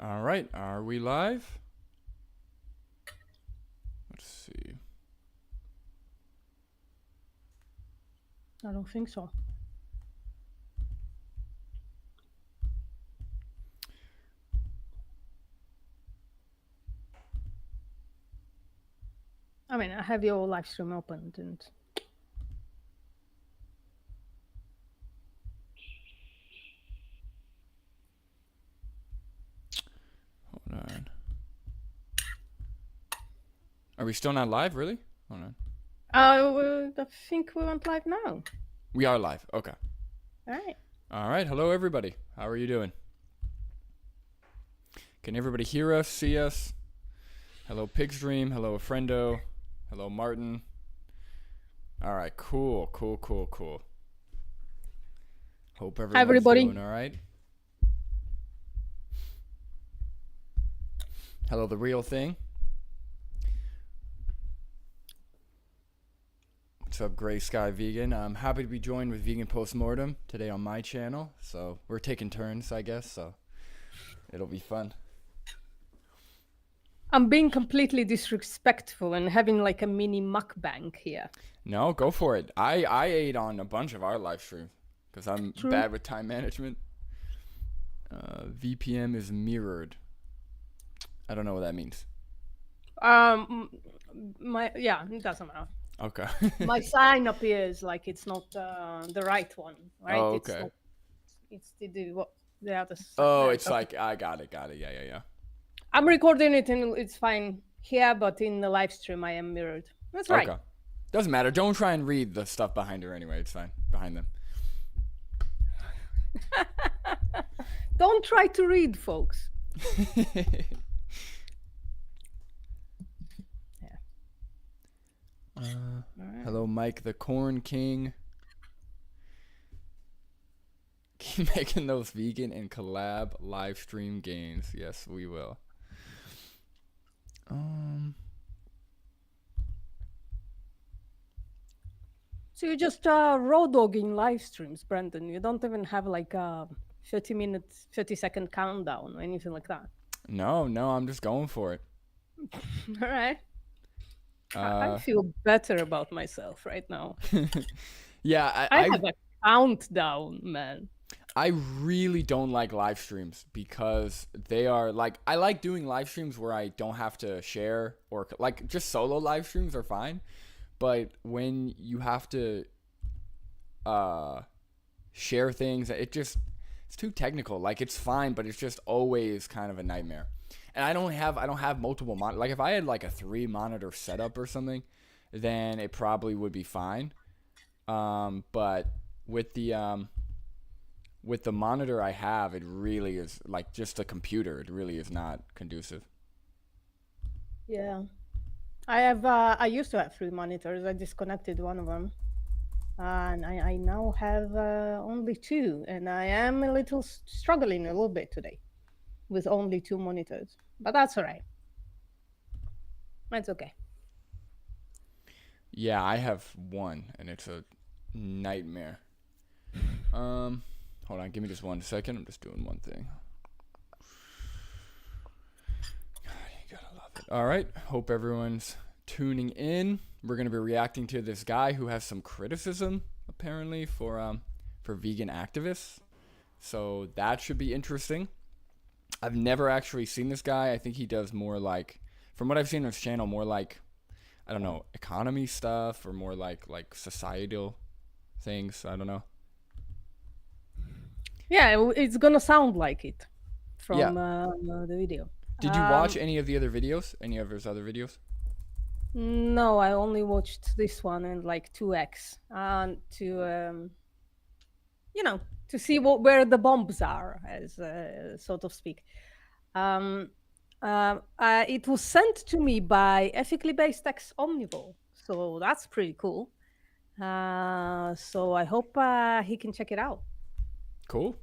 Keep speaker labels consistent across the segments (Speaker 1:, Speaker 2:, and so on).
Speaker 1: All right, are we live? Let's see.
Speaker 2: I don't think so. I mean, I have your live stream opened and
Speaker 1: Hold on. Are we still not live, really? Hold on.
Speaker 2: I think we went live now.
Speaker 1: We are live. Okay.
Speaker 2: All right.
Speaker 1: All right. Hello, everybody. How are you doing? Can everybody hear us, see us? Hello, Pigstream. Hello, Friendo. Hello, Martin. All right. Cool. Hope everyone's
Speaker 2: everybody.
Speaker 1: doing all right. Hello, The Real Thing. What's up, Gray Sky Vegan? I'm happy to be joined with Vegan Postmortem today on my channel. So we're taking turns, I guess. So it'll be fun.
Speaker 2: I'm being completely disrespectful and having like a mini mukbang here.
Speaker 1: No, go for it. I ate on a bunch of our live streams because I'm bad with time management. VPM is mirrored. I don't know what that means.
Speaker 2: It doesn't matter.
Speaker 1: Okay.
Speaker 2: My sign appears like it's not the right one, right?
Speaker 1: Oh, okay.
Speaker 2: It's to do what the other.
Speaker 1: Oh, it's like I got it. Yeah.
Speaker 2: I'm recording it and it's fine here, but in the live stream I am mirrored. That's right.
Speaker 1: Okay. Doesn't matter. Don't try and read the stuff behind her anyway. It's fine. Behind them.
Speaker 2: Don't try to read, folks.
Speaker 1: Hello, Mike the Corn King. Keep making those vegan and collab live stream games. Yes, we will.
Speaker 2: So you're just raw dogging live streams, Brandon. You don't even have like a 30-second countdown or anything like that.
Speaker 1: No, I'm just going for it.
Speaker 2: All right. I feel better about myself right now.
Speaker 1: Yeah,
Speaker 2: I have a countdown, man.
Speaker 1: I really don't like live streams because they are like, I like doing live streams where I don't have to share, or like just solo live streams are fine. But when you have to share things, it's too technical. Like, it's fine, but it's just always kind of a nightmare. And I don't have multiple like if I had like a 3-monitor setup or something, then it probably would be fine. But with the monitor I have, it really is like just a computer. It really is not conducive.
Speaker 2: Yeah. I used to have 3 monitors. I disconnected one of them. And I now have only 2. And I am a little struggling a little bit today with only 2 monitors. But that's all right. That's okay.
Speaker 1: Yeah, I have 1, and it's a nightmare. Hold on, give me just 1 second. I'm just doing one thing. You gotta love it. All right, hope everyone's tuning in. We're gonna be reacting to this guy who has some criticism apparently for vegan activists. So that should be interesting. I've never actually seen this guy. I think he does more like, from what I've seen on his channel, more like, I don't know, economy stuff, or more like societal things. I don't know.
Speaker 2: Yeah, it's gonna sound like it from the video.
Speaker 1: Did you watch any of the other videos? Any of his other videos?
Speaker 2: No, I only watched this one in like 2x to to see where the bombs are, as so to speak. It was sent to me by ethically based ex omnivore, so that's pretty cool. So I hope he can check it out.
Speaker 1: Cool.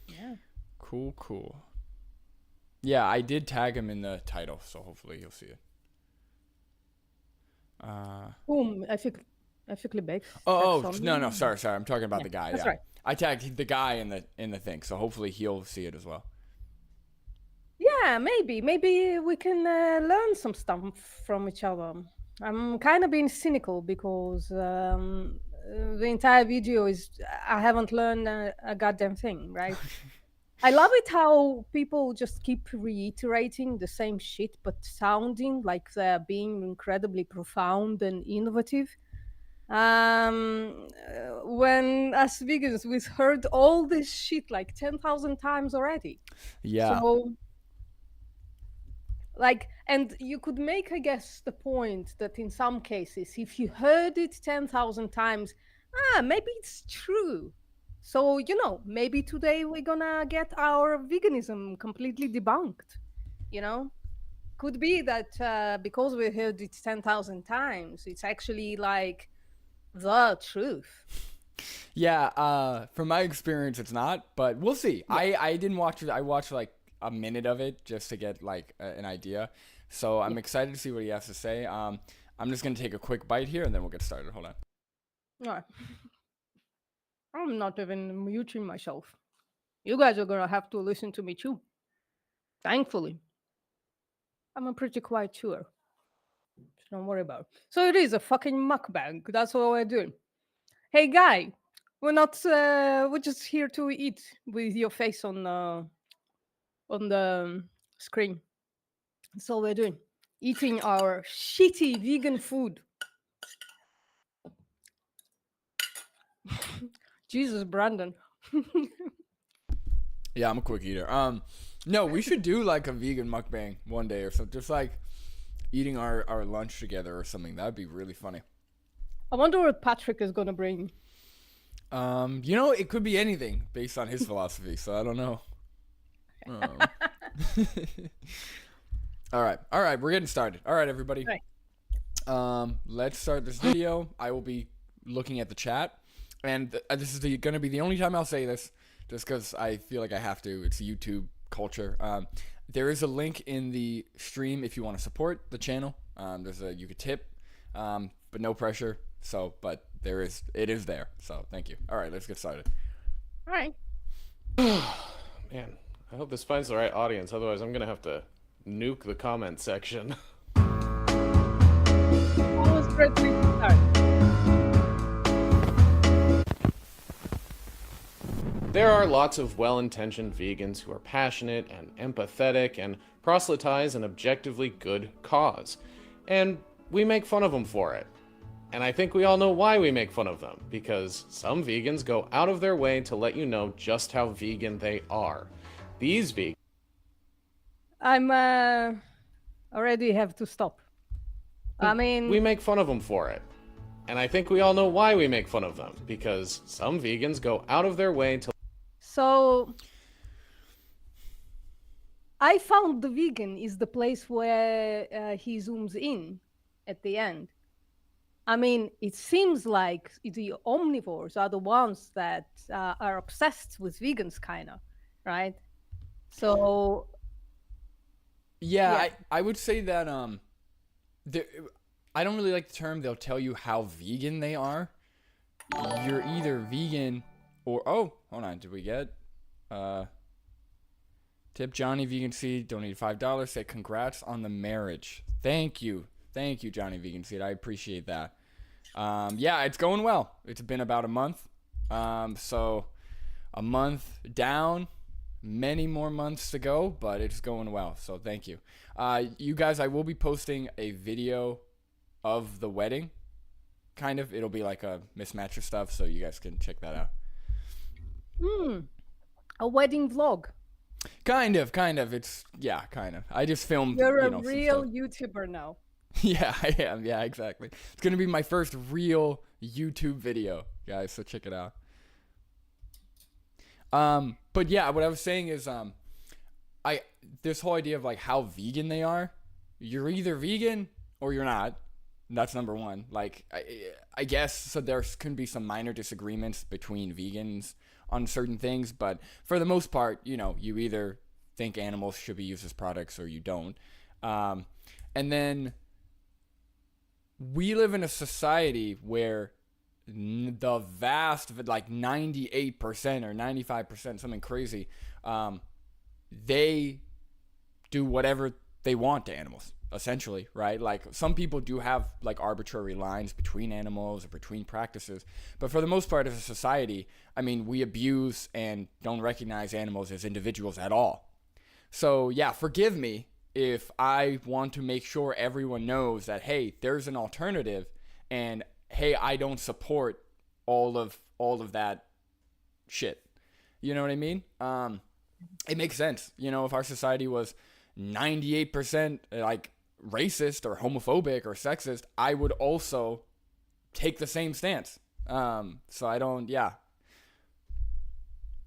Speaker 2: Yeah.
Speaker 1: Cool. Yeah, I did tag him in the title, so hopefully he'll see it.
Speaker 2: Ethically based.
Speaker 1: Oh no, sorry. I'm talking about the guy.
Speaker 2: That's
Speaker 1: yeah.
Speaker 2: right.
Speaker 1: I tagged the guy in the thing, so hopefully he'll see it as well.
Speaker 2: Yeah, maybe we can learn some stuff from each other. I'm kind of being cynical because the entire video is I haven't learned a goddamn thing, right? I love it how people just keep reiterating the same shit, but sounding like they're being incredibly profound and innovative. When as vegans, we've heard all this shit like 10,000 times already.
Speaker 1: Yeah.
Speaker 2: So, like, and you could make, I guess, the point that in some cases, if you heard it 10,000 times, maybe it's true. So, maybe today we're gonna get our veganism completely debunked, you know? Could be that because we heard it 10,000 times, it's actually like the truth.
Speaker 1: Yeah, from my experience, it's not, but we'll see.
Speaker 2: Yeah.
Speaker 1: I didn't watch it. I watched like a minute of it just to get like an idea. So I'm excited to see what he has to say. I'm just gonna take a quick bite here, and then we'll get started. Hold on.
Speaker 2: All right. I'm not even muting myself. You guys are gonna have to listen to me too. Thankfully, I'm a pretty quiet chewer. So don't worry about it. So it is a fucking mukbang. That's what we're doing. Hey, guy, we're not. We're just here to eat with your face on the screen. That's all we're doing. Eating our shitty vegan food. Jesus, Brandon.
Speaker 1: Yeah, I'm a quick eater. No, we should do like a vegan mukbang one day or something. Just like eating our lunch together or something. That'd be really funny.
Speaker 2: I wonder what Patrick is gonna bring.
Speaker 1: It could be anything based on his philosophy. So I don't know. All right, we're getting started. All right, everybody.
Speaker 2: Right.
Speaker 1: Let's start this video. I will be looking at the chat, and this is going to be the only time I'll say this, just because I feel like I have to. It's YouTube culture. There is a link in the stream if you want to support the channel. You could tip, but no pressure. So, but it is there. So, thank you. All right, let's get started.
Speaker 2: All right.
Speaker 3: Man, I hope this finds the right audience. Otherwise, I'm gonna have to nuke the comment section.
Speaker 2: Always great way to start.
Speaker 3: There are lots of well-intentioned vegans who are passionate and empathetic and proselytize an objectively good cause. And we make fun of them for it. And I think we all know why we make fun of them, because some vegans go out of their way to let you know just how vegan they are. These vegans...
Speaker 2: I'm already have to stop. I mean,
Speaker 3: we make fun of them for it. And I think we all know why we make fun of them, because some vegans go out of their way to...
Speaker 2: So I found the vegan is the place where he zooms in at the end. I mean, it seems like the omnivores are the ones that are obsessed with vegans, kind of, right? So,
Speaker 1: Yeah. I would say that I don't really like the term. They'll tell you how vegan they are. You're either vegan or hold on. Did we get tip Johnny Vegan Seed donated $5? Said congrats on the marriage. Thank you, Johnny Vegan Seed. I appreciate that. Yeah, it's going well. It's been about a month. So a month down, many more months to go, but it's going well. So thank you. You guys, I will be posting a video of the wedding. Kind of. It'll be like a mismatch of stuff, so you guys can check that out.
Speaker 2: a wedding vlog.
Speaker 1: Kind of. It's, yeah, kind of. I just filmed,
Speaker 2: You're a
Speaker 1: some
Speaker 2: real
Speaker 1: stuff.
Speaker 2: YouTuber now.
Speaker 1: Yeah, I am. Yeah, exactly. It's going to be my first real YouTube video, guys, so check it out. But yeah, what I was saying is, this whole idea of like how vegan they are, you're either vegan or you're not. That's number one. Like, I guess, so there can be some minor disagreements between vegans on certain things, but for the most part, you either think animals should be used as products or you don't. And then we live in a society where the vast, like 98% or 95%, something crazy, they do whatever they want to animals, essentially, right? Like some people do have like arbitrary lines between animals or between practices, but for the most part as a society, I mean, we abuse and don't recognize animals as individuals at all. So yeah, forgive me if I want to make sure everyone knows that, hey, there's an alternative, and hey, I don't support all of that shit. You know what I mean? It makes sense. You know, if our society was 98% like racist or homophobic or sexist, I would also take the same stance. So I don't, yeah.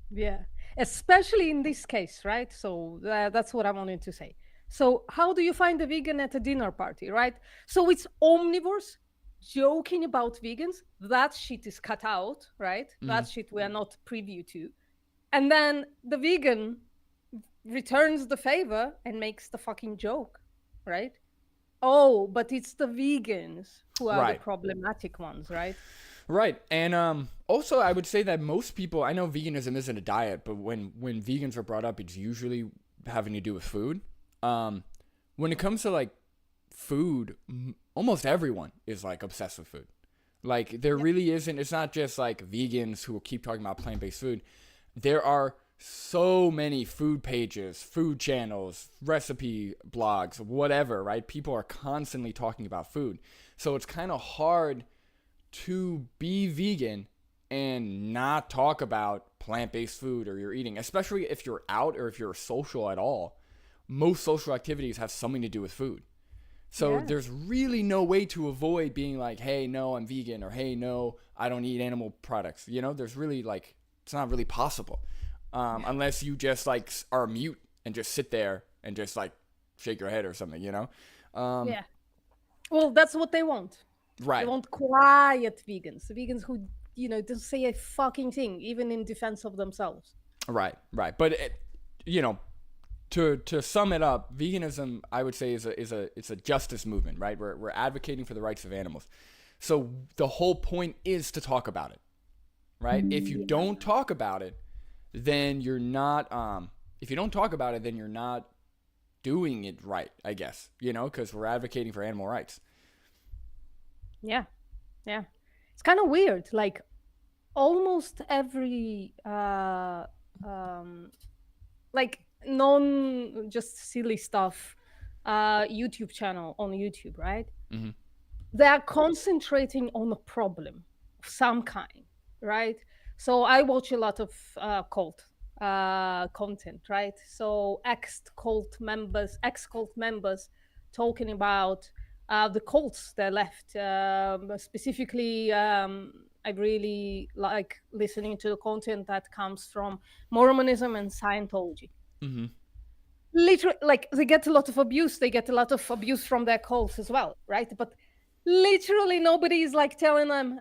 Speaker 2: Yeah, especially in this case, right? So that's what I wanted to say. So how do you find a vegan at a dinner party, right? So it's omnivores joking about vegans. That shit is cut out, right? That shit we are not privy to. And then the vegan returns the favor and makes the fucking joke, right? Oh, but it's the vegans who are the problematic ones, right?
Speaker 1: Right. And also I would say that most people, I know veganism isn't a diet, but when vegans are brought up, it's usually having to do with food. When it comes to like food, almost everyone is like obsessed with food. Like there really isn't, it's not just like vegans who will keep talking about plant-based food. There are so many food pages, food channels, recipe blogs, whatever, right? People are constantly talking about food. So it's kind of hard to be vegan and not talk about plant-based food or you're eating, especially if you're out or if you're social at all. Most social activities have something to do with food. So there's really no way to avoid being like, hey, no, I'm vegan, or hey, no, I don't eat animal products. You know, there's really like, it's not really possible. Unless you just like are mute and just sit there and just like shake your head or something, you know?
Speaker 2: Yeah. Well, that's what they want.
Speaker 1: Right.
Speaker 2: They want quiet vegans. Vegans who, you know, don't say a fucking thing, even in defense of themselves.
Speaker 1: Right. But you know, to sum it up, veganism, I would say, it's a justice movement, right? We're advocating for the rights of animals. So the whole point is to talk about it, right? If you don't talk about it, then you're not. If you don't talk about it, then you're not doing it right, I guess. You know, because we're advocating for animal rights.
Speaker 2: Yeah. It's kind of weird. Like almost every like just silly stuff YouTube channel on YouTube, right? They are concentrating on a problem of some kind, right? So I watch a lot of cult content, right? So ex-cult members talking about the cults that left. Specifically, I really like listening to the content that comes from Mormonism and Scientology. Literally, like they get a lot of abuse. They get a lot of abuse from their cults as well, right? But literally nobody is like telling them,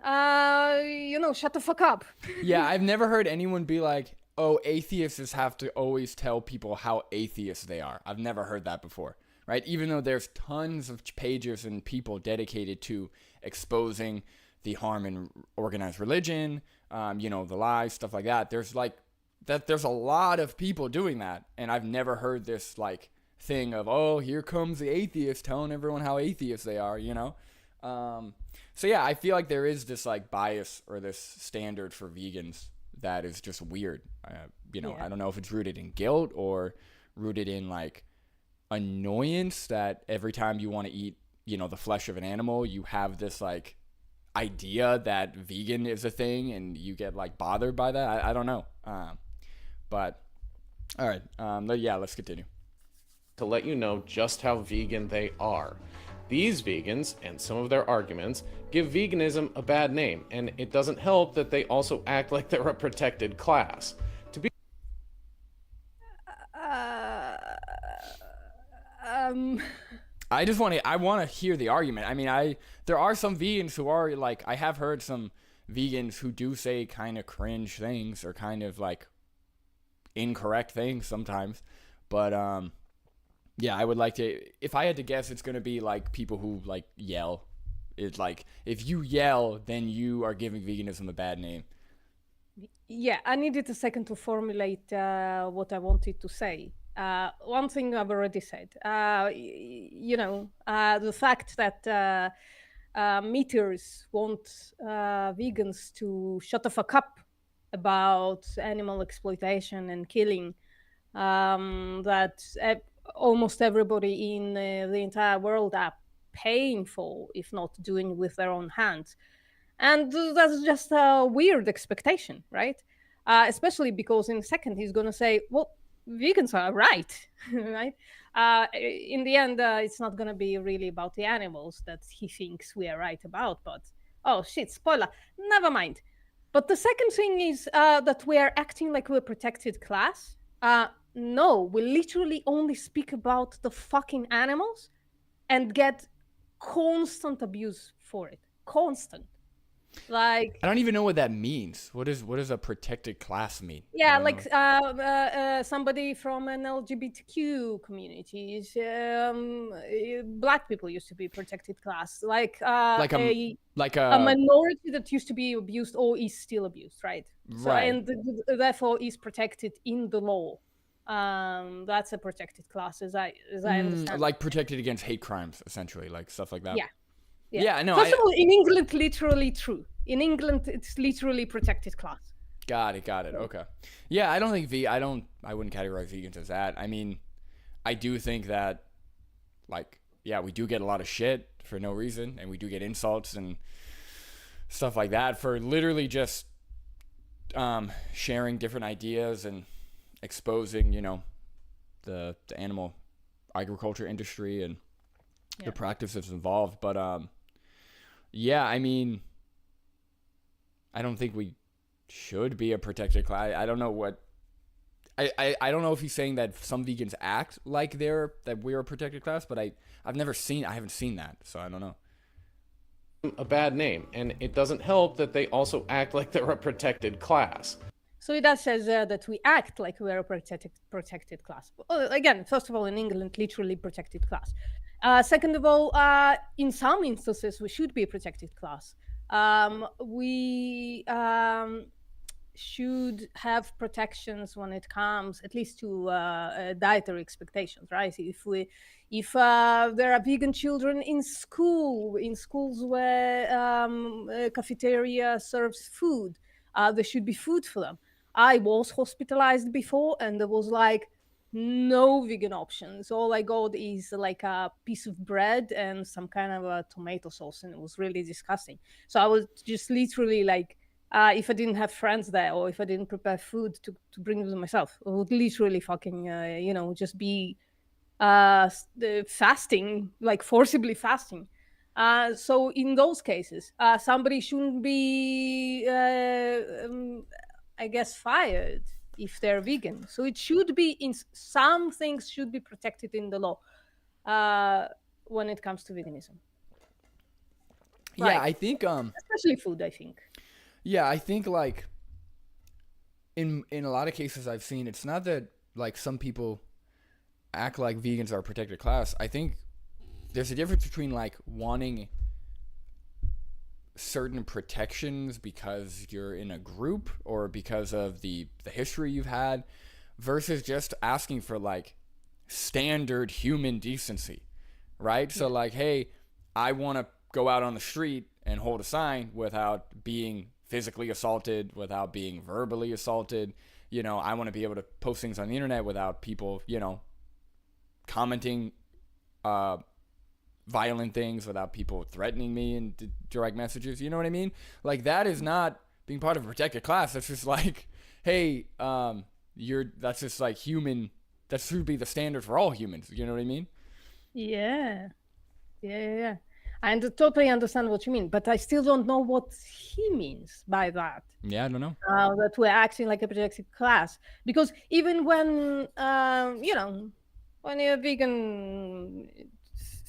Speaker 2: you know, shut the fuck up.
Speaker 1: Yeah, I've never heard anyone be like, oh, atheists have to always tell people how atheists they are. I've never heard that before, right? Even though there's tons of pages and people dedicated to exposing the harm in organized religion, you know, the lies, stuff like that. There's a lot of people doing that, and I've never heard this like thing of, oh, here comes the atheist telling everyone how atheists they are, you know? So yeah, I feel like there is this like bias or this standard for vegans that is just weird. You know, I don't know if it's rooted in guilt or rooted in like annoyance that every time you want to eat, you know, the flesh of an animal, you have this like idea that vegan is a thing and you get like bothered by that. I don't know. But all right. Yeah, let's continue.
Speaker 3: To let you know just how vegan they are. These vegans, and some of their arguments, give veganism a bad name, and it doesn't help that they also act like they're a protected class. To be
Speaker 1: I want to hear the argument. I mean, there are some vegans who are like, I have heard some vegans who do say kind of cringe things or kind of like incorrect things sometimes, but yeah, I would like to, if I had to guess, it's going to be like people who like yell. It's like, if you yell, then you are giving veganism a bad name.
Speaker 2: Yeah, I needed a second to formulate what I wanted to say. one thing I've already said. The fact that meters want vegans to shut the fuck up about animal exploitation and killing, that almost everybody in the entire world are paying for, if not doing with their own hands. And that's just a weird expectation, right? Especially because in a second he's going to say, well, vegans are right, right? In the end, it's not going to be really about the animals that he thinks we are right about, but oh shit, spoiler, never mind. But the second thing is that we are acting like we're a protected class. No, we literally only speak about the fucking animals and get constant abuse for it. Constant. Like,
Speaker 1: I don't even know what that means. What does a protected class mean?
Speaker 2: yeah, like somebody from an LGBTQ community. Black people used to be protected class. Like a minority that used to be abused or is still abused, right? So,
Speaker 1: right.
Speaker 2: and therefore is protected in the law. That's a protected class, as I understand.
Speaker 1: Like protected against hate crimes, essentially, like stuff like that.
Speaker 2: Yeah.
Speaker 1: Yeah, no.
Speaker 2: First of all, in England, literally true. In England, it's literally protected class.
Speaker 1: Got it. Okay. Yeah, I don't think I wouldn't categorize vegans as that. I mean, I do think that, like, yeah, we do get a lot of shit for no reason, and we do get insults and stuff like that for literally just sharing different ideas and exposing, the animal agriculture industry and the practices involved. But yeah, I mean, I don't think we should be a protected class. I don't know what. I don't know if he's saying that some vegans act like that we're a protected class, but I haven't seen that, so I don't know.
Speaker 3: A bad name, and it doesn't help that they also act like they're a protected class.
Speaker 2: So it does says that we act like we're a protected class. Well, again, first of all, in England, literally protected class. Second of all, in some instances, we should be a protected class. We should have protections when it comes, at least to dietary expectations, right? If there are vegan children in schools where a cafeteria serves food, there should be food for them. I was hospitalized before, and there was like no vegan options. All I got is like a piece of bread and some kind of a tomato sauce, and it was really disgusting. So I was just literally like, if I didn't have friends there, or if I didn't prepare food to bring to myself, I would literally fucking, just be fasting, like forcibly fasting. So in those cases, somebody shouldn't be, I guess, fired if they're vegan. So it should be some things should be protected in the law when it comes to veganism.
Speaker 1: Yeah,
Speaker 2: Right.
Speaker 1: I think
Speaker 2: especially food, I think.
Speaker 1: Yeah, I think like in a lot of cases I've seen, it's not that like some people act like vegans are a protected class. I think there's a difference between like wanting certain protections because you're in a group or because of the history you've had versus just asking for like standard human decency, right? So like, hey, I want to go out on the street and hold a sign without being physically assaulted, without being verbally assaulted. I want to be able to post things on the internet without people, commenting violent things, without people threatening me in direct messages. You know what I mean? Like, that is not being part of a protected class. That's just like, hey, that's just like human. That should be the standard for all humans. You know what I mean?
Speaker 2: Yeah. I totally understand what you mean, but I still don't know what he means by that.
Speaker 1: Yeah, I don't know.
Speaker 2: That we're acting like a protected class. Because even when, when you're vegan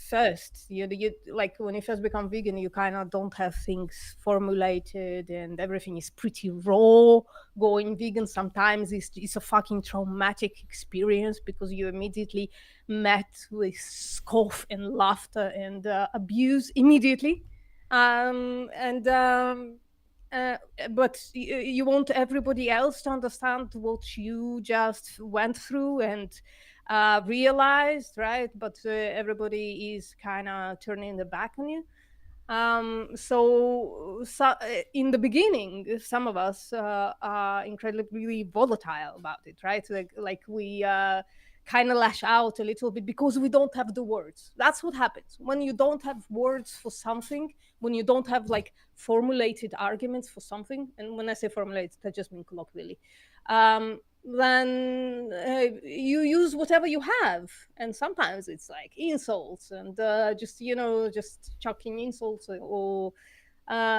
Speaker 2: first, you like when you first become vegan, you kind of don't have things formulated and everything is pretty raw. Going vegan sometimes is a fucking traumatic experience because you immediately met with scoff and laughter and abuse immediately. But you want everybody else to understand what you just went through, and realized, right? But everybody is kind of turning their back on you. So in the beginning, some of us are incredibly volatile about it, right? Like we kind of lash out a little bit because we don't have the words. That's what happens when you don't have words for something, when you don't have like formulated arguments for something. And when I say formulated, I just mean colloquially. Then you use whatever you have, and sometimes it's like insults and just chucking insults or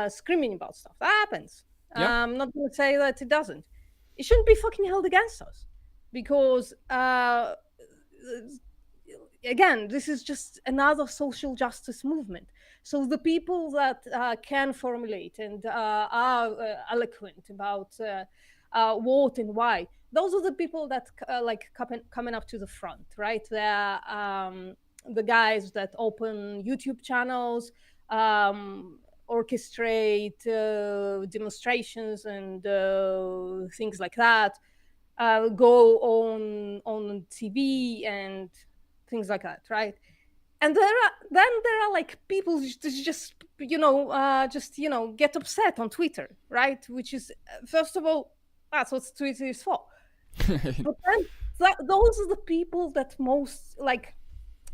Speaker 2: screaming about stuff. That happens.
Speaker 1: Yeah.
Speaker 2: I'm not going to say that it doesn't. It shouldn't be fucking held against us, because again, this is just another social justice movement. So the people that can formulate and are eloquent about what and why, those are the people that coming up to the front, right? They're the guys that open YouTube channels, orchestrate demonstrations and things like that, go on TV and things like that, right? And there are like people just get upset on Twitter, right? Which is, first of all, that's what Twitter is for. But then those are the people that most like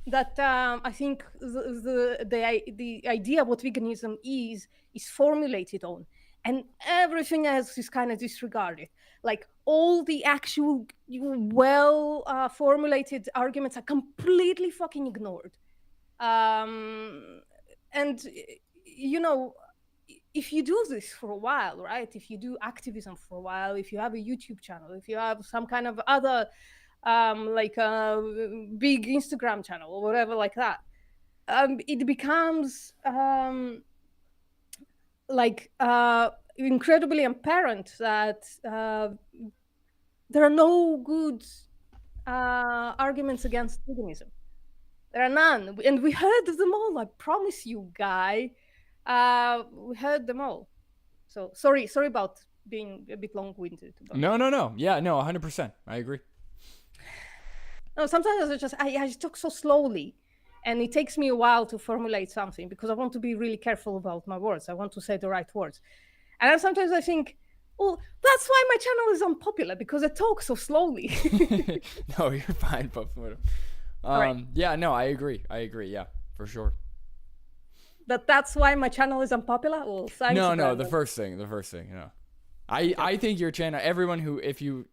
Speaker 2: that. I think the idea of what veganism is formulated on, and everything else is kind of disregarded. Like all the actual well formulated arguments are completely fucking ignored. And if you do this for a while, right? If you do activism for a while, if you have a YouTube channel, if you have some kind of other like a big Instagram channel or whatever like that, it becomes incredibly apparent that there are no good arguments against veganism. There are none, and we heard them all. I promise you, Guy. We heard them all. So sorry about being a bit long-winded.
Speaker 1: No. Yeah, no, 100%. I agree.
Speaker 2: No, sometimes I just talk so slowly, and it takes me a while to formulate something because I want to be really careful about my words. I want to say the right words. And then sometimes I think, well, that's why my channel is unpopular, because I talk so slowly.
Speaker 1: No, you're fine, Puffmoto. Right. Yeah, no, I agree. Yeah, for sure.
Speaker 2: That's why my channel is unpopular? Well, thanks.
Speaker 1: No, the first thing, yeah. I think your channel, everyone who,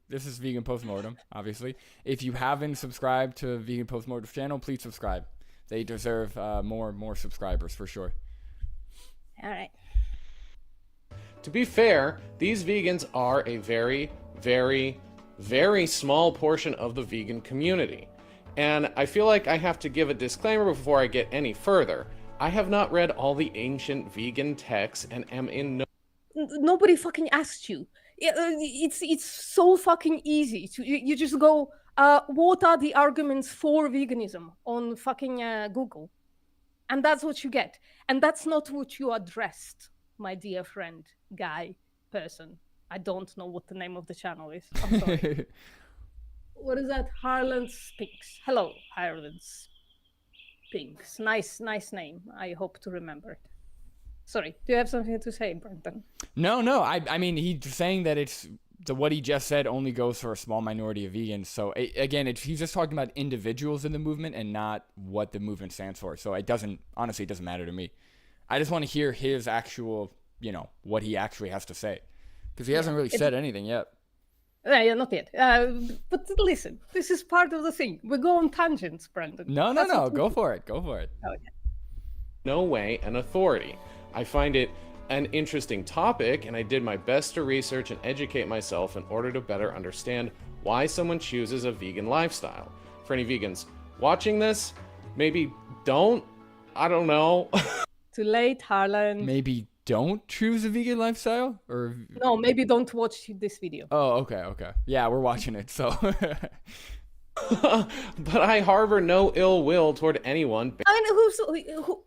Speaker 1: this is Vegan Postmortem, obviously. If you haven't subscribed to Vegan Postmortem's channel, please subscribe. They deserve more subscribers, for sure.
Speaker 2: All right.
Speaker 3: To be fair, these vegans are a very, very, very small portion of the vegan community. And I feel like I have to give a disclaimer before I get any further. I have not read all the ancient vegan texts and am in no...
Speaker 2: Nobody fucking asked you. It's so fucking easy. You just go, what are the arguments for veganism on fucking Google? And that's what you get. And that's not what you addressed, my dear friend, guy, person. I don't know what the name of the channel is. I'm sorry. What is that? Harlan's Pinks. Hello, Harlan's Pinks. Nice name. I hope to remember it. Sorry, do you have something to say, Brenton?
Speaker 1: No. I mean, he's saying that what he just said only goes for a small minority of vegans. So again, he's just talking about individuals in the movement and not what the movement stands for. So it doesn't matter to me. I just want to hear his actual, what he actually has to say, because he hasn't really said anything yet.
Speaker 2: Yeah, not yet. But listen, this is part of the thing. We go on tangents, Brendan.
Speaker 1: No. Go for it. Okay.
Speaker 3: No way an authority. I find it an interesting topic, and I did my best to research and educate myself in order to better understand why someone chooses a vegan lifestyle. For any vegans watching this, maybe don't. I don't know.
Speaker 2: Too late, Harlan.
Speaker 1: Maybe don't choose a vegan lifestyle? Or
Speaker 2: no, maybe don't watch this video.
Speaker 1: Oh, okay. Yeah, we're watching it, so...
Speaker 3: But I harbor no ill will toward anyone.
Speaker 2: I mean, who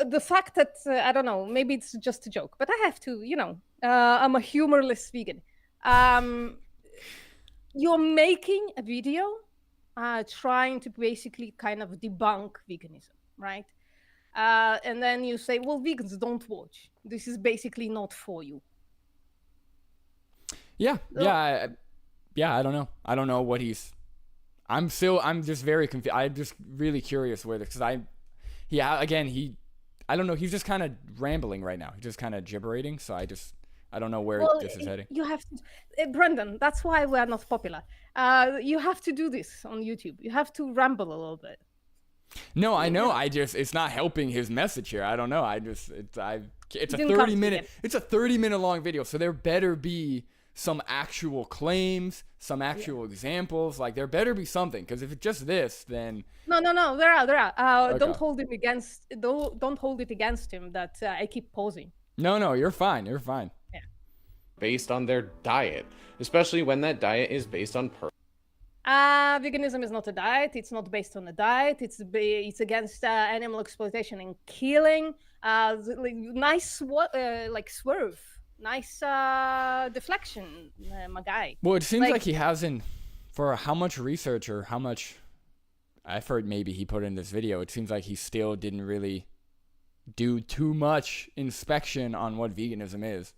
Speaker 2: the fact that, I don't know, maybe it's just a joke, but I have to, I'm a humorless vegan. You're making a video trying to basically kind of debunk veganism, right? And then you say, well, vegans don't watch. This is basically not for you.
Speaker 1: Yeah, I don't know. I don't know what he's. I'm just very confused. I'm just really curious where this, because I don't know. He's just kind of rambling right now. He's just kind of gibberating. So I don't know where this is heading.
Speaker 2: You have to, Brendan. That's why we are not popular. You have to do this on YouTube. You have to ramble a little bit.
Speaker 1: No, I know. It's not helping his message here. I don't know. It's a
Speaker 2: Didn't come
Speaker 1: 30-minute. It's a 30-minute long video. So there better be some actual claims, some actual examples. Like there better be something, because if it's just this, then
Speaker 2: no. There are.
Speaker 1: Okay.
Speaker 2: Don't hold it against him that I keep pausing.
Speaker 1: No, you're fine. You're fine.
Speaker 2: Yeah.
Speaker 3: Based on their diet, especially when that diet is based on
Speaker 2: Veganism is not a diet. It's not based on a diet. It's against animal exploitation and killing. Nice swerve. Nice deflection, my guy.
Speaker 1: Well, it seems like he hasn't, for how much research or how much effort maybe he put in this video, it seems like he still didn't really do too much inspection on what veganism is.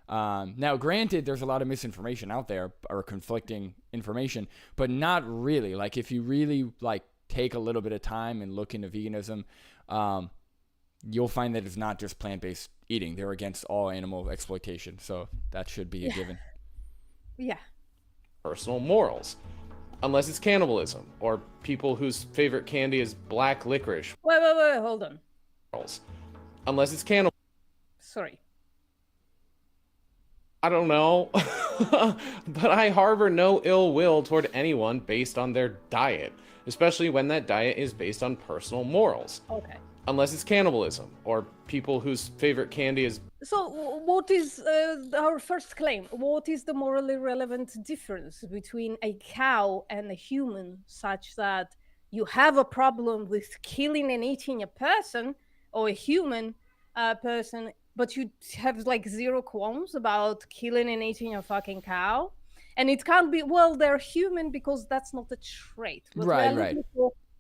Speaker 1: Now, granted, there's a lot of misinformation out there, or conflicting information, but not really. Like, if you really take a little bit of time and look into veganism, you'll find that it's not just plant-based eating. They're against all animal exploitation, so that should be a given.
Speaker 2: Yeah.
Speaker 3: personal morals. Unless it's cannibalism, or people whose favorite candy is black licorice.
Speaker 2: Wait, hold on.
Speaker 3: Unless it's cannibal.
Speaker 2: Sorry.
Speaker 3: I don't know. But I harbor no ill will toward anyone based on their diet, especially when that diet is based on personal morals.
Speaker 2: Okay.
Speaker 3: Unless it's cannibalism, or people whose favorite candy is...
Speaker 2: So what is our first claim? What is the morally relevant difference between a cow and a human, such that you have a problem with killing and eating a person, or a human person, but you have like zero qualms about killing and eating a fucking cow? And it can't be, well, they're human because that's not a trait. What
Speaker 1: Right.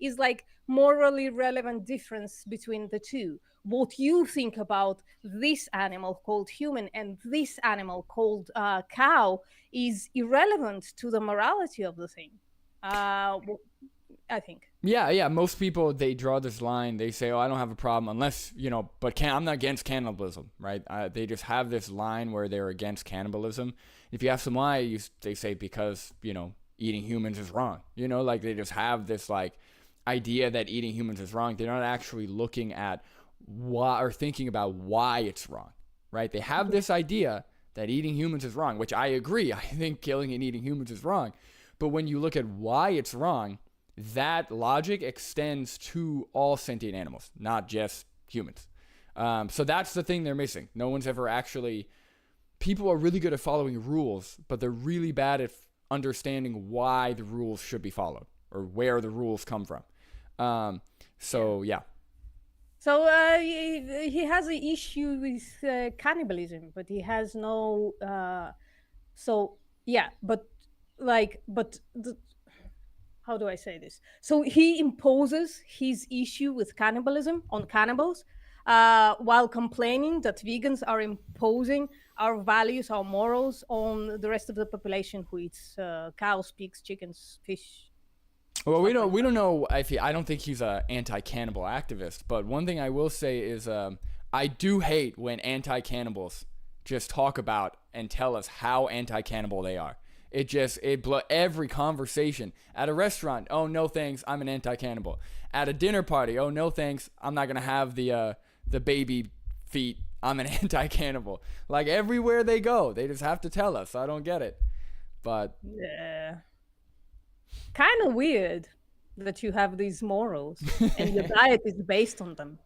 Speaker 2: Is like morally relevant difference between the two. What you think about this animal called human and this animal called cow is irrelevant to the morality of the thing. I think.
Speaker 1: Yeah. Most people, they draw this line. They say, "Oh, I don't have a problem unless but I'm not against cannibalism, right?" They just have this line where they're against cannibalism. If you ask them why, they say because eating humans is wrong. Like they just have this idea that eating humans is wrong. They're not actually looking at why or thinking about why it's wrong, right? They have this idea that eating humans is wrong, which I agree. I think killing and eating humans is wrong. But when you look at why it's wrong, that logic extends to all sentient animals, not just humans. So that's the thing they're missing. No one's ever actually... People are really good at following rules, but they're really bad at understanding why the rules should be followed or where the rules come from. So
Speaker 2: he has an issue with cannibalism, but he has no. How do I say this? So he imposes his issue with cannibalism on cannibals, while complaining that vegans are imposing our values, our morals on the rest of the population who eats cows, pigs, chickens, fish.
Speaker 1: Well, we don't know if I don't think he's a anti-cannibal activist, but one thing I will say is I do hate when anti-cannibals just talk about and tell us how anti-cannibal they are. It every conversation at a restaurant. Oh, no thanks, I'm an anti-cannibal. At a dinner party, oh no thanks, I'm not gonna have the baby feet. I'm an anti-cannibal. Like everywhere they go, they just have to tell us. I don't get it, but
Speaker 2: yeah. Kind of weird that you have these morals and your diet is based on them.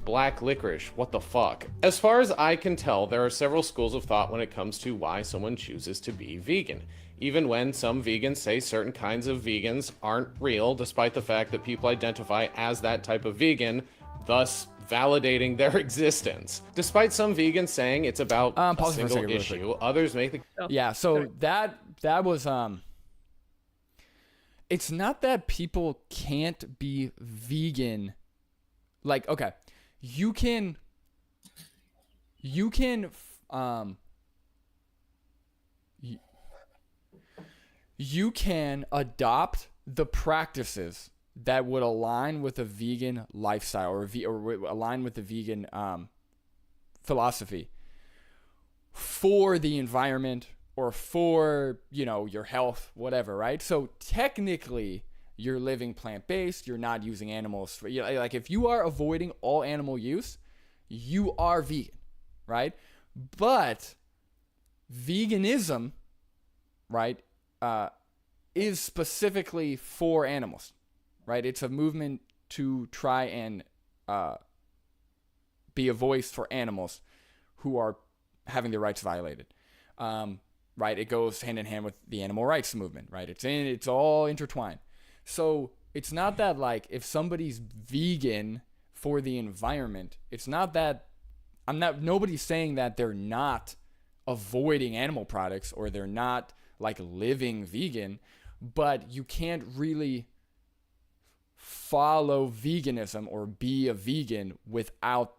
Speaker 3: Black licorice, what the fuck? As far as I can tell, there are several schools of thought when it comes to why someone chooses to be vegan. Even when some vegans say certain kinds of vegans aren't real, despite the fact that people identify as that type of vegan, thus validating their existence. Despite some vegans saying it's about a single issue, others make the...
Speaker 1: Yeah, so that was... it's not that people can't be vegan. Like, okay, you can you can adopt the practices that would align with a vegan lifestyle or align with the vegan philosophy for the environment or for, your health, whatever, right? So technically, you're living plant-based, you're not using animals. Like if you are avoiding all animal use, you are vegan, right? But veganism, right, is specifically for animals, right? It's a movement to try and be a voice for animals who are having their rights violated. Right? It goes hand in hand with the animal rights movement, right? It's all intertwined. So it's not that like if somebody's vegan for the environment, it's not that nobody's saying that they're not avoiding animal products or they're not like living vegan, but you can't really follow veganism or be a vegan without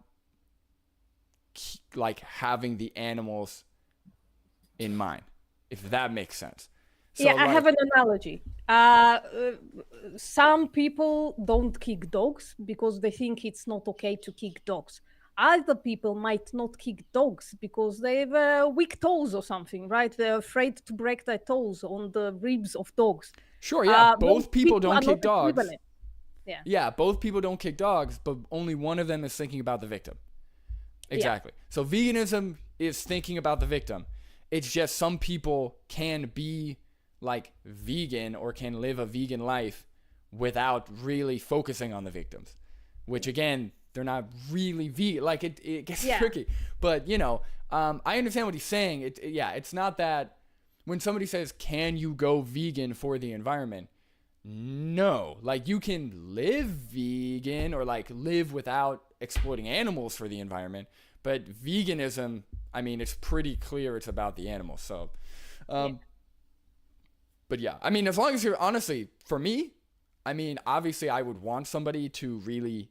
Speaker 1: like having the animals in mind, if that makes sense. So,
Speaker 2: I have an analogy. Some people don't kick dogs because they think it's not okay to kick dogs. Other people might not kick dogs because they have weak toes or something, right? They're afraid to break their toes on the ribs of dogs.
Speaker 1: Sure, yeah. Both people don't
Speaker 2: are
Speaker 1: kick
Speaker 2: not
Speaker 1: dogs.
Speaker 2: equivalent.
Speaker 1: Yeah, both people don't kick dogs, but only one of them is thinking about the victim. Exactly. Yeah. So veganism is thinking about the victim. It's just some people can be like vegan or can live a vegan life without really focusing on the victims, which again, they're not really vegan. Like it gets tricky, but I understand what he's saying. It's not that when somebody says, can you go vegan for the environment? No, like you can live vegan or like live without exploiting animals for the environment, but veganism, I mean, it's pretty clear it's about the animals. So, but yeah, I mean, as long as you're honestly, for me, I mean, obviously I would want somebody to really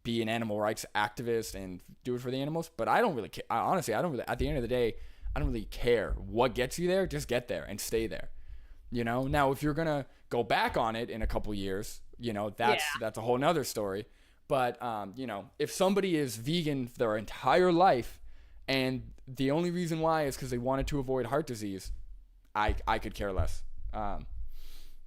Speaker 1: be an animal rights activist and do it for the animals, but I don't really care. Honestly, I don't really, at the end of the day, I don't really care what gets you there. Just get there and stay there. Now if you're going to go back on it in a couple years, that's a whole nother story. But, if somebody is vegan their entire life and the only reason why is because they wanted to avoid heart disease, I could care less.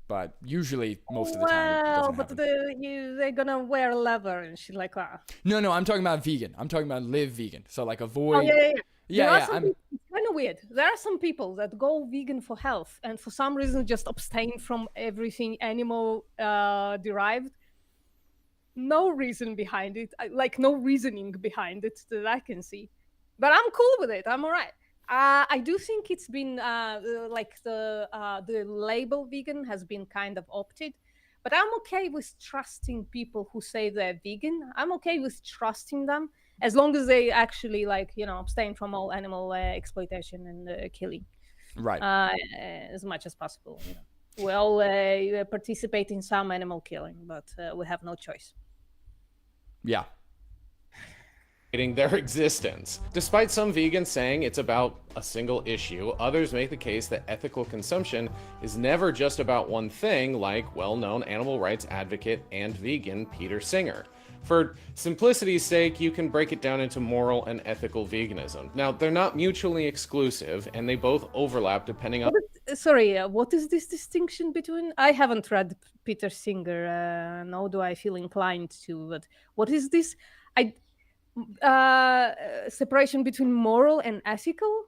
Speaker 1: But usually most of the time,
Speaker 2: they're gonna wear leather and shit like that.
Speaker 1: No, I'm talking about vegan. I'm talking about live vegan. So like avoid.
Speaker 2: It's kind of weird. There are some people that go vegan for health and for some reason just abstain from everything animal derived. No reason behind it, like no reasoning behind it that I can see. But I'm cool with it. I'm all right. I do think it's been like the label vegan has been kind of opted, but I'm okay with trusting people who say they're vegan. I'm okay with trusting them as long as they actually abstain from all animal exploitation and killing,
Speaker 1: right?
Speaker 2: As much as possible. We all participate in some animal killing, but we have no choice.
Speaker 1: Yeah.
Speaker 3: Their existence. Despite some vegans saying it's about a single issue, others make the case that ethical consumption is never just about one thing, like well-known animal rights advocate and vegan Peter Singer. For simplicity's sake, you can break it down into moral and ethical veganism. Now, they're not mutually exclusive, and they both overlap depending on...
Speaker 2: What is this distinction between... I haven't read Peter Singer, nor do I feel inclined to, but what is this? Separation between moral and ethical?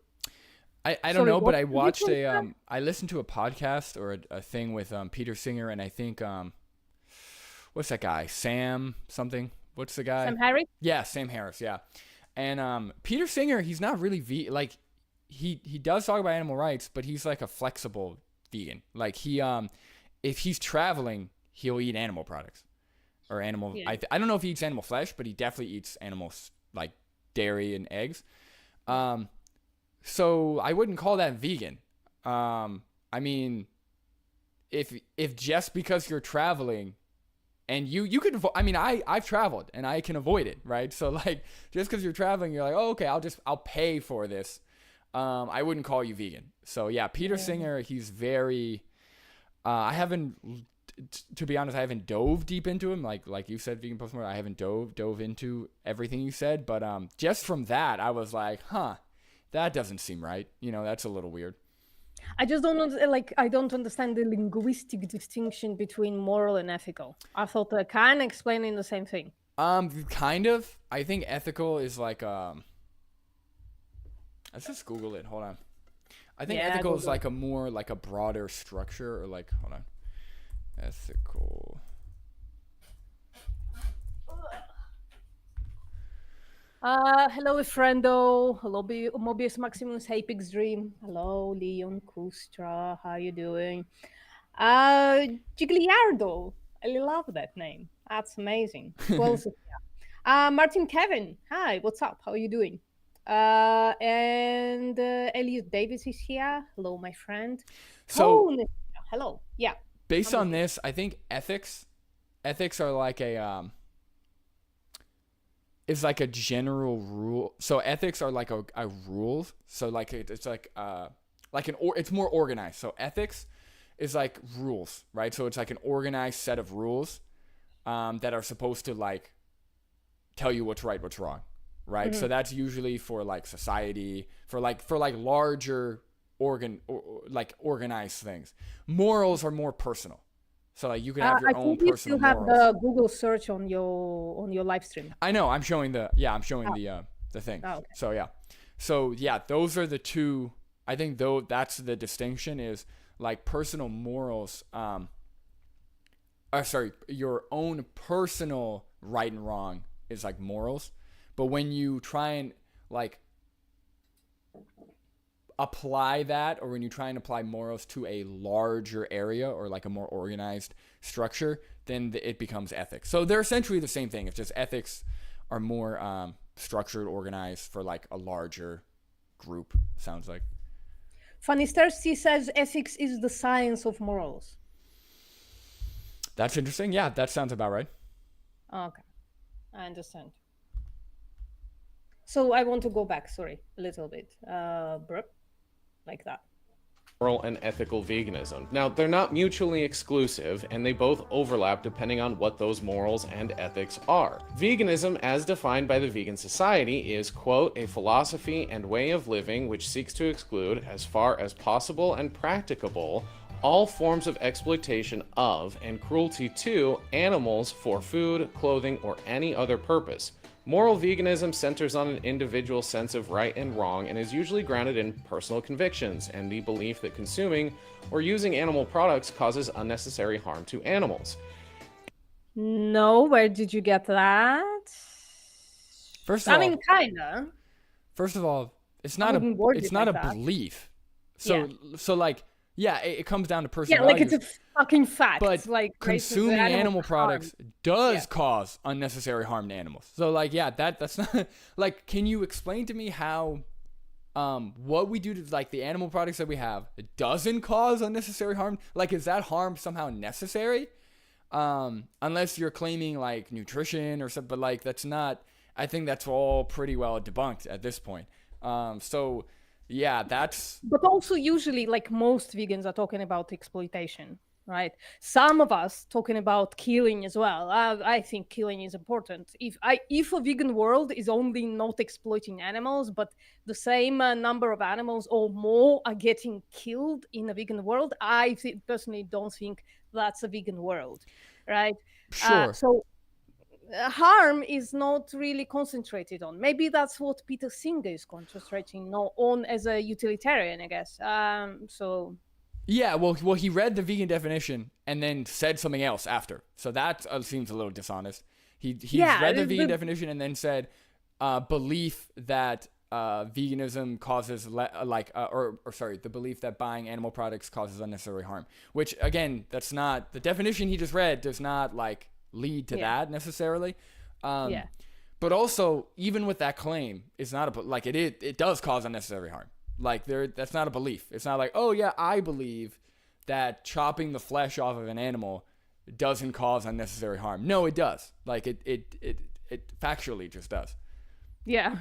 Speaker 1: I don't know, but I watched I listened to a podcast or a thing with Peter Singer, and I think what's that guy? Sam something? What's the guy?
Speaker 2: Sam Harris?
Speaker 1: Yeah, Sam Harris, yeah. And Peter Singer, he's not really he does talk about animal rights, but he's like a flexible vegan. Like he if he's traveling, he'll eat animal products. Or animal, I don't know if he eats animal flesh, but he definitely eats animals like dairy and eggs. So I wouldn't call that vegan. I mean, if just because you're traveling and you could, I mean, I've traveled and I can avoid it, right? So like, just because you're traveling, you're like, oh, okay, I'll pay for this. I wouldn't call you vegan. So yeah, Peter Singer, he's very, I haven't, to be honest, I haven't dove deep into him. Like you said, vegan postmortem, I haven't dove into everything you said, but just from that, I was like, huh, that doesn't seem right. You know, that's a little weird.
Speaker 2: I just don't I don't understand the linguistic distinction between moral and ethical. I thought they're kind of explaining the same thing.
Speaker 1: Kind of. I think ethical is like let's just Google it. Hold on. I think ethical is like a more like a broader structure, or like, hold on. Ethical.
Speaker 2: Hello, Friendo. Hello, Mobius Maximus, Apex Dream. Hello, Leon Kustra. How you doing? Gigliardo. I love that name. That's amazing. Well, Martin Kevin. Hi, what's up? How are you doing? And Elliot Davis is here. Hello, my friend.
Speaker 1: So,
Speaker 2: hello. Yeah.
Speaker 1: Based on this, I think ethics are like a is like a general rule. So ethics are like a rule. So like it's like it's more organized. So ethics is like rules, right? So it's like an organized set of rules that are supposed to like tell you what's right, what's wrong, right? Mm-hmm. So that's usually for like society, for larger organized things. Morals are more personal. So like you can have your own personal morals.
Speaker 2: You still have the Google search on your live stream.
Speaker 1: I know. I'm showing the thing. Oh, okay. So yeah, those are the two. I think though that's the distinction is like personal morals. Your own personal right and wrong is like morals, but when you try and like apply that, or when you try and apply morals to a larger area or like a more organized structure, then it becomes ethics. So they're essentially the same thing. It's just ethics are more structured, organized for like a larger group, sounds like.
Speaker 2: Funny Thirsty says ethics is the science of morals.
Speaker 1: That's interesting. Yeah, that sounds about right.
Speaker 2: Okay, I understand. So I want to go back, a little bit. Like that.
Speaker 3: Moral and ethical veganism. Now, they're not mutually exclusive, and they both overlap depending on what those morals and ethics are. Veganism, as defined by the Vegan Society, is, quote, a philosophy and way of living which seeks to exclude, as far as possible and practicable, all forms of exploitation of and cruelty to animals for food, clothing, or any other purpose. Moral veganism centers on an individual's sense of right and wrong and is usually grounded in personal convictions and the belief that consuming or using animal products causes unnecessary harm to animals.
Speaker 2: No, where did you get that?
Speaker 1: First of all,
Speaker 2: I mean, kinda.
Speaker 1: First of all, it's not a belief. So like, yeah, it comes down to personal values.
Speaker 2: Like it's a fucking fact.
Speaker 1: But
Speaker 2: like
Speaker 1: consuming animal products does cause unnecessary harm to animals. So like, yeah, that's not like, can you explain to me how what we do to like the animal products that we have doesn't cause unnecessary harm? Like, is that harm somehow necessary? Unless you're claiming like nutrition or something, but like that's not, I think that's all pretty well debunked at this point. So yeah, that's...
Speaker 2: But also usually, like most vegans are talking about exploitation, right? Some of us talking about killing as well. I think killing is important. If a vegan world is only not exploiting animals, but the same number of animals or more are getting killed in a vegan world, I personally don't think that's a vegan world, right?
Speaker 1: Sure.
Speaker 2: Harm is not really concentrated on. Maybe that's what Peter Singer is concentrating on as a utilitarian, I guess.
Speaker 1: Yeah, well, he read the vegan definition and then said something else after. So that seems a little dishonest. He read the vegan definition and then said belief that veganism causes the belief that buying animal products causes unnecessary harm. Which again, that's not the definition he just read. Does not like lead to that necessarily. But also, even with that claim, it's not it does cause unnecessary harm. Like that's not a belief. It's not like, oh yeah, I believe that chopping the flesh off of an animal doesn't cause unnecessary harm. No, it does. Like it factually just does.
Speaker 2: Yeah.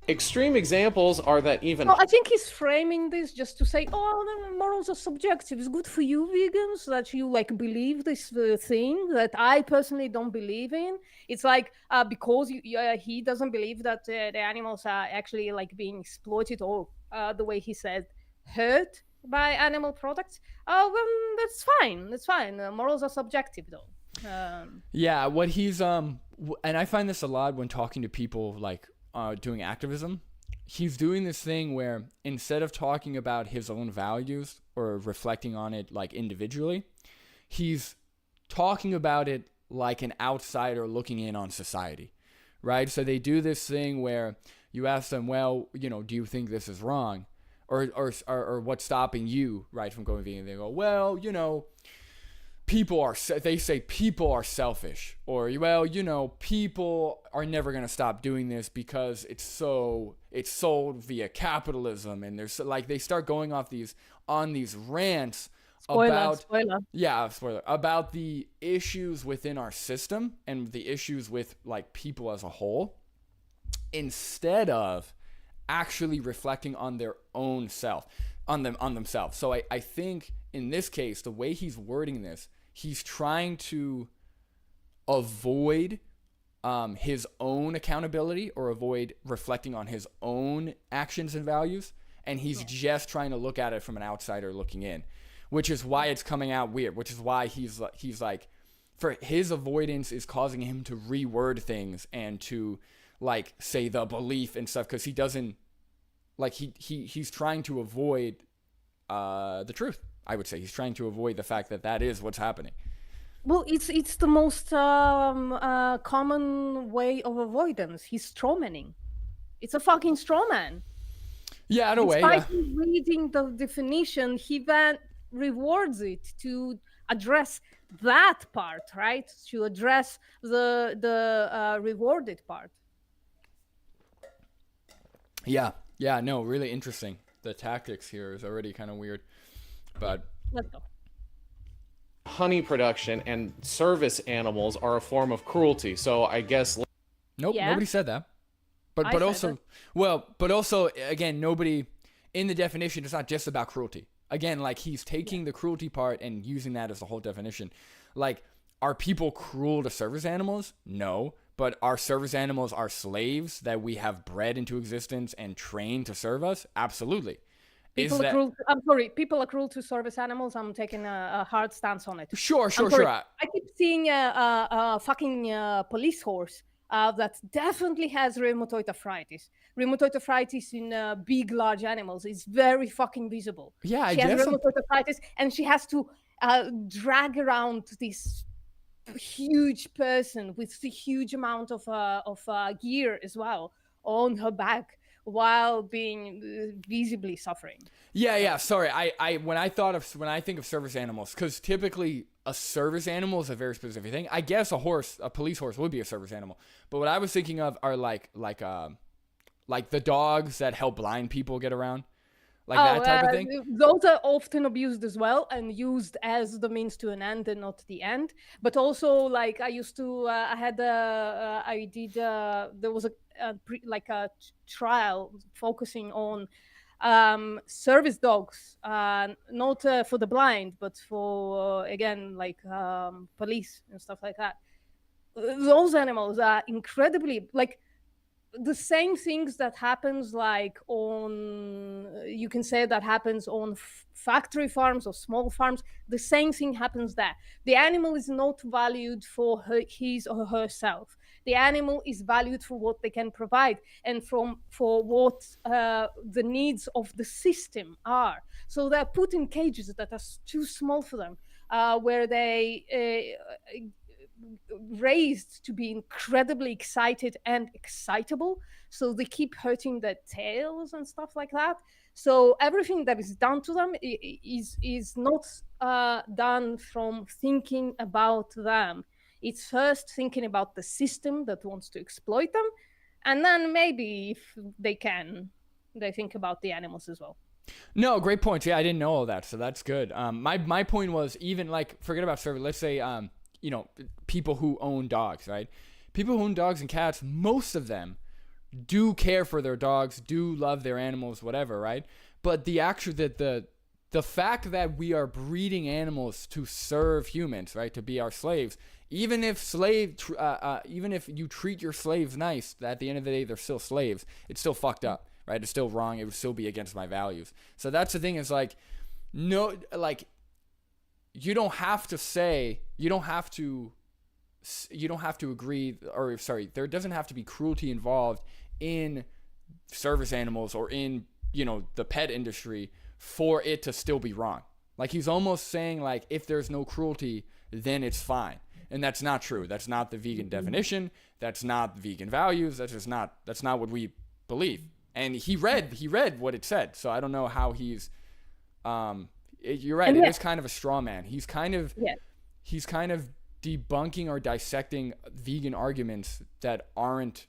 Speaker 3: Extreme examples are that even...
Speaker 2: Well, I think he's framing this just to say, oh, the morals are subjective. It's good for you vegans that you like believe this thing that I personally don't believe in. It's like because he doesn't believe that the animals are actually like being exploited or the way he said, hurt by animal products. Oh, well, that's fine. That's fine. Morals are subjective, though.
Speaker 1: Yeah, what he's and I find this a lot when talking to people like doing activism. He's doing this thing where instead of talking about his own values or reflecting on it like individually, he's talking about it like an outsider looking in on society, right? So they do this thing where you ask them, well, you know, do you think this is wrong? Or what's stopping you, right, from going vegan? They go, well, you know, they say people are selfish, or, well, you know, people are never going to stop doing this because it's sold via capitalism. And there's like, they start going off these rants about the issues within our system and the issues with like people as a whole, instead of actually reflecting on their own self, on themselves. So I think in this case, the way he's wording this, he's trying to avoid his own accountability or avoid reflecting on his own actions and values. And he's just trying to look at it from an outsider looking in, which is why it's coming out weird, which is why he's like, for his avoidance is causing him to reword things and to like say the belief and stuff. Cause he doesn't like, he's trying to avoid the truth. I would say he's trying to avoid the fact that is what's happening.
Speaker 2: Well, it's the most common way of avoidance. He's strawmanning. It's a fucking strawman.
Speaker 1: Yeah, in a way.
Speaker 2: Despite reading the definition, he then rewards it to address that part, right? To address the rewarded part.
Speaker 1: Yeah, no, really interesting. The tactics here is already kind of weird. But
Speaker 2: let's go.
Speaker 3: Honey production and service animals are a form of cruelty. So I guess
Speaker 1: nope, nobody said that. But also again, nobody in the definition, it's not just about cruelty. Again, like he's taking the cruelty part and using that as the whole definition. Like, are people cruel to service animals? No. But are service animals our slaves that we have bred into existence and trained to serve us? Absolutely.
Speaker 2: People are cruel to service animals. I'm taking a hard stance on it.
Speaker 1: Sure.
Speaker 2: I keep seeing a fucking police horse that definitely has rheumatoid arthritis. Rheumatoid arthritis in big, large animals is very fucking visible.
Speaker 1: Yeah,
Speaker 2: she has rheumatoid arthritis, and she has to drag around this huge person with a huge amount of gear as well on her back, while being visibly suffering.
Speaker 1: Yeah. Sorry. When I think of service animals, because typically a service animal is a very specific thing. I guess a police horse would be a service animal. But what I was thinking of are like the dogs that help blind people get around. Like that type of thing?
Speaker 2: Those are often abused as well and used as the means to an end and not the end. But also, like there was a trial focusing on service dogs, not for the blind, but for, police and stuff like that. Those animals are incredibly, like, the same things that happens you can say that happens on factory farms or small farms. The same thing happens there. The animal is not valued for his or herself. The animal is valued for what they can provide and for what the needs of the system are. So they're put in cages that are too small for them, where they raised to be incredibly excited and excitable, so they keep hurting their tails and stuff like that. So everything that is done to them is not done from thinking about them. It's first thinking about the system that wants to exploit them, and then maybe if they can, they think about the animals as well.
Speaker 1: No, great points. Yeah, I didn't know all that, so that's good. My point was, even like, forget about service. Let's say you know, people who own dogs, right? People who own dogs and cats, most of them do care for their dogs, do love their animals, whatever, right? But the fact that we are breeding animals to serve humans, right, to be our slaves, even if even if you treat your slaves nice, at the end of the day they're still slaves. It's still fucked up, right? It's still wrong. It would still be against my values. So that's the thing. Is like, no, like, you don't have to say, you don't have to agree, or sorry, there doesn't have to be cruelty involved in service animals or in, you know, the pet industry for it to still be wrong. Like, he's almost saying, like, if there's no cruelty, then it's fine. And that's not true. That's not the vegan definition. That's not vegan values. That's not what we believe. And he read what it said. So I don't know how he's you're right. It is kind of a straw man. He's kind of debunking or dissecting vegan arguments that aren't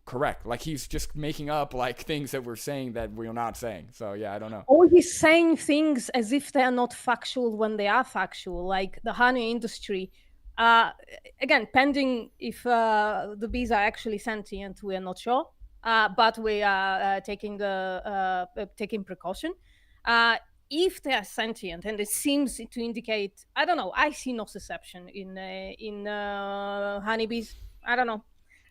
Speaker 1: correct. Like, he's just making up like things that we're saying that we're not saying. So yeah, I don't know.
Speaker 2: Or he's saying things as if they are not factual when they are factual, like the honey industry. Again, pending if the bees are actually sentient, we are not sure, but we are taking precaution. If they are sentient, and it seems to indicate, I don't know, I see nociception in honeybees. I don't know,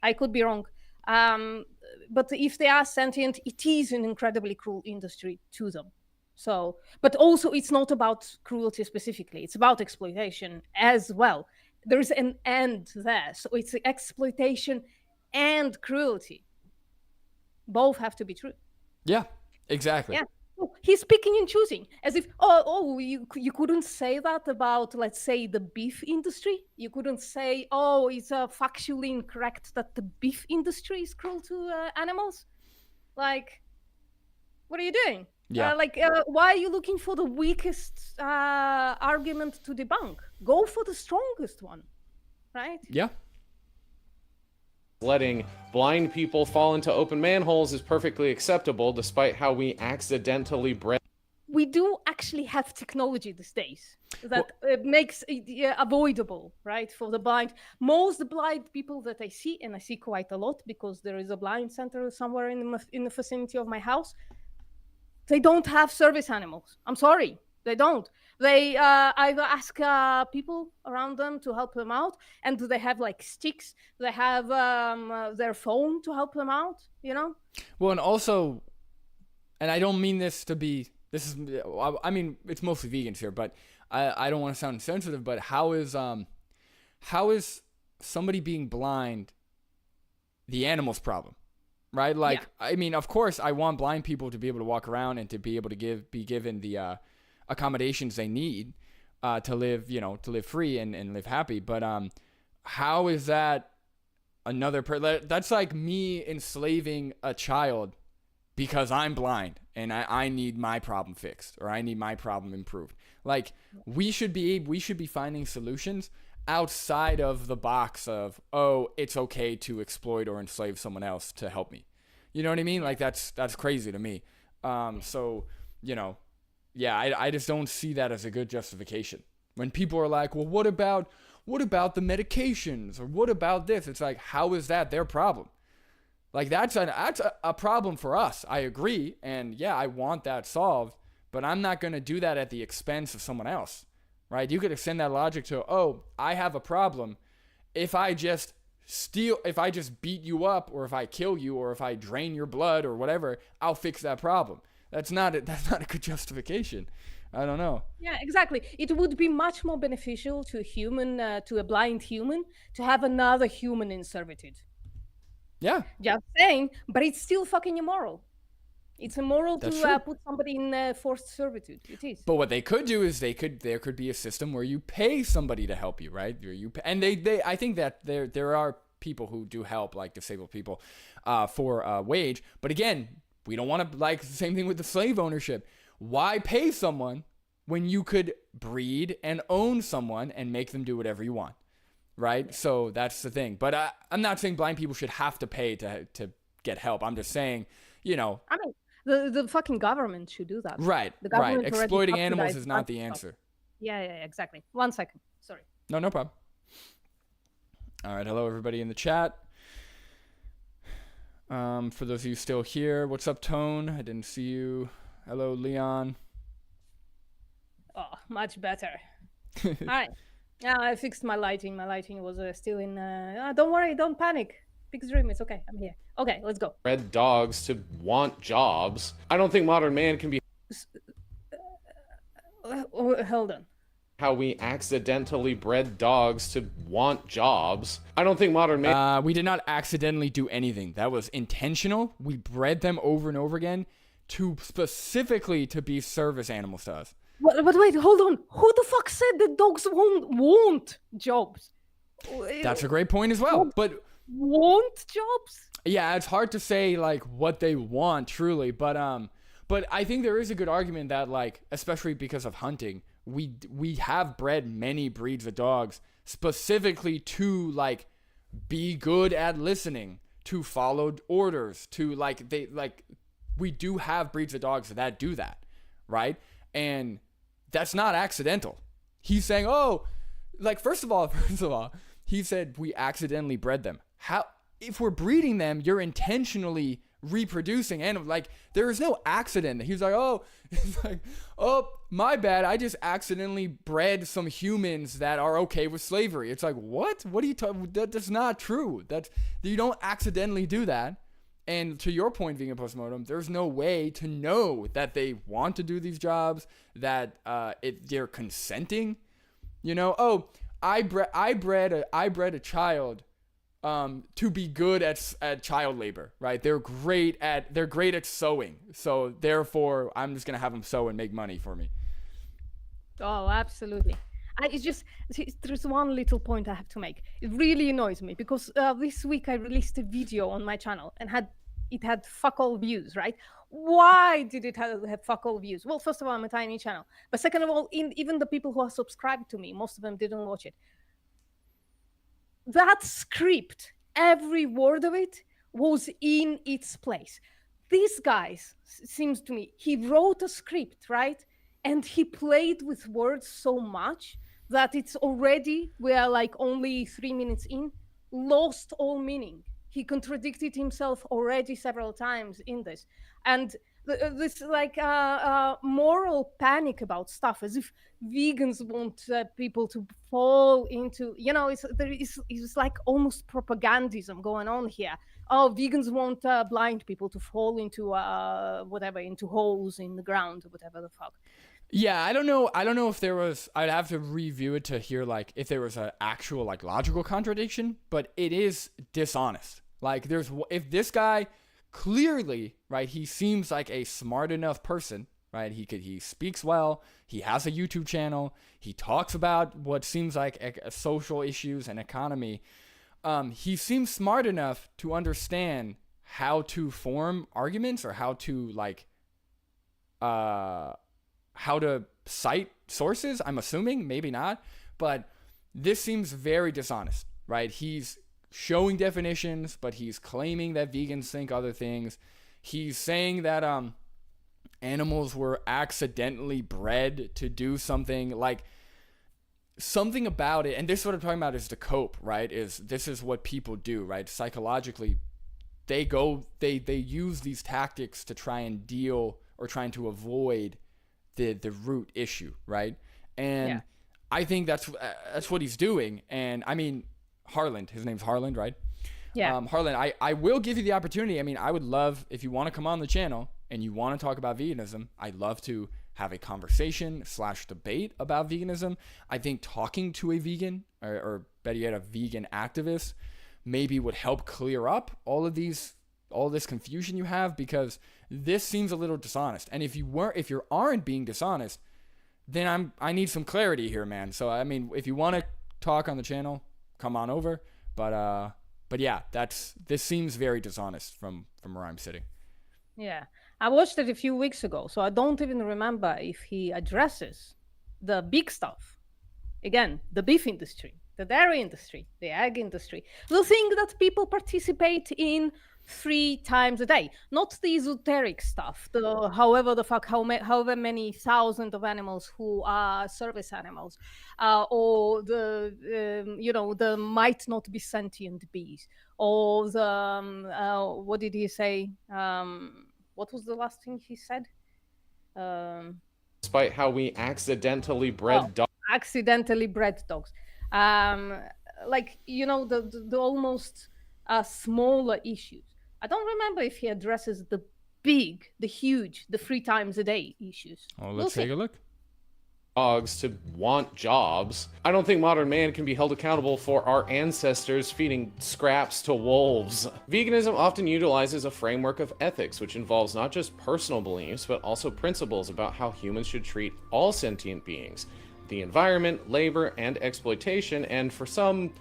Speaker 2: I could be wrong. But if they are sentient, it is an incredibly cruel industry to them. So, but also it's not about cruelty specifically, it's about exploitation as well. There's an end there. So it's exploitation and cruelty. Both have to be true.
Speaker 1: Yeah, exactly.
Speaker 2: Yeah. He's picking and choosing, as if, you couldn't say that about, let's say, the beef industry. You couldn't say, it's factually incorrect that the beef industry is cruel to animals. Like, what are you doing?
Speaker 1: Yeah.
Speaker 2: Why are you looking for the weakest argument to debunk? Go for the strongest one, right?
Speaker 1: Yeah.
Speaker 3: Letting blind people fall into open manholes is perfectly acceptable, despite how we accidentally bred.
Speaker 2: We do actually have technology these days that makes it avoidable, right, for the blind. Most blind people that I see, and I see quite a lot because there is a blind center somewhere in the vicinity of my house, they don't have service animals. I'm sorry, they don't. They either ask people around them to help them out, and they have like sticks. They have their phone to help them out, you know?
Speaker 1: Well, and also, and I don't mean this to be, I mean, it's mostly vegans here, but I don't want to sound insensitive, but how is somebody being blind the animal's problem? Right? Like, yeah. I mean, of course, I want blind people to be able to walk around and to be able to be given the accommodations they need to live free and live happy. But how is that that's like me enslaving a child because I'm blind and I need my problem fixed, or I need my problem improved. Like, we should be finding solutions outside of the box of, it's okay to exploit or enslave someone else to help me. You know what I mean? Like, that's crazy to me. So, you know, yeah, I just don't see that as a good justification. When people are like, well, what about the medications, or what about this? It's like, how is that their problem? Like, that's a problem for us. I agree. And yeah, I want that solved, but I'm not going to do that at the expense of someone else. Right? You could extend that logic to, I have a problem. If I just beat you up, or if I kill you, or if I drain your blood or whatever, I'll fix that problem. That's not a good justification. I don't know.
Speaker 2: Yeah, exactly. It would be much more beneficial to a blind human, to have another human in servitude.
Speaker 1: Yeah.
Speaker 2: Just saying, but it's still fucking immoral. It's immoral to put somebody in forced servitude. It is.
Speaker 1: But what they could do is there could be a system where you pay somebody to help you, right? I think that there are people who do help, like disabled people, for a wage. But again, we don't want to, like, the same thing with the slave ownership. Why pay someone when you could breed and own someone and make them do whatever you want, right? So that's the thing. But I'm not saying blind people should have to pay to get help. I'm just saying, you know.
Speaker 2: I mean, The fucking government should do that.
Speaker 1: Right,
Speaker 2: The
Speaker 1: right.
Speaker 2: government already
Speaker 1: Exploiting animals
Speaker 2: subsidized
Speaker 1: is not
Speaker 2: that
Speaker 1: the
Speaker 2: stuff.
Speaker 1: answer.
Speaker 2: Yeah, exactly. 1 second. Sorry.
Speaker 1: No problem. All right, hello everybody in the chat. For those of you still here, what's up, Tone? I didn't see you. Hello, Leon.
Speaker 2: Oh, much better. All right. Now I fixed my lighting. My lighting was still in. Don't worry, don't panic. Pig's dream. It's okay. I'm here. Okay, let's go.
Speaker 3: Bred dogs to want jobs. I don't think modern man can be
Speaker 2: Hold on.
Speaker 3: how we accidentally bred dogs to want jobs. I don't think modern man
Speaker 1: We did not accidentally do anything. That was intentional. We bred them over and over again to specifically to be service animals to us.
Speaker 2: But wait, hold on. Who the fuck said that dogs won't want jobs?
Speaker 1: That's a great point as well. But
Speaker 2: Want jobs?
Speaker 1: yeah, it's hard to say like what they want truly, but I think there is a good argument that like, especially because of hunting, we have bred many breeds of dogs specifically to like be good at listening, to follow orders, to like we do have breeds of dogs that do that, right? And that's not accidental. He's saying, oh, like first of all, he said we accidentally bred them. How, if we're breeding them, you're intentionally reproducing, and like there is no accident. He's like, oh, it's like, oh, my bad, I just accidentally bred some humans that are okay with slavery. It's like, what are you talking? That's not true. You don't accidentally do that. And to your point, vegan postmortem, there's no way to know that they want to do these jobs, that they're consenting. You know, oh, I bred a child to be good at child labor, right? They're great at sewing, so therefore I'm just gonna have them sew and make money for me.
Speaker 2: Oh, absolutely. There's one little point I have to make. It really annoys me because this week I released a video on my channel and it had fuck all views, right? Why did it have fuck all views? Well, first of all, I'm a tiny channel, but second of all, even the people who are subscribed to me, most of them didn't watch it. That script, every word of it was in its place. This guy, seems to me, he wrote a script, right? And he played with words so much that it's already, we are like only 3 minutes in, lost all meaning. He contradicted himself already several times in this. And this like moral panic about stuff, as if vegans want people to fall into, you know, it's like almost propagandism going on here. Oh, vegans want blind people to fall into into holes in the ground or whatever the fuck.
Speaker 1: Yeah, I don't know if there was, I'd have to review it to hear like if there was an actual like logical contradiction, but it is dishonest. Like if this guy clearly, right, he seems like a smart enough person, right? He speaks well, he has a YouTube channel, he talks about what seems like social issues and economy. He seems smart enough to understand how to form arguments or how to like how to cite sources, I'm assuming, maybe not, but this seems very dishonest, right? He's showing definitions, but he's claiming that vegans think other things. He's saying that animals were accidentally bred to do something, like something about it, and this is what I'm talking about, is to cope, right? This is what people do, right? Psychologically, they use these tactics to try and deal or trying to avoid the root issue, right? And yeah. I think that's what he's doing. And I mean, Harland, his name's Harland, right?
Speaker 2: Yeah.
Speaker 1: Harland, I will give you the opportunity. I mean, I would love, if you want to come on the channel and you want to talk about veganism, I'd love to have a conversation / debate about veganism. I think talking to a vegan or better yet, a vegan activist maybe would help clear up all this confusion you have, because this seems a little dishonest. And if you aren't being dishonest, then I need some clarity here, man. So I mean, if you want to talk on the channel, come on over. But yeah, this seems very dishonest from where I'm sitting.
Speaker 2: Yeah, I watched it a few weeks ago, so I don't even remember if he addresses the big stuff. Again, the beef industry, the dairy industry, the egg industry, the thing that people participate in 3 times a day, not the esoteric stuff, the however many thousands of animals who are service animals, or the might not be sentient bees, or the what did he say? What was the last thing he said?
Speaker 3: Despite how we accidentally bred dogs.
Speaker 2: Accidentally bred dogs. Like, the almost smaller issues. I don't remember if he addresses the big, the huge, the 3 times a day issues.
Speaker 1: Oh, let's take a look.
Speaker 3: Dogs to want jobs. I don't think modern man can be held accountable for our ancestors feeding scraps to wolves. Veganism often utilizes a framework of ethics, which involves not just personal beliefs, but also principles about how humans should treat all sentient beings, the environment, labor, and exploitation, and for some,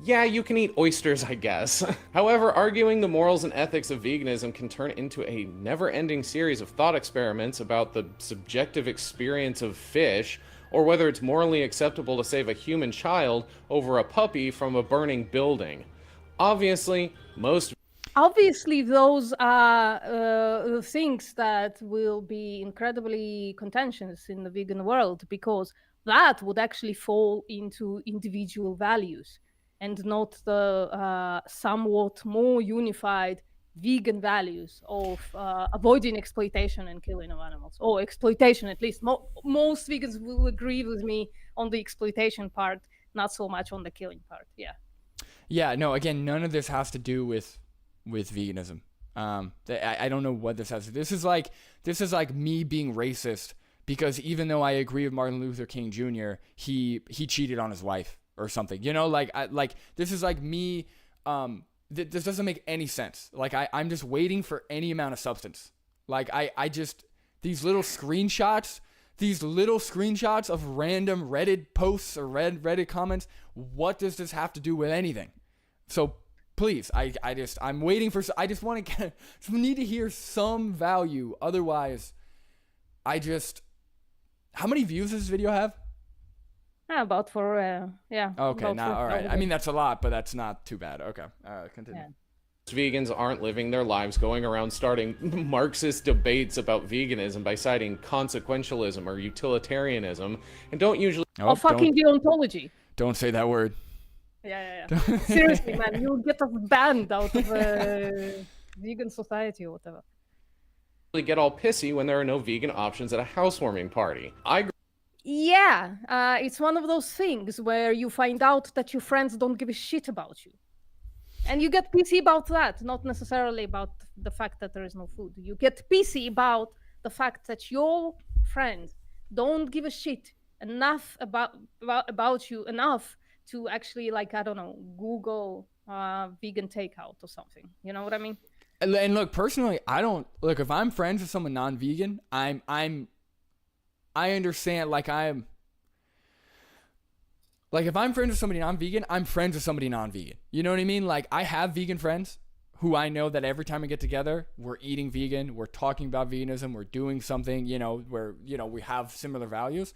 Speaker 3: yeah, you can eat oysters, I guess. However, arguing the morals and ethics of veganism can turn into a never-ending series of thought experiments about the subjective experience of fish, or whether it's morally acceptable to save a human child over a puppy from a burning building. Obviously,
Speaker 2: those are things that will be incredibly contentious in the vegan world, because that would actually fall into individual values and not the somewhat more unified vegan values of avoiding exploitation and killing of animals, or exploitation at least. Most vegans will agree with me on the exploitation part, not so much on the killing part.
Speaker 1: Yeah, no, again, none of this has to do with veganism. I don't know what this has to do. This is like me being racist because even though I agree with Martin Luther King Jr., he cheated on his wife or something, this is like me. This doesn't make any sense. Like I'm just waiting for any amount of substance. Like I just, these little screenshots of random Reddit posts or Reddit comments. What does this have to do with anything? So please, I'm waiting for, I just want to need to hear some value. Otherwise, how many views does this video have?
Speaker 2: About for,
Speaker 1: Okay, now, all right. I mean, that's a lot, but that's not too bad. Okay, continue.
Speaker 2: Yeah.
Speaker 3: Vegans aren't living their lives going around starting Marxist debates about veganism by citing consequentialism or utilitarianism, and don't usually...
Speaker 2: or fucking deontology.
Speaker 1: Don't say that word.
Speaker 2: Yeah. Seriously, man, you'll get us banned out of vegan society or whatever.
Speaker 3: Get all pissy when there are no vegan options at a housewarming party.
Speaker 2: Yeah, it's one of those things where you find out that your friends don't give a shit about you. And you get pissy about that, not necessarily about the fact that there is no food. You get pissy about the fact that your friends don't give a shit enough about you enough to actually, like, I don't know, Google vegan takeout or something. You know what I mean?
Speaker 1: And look, personally, if I'm friends with someone non-vegan, I understand, if I'm friends with somebody non-vegan, I'm friends with somebody non-vegan. You know what I mean? Like, I have vegan friends who I know that every time we get together, we're eating vegan, we're talking about veganism, we're doing something, where, we have similar values.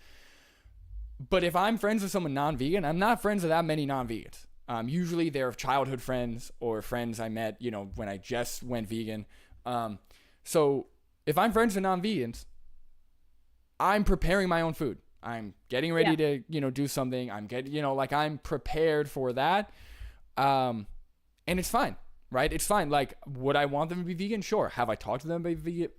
Speaker 1: But if I'm friends with someone non-vegan, I'm not friends with that many non-vegans. Usually they're childhood friends or friends I met, when I just went vegan. So if I'm friends with non-vegans, I'm preparing my own food. I'm getting ready to, do something. I'm I'm prepared for that. And it's fine, right? It's fine. Like, would I want them to be vegan? Sure. Have I talked to them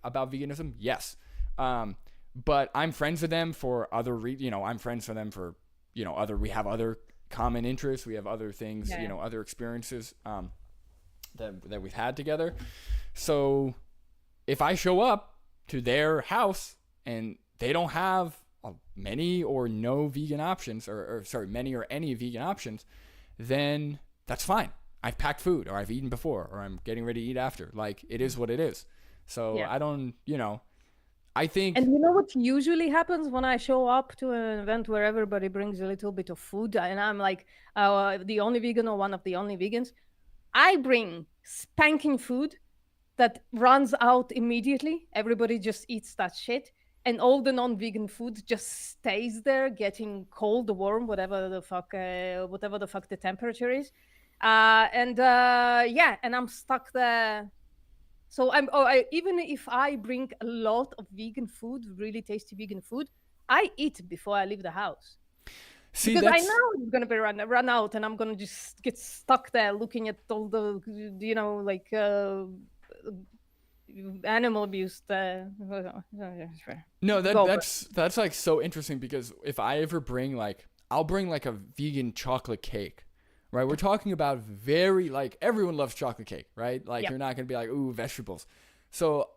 Speaker 1: about veganism? Yes. But I'm friends with them for other, I'm friends with them for, we have other common interests. We have other things, other experiences, that we've had together. So if I show up to their house and they don't have many or no vegan options, many or any vegan options, then that's fine. I've packed food, or I've eaten before, or I'm getting ready to eat after. Like, it is what it is. So I don't, I think...
Speaker 2: And you know what usually happens when I show up to an event where everybody brings a little bit of food, and I'm like the only vegan or one of the only vegans? I bring spanking food that runs out immediately. Everybody just eats that shit. And all the non-vegan food just stays there, getting cold, warm, whatever the fuck the temperature is. And I'm stuck there. So even if I bring a lot of vegan food, really tasty vegan food, I eat before I leave the house.
Speaker 1: See,
Speaker 2: Because I
Speaker 1: that's
Speaker 2: know it's gonna be run out, and I'm gonna just get stuck there looking at all the, animal abuse.
Speaker 1: no,
Speaker 2: Go for it.
Speaker 1: that's like so interesting, because if I ever bring like, I'll bring like a vegan chocolate cake, right? We're talking about very, like, everyone loves chocolate cake, right? Like,
Speaker 2: Yep.
Speaker 1: you're not gonna be like, ooh, vegetables. So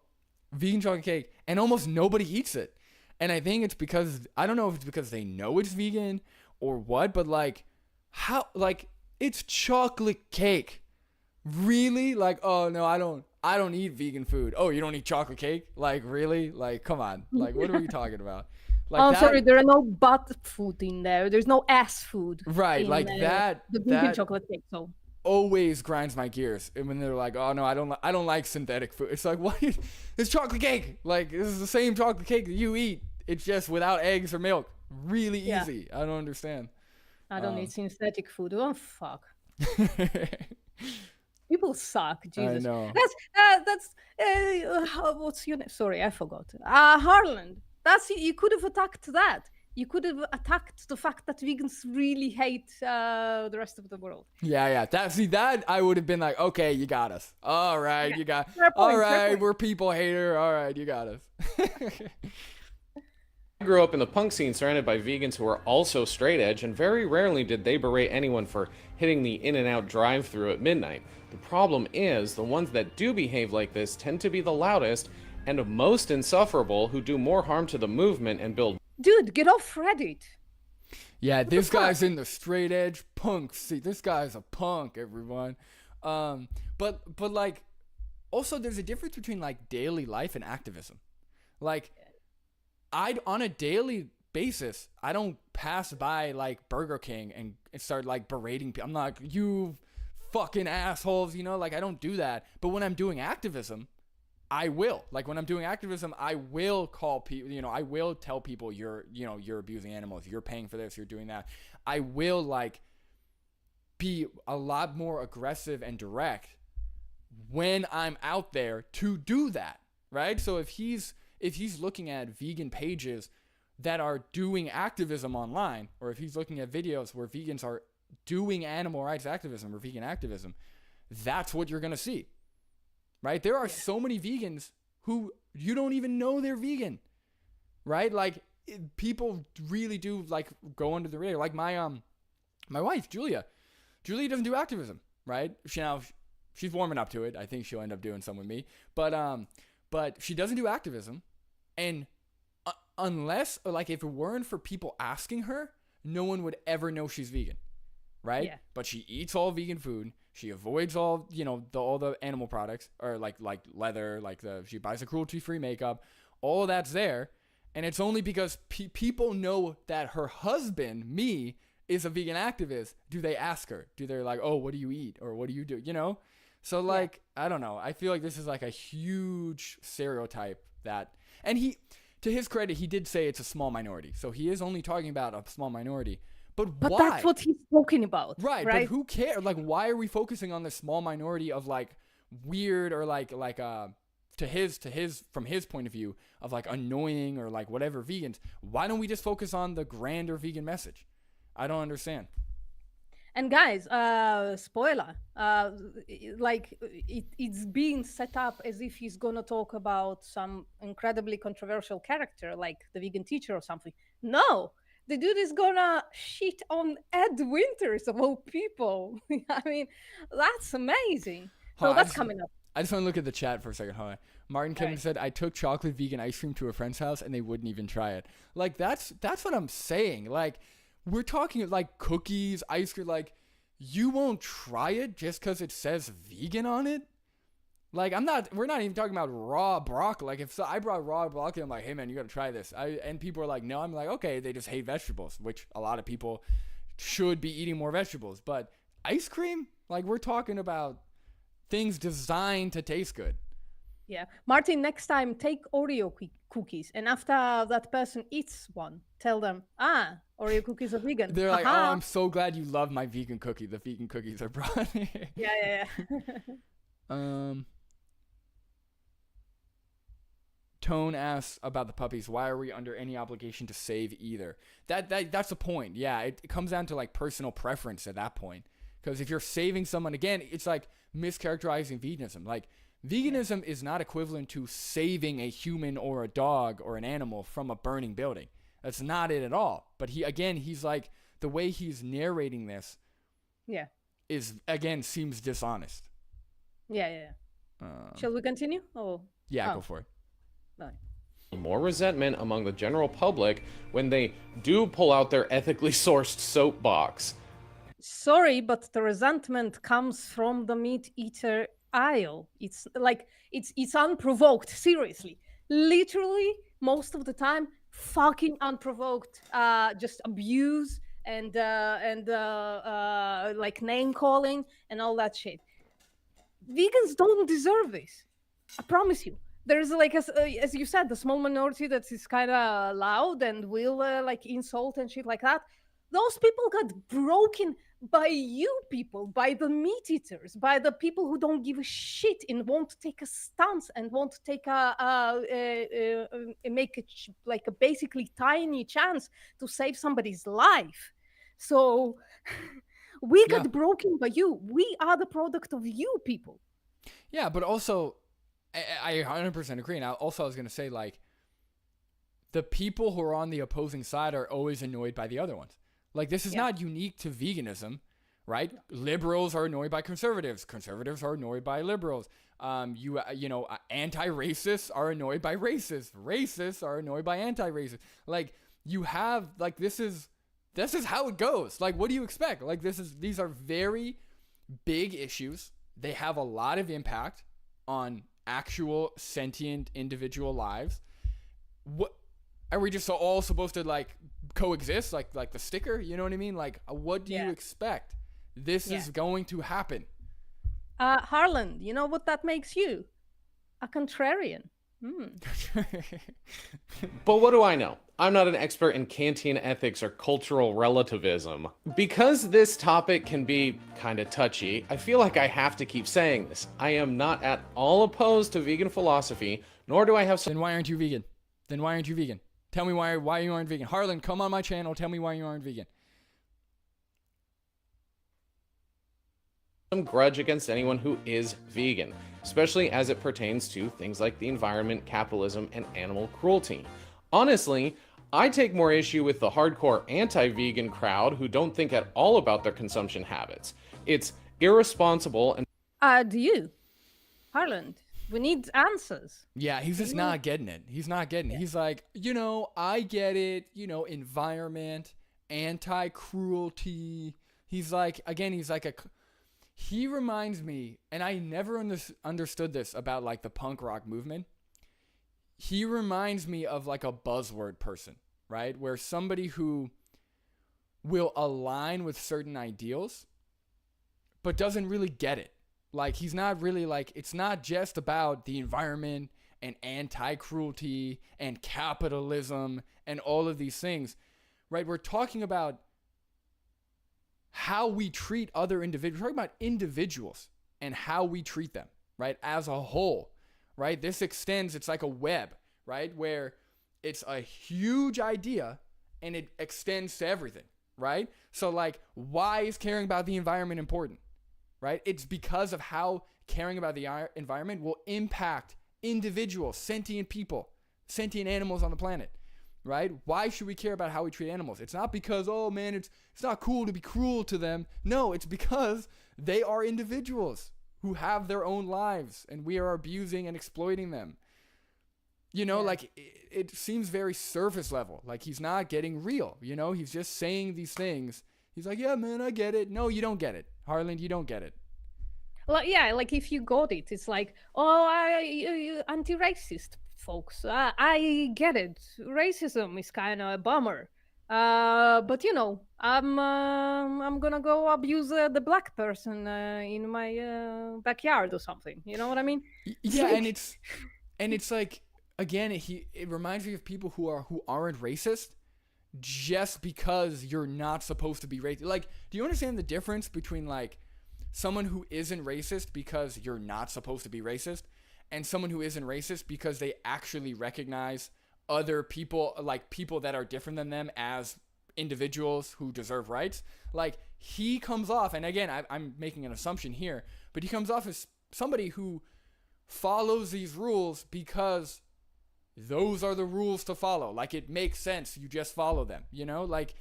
Speaker 1: vegan chocolate cake, and almost nobody eats it. And I think it's because, I don't know if it's because they know it's vegan or what, but like, how, like, it's chocolate cake. Really? Like, oh no, I don't eat vegan food. Oh, you don't eat chocolate cake? Like, really? Like, come on. Like, what are we talking about? Like
Speaker 2: Oh,
Speaker 1: that,
Speaker 2: sorry, there are no butt food in there. There's no ass food.
Speaker 1: right?
Speaker 2: In,
Speaker 1: Like
Speaker 2: the vegan
Speaker 1: that
Speaker 2: chocolate cake. So
Speaker 1: always grinds my gears. And when they're like, oh no, I don't like synthetic food. It's like, what? It's chocolate cake. Like, this is the same chocolate cake that you eat. It's just without eggs or milk. Really
Speaker 2: Yeah.
Speaker 1: easy. I don't understand.
Speaker 2: I don't eat synthetic food. Oh fuck. People suck. Jesus.
Speaker 1: know.
Speaker 2: That's what's your name? Sorry, I forgot. Harland. That's, you could have attacked that. You could have attacked the fact that vegans really hate the rest of the world.
Speaker 1: Yeah. That I would have been like, okay, you got us. All right,
Speaker 2: Yeah.
Speaker 1: you got.
Speaker 2: Fair point,
Speaker 1: All
Speaker 2: fair
Speaker 1: right,
Speaker 2: point.
Speaker 1: we're people hater. All right, you got us.
Speaker 3: I grew up in the punk scene surrounded by vegans who are also straight edge, and very rarely did they berate anyone for hitting the In-N-Out drive-thru at midnight. The problem is, the ones that do behave like this tend to be the loudest and most insufferable, who do more harm to the movement and build.
Speaker 2: Dude, get off Reddit.
Speaker 1: Yeah, this guy's in the straight edge punk. See, this guy's a punk, everyone. But like, also there's a difference between like daily life and activism. Like, on a daily basis, I don't pass by like Burger King and start like berating people. I'm not like, you fucking assholes, you know, like I don't do that. But when I'm doing activism, I will. Like, when I'm doing activism, I will call people, you know, I will tell people you're abusing animals, you're paying for this, you're doing that. I will like be a lot more aggressive and direct when I'm out there to do that, right? So if he's looking at vegan pages that are doing activism online, or if he's looking at videos where vegans are doing animal rights activism or vegan activism, that's what you're going to see, right? There are so many vegans who you don't even know they're vegan, right? Like, people really do like go under the radar. Like my wife, Julia doesn't do activism, right? She's warming up to it. I think she'll end up doing some with me, but she doesn't do activism. And unless, like, if it weren't for people asking her, no one would ever know she's vegan, right?
Speaker 2: Yeah.
Speaker 1: But she eats all vegan food. She avoids all, all the animal products, or like leather, she buys a cruelty-free makeup. All of that's there. And it's only because people know that her husband, me, is a vegan activist. Do they ask her? Do they like, oh, what do you eat? Or what do you do? So like, I don't know. I feel like this is like a huge stereotype that, and to his credit, he did say it's a small minority. So he is only talking about a small minority. But why?
Speaker 2: That's what he's talking about.
Speaker 1: Right. But who cares? Like, why are we focusing on this small minority of like weird, or from his point of view of like annoying or like whatever vegans? Why don't we just focus on the grander vegan message? I don't understand.
Speaker 2: And guys, spoiler, it's being set up as if he's gonna talk about some incredibly controversial character like the vegan teacher or something. No, the dude is gonna shit on Ed Winters of all people. I mean, that's amazing. So that's coming up.
Speaker 1: I just want to look at the chat for a second. Hold on. Martin Kevin said, I took chocolate vegan ice cream to a friend's house and they wouldn't even try it. Like, that's what I'm saying. Like, we're talking like cookies, ice cream. Like, you won't try it just because it says vegan on it? Like, we're not even talking about raw broccoli. Like, if I brought raw broccoli, I'm like, hey man, you got to try this. And people are like, no. I'm like, okay, they just hate vegetables, which a lot of people should be eating more vegetables. But ice cream? Like, we're talking about things designed to taste good.
Speaker 2: Yeah. Martin, next time take Oreo cookies, and after that person eats one, tell them, Oreo cookies are vegan.
Speaker 1: They're like, oh,
Speaker 2: Haha.
Speaker 1: I'm so glad you love my vegan cookie. The vegan cookies are brought here.
Speaker 2: Yeah.
Speaker 1: Tone asks about the puppies. Why are we under any obligation to save either? That's the point. Yeah, it comes down to like personal preference at that point. Because if you're saving someone, again, it's like mischaracterizing veganism. Like, veganism is not equivalent to saving a human or a dog or an animal from a burning building. That's not it at all. But he's like, the way he's narrating this is, again, seems dishonest.
Speaker 2: Yeah. Shall we continue?
Speaker 1: Go for it.
Speaker 2: Bye.
Speaker 3: More resentment among the general public when they do pull out their ethically sourced soapbox.
Speaker 2: Sorry, but the resentment comes from the meat eater aisle. It's like it's unprovoked. Seriously, literally, most of the time, fucking unprovoked. Just abuse and like name calling and all that shit. Vegans don't deserve this. I promise you. There's like, as you said, the small minority that is kind of loud and will like insult and shit like that. Those people got broken by you people, by the meat eaters, by the people who don't give a shit and won't take a stance and won't take like a basically tiny chance to save somebody's life. So we got broken by you. We are the product of you people.
Speaker 1: Yeah, but also, I 100% agree. And I was going to say, like, the people who are on the opposing side are always annoyed by the other ones. Like, this is not unique to veganism, right? Liberals are annoyed by conservatives. Conservatives are annoyed by liberals. Anti-racists are annoyed by racists. Racists are annoyed by anti-racists. Like, you have, like, this is how it goes. Like, what do you expect? Like, these are very big issues. They have a lot of impact on actual sentient individual lives. What are we just all supposed to like coexist like the sticker, you know what I mean? Like, what do you expect? This is going to happen.
Speaker 2: Harlan, you know what that makes you? A contrarian.
Speaker 3: But what do I know? I'm not an expert in Kantian ethics or cultural relativism. Because this topic can be kind of touchy, I feel like I have to keep saying this. I am not at all opposed to vegan philosophy, nor do I have some...
Speaker 1: Then why aren't you vegan? Tell me why you aren't vegan. Harlan, come on my channel. Tell me why you aren't vegan.
Speaker 3: grudge against anyone who is vegan, especially as it pertains to things like the environment, capitalism, and animal cruelty. Honestly, I take more issue with the hardcore anti-vegan crowd who don't think at all about their consumption habits. It's irresponsible and...
Speaker 2: Do you? Harland, we need answers.
Speaker 1: Yeah, he's just not getting it. He's not getting it. He's like, I get it, environment, anti-cruelty. He's like, again, he reminds me, and I never understood this about like the punk rock movement. He reminds me of like a buzzword person, right? Where somebody who will align with certain ideals, but doesn't really get it. Like, he's not really like, it's not just about the environment and anti-cruelty and capitalism and all of these things, right? We're talking about how we treat other individuals. We're talking about individuals and how we treat them, right? As a whole, right? This extends, it's like a web, right? Where it's a huge idea and it extends to everything, right? So like, why is caring about the environment important, right? It's because of how caring about the environment will impact individuals, sentient people, sentient animals on the planet, right? Why should we care about how we treat animals? It's not because, oh man, it's not cool to be cruel to them. No, it's because they are individuals who have their own lives and we are abusing and exploiting them. Like it seems very surface level. Like he's not getting real, he's just saying these things. He's like, yeah, man, I get it. No, you don't get it. Harlan, you don't get it.
Speaker 2: Like, yeah, like if you got it, it's like, oh, you anti-racist folks. I get it. Racism is kind of a bummer. But I'm gonna go abuse the black person in my backyard or something. You know what I mean?
Speaker 1: Yeah, and it's like, again, it reminds me of people who aren't racist, just because you're not supposed to be racist. Like, do you understand the difference between like someone who isn't racist because you're not supposed to be racist, and someone who isn't racist because they actually recognize other people, like people that are different than them, as individuals who deserve rights? Like, he comes off, and again, I'm making an assumption here, but he comes off as somebody who follows these rules because those are the rules to follow. Like, it makes sense. You just follow them, you know? Like,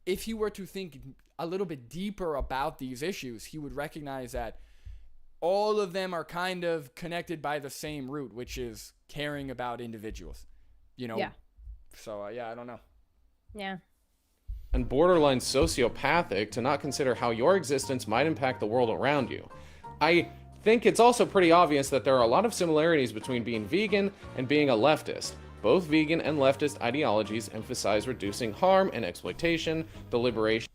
Speaker 1: if he were to think a little bit deeper about these issues, he would recognize that all of them are kind of connected by the same root, which is caring about individuals, you know?
Speaker 2: Yeah.
Speaker 1: So, yeah, I don't know.
Speaker 2: Yeah.
Speaker 3: And borderline sociopathic to not consider how your existence might impact the world around you. I think it's also pretty obvious that there are a lot of similarities between being vegan and being a leftist. Both vegan and leftist ideologies emphasize reducing harm and exploitation, the liberation.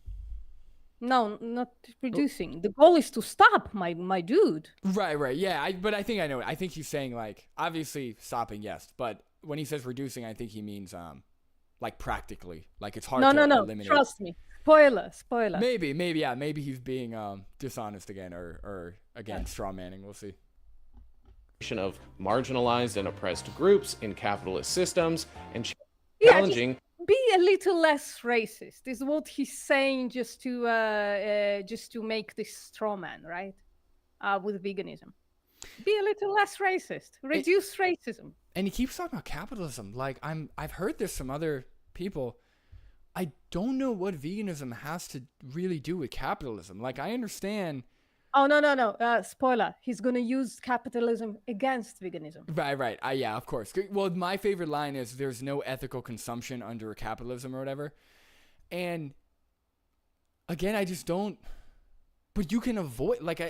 Speaker 2: No, not reducing. The goal is to stop, my dude.
Speaker 1: Right. Yeah, but I think I know it. I think he's saying, like, obviously stopping, yes. But when he says reducing, I think he means, like, practically. Like, it's hard to eliminate.
Speaker 2: Trust me. Spoiler.
Speaker 1: Maybe, yeah. Maybe he's being dishonest again, or again, straw manning. We'll see.
Speaker 3: Of marginalized and oppressed groups in capitalist systems and challenging.
Speaker 2: Be a little less racist is what he's saying, just to make this straw man, right? With veganism, be a little less racist, reduce racism.
Speaker 1: And he keeps talking about capitalism. Like, I've heard this from other people. I don't know what veganism has to really do with capitalism. Like, I understand.
Speaker 2: Oh, no. Spoiler. He's going to use capitalism against veganism.
Speaker 1: Right. Yeah, of course. Well, my favorite line is, there's no ethical consumption under capitalism or whatever. And again, I just don't. But you can avoid, like,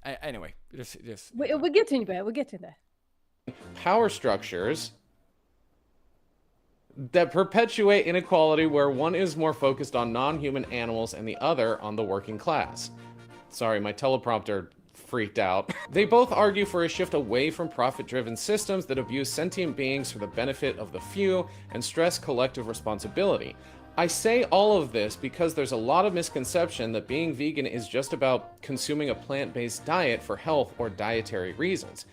Speaker 1: anyway. Just.
Speaker 2: We're getting there.
Speaker 3: Power structures that perpetuate inequality, where one is more focused on non-human animals and the other on the working class. Sorry, my teleprompter freaked out. They both argue for a shift away from profit-driven systems that abuse sentient beings for the benefit of the few and stress collective responsibility. I say all of this because there's a lot of misconception that being vegan is just about consuming a plant-based diet for health or dietary reasons.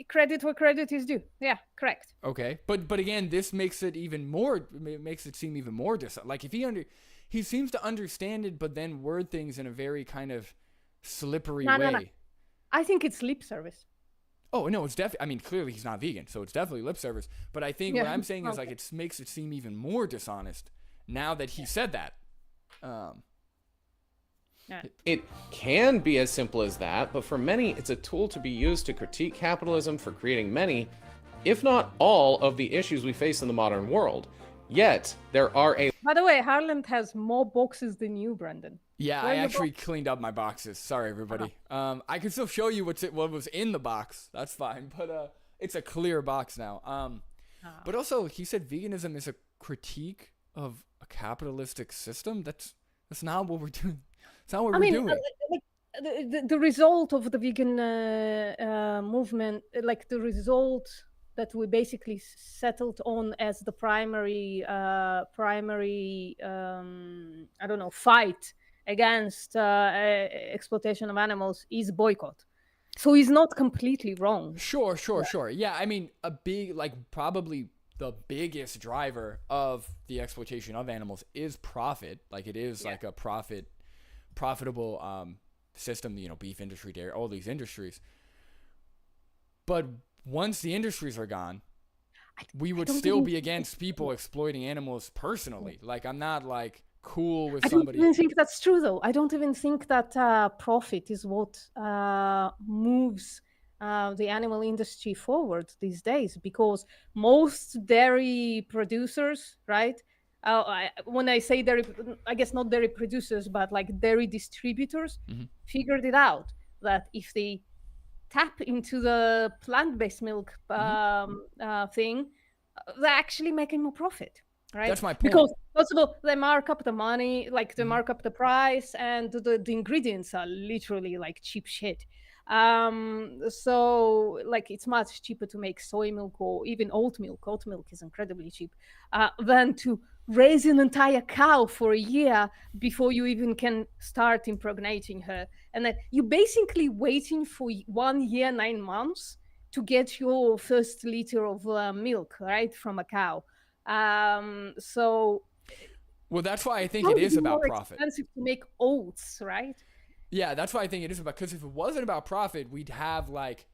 Speaker 2: Credit where credit is due. Yeah, correct.
Speaker 1: Okay, but again, this makes it seem even more like, if he seems to understand it, but then word things in a very kind of slippery way. No.
Speaker 2: I think it's lip service.
Speaker 1: Oh, no, it's definitely, I mean, clearly he's not vegan, so it's definitely lip service. But I think what I'm saying is, like, it makes it seem even more dishonest now that he said that.
Speaker 3: It can be as simple as that, but for many, it's a tool to be used to critique capitalism for creating many, if not all, of the issues we face in the modern world. Yet, there are a...
Speaker 2: By the way, Harland has more boxes than you, Brandon.
Speaker 1: Yeah, I actually cleaned up my boxes. Sorry, everybody. I can still show you what was in the box. That's fine. But it's a clear box now. But also, he said veganism is a critique of a capitalistic system. That's not what we're doing. It's not what we're doing.
Speaker 2: The result of the vegan movement, like the result that we basically settled on as the primary fight against exploitation of animals is boycott. So he's not completely wrong.
Speaker 1: Sure. Yeah, I mean, probably the biggest driver of the exploitation of animals is profit. Like, it is like a profitable system, beef industry, dairy, all these industries. But once the industries are gone, we would still be against people exploiting animals personally. Like, I'm not like cool with somebody.
Speaker 2: I don't even think that's true, though. I don't even think that profit is what moves the animal industry forward these days, because most dairy producers, right? When I say dairy, I guess not dairy producers, but like dairy distributors, figured it out that if they tap into the plant-based milk thing, they're actually making more profit. right?
Speaker 1: That's my point.
Speaker 2: Because first of all, they mark up the money, like they mark up the price, and the ingredients are literally like cheap shit. So like it's much cheaper to make soy milk or even oat milk. Oat milk is incredibly cheap, than to raise an entire cow for a year before you even can start impregnating her. And then you're basically waiting for 1 year, 9 months to get your first liter of milk, right, from a cow. So
Speaker 1: Well, that's why I think
Speaker 2: how
Speaker 1: it
Speaker 2: is
Speaker 1: is
Speaker 2: it
Speaker 1: about
Speaker 2: more
Speaker 1: profit.
Speaker 2: expensive to make oats, right?
Speaker 1: Yeah, that's why I think it is about, because if it wasn't about profit, we'd have like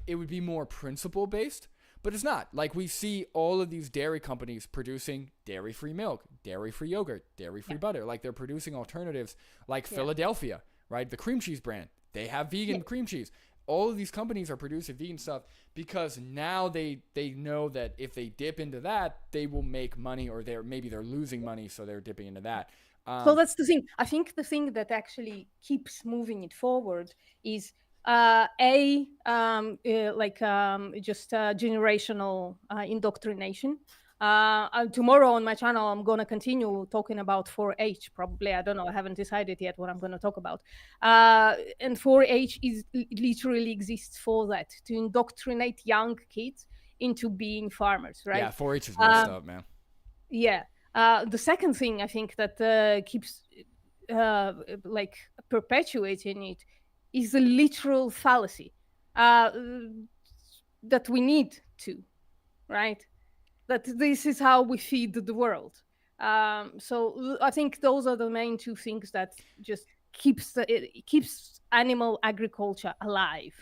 Speaker 1: it would be more principle based, but it's not. Like we see all of these dairy companies producing dairy-free milk, dairy-free yogurt, dairy-free butter. Like they're producing alternatives like Philadelphia, right? The cream cheese brand. They have vegan cream cheese. All of these companies are producing vegan stuff because now they know that if they dip into that, they will make money, or maybe they're losing money, so they're dipping into that.
Speaker 2: So that's the thing. I think the thing that actually keeps moving it forward is just generational indoctrination. Tomorrow on my channel, I'm going to continue talking about 4-H. Probably, I don't know. I haven't decided yet what I'm going to talk about. And 4-H literally exists for that, to indoctrinate young kids into being farmers, right?
Speaker 1: Yeah, 4-H is messed up, man.
Speaker 2: Yeah. The second thing I think that keeps perpetuating it is the literal fallacy that we need to, right? That this is how we feed the world. So I think those are the main two things that just keeps animal agriculture alive.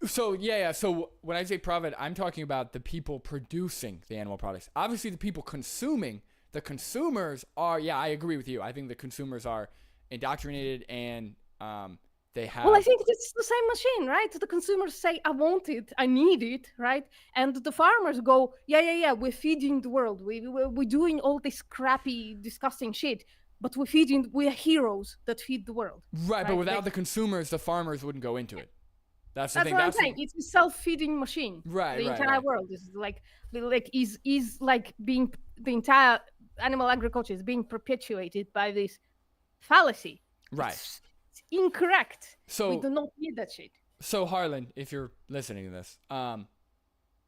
Speaker 1: So yeah. So when I say profit, I'm talking about the people producing the animal products. Obviously, the people consuming. The consumers are, I agree with you. I think the consumers are indoctrinated and they have...
Speaker 2: Well, I think it's the same machine, right? The consumers say, I want it, I need it, right? And the farmers go, yeah, we're feeding the world. We're doing all this crappy, disgusting shit, but we're heroes that feed the world.
Speaker 1: Right, but without the consumers, the farmers wouldn't go into it. That's the thing.
Speaker 2: What I'm saying. It's a self-feeding machine.
Speaker 1: Right,
Speaker 2: the entire world is being, the entire animal agriculture is being perpetuated by this fallacy.
Speaker 1: Right.
Speaker 2: It's incorrect.
Speaker 1: So
Speaker 2: we do not need that shit.
Speaker 1: So Harlan, if you're listening to this,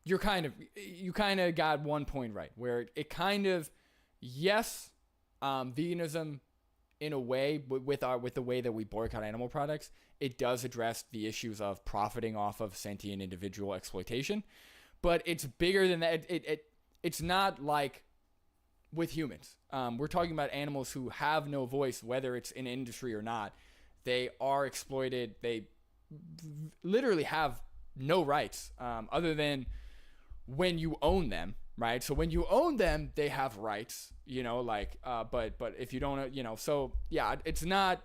Speaker 1: you kind of got one point right, where it kind of, yes, veganism in a way with the way that we boycott animal products, it does address the issues of profiting off of sentient individual exploitation, but it's bigger than that. It's not like with humans. We're talking about animals who have no voice, whether it's in industry or not. They are exploited. They literally have no rights other than when you own them, right? So when you own them, they have rights, but if you don't, so yeah, it's not,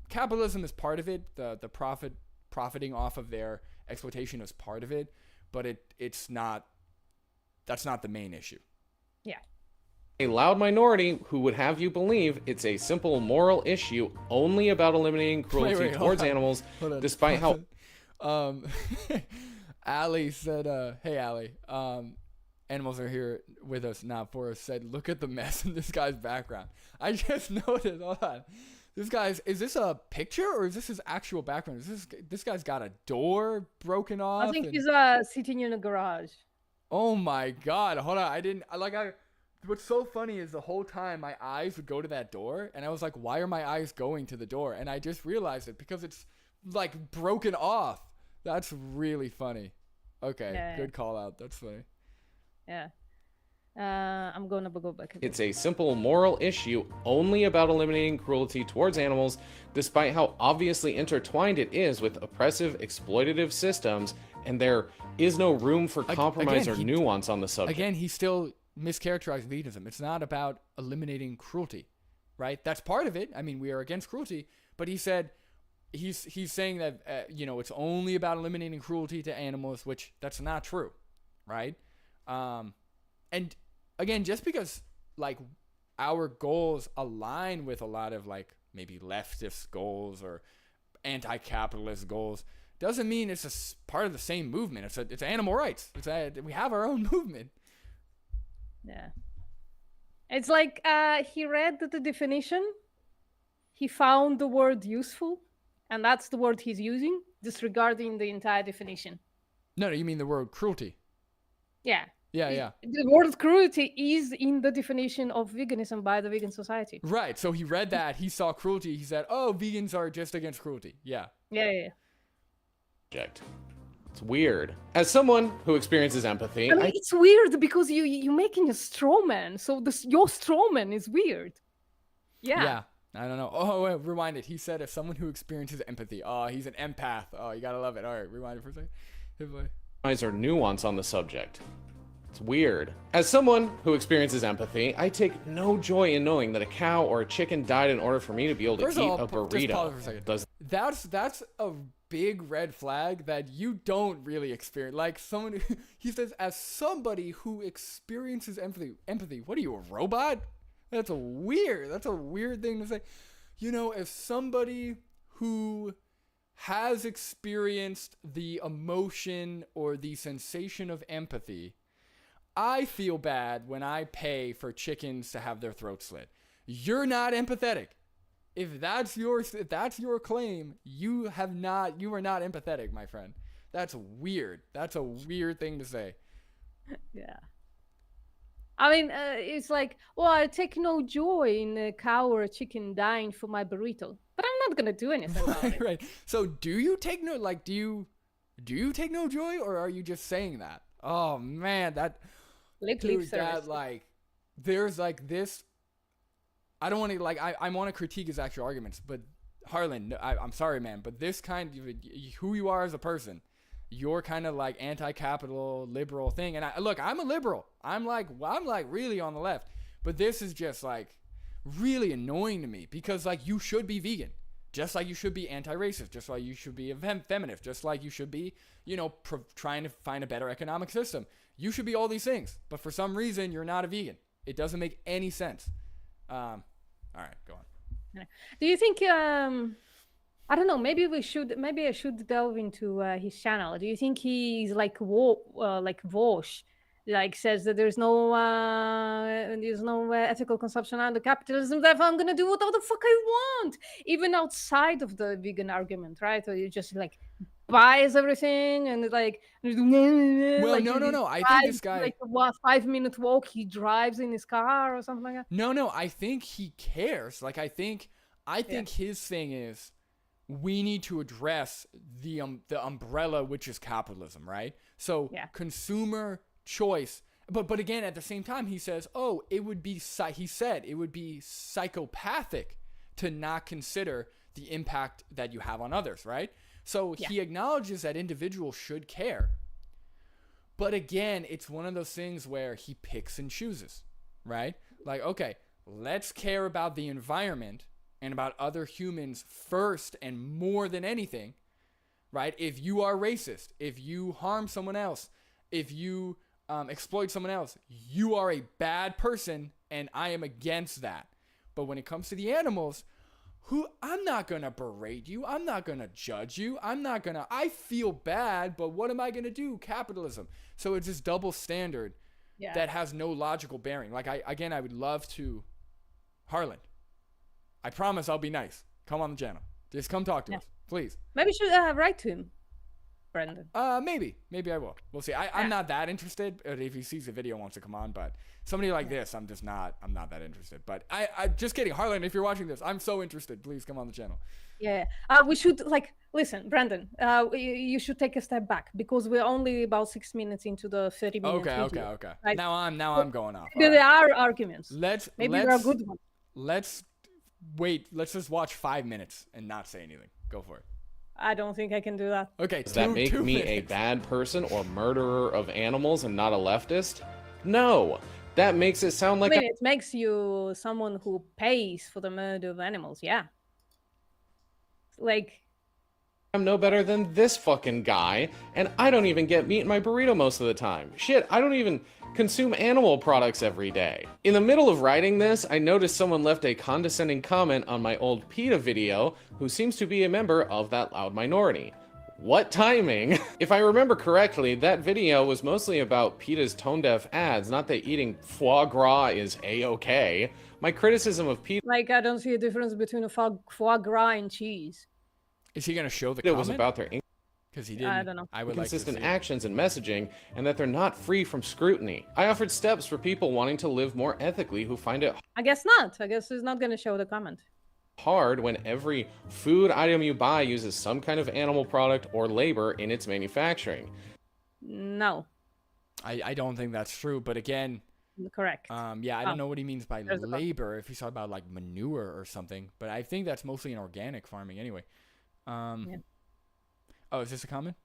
Speaker 1: capitalism is part of it. The profiting off of their exploitation is part of it, but that's not the main issue.
Speaker 2: Yeah.
Speaker 3: A loud minority who would have you believe it's a simple moral issue only about eliminating cruelty towards animals, despite how...
Speaker 1: Allie said, hey, Allie, animals are here with us, not for us, said, look at the mess in this guy's background. I just noticed, hold on. Is this a picture or is this his actual background? This guy's got a door broken off?
Speaker 2: I think he's sitting in a garage.
Speaker 1: Oh my God. Hold on. What's so funny is the whole time my eyes would go to that door, and I was like, why are my eyes going to the door? And I just realized it because it's like broken off. That's really funny. Okay, yeah. Good call out. That's funny.
Speaker 2: Yeah. I'm going to go back.
Speaker 3: It's a simple moral issue only about eliminating cruelty towards animals, despite how obviously intertwined it is with oppressive, exploitative systems, and there is no room for compromise or nuance on the subject.
Speaker 1: Again, he still mischaracterized veganism. It's not about eliminating cruelty, right? That's part of it. I mean, we are against cruelty, but he said he's saying that it's only about eliminating cruelty to animals, which that's not true, right? And again, just because like our goals align with a lot of like maybe leftist goals or anti-capitalist goals doesn't mean it's a part of the same movement. It's animal rights. We have our own movement.
Speaker 2: Yeah. It's like he read the definition, he found the word useful, and that's the word he's using, disregarding the entire definition.
Speaker 1: No, you mean the word cruelty.
Speaker 2: Yeah.
Speaker 1: Yeah.
Speaker 2: The word cruelty is in the definition of veganism by the Vegan Society.
Speaker 1: Right. So he read that, he saw cruelty, he said, oh, vegans are just against cruelty. Yeah.
Speaker 2: Yeah.
Speaker 3: It's weird. As someone who experiences empathy,
Speaker 2: I mean, it's weird because you're making a straw man, so your straw man is weird. Yeah.
Speaker 1: I don't know. Oh, wait, rewind it. He said, if someone who experiences empathy, oh, he's an empath. Oh, you gotta love it. All right, rewind it for a second.
Speaker 3: eyes are nuance on the subject. It's weird. As someone who experiences empathy, I take no joy in knowing that a cow or a chicken died in order for me to be able to eat a burrito.
Speaker 1: Just pause for a second. That's a big red flag that you don't really experience. Like someone, he says, as somebody who experiences empathy. What are you, a robot? That's a weird thing to say. You know, if somebody who has experienced the emotion or the sensation of empathy, I feel bad when I pay for chickens to have their throats slit. You're not empathetic. If that's your claim, you are not empathetic, my friend. That's weird. That's a weird thing to say.
Speaker 2: Yeah. I mean, it's like, well, I take no joy in a cow or a chicken dying for my burrito, but I'm not gonna do anything about it.
Speaker 1: Right. So, do you take no take no joy, or are you just saying that? Oh man, there's like this. I don't want to I want to critique his actual arguments, but Harlan, I'm sorry, man, but this kind of who you are as a person. You're kind of like anti-capital liberal thing, and I'm a liberal. I'm like really on the left, but this is just like really annoying to me because like you should be vegan, just like you should be anti-racist, just like you should be a feminist, just like you should be, trying to find a better economic system. You should be all these things, but for some reason you're not a vegan. It doesn't make any sense. All right, go on.
Speaker 2: Do you think I don't know. Maybe I should delve into his channel. Do you think he's like Vosh, like says that there's no ethical consumption under capitalism? Therefore, I'm gonna do whatever the fuck I want, even outside of the vegan argument, right? Or you just like buys everything and like.
Speaker 1: Well, like, no. I think this guy
Speaker 2: like a 5-minute walk. He drives in his car or something like that.
Speaker 1: No. I think he cares. Like I think his thing is, we need to address the umbrella, which is capitalism, right? So consumer choice, but again, at the same time, he says, it would be psychopathic to not consider the impact that you have on others, right? So he acknowledges that individuals should care, but again, it's one of those things where he picks and chooses, right? Like, okay, let's care about the environment and about other humans first and more than anything, right? If you are racist, if you harm someone else, if you exploit someone else, you are a bad person, and I am against that. But when it comes to the animals, I'm not going to berate you. I'm not going to judge you. I feel bad, but what am I going to do? Capitalism. So it's this double standard that has no logical bearing. Like, I would love to, Harlan, I promise I'll be nice. Come on the channel. Just come talk to us, please.
Speaker 2: Maybe you should write to him, Brendan.
Speaker 1: Maybe I will. We'll see. I'm not that interested. If he sees the video, wants to come on, but somebody like this, I'm not that interested. But I just kidding, Harlan. If you're watching this, I'm so interested. Please come on the channel.
Speaker 2: Yeah, we should listen, Brandon. You should take a step back because we're only about 6 minutes into the 30-minute video.
Speaker 1: Okay. Right? Now I'm going off.
Speaker 2: Maybe there are arguments.
Speaker 1: Maybe
Speaker 2: there are good ones.
Speaker 1: Let's just watch 5 minutes and not say anything. Go for it.
Speaker 2: I don't think I can do that.
Speaker 1: Okay,
Speaker 3: does that make me a bad person or murderer of animals and not a leftist? No. That makes it sound like
Speaker 2: it makes you someone who pays for the murder of animals, yeah. Like,
Speaker 3: I'm no better than this fucking guy, and I don't even get meat in my burrito most of the time. Shit, I don't even consume animal products every day. In the middle of writing this, I noticed someone left a condescending comment on my old PETA video who seems to be a member of that loud minority. What timing? If I remember correctly, that video was mostly about PETA's tone-deaf ads, not that eating foie gras is a-okay. My criticism of PETA
Speaker 2: Like, I don't see a difference between a foie gras and cheese.
Speaker 1: Is he gonna show the
Speaker 3: was
Speaker 1: comment?
Speaker 3: about their
Speaker 1: Because he didn't.
Speaker 2: I don't know.
Speaker 1: I would like to
Speaker 3: inconsistent
Speaker 1: see.
Speaker 3: actions and messaging, and that they're not free from scrutiny. I offered steps for people wanting to live more ethically who find it
Speaker 2: I guess not. I guess he's not going to show the comment.
Speaker 3: hard when every food item you buy uses some kind of animal product or labor in its manufacturing.
Speaker 2: No.
Speaker 1: I don't think that's true. But again,
Speaker 2: Correct.
Speaker 1: yeah, I don't know what he means by
Speaker 2: There's the
Speaker 1: labor. If he's talking about like manure or something, but I think that's mostly in organic farming anyway.
Speaker 2: Yeah.
Speaker 1: Oh, is this a comment?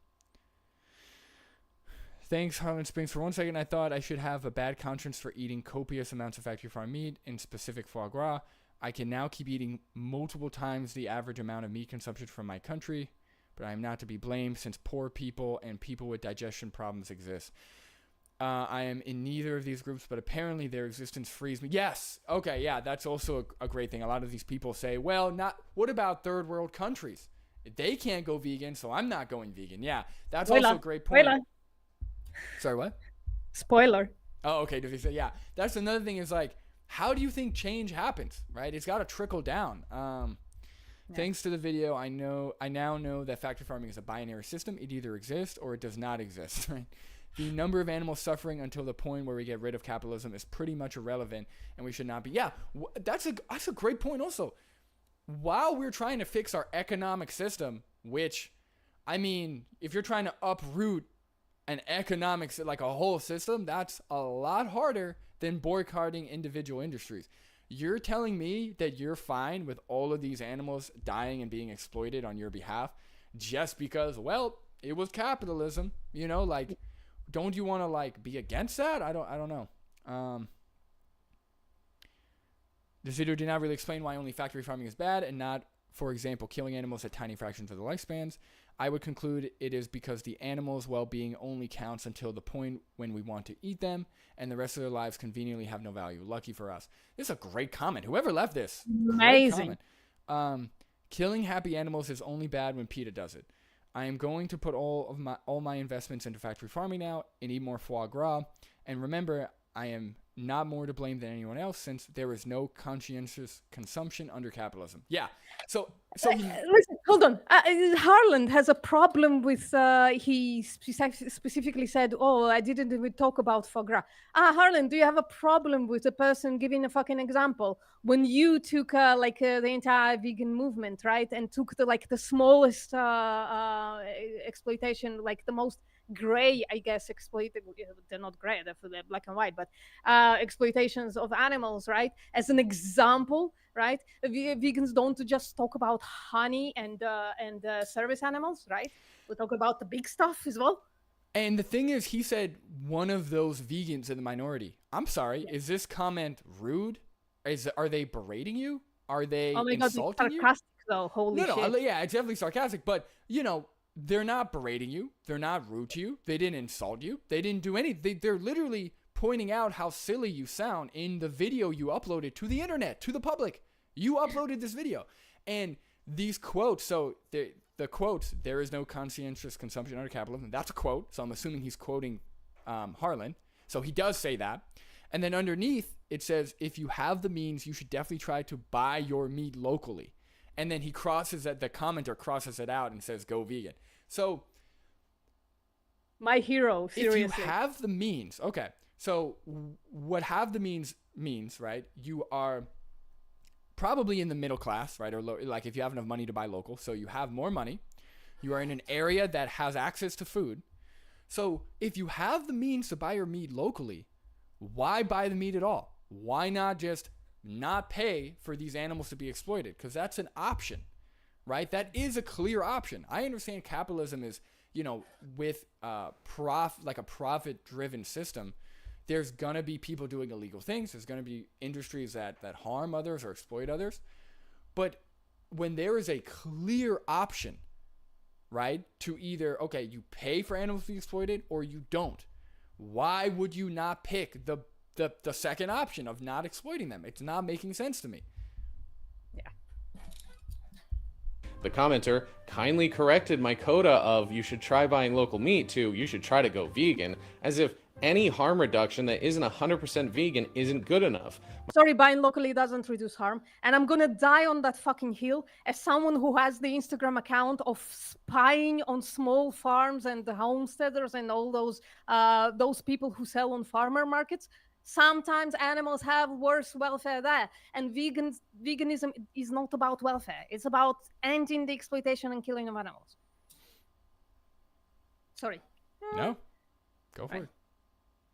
Speaker 1: Thanks, Harlan Springs. For 1 second, I thought I should have a bad conscience for eating copious amounts of factory farm meat, in specific foie gras. I can now keep eating multiple times the average amount of meat consumption from my country, but I am not to be blamed since poor people and people with digestion problems exist. I am in neither of these groups, but apparently their existence frees me. Yes. Okay. Yeah, that's also a great thing. A lot of these people say, well, what about third world countries? They can't go vegan, so I'm not going vegan. Yeah, that's also a great point.
Speaker 2: Spoiler.
Speaker 1: Sorry, what?
Speaker 2: Spoiler.
Speaker 1: Oh, okay. Does he say? Yeah, that's another thing. Is like, how do you think change happens? Right? It's got to trickle down. Thanks to the video, I now know that factory farming is a binary system. It either exists or it does not exist. Right? The number of animals suffering until the point where we get rid of capitalism is pretty much irrelevant, and we should not be. Yeah, that's a great point. Also, while we're trying to fix our economic system, which, I mean, if you're trying to uproot an economics, like a whole system, that's a lot harder than boycotting individual industries. You're telling me that you're fine with all of these animals dying and being exploited on your behalf just because, well, it was capitalism, you know, like, don't you want to like be against that? I don't know. This video did not really explain why only factory farming is bad and not, for example, killing animals at tiny fractions of their lifespans. I would conclude it is because the animal's well-being only counts until the point when we want to eat them, and the rest of their lives conveniently have no value. Lucky for us. This is a great comment. Whoever left this.
Speaker 2: Amazing.
Speaker 1: Killing happy animals is only bad when PETA does it. I am going to put all my investments into factory farming now and eat more foie gras. And remember, I am not more to blame than anyone else since there is no conscientious consumption under capitalism. Yeah. So
Speaker 2: listen, hold on. Harland has a problem with, he specifically said, oh, I didn't even talk about foie gras. Harland, do you have a problem with a person giving a fucking example? When you took the entire vegan movement, right? And took the smallest exploitation, like the most gray, I guess, they're not gray, they're black and white, but exploitations of animals, right? As an example, right? Vegans don't just talk about honey and service animals, right? We talk about the big stuff as well.
Speaker 1: And the thing is, he said one of those vegans in the minority. I'm sorry, is this comment rude? Are they berating you? Are they insulting
Speaker 2: God, it's sarcastic, though. Holy shit.
Speaker 1: No, yeah, it's definitely sarcastic, but you know, they're not berating you. They're not rude to you. They didn't insult you. They didn't do anything. They're literally pointing out how silly you sound in the video you uploaded to the internet, to the public. You uploaded this video. And these quotes, so the quotes, there is no conscientious consumption under capitalism. That's a quote. So I'm assuming he's quoting Harlan. So he does say that. And then underneath, it says, if you have the means, you should definitely try to buy your meat locally. And then the commenter crosses it out and says, go vegan. So
Speaker 2: my hero, seriously.
Speaker 1: If you have the means, okay. So what have the means, right? You are probably in the middle class, right? Or like if you have enough money to buy local. So you have more money. You are in an area that has access to food. So if you have the means to buy your meat locally, why buy the meat at all? Why not just not pay for these animals to be exploited? Because that's an option, right? That is a clear option. I understand capitalism is, you know, with a profit-driven system, there's going to be people doing illegal things. There's going to be industries that harm others or exploit others. But when there is a clear option, right, to either, okay, you pay for animals to be exploited or you don't, why would you not pick the second option of not exploiting them? It's not making sense to me.
Speaker 2: Yeah.
Speaker 3: The commenter kindly corrected my coda of you should try buying local meat to you should try to go vegan, as if any harm reduction that isn't 100% vegan isn't good enough.
Speaker 2: Sorry, buying locally doesn't reduce harm. And I'm gonna die on that fucking hill as someone who has the Instagram account of spying on small farms and the homesteaders and all those people who sell on farmer markets. Sometimes animals have worse welfare there. And veganism is not about welfare. It's about ending the exploitation and killing of animals. Sorry.
Speaker 1: No, go for
Speaker 2: Right.
Speaker 1: it.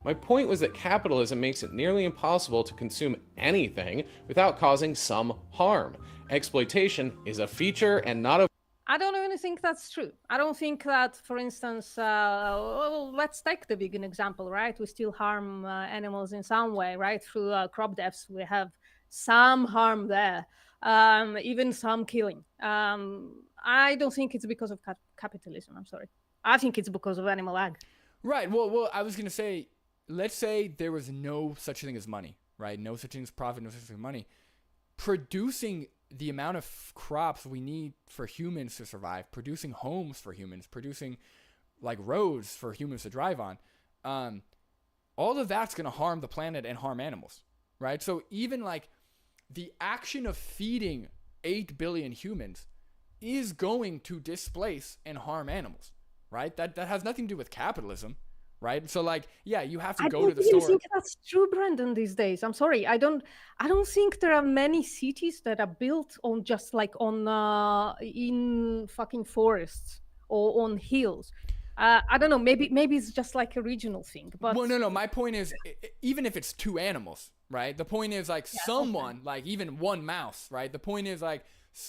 Speaker 3: My point was that capitalism makes it nearly impossible to consume anything without causing some harm. Exploitation is a feature and not a
Speaker 2: I don't even think that's true. I don't think that, for instance, well, let's take the vegan example, right? We still harm animals in some way, right? Through crop deaths, we have some harm there, even some killing. I don't think it's because of capitalism. I'm sorry. I think it's because of animal ag.
Speaker 1: Right. Well, I was gonna say, let's say there was no such thing as money, right? No such thing as profit, no such thing as money. Producing the amount of crops we need for humans to survive, producing homes for humans, producing like roads for humans to drive on, all of that's gonna harm the planet and harm animals, right? So even like the action of feeding 8 billion humans is going to displace and harm animals, right? That has nothing to do with capitalism. Right, so like, yeah, you have to go to the store.
Speaker 2: I don't think that's true, Brandon. These days, I'm sorry, I don't think there are many cities that are built on just like on in fucking forests or on hills. I don't know. Maybe it's just like a regional thing. But
Speaker 1: Well, no. My point is, even if it's two animals, right? The point is like someone, like even one mouse, right? The point is like,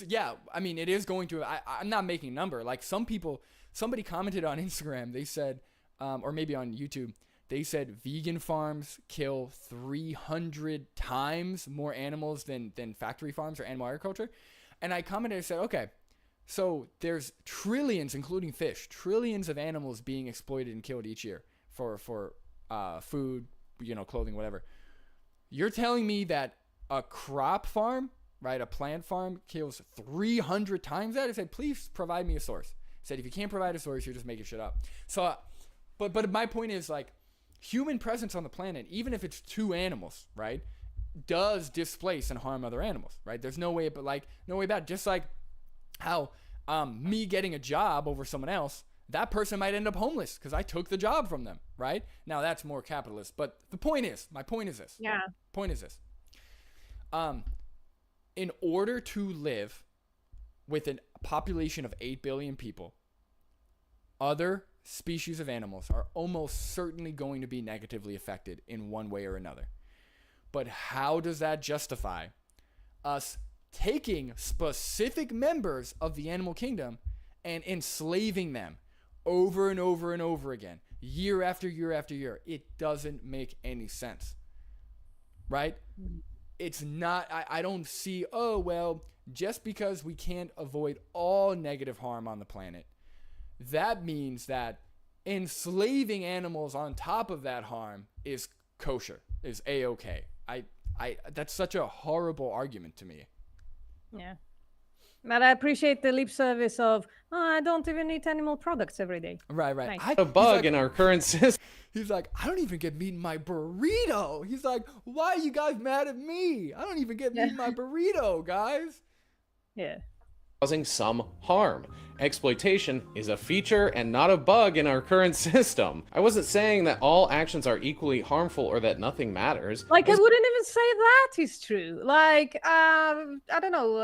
Speaker 1: yeah, I mean, it is going to. I'm not making a number. Like somebody commented on Instagram. They said. Or maybe on YouTube, they said vegan farms kill 300 times more animals than factory farms or animal agriculture. And I commented and said, okay, so there's trillions, including fish, trillions of animals being exploited and killed each year for food, clothing, whatever. You're telling me that a crop farm, right, a plant farm kills 300 times that? I said, please provide me a source. I said, if you can't provide a source, you're just making shit up. So... But my point is, like, human presence on the planet, even if it's two animals, right, does displace and harm other animals, right? There's no way back. Just like how me getting a job over someone else, that person might end up homeless because I took the job from them, right? Now that's more capitalist. But my point is this.
Speaker 2: Yeah.
Speaker 1: Point is this. In order to live with a population of 8 billion people, other species of animals are almost certainly going to be negatively affected in one way or another. But how does that justify us taking specific members of the animal kingdom and enslaving them over and over and over again, year after year after year? It doesn't make any sense, right? It's not, I don't see, oh, well, just because we can't avoid all negative harm on the planet, that means that enslaving animals on top of that harm is kosher, is a-okay. That's such a horrible argument to me.
Speaker 2: Yeah. But I appreciate the lip service of, I don't even eat animal products every day.
Speaker 1: Right.
Speaker 2: Nice.
Speaker 3: a bug in our current system.
Speaker 1: He's like, I don't even get meat in my burrito. He's like, why are you guys mad at me? I don't even get meat in my burrito, guys.
Speaker 2: Yeah.
Speaker 3: Causing some harm. Exploitation is a feature and not a bug in our current system. I wasn't saying that all actions are equally harmful or that nothing matters.
Speaker 2: Like, I wouldn't even say that is true. Like, I don't know,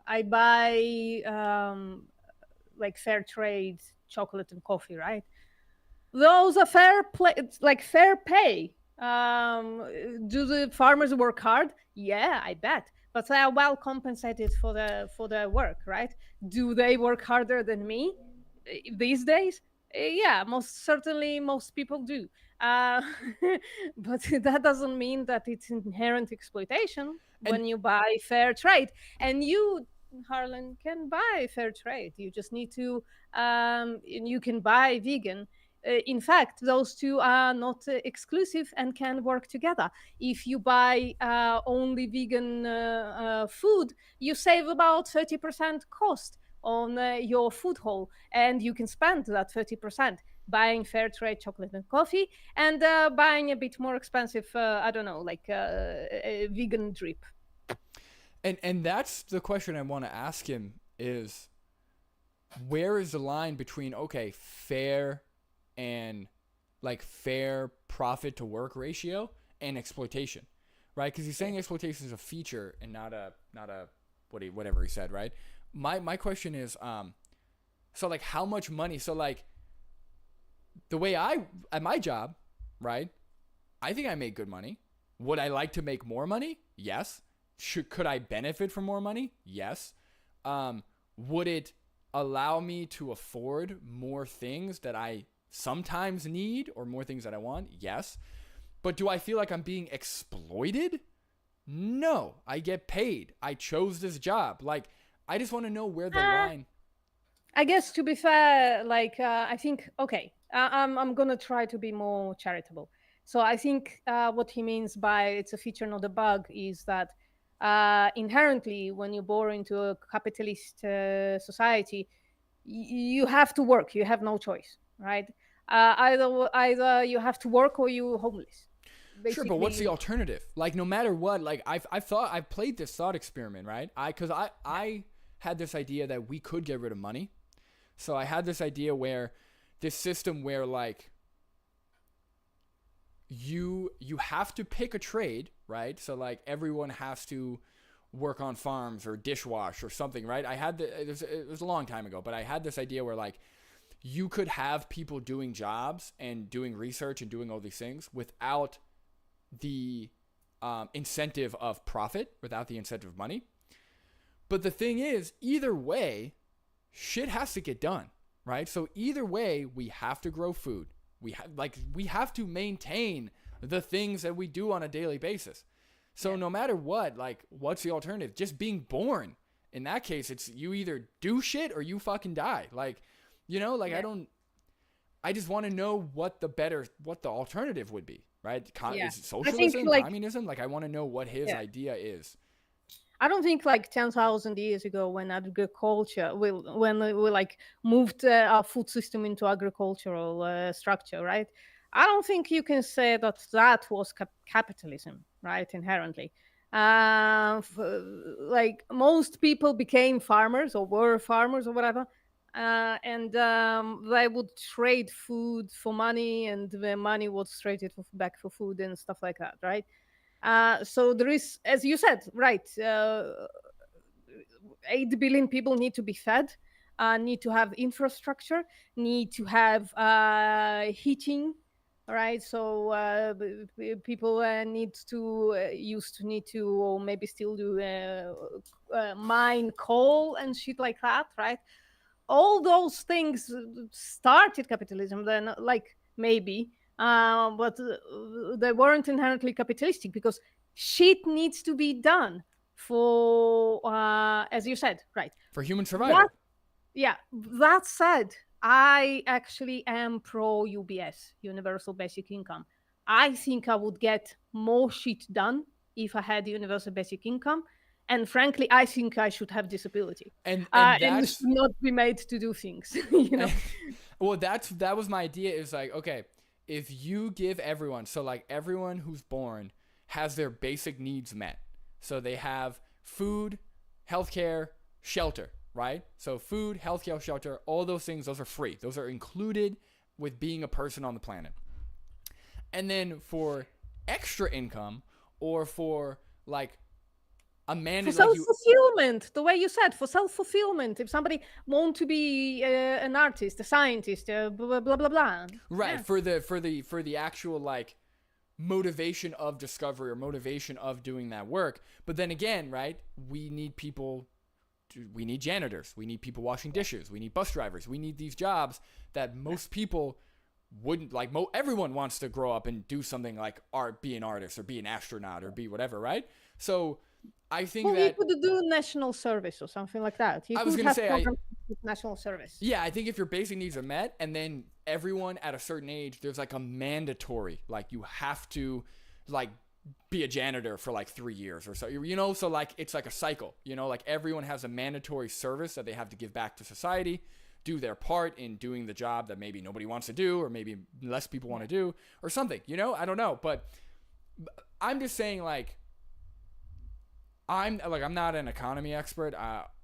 Speaker 2: I buy, like, fair trade chocolate and coffee, right? Those are fair pay. Do the farmers work hard? Yeah, I bet. But they are well compensated for their work, right? Do they work harder than me these days? Yeah, most certainly most people do. But that doesn't mean that it's inherent exploitation when you buy fair trade. And you, Harlan, can buy fair trade. You just need to, you can buy vegan in fact, those two are not exclusive and can work together. If you buy only vegan food, you save about 30% cost on your food haul, and you can spend that 30% buying fair trade chocolate and coffee, and buying a bit more expensive, I don't know, like a vegan drip.
Speaker 1: And that's the question I want to ask him is, where is the line between, okay, fair and like fair profit to work ratio and exploitation, right? Because he's saying exploitation is a feature and not a whatever he said, right? My question is, so like how much money? So like the way at my job, right? I think I make good money. Would I like to make more money? Yes. Could I benefit from more money? Yes. Would it allow me to afford more things that I sometimes need or more things that I want? Yes. But do I feel like I'm being exploited? No. I get paid. I chose this job. Like, I just want to know where the line.
Speaker 2: I guess, to be fair, like I think, okay, I'm gonna try to be more charitable. So I think what he means by it's a feature, not a bug, is that inherently, when you're born into a capitalist society, you have to work. You have no choice, right? Either you have to work or you're homeless. Basically.
Speaker 1: Sure, but what's the alternative? Like, no matter what, like I've played this thought experiment, right? Because I had this idea that we could get rid of money. So I had this idea where this system where like you have to pick a trade, right? So like everyone has to work on farms or dishwash or something, right? It was a long time ago, but I had this idea where like you could have people doing jobs and doing research and doing all these things without the incentive of profit, without the incentive of money. But the thing is, either way, shit has to get done, right? So either way, we have to grow food. We have to maintain the things that we do on a daily basis. So no matter what, like, what's the alternative? Just being born. In that case, it's you either do shit or you fucking die. Like, you know, like I just want to know what the alternative would be, right? Is it socialism,
Speaker 2: think, like,
Speaker 1: communism? Like, I want to know what his idea is.
Speaker 2: I don't think like 10,000 years ago, when agriculture, when we like moved our food system into agricultural structure, right? I don't think you can say that was capitalism, right? Inherently, like most people became farmers or were farmers or whatever, and they would trade food for money, and the money was traded back for food and stuff like that, right? So there is, as you said, right, 8 billion people need to be fed, need to have infrastructure, need to have heating, right? So people used to need to, or maybe still do, mine coal and shit like that, right? All those things started capitalism then, like, maybe. But they weren't inherently capitalistic, because shit needs to be done for, as you said, right?
Speaker 1: For human survival.
Speaker 2: That said, I actually am pro UBS, Universal Basic Income. I think I would get more shit done if I had universal basic income. And frankly, I think I should have disability,
Speaker 1: and
Speaker 2: and should not be made to do things. You know.
Speaker 1: Well, that was my idea. Is like, okay, if you give everyone, so like everyone who's born has their basic needs met, so they have food, healthcare, shelter, right? So food, healthcare, shelter, all those things, those are free. Those are included with being a person on the planet. And then for extra income, or for like a man
Speaker 2: for self-fulfillment, the way you said, for self-fulfillment, if somebody want to be an artist, a scientist, blah blah blah blah,
Speaker 1: right? For the actual like motivation of discovery or motivation of doing that work. But then again, right, we need people, we need janitors, we need people washing dishes, we need bus drivers, we need these jobs that most people wouldn't like. Everyone wants to grow up and do something like be an artist or be an astronaut or be whatever, right? So I think
Speaker 2: you could do national service or something like that.
Speaker 1: I was going to say,
Speaker 2: With national service.
Speaker 1: Yeah, I think if your basic needs are met, and then everyone at a certain age, there's like a mandatory, like you have to, like, be a janitor for like 3 years or so, you know, so like it's like a cycle, you know, like everyone has a mandatory service that they have to give back to society, do their part in doing the job that maybe nobody wants to do, or maybe less people want to do, or something, you know, I don't know, but I'm just saying, like, I'm not an economy expert,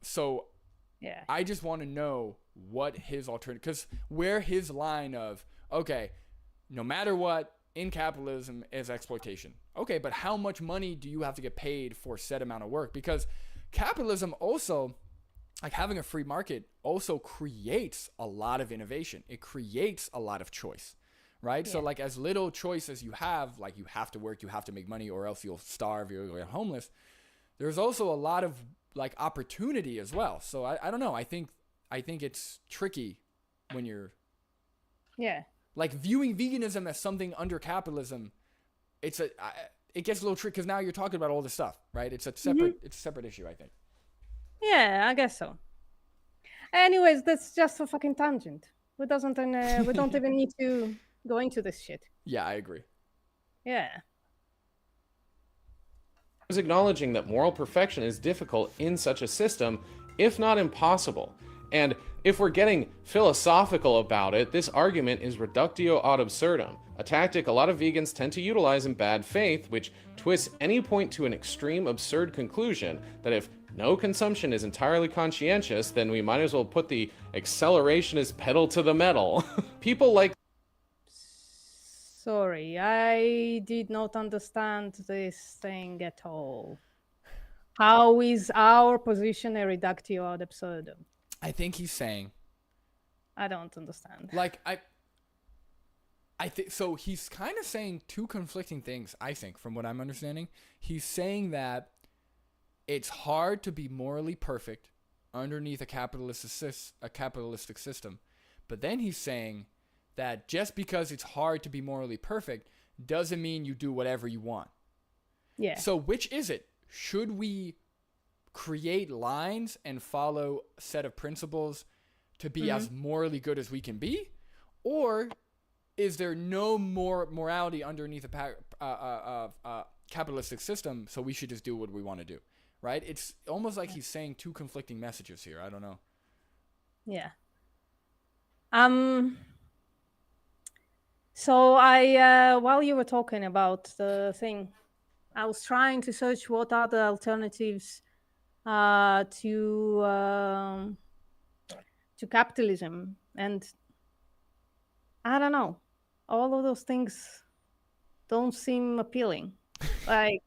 Speaker 1: so
Speaker 2: Yeah.
Speaker 1: I just want to know what his alternative, because where his line of, okay, no matter what, in capitalism is exploitation. Okay, but how much money do you have to get paid for said amount of work? Because capitalism also, like having a free market, also creates a lot of innovation. It creates a lot of choice, right? So like as little choice as you have, like you have to work, you have to make money, or else you'll starve, you'll get homeless. There's also a lot of like opportunity as well. So I don't know. I think it's tricky when you're like viewing veganism as something under capitalism. It gets a little tricky because now you're talking about all this stuff, right? It's a separate issue, I think.
Speaker 2: Yeah, I guess so. Anyways, that's just a fucking tangent. We don't even need to go into this shit.
Speaker 1: Yeah, I agree.
Speaker 2: Yeah.
Speaker 3: is acknowledging that moral perfection is difficult in such a system, if not impossible. And if we're getting philosophical about it, this argument is reductio ad absurdum, a tactic a lot of vegans tend to utilize in bad faith, which twists any point to an extreme absurd conclusion that if no consumption is entirely conscientious, then we might as well put the accelerationist pedal to the metal. People like...
Speaker 2: Sorry, I did not understand this thing at all. How is our position a reductio ad absurdum?
Speaker 1: I think he's saying,
Speaker 2: I don't understand.
Speaker 1: like, I think so. He's kind of saying two conflicting things, I think, from what I'm understanding. He's saying that it's hard to be morally perfect underneath a capitalistic system, but then he's saying that just because it's hard to be morally perfect doesn't mean you do whatever you want.
Speaker 2: Yeah.
Speaker 1: So which is it? Should we create lines and follow a set of principles to be as morally good as we can be? Or is there no more morality underneath a capitalistic system, so we should just do what we want to do? Right? It's almost like he's saying two conflicting messages here. I don't know.
Speaker 2: Yeah. So I, while you were talking about the thing, I was trying to search what are the alternatives to capitalism, and I don't know. All of those things don't seem appealing. Like,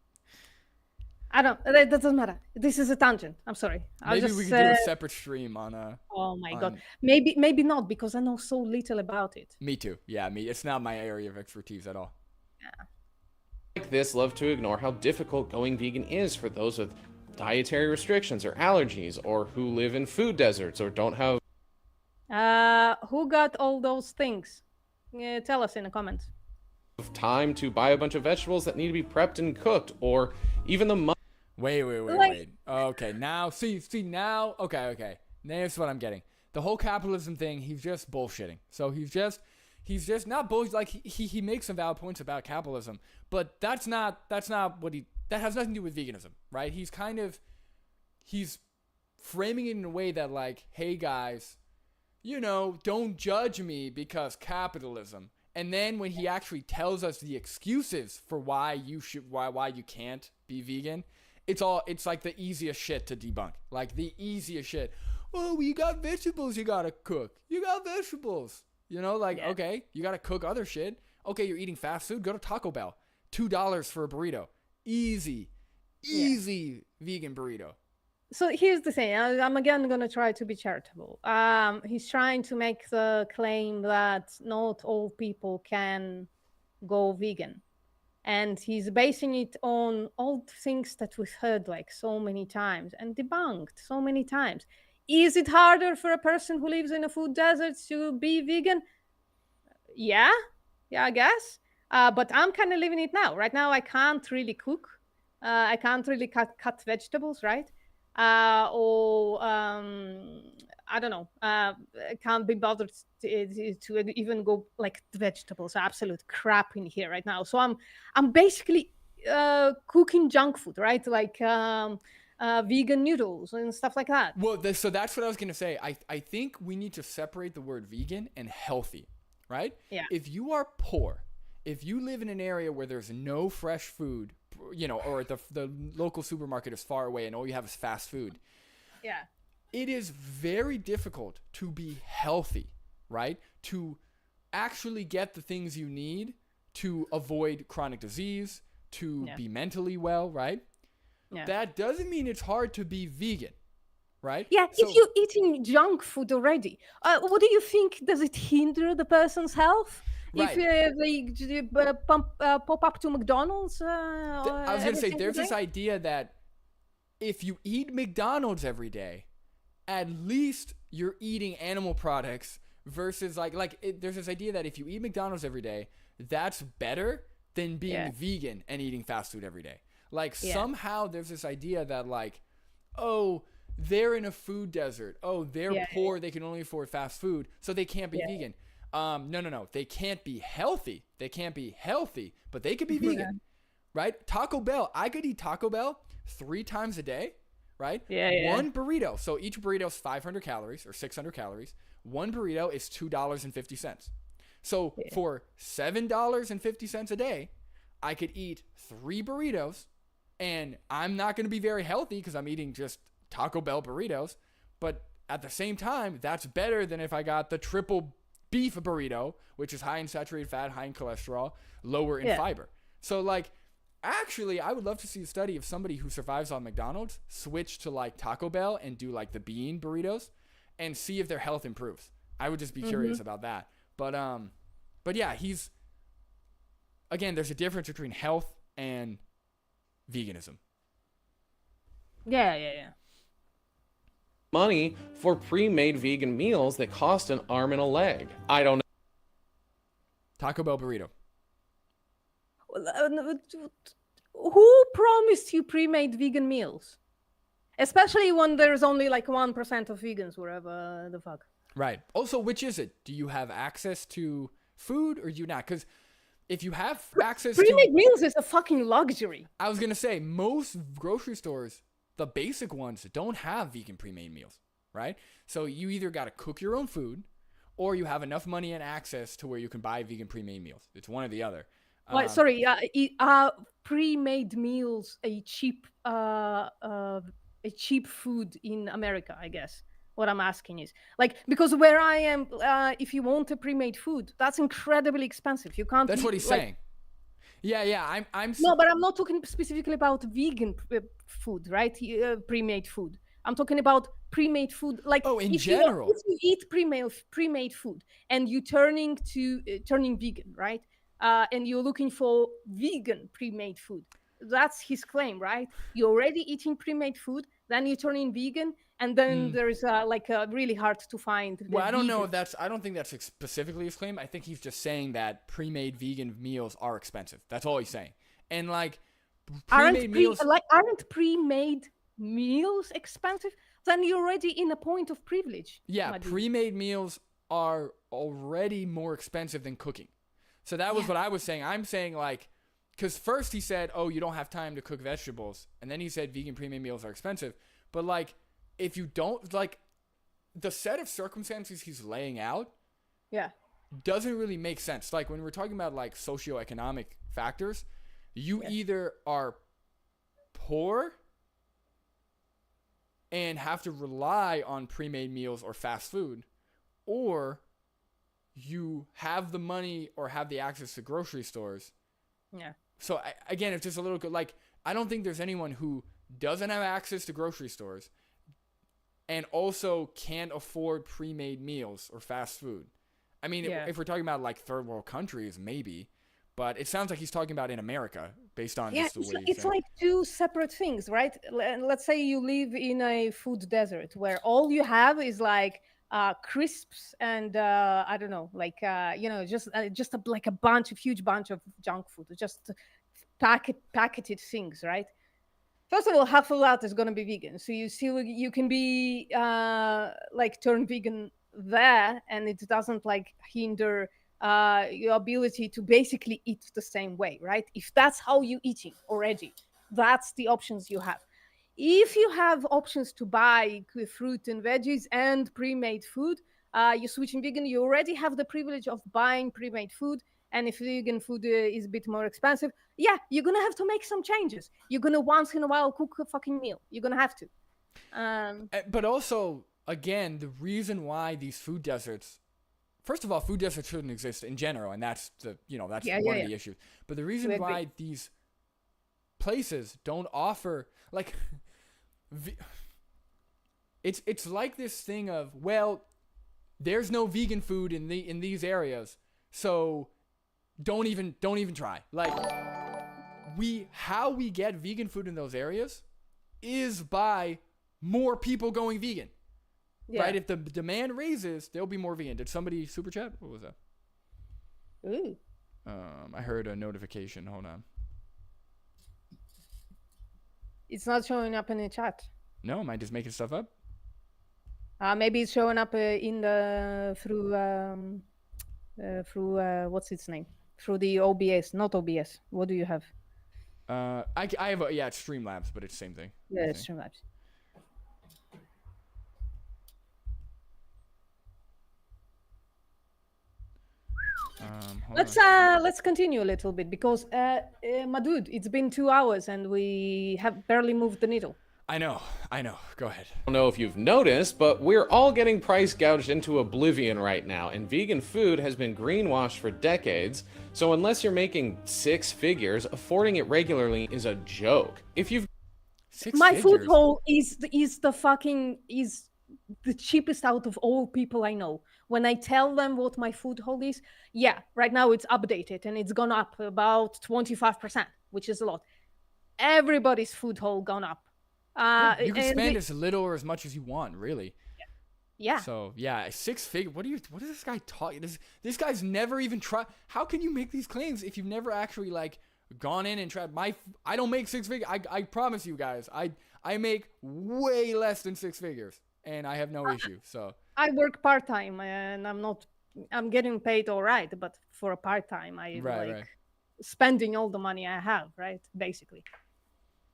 Speaker 2: I don't. That doesn't matter. This is a tangent. I'm sorry.
Speaker 1: Maybe we could do a separate stream on
Speaker 2: Oh my god. Maybe not, because I know so little about it.
Speaker 1: Me too. Yeah, it's not my area of expertise at all.
Speaker 2: Yeah.
Speaker 3: Like this love to ignore how difficult going vegan is for those with dietary restrictions or allergies, or who live in food deserts or don't have
Speaker 2: Who got all those things? Tell us in the comments.
Speaker 3: time to buy a bunch of vegetables that need to be prepped and cooked, or even the money.
Speaker 1: Wait. Okay, now, see, now, okay. That's what I'm getting. The whole capitalism thing, he's just bullshitting. So he's just not bullshit. Like, he makes some valid points about capitalism, but that's not what that has nothing to do with veganism, right? He's framing it in a way that, like, hey guys, you know, don't judge me because capitalism. And then when he actually tells us the excuses for why you can't be vegan, it's like the easiest shit to debunk. Like the easiest shit. Oh, you got vegetables you gotta cook. You got vegetables. You know, like, okay, you gotta cook other shit. Okay, you're eating fast food. Go to Taco Bell. $2 for a burrito. Easy vegan burrito.
Speaker 2: So here's the thing. I'm again going to try to be charitable. He's trying to make the claim that not all people can go vegan. And he's basing it on all things that we've heard like so many times and debunked so many times. Is it harder for a person who lives in a food desert to be vegan? Yeah, I guess. But I'm kind of living it now. Right now, I can't really cook. I can't really cut vegetables, right? I don't know, can't be bothered to even go like vegetables. Absolute crap in here right now. So I'm basically cooking junk food, right? Like vegan noodles and stuff like that.
Speaker 1: Well, so that's what I was gonna say. I think we need to separate the word vegan and healthy, right?
Speaker 2: Yeah.
Speaker 1: If you are poor, if you live in an area where there's no fresh food, or the local supermarket is far away and all you have is fast food,
Speaker 2: Yeah.
Speaker 1: it is very difficult to be healthy, right? To actually get the things you need to avoid chronic disease, to be mentally well, right?
Speaker 2: Yeah.
Speaker 1: That doesn't mean it's hard to be vegan, right?
Speaker 2: Yeah,
Speaker 1: So,
Speaker 2: if you're eating junk food already, what do you think? Does it hinder the person's health?
Speaker 1: Right.
Speaker 2: If they pop up to McDonald's?
Speaker 1: I was going to say, there's this idea that if you eat McDonald's every day, at least you're eating animal products versus there's this idea that if you eat McDonald's every day, that's better than being vegan and eating fast food every day. Somehow there's this idea that oh, they're in a food desert. Oh, they're poor. They can only afford fast food, so they can't be vegan. No. They can't be healthy. They can't be healthy, but they could be vegan, right? Taco Bell. I could eat Taco Bell 3 times a day, right? One burrito. So each burrito is 500 calories or 600 calories. One burrito is $2.50. So for $7.50 a day, I could eat 3 burritos, and I'm not going to be very healthy because I'm eating just Taco Bell burritos. But at the same time, that's better than if I got the triple beef burrito, which is high in saturated fat, high in cholesterol, lower in fiber. So actually, I would love to see a study of somebody who survives on McDonald's switch to Taco Bell and do the bean burritos and see if their health improves. I would just be curious about that. But yeah, again, there's a difference between health and veganism.
Speaker 2: Yeah.
Speaker 3: Money for pre-made vegan meals that cost an arm and a leg. I don't know.
Speaker 1: Taco Bell burrito.
Speaker 2: Who promised you pre-made vegan meals? Especially when there's only 1% of vegans, wherever the fuck.
Speaker 1: Right. Also, which is it? Do you have access to food or do you not? Because if you have access
Speaker 2: pre-made meals is a fucking luxury.
Speaker 1: I was going to say, most grocery stores, the basic ones, don't have vegan pre-made meals, right? So you either got to cook your own food or you have enough money and access to where you can buy vegan pre-made meals. It's one or the other.
Speaker 2: Pre-made meals a cheap food in America, I guess. What I'm asking is because where I am, if you want a pre-made food, that's incredibly expensive. You can't.
Speaker 1: That's what he's saying. Yeah. I'm.
Speaker 2: No, but I'm not talking specifically about vegan food, right? Pre-made food. I'm talking about pre-made food.
Speaker 1: In general,
Speaker 2: if you eat pre-made food and you turning vegan, right? And you're looking for vegan pre-made food. That's his claim, right? You're already eating pre-made food, then you turn in vegan, and then there's really hard to find.
Speaker 1: Well, I don't know if I don't think that's specifically his claim. I think he's just saying that pre-made vegan meals are expensive. That's all he's saying. And
Speaker 2: aren't pre-made meals expensive? Then you're already in a point of privilege.
Speaker 1: Yeah, pre-made meals are already more expensive than cooking. So that was what I was saying. I'm saying because first he said, oh, you don't have time to cook vegetables. And then he said vegan pre-made meals are expensive. But if you don't, the set of circumstances he's laying out doesn't really make sense. When we're talking about socioeconomic factors, you either are poor and have to rely on pre-made meals or fast food, or you have the money or have the access to grocery stores.
Speaker 2: Yeah.
Speaker 1: So again, it's just a little I don't think there's anyone who doesn't have access to grocery stores and also can't afford pre-made meals or fast food. I mean, if we're talking about third world countries, maybe, but it sounds like he's talking about in America based on just the way
Speaker 2: it's like two separate things, right? Let's say you live in a food desert where all you have is crisps and I don't know, just a huge bunch of junk food, just packeted things, right? First of all, half of that is going to be vegan. So you can be like turn vegan there, and it doesn't like hinder your ability to basically eat the same way, right? If that's how you're eating already, that's the options you have. If you have options to buy fruit and veggies and pre-made food, you're switching vegan, you already have the privilege of buying pre-made food. And if vegan food is a bit more expensive, yeah, you're going to have to make some changes. You're going to once in a while cook a fucking meal. You're going to have to.
Speaker 1: But also, again, the reason why these food deserts, first of all, food deserts shouldn't exist in general, and that's one of the issues. But the reason why these places don't offer, like, it's like this thing of, well, there's no vegan food in these areas, so don't even try. Like, how we get vegan food in those areas is by more people going vegan. Yeah. Right? If the demand raises, there'll be more vegan. Did somebody super chat? What was that?
Speaker 2: Ooh.
Speaker 1: I heard a notification. Hold on.
Speaker 2: It's not showing up in the chat.
Speaker 1: No, am I just making stuff up?
Speaker 2: Maybe it's showing up in the through what's its name? Through the OBS, not OBS. What do you have?
Speaker 1: I have it's Streamlabs, but it's the same thing.
Speaker 2: Yeah, it's Streamlabs. Let's continue a little bit because my dude, it's been 2 hours and we have barely moved the needle.
Speaker 1: I know. Go ahead.
Speaker 3: I don't know if you've noticed, but we're all getting price gouged into oblivion right now, and vegan food has been greenwashed for decades, so unless you're making 6 figures, affording it regularly is a joke. If you've...
Speaker 2: My food hole is the cheapest out of all people I know. When I tell them what my food hole is, yeah, right now it's updated and it's gone up about 25%, which is a lot. Everybody's food hole gone up.
Speaker 1: You can spend as little or as much as you want, really.
Speaker 2: Yeah.
Speaker 1: So yeah, 6 figure. What is this guy talking? This guy's never even tried. How can you make these claims if you've never actually like gone in and tried? I don't make 6 figures. I promise you guys. I make way less than 6 figures, and I have no issue. So
Speaker 2: I work part-time, and I'm getting paid all right, but for a part-time, spending all the money I have, right? Basically.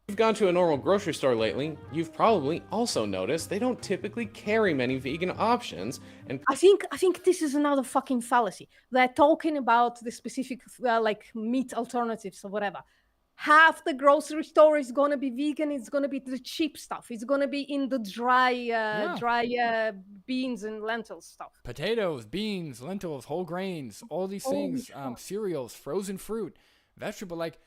Speaker 3: If you've gone to a normal grocery store lately, you've probably also noticed they don't typically carry many vegan options. And
Speaker 2: I think this is another fucking fallacy. They're talking about the specific like meat alternatives or whatever. Half the grocery store is gonna be vegan. It's gonna be the cheap stuff. It's gonna be in the dry beans and lentils stuff.
Speaker 1: Potatoes, beans, lentils, whole grains, all these things, cereals, frozen fruit, vegetable, like.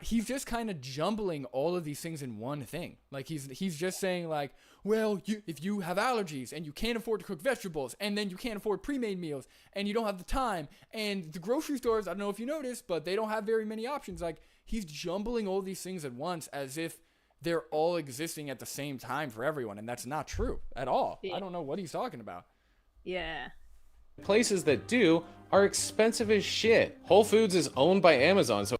Speaker 1: He's just kind of jumbling all of these things in one thing. Like he's just saying like, well, if you have allergies and you can't afford to cook vegetables and then you can't afford pre-made meals and you don't have the time and the grocery stores, I don't know if you noticed, but they don't have very many options. Like he's jumbling all these things at once as if they're all existing at the same time for everyone. And that's not true at all. Yeah. I don't know what he's talking about.
Speaker 2: Yeah.
Speaker 3: Places that do are expensive as shit. Whole Foods is owned by Amazon, so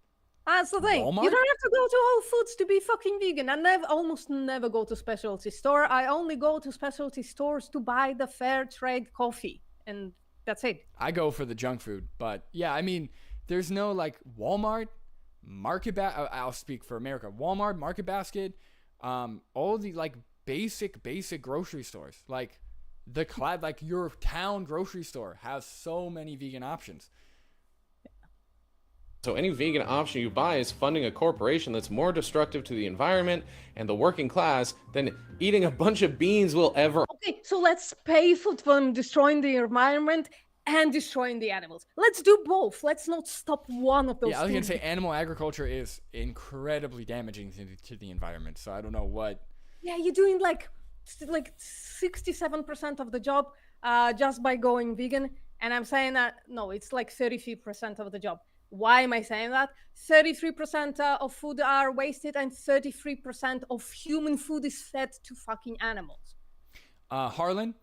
Speaker 2: that's the thing. Walmart? You don't have to go to Whole Foods to be fucking vegan. I almost never go to specialty store. I only go to specialty stores to buy the fair trade coffee, and that's it.
Speaker 1: I go for the junk food, but yeah, I mean, there's no like Walmart, I'll speak for America. Walmart, Market Basket, all the like basic grocery stores, like like your town grocery store has so many vegan options.
Speaker 3: So any vegan option you buy is funding a corporation that's more destructive to the environment and the working class than eating a bunch of beans will ever.
Speaker 2: Okay, so let's pay for them destroying the environment and destroying the animals. Let's do both. Let's not stop one of those.
Speaker 1: Yeah, I was going to say animal agriculture is incredibly damaging to the environment. So I don't know what.
Speaker 2: Yeah, you're doing like 67% of the job just by going vegan. And I'm saying that, no, it's like 33% of the job. Why am I saying that? 33% of food are wasted and 33% of human food is fed to fucking animals.
Speaker 1: Harlan,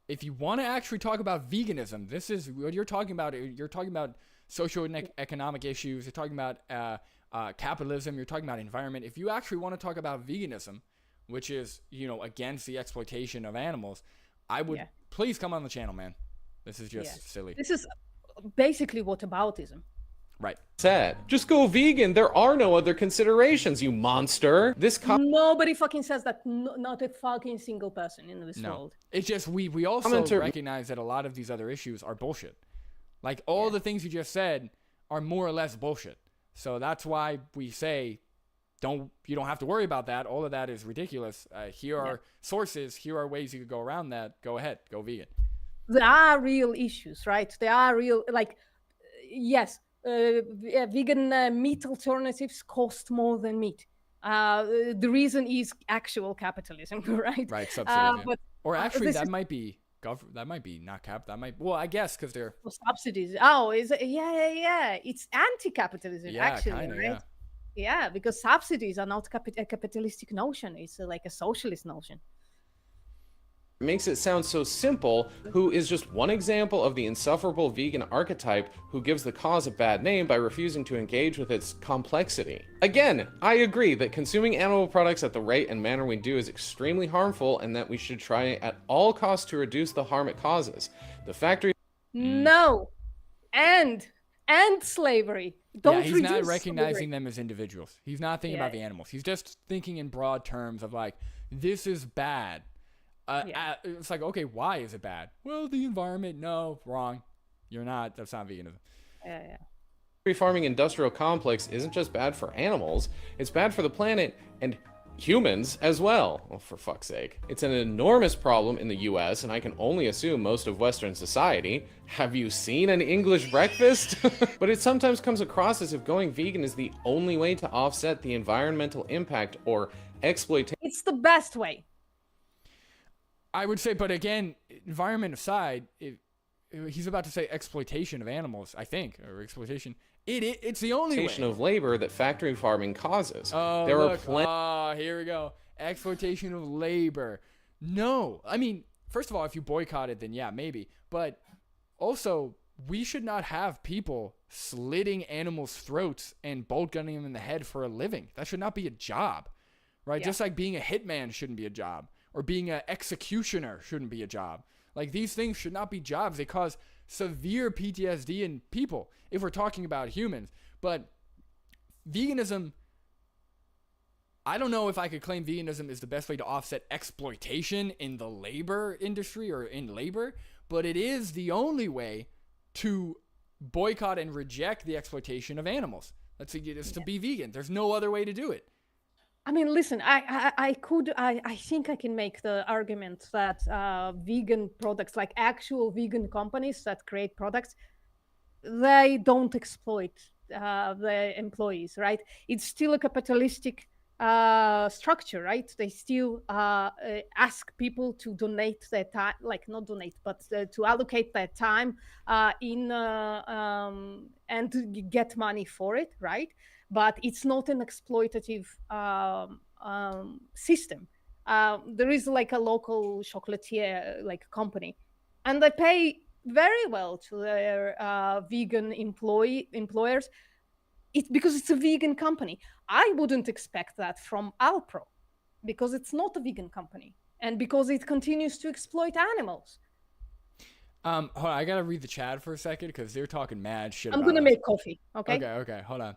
Speaker 1: if you want to actually talk about veganism, this is what you're talking about. You're talking about socio-economic issues. You're talking about capitalism, you're talking about environment. If you actually want to talk about veganism, which is, against the exploitation of animals, I would please come on the channel, man. This is just silly.
Speaker 2: This is basically whataboutism.
Speaker 1: Right.
Speaker 3: Said, just go vegan. There are no other considerations, you monster.
Speaker 2: Nobody fucking says that. Not a fucking single person in this world.
Speaker 1: It's just we also recognize that a lot of these other issues are bullshit. Like all the things you just said are more or less bullshit. So that's why we say, you don't have to worry about that. All of that is ridiculous. Here are sources. Here are ways you could go around that. Go ahead. Go vegan.
Speaker 2: There are real issues, right? There are real, yes, vegan meat alternatives cost more than meat. The reason is actual capitalism, right?
Speaker 1: Right. Subsidies. Or actually, that might be not cap. That might, well, I guess because they're
Speaker 2: subsidies. Oh, it's anti-capitalism, actually,
Speaker 1: kinda,
Speaker 2: right? Yeah, because subsidies are not a capitalistic notion. It's like a socialist notion.
Speaker 3: Makes it sound so simple, who is just one example of the insufferable vegan archetype who gives the cause a bad name by refusing to engage with its complexity. Again, I agree that consuming animal products at the rate and manner we do is extremely harmful and that we should try at all costs to reduce the harm it causes. The factory...
Speaker 2: No! And slavery.
Speaker 1: He's not recognizing them as individuals. He's not thinking about the animals. He's just thinking in broad terms of like, this is bad. It's like, okay, why is it bad? Well, the environment. No, wrong. You're not. That's not veganism.
Speaker 3: Farming industrial complex isn't just bad for animals, it's bad for the planet and humans as well. Oh, for fuck's sake. It's an enormous problem in the US, and I can only assume most of Western society. Have you seen an English breakfast? But it sometimes comes across as if going vegan is the only way to offset the environmental impact or exploitation.
Speaker 2: It's the best way.
Speaker 1: I would say, but again, environment aside, he's about to say exploitation of animals, I think, or exploitation. It's the only way.
Speaker 3: Of labor that factory farming causes.
Speaker 1: Oh, look. Here we go. Exploitation of labor. No. I mean, first of all, if you boycott it, then yeah, maybe. But also, we should not have people slitting animals' throats and bolt gunning them in the head for a living. That should not be a job, right? Just like being a hitman shouldn't be a job. Or being an executioner shouldn't be a job. Like, these things should not be jobs. They cause severe PTSD in people, if we're talking about humans. But veganism, I don't know if I could claim veganism is the best way to offset exploitation in the labor industry or in labor, but it is the only way to boycott and reject the exploitation of animals. Let's say it's to be vegan. There's no other way to do it.
Speaker 2: I mean, listen, I think I can make the argument that vegan products, like actual vegan companies that create products, they don't exploit the employees, right? It's still a capitalistic structure, right? They still ask people to donate their time, like not donate, but to allocate their time and to get money for it, right? But it's not an exploitative system. There is like a local chocolatier like company, and they pay very well to their vegan employers. It's because it's a vegan company. I wouldn't expect that from Alpro, because it's not a vegan company, and because it continues to exploit animals.
Speaker 1: Hold on, I gotta read the chat for a second because they're talking mad shit.
Speaker 2: I'm gonna make coffee. Okay.
Speaker 1: Okay. Hold on.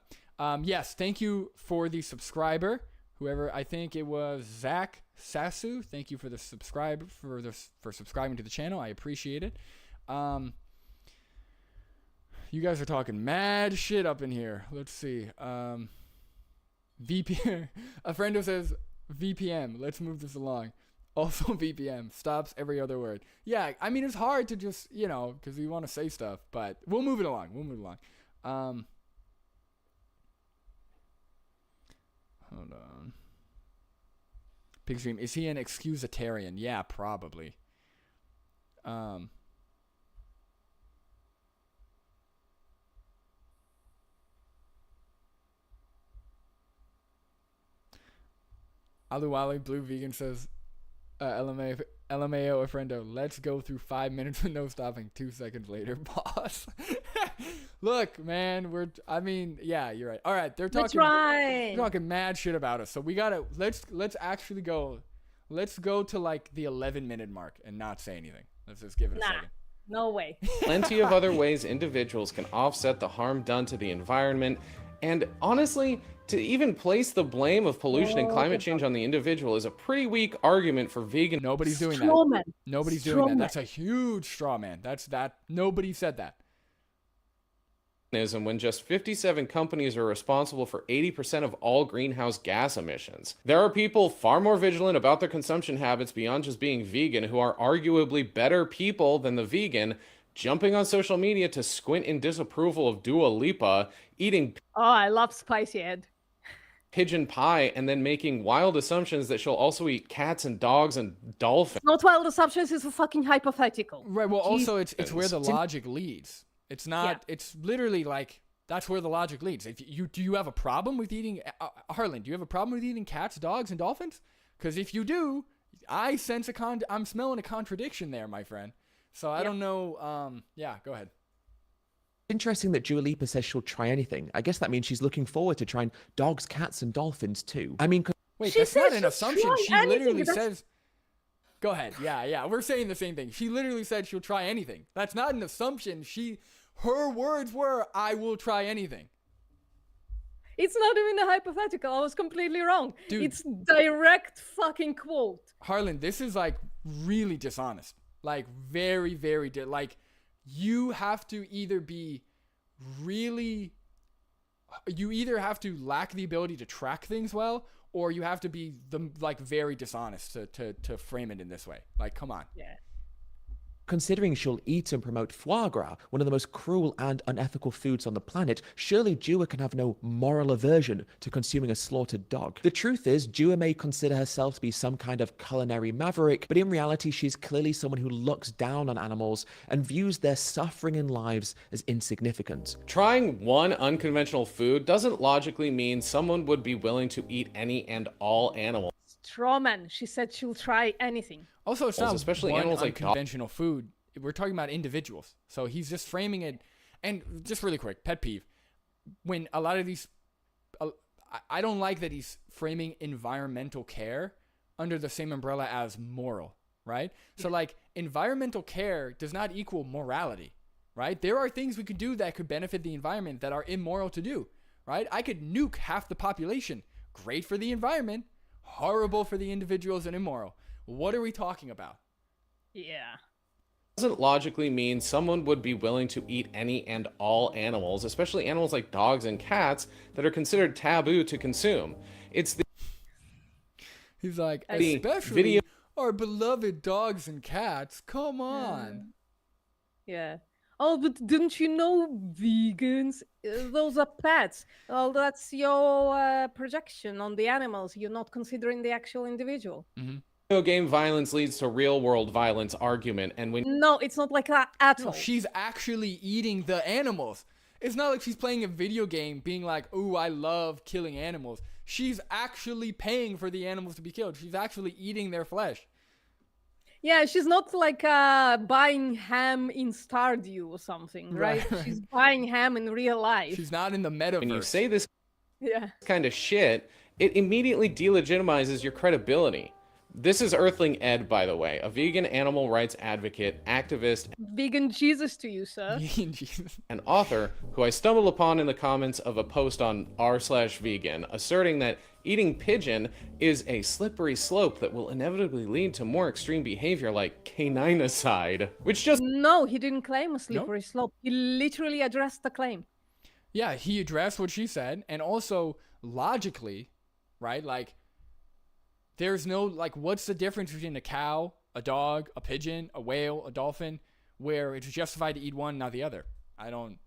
Speaker 1: Yes, thank you for the subscriber. Whoever, I think it was Zach Sasu. Thank you for the for subscribing to the channel. I appreciate it. You guys are talking mad shit up in here. Let's see. VPN. A friend who says VPN. Let's move this along. Also VPN stops every other word. Yeah, I mean it's hard to just because we want to say stuff, but we'll move it along. Hold on. Pigstream, is he an excusatarian? Yeah, probably. Aluwali Blue Vegan says, LMAO a friendo, let's go through 5 minutes with no stopping. 2 seconds later, boss. Look, man, yeah, you're right. All right, they're
Speaker 2: We're trying.
Speaker 1: talking mad shit about us. So we gotta let's actually go. Let's go to like the 11-minute mark and not say anything. Let's just give it a second.
Speaker 2: No way.
Speaker 3: Plenty of other ways individuals can offset the harm done to the environment. And honestly, to even place the blame of pollution and climate change on the individual is a pretty weak argument for vegan.
Speaker 1: Nobody's doing
Speaker 2: Straw
Speaker 1: that.
Speaker 2: man.
Speaker 1: Nobody's
Speaker 2: Straw
Speaker 1: doing that.
Speaker 2: man.
Speaker 1: That's a huge straw man. Nobody said that.
Speaker 3: When just 57 companies are responsible for 80% of all greenhouse gas emissions. There are people far more vigilant about their consumption habits beyond just being vegan who are arguably better people than the vegan, jumping on social media to squint in disapproval of Dua Lipa, eating
Speaker 2: Oh, I love spicy Ed.
Speaker 3: pigeon pie, and then making wild assumptions that she'll also eat cats and dogs and dolphins.
Speaker 2: Not wild assumptions, it's a fucking hypothetical.
Speaker 1: Right. Well, also it's where the
Speaker 3: Jesus.
Speaker 1: logic leads. It's not.
Speaker 2: Yeah.
Speaker 1: It's literally like that's where the logic leads. If you have a problem with eating Harlan, do you have a problem with eating cats, dogs, and dolphins? Because if you do, I sense I'm smelling a contradiction there, my friend. So I don't know. Yeah, go ahead.
Speaker 4: Interesting that Dua Lipa says she'll try anything. I guess that means she's looking forward to trying dogs, cats, and dolphins too. I mean,
Speaker 1: Wait,
Speaker 2: She
Speaker 1: that's not
Speaker 2: said
Speaker 1: an
Speaker 2: she'll
Speaker 1: assumption.
Speaker 2: try
Speaker 1: She
Speaker 2: anything,
Speaker 1: literally
Speaker 2: that's-
Speaker 1: says. Go ahead. Yeah. We're saying the same thing. She literally said she'll try anything. That's not an assumption. Her words were, "I will try anything."
Speaker 2: It's not even a hypothetical. I was completely wrong.
Speaker 1: Dude.
Speaker 2: It's direct fucking quote.
Speaker 1: Harlan, this is like really dishonest. Like very, very like you have to either be really, you either have to lack the ability to track things well, or you have to be very dishonest to frame it in this way. Like, come on.
Speaker 2: Yeah.
Speaker 4: considering she'll eat and promote foie gras, one of the most cruel and unethical foods on the planet, surely Dua can have no moral aversion to consuming a slaughtered dog. The truth is, Dua may consider herself to be some kind of culinary maverick, but in reality, she's clearly someone who looks down on animals and views their suffering in lives as insignificant.
Speaker 3: Trying one unconventional food doesn't logically mean someone would be willing to eat any and all animals.
Speaker 2: Strawman. She said she'll try anything.
Speaker 1: Also, it's not
Speaker 3: Especially
Speaker 1: one
Speaker 3: animals like dogs.
Speaker 1: unconventional food. We're talking about individuals. So he's just framing it. And just really quick, pet peeve. When a lot of these, I don't like that he's framing environmental care under the same umbrella as moral, right? So like environmental care does not equal morality, right? There are things we could do that could benefit the environment that are immoral to do, right? I could nuke half the population. Great for the environment, horrible for the individuals and immoral. What are we talking about?
Speaker 2: Yeah.
Speaker 3: Doesn't logically mean someone would be willing to eat any and all animals, especially animals like dogs and cats that are considered taboo to consume. It's the
Speaker 1: He's like,
Speaker 3: The
Speaker 1: especially
Speaker 3: video-
Speaker 1: our beloved dogs and cats. Come on.
Speaker 2: Yeah. Oh, but didn't you know vegans? Those are pets. Well, that's your projection on the animals. You're not considering the actual individual.
Speaker 3: video game violence leads to real world violence argument, and when
Speaker 2: No, it's not like that at
Speaker 1: No,
Speaker 2: all.
Speaker 1: she's actually eating the animals. It's not like she's playing a video game being like, ooh, I love killing animals. She's actually paying for the animals to be killed. She's actually eating their flesh.
Speaker 2: Yeah, she's not like buying ham in Stardew or something, right?
Speaker 1: Right.
Speaker 2: She's buying ham in real life.
Speaker 1: She's not in the metaverse.
Speaker 3: when you say this
Speaker 2: Yeah.
Speaker 3: kind of shit, it immediately delegitimizes your credibility. This is Earthling Ed, by the way, a vegan animal rights advocate, activist,
Speaker 2: Vegan Jesus to you, sir.
Speaker 1: Jesus.
Speaker 3: and author who I stumbled upon in the comments of a post on r/vegan, asserting that eating pigeon is a slippery slope that will inevitably lead to more extreme behavior like caninicide, which just
Speaker 2: No, he didn't claim a slippery slope. He literally addressed the claim.
Speaker 1: Yeah, he addressed what she said. And also, logically, right? Like, there's no, like, what's the difference between a cow, a dog, a pigeon, a whale, a dolphin, where it's justified to eat one, not the other? I don't.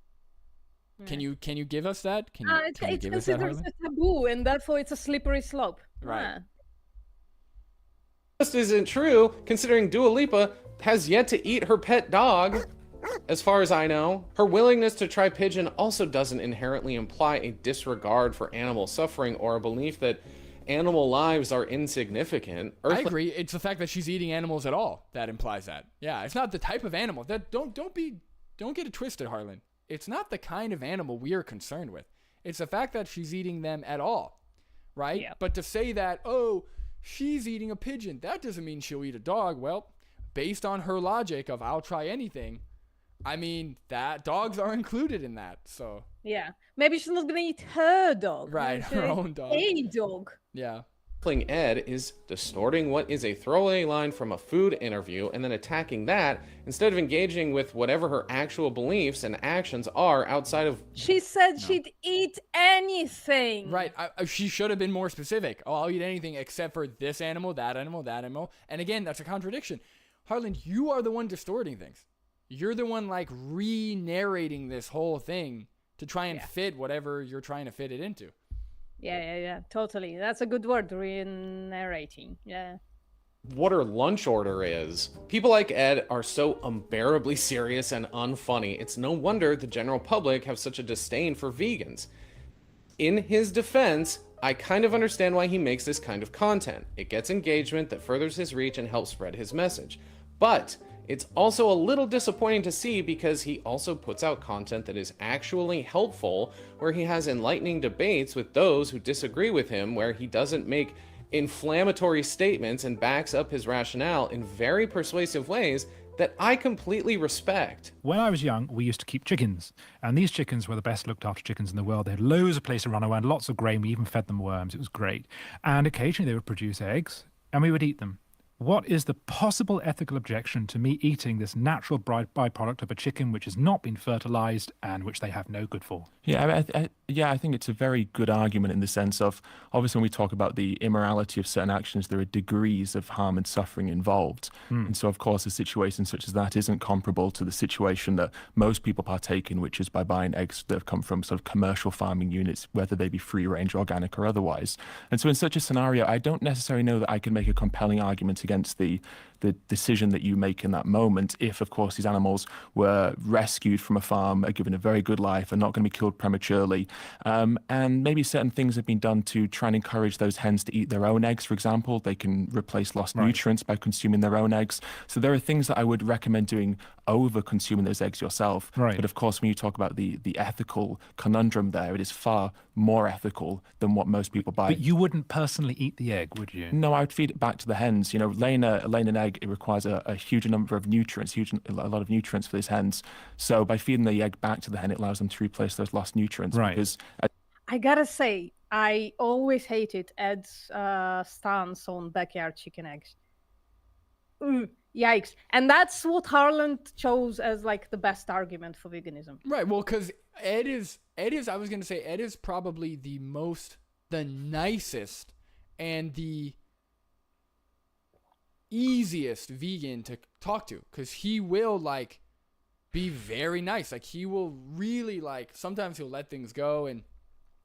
Speaker 1: Can you give us that? Can you
Speaker 2: It's
Speaker 1: give us that,
Speaker 2: considered
Speaker 1: Harlan?
Speaker 2: a taboo, and therefore it's a slippery slope.
Speaker 1: Right.
Speaker 3: isn't true, considering Dua Lipa has yet to eat her pet dog. As far as I know, her willingness to try pigeon also doesn't inherently imply a disregard for animal suffering or a belief that animal lives are insignificant.
Speaker 1: I agree. It's the fact that she's eating animals at all that implies that. Yeah, it's not the type of animal that don't get it twisted, Harlan. it's not the kind of animal we are concerned with. It's the fact that she's eating them at all, right?
Speaker 2: Yeah.
Speaker 1: But to say that, oh, she's eating a pigeon, that doesn't mean she'll eat a dog. Well, based on her logic of I'll try anything, I mean, that dogs are included in that. So
Speaker 2: Yeah. Maybe she's not gonna eat her dog.
Speaker 1: right,
Speaker 2: Maybe
Speaker 1: her
Speaker 2: she'll
Speaker 1: own
Speaker 2: eat
Speaker 1: dog.
Speaker 2: A dog.
Speaker 1: Yeah.
Speaker 3: Ed is distorting what is a throwaway line from a food interview and then attacking that instead of engaging with whatever her actual beliefs and actions are outside of.
Speaker 2: She said she'd eat anything.
Speaker 1: Right. She should have been more specific. Oh, I'll eat anything except for this animal, that animal, that animal. And again, that's a contradiction. Harlan, you are the one distorting things. You're the one like re-narrating this whole thing to try and fit whatever you're trying to fit it into.
Speaker 2: Yeah, totally. That's a good word, re-narrating. Yeah.
Speaker 3: What her lunch order is. People like Ed are so unbearably serious and unfunny. It's no wonder the general public have such a disdain for vegans. In his defense, I kind of understand why he makes this kind of content. It gets engagement that furthers his reach and helps spread his message. But it's also a little disappointing to see because he also puts out content that is actually helpful, where he has enlightening debates with those who disagree with him, where he doesn't make inflammatory statements and backs up his rationale in very persuasive ways that I completely respect.
Speaker 5: When I was young, we used to keep chickens, and these chickens were the best looked after chickens in the world. They had loads of place to run around, lots of grain. We even fed them worms. It was great. And occasionally they would produce eggs, and we would eat them. What is the possible ethical objection to me eating this natural byproduct of a chicken which has not been fertilized and which they have no good for?
Speaker 6: Yeah, I think it's a very good argument in the sense of, obviously, when we talk about the immorality of certain actions, there are degrees of harm and suffering involved. And so, of course, a situation such as that isn't comparable to the situation that most people partake in, which is by buying eggs that have come from sort of commercial farming units, whether they be free range, organic, or otherwise. And so in such a scenario, I don't necessarily know that I can make a compelling argument against the decision that you make in that moment if, of course, these animals were rescued from a farm, are given a very good life, and not going to be killed prematurely. And maybe certain things have been done to try and encourage those hens to eat their own eggs, for example. They can replace lost nutrients by consuming their own eggs. So there are things that I would recommend doing over consuming those eggs yourself. But of course, when you talk about the ethical conundrum there, it is far more ethical than what most people buy.
Speaker 5: But you wouldn't personally eat the egg, would you?
Speaker 6: No, I would feed it back to the hens. You know, laying an egg, it requires a huge number of nutrients, a lot of nutrients for these hens. So by feeding the egg back to the hen, it allows them to replace those lost nutrients. Because
Speaker 2: I gotta say, I always hated Ed's stance on backyard chicken eggs. Yikes. And that's what Harlan chose as like the best argument for veganism.
Speaker 1: Right. Well, because Ed is, I was going to say, Ed is probably the nicest and the easiest vegan to talk to, because he will like be very nice. Like he will really like, sometimes he'll let things go and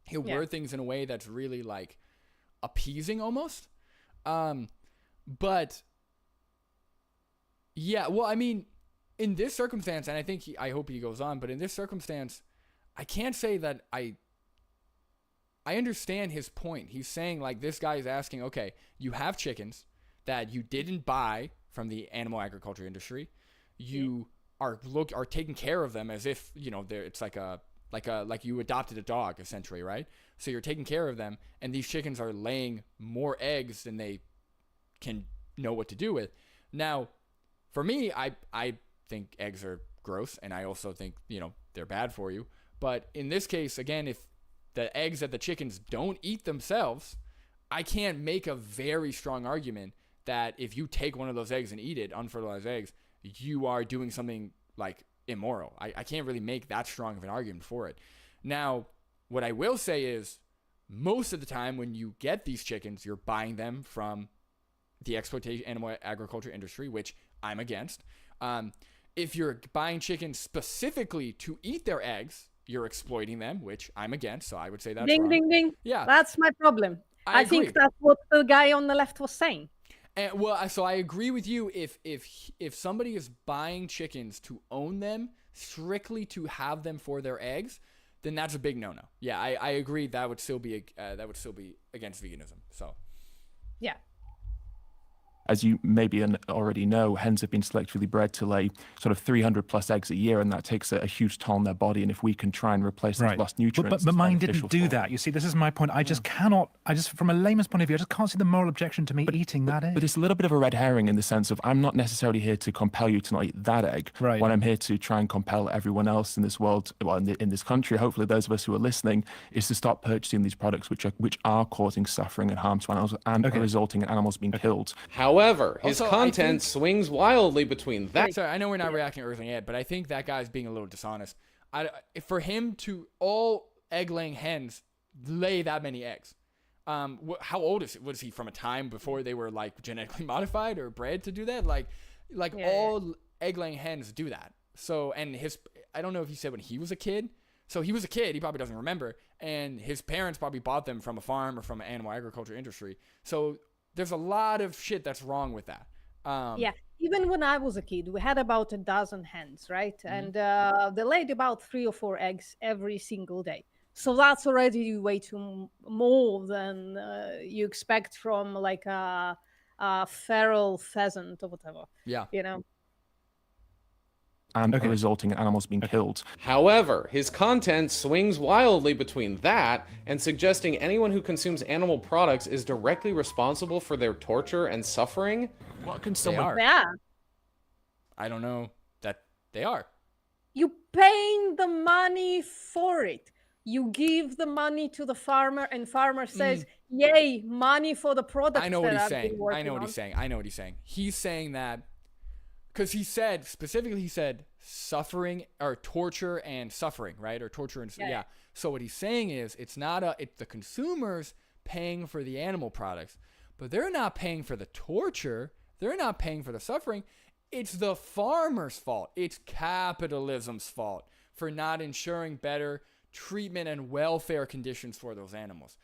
Speaker 1: he'll word things in a way that's really like appeasing almost. But yeah, well, I mean, in this circumstance, and I hope he goes on, but in this circumstance, I can't say that I understand his point. He's saying like, this guy is asking, okay, you have chickens that you didn't buy from the animal agriculture industry. You are taking care of them as if, you know, it's like you adopted a dog essentially, right? So you're taking care of them, and these chickens are laying more eggs than they can know what to do with. Now, for me, I think eggs are gross, and I also think, you know, they're bad for you. But in this case, again, if the eggs that the chickens don't eat themselves, I can't make a very strong argument that if you take one of those eggs and eat it, unfertilized eggs, you are doing something like immoral. I can't really make that strong of an argument for it. Now, what I will say is, most of the time when you get these chickens, you're buying them from the exploitation animal agriculture industry, which I'm against. If you're buying chickens specifically to eat their eggs, you're exploiting them, which I'm against. So I would say that's
Speaker 2: ding,
Speaker 1: wrong.
Speaker 2: ding, ding.
Speaker 1: Yeah,
Speaker 2: that's my problem. I
Speaker 1: agree.
Speaker 2: think that's what the guy on the left was saying.
Speaker 1: And, well, so I agree with you. If somebody is buying chickens to own them strictly to have them for their eggs, then that's a big no-no. Yeah, I agree. That would still be against veganism. So,
Speaker 2: yeah.
Speaker 6: as you maybe already know, hens have been selectively bred to lay sort of 300 plus eggs a year, and that takes a huge toll on their body. And if we can try and replace those lost nutrients,
Speaker 5: but mine
Speaker 6: it's beneficial
Speaker 5: didn't do
Speaker 6: for
Speaker 5: that. You see, this is my point. I just cannot. From a layman's point of view, I just can't see the moral objection to me eating that egg.
Speaker 6: But it's a little bit of a red herring in the sense of I'm not necessarily here to compel you to not eat that egg.
Speaker 5: Right.
Speaker 6: What I'm here to try and compel everyone else in this world, well, in this country, hopefully those of us who are listening, is to stop purchasing these products which are causing suffering and harm to animals and are resulting in animals being killed.
Speaker 3: However, his
Speaker 1: Also,
Speaker 3: content swings wildly between that.
Speaker 1: Sorry, I know we're not reacting early yet, but I think that guy's being a little dishonest. For him to all egg-laying hens lay that many eggs. How old is it? Was he from a time before they were like genetically modified or bred to do that? All egg-laying hens do that. So, and I don't know if he said when he was a kid. So he was a kid. He probably doesn't remember. And his parents probably bought them from a farm or from an animal agriculture industry. So there's a lot of shit that's wrong with that.
Speaker 2: Yeah. Even when I was a kid, we had about a dozen hens, right? And they laid about 3 or 4 eggs every single day. So that's already way too more than you expect from like a feral pheasant or whatever.
Speaker 1: Yeah.
Speaker 2: You know?
Speaker 6: And are resulting in animals being killed.
Speaker 3: However, his content swings wildly between that and suggesting anyone who consumes animal products is directly responsible for their torture and suffering.
Speaker 6: What can
Speaker 1: They
Speaker 6: someone...
Speaker 1: are.
Speaker 2: Yeah.
Speaker 1: I don't know that they are.
Speaker 2: You paying the money for it. You give the money to the farmer, and farmer says, "Yay, money for the product."
Speaker 1: I know what he's saying. I know what he's saying. He's saying that because he said suffering or torture and suffering, right? Or torture and yeah. So what he's saying is it's the consumers paying for the animal products, but they're not paying for the torture. They're not paying for the suffering. It's the farmer's fault. It's capitalism's fault for not ensuring better treatment and welfare conditions for those animals.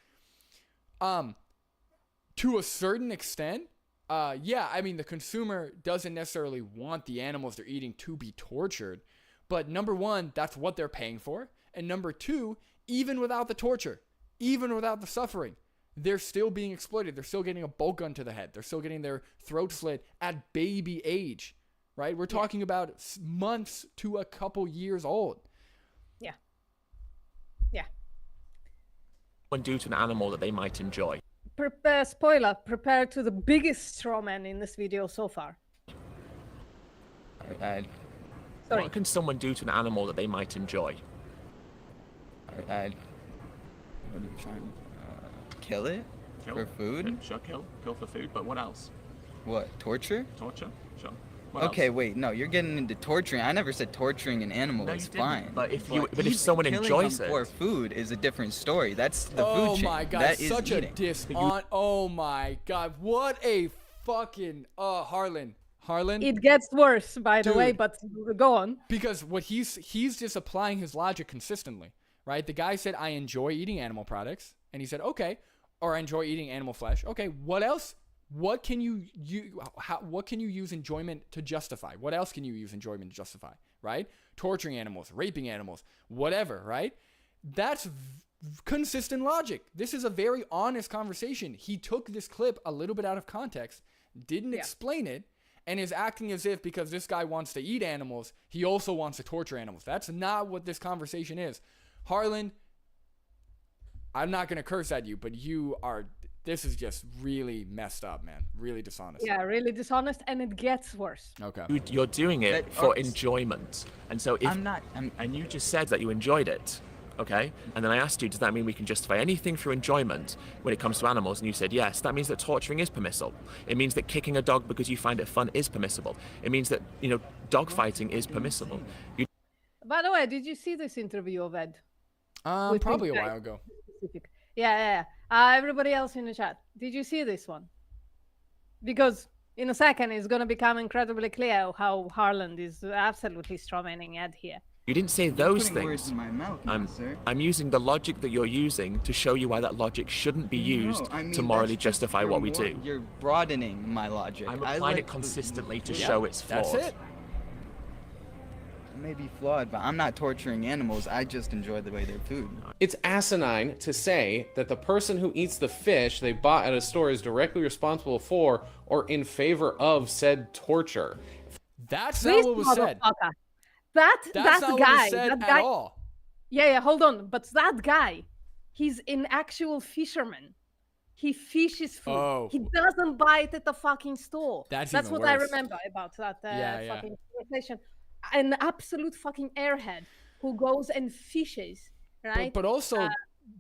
Speaker 1: To a certain extent, I mean, the consumer doesn't necessarily want the animals they're eating to be tortured, but number one, that's what they're paying for. And number two, even without the torture, even without the suffering, they're still being exploited. They're still getting a bolt gun to the head. They're still getting their throat slit at baby age, right? We're talking about months to a couple years old.
Speaker 2: Yeah. Yeah.
Speaker 4: Do to an animal that they might enjoy.
Speaker 2: Spoiler, prepare to the biggest straw man in this video so far. Sorry.
Speaker 4: What can someone do to an animal that they might enjoy?
Speaker 7: Kill it? For food?
Speaker 6: Sure, kill for food, but what else?
Speaker 7: What, torture?
Speaker 6: Torture, sure.
Speaker 7: Okay, wait, no, you're getting into torturing. I never said torturing an animal is fine.
Speaker 4: But if someone enjoys it,
Speaker 7: for food is a different story. That's the food
Speaker 1: Oh
Speaker 7: chain.
Speaker 1: my god,
Speaker 7: that is
Speaker 1: such
Speaker 7: eating.
Speaker 1: a diss on. Oh my god, what a fucking Harlan.
Speaker 2: It gets worse, by the way,
Speaker 1: Dude.
Speaker 2: but go on.
Speaker 1: Because what he's just applying his logic consistently, right? The guy said, I enjoy eating animal products. And he said, okay, or I enjoy eating animal flesh. Okay, what else? What can you use enjoyment to justify? What else can you use enjoyment to justify, right? Torturing animals, raping animals, whatever, right? That's consistent logic. This is a very honest conversation. He took this clip a little bit out of context, didn't explain it, and is acting as if because this guy wants to eat animals, he also wants to torture animals. That's not what this conversation is. Harlan, I'm not going to curse at you, but this is just really messed up, man. Really dishonest.
Speaker 2: Yeah, really dishonest, and it gets worse.
Speaker 1: Okay.
Speaker 4: you're doing it for enjoyment. And so if and you just said that you enjoyed it, okay? And then I asked you, does that mean we can justify anything through enjoyment when it comes to animals? And you said yes. That means that torturing is permissible. It means that kicking a dog because you find it fun is permissible. It means that, dog fighting is permissible.
Speaker 2: By the way, did you see this interview of Ed?
Speaker 1: Probably a while ago.
Speaker 2: Yeah. Everybody else in the chat, did you see this one? Because in a second, it's going to become incredibly clear how Harlan is absolutely strawmanning Ed here.
Speaker 4: You didn't say those
Speaker 7: Putting
Speaker 4: things.
Speaker 7: words in my mouth, sir.
Speaker 4: I'm using the logic that you're using to show you why that logic shouldn't be used to morally justify what we do.
Speaker 7: You're broadening my logic.
Speaker 4: I'm applying it consistently to show it's flawed.
Speaker 1: That's it.
Speaker 7: may be flawed, but I'm not torturing animals. I just enjoy the way they're food.
Speaker 3: It's asinine to say that the person who eats the fish they bought at a store is directly responsible for or in favor of said torture.
Speaker 1: That's
Speaker 2: This
Speaker 1: not what was said.
Speaker 2: motherfucker. That's
Speaker 1: That's not
Speaker 2: guy.
Speaker 1: what was said
Speaker 2: That guy.
Speaker 1: at all.
Speaker 2: Yeah, hold on. But that guy, he's an actual fisherman. He fishes food.
Speaker 1: Oh.
Speaker 2: He doesn't buy it at the fucking store.
Speaker 1: That's
Speaker 2: That's
Speaker 1: even
Speaker 2: what I
Speaker 1: worse.
Speaker 2: remember about that
Speaker 1: Yeah.
Speaker 2: fucking conversation. An absolute fucking airhead who goes and fishes, right?
Speaker 1: But also,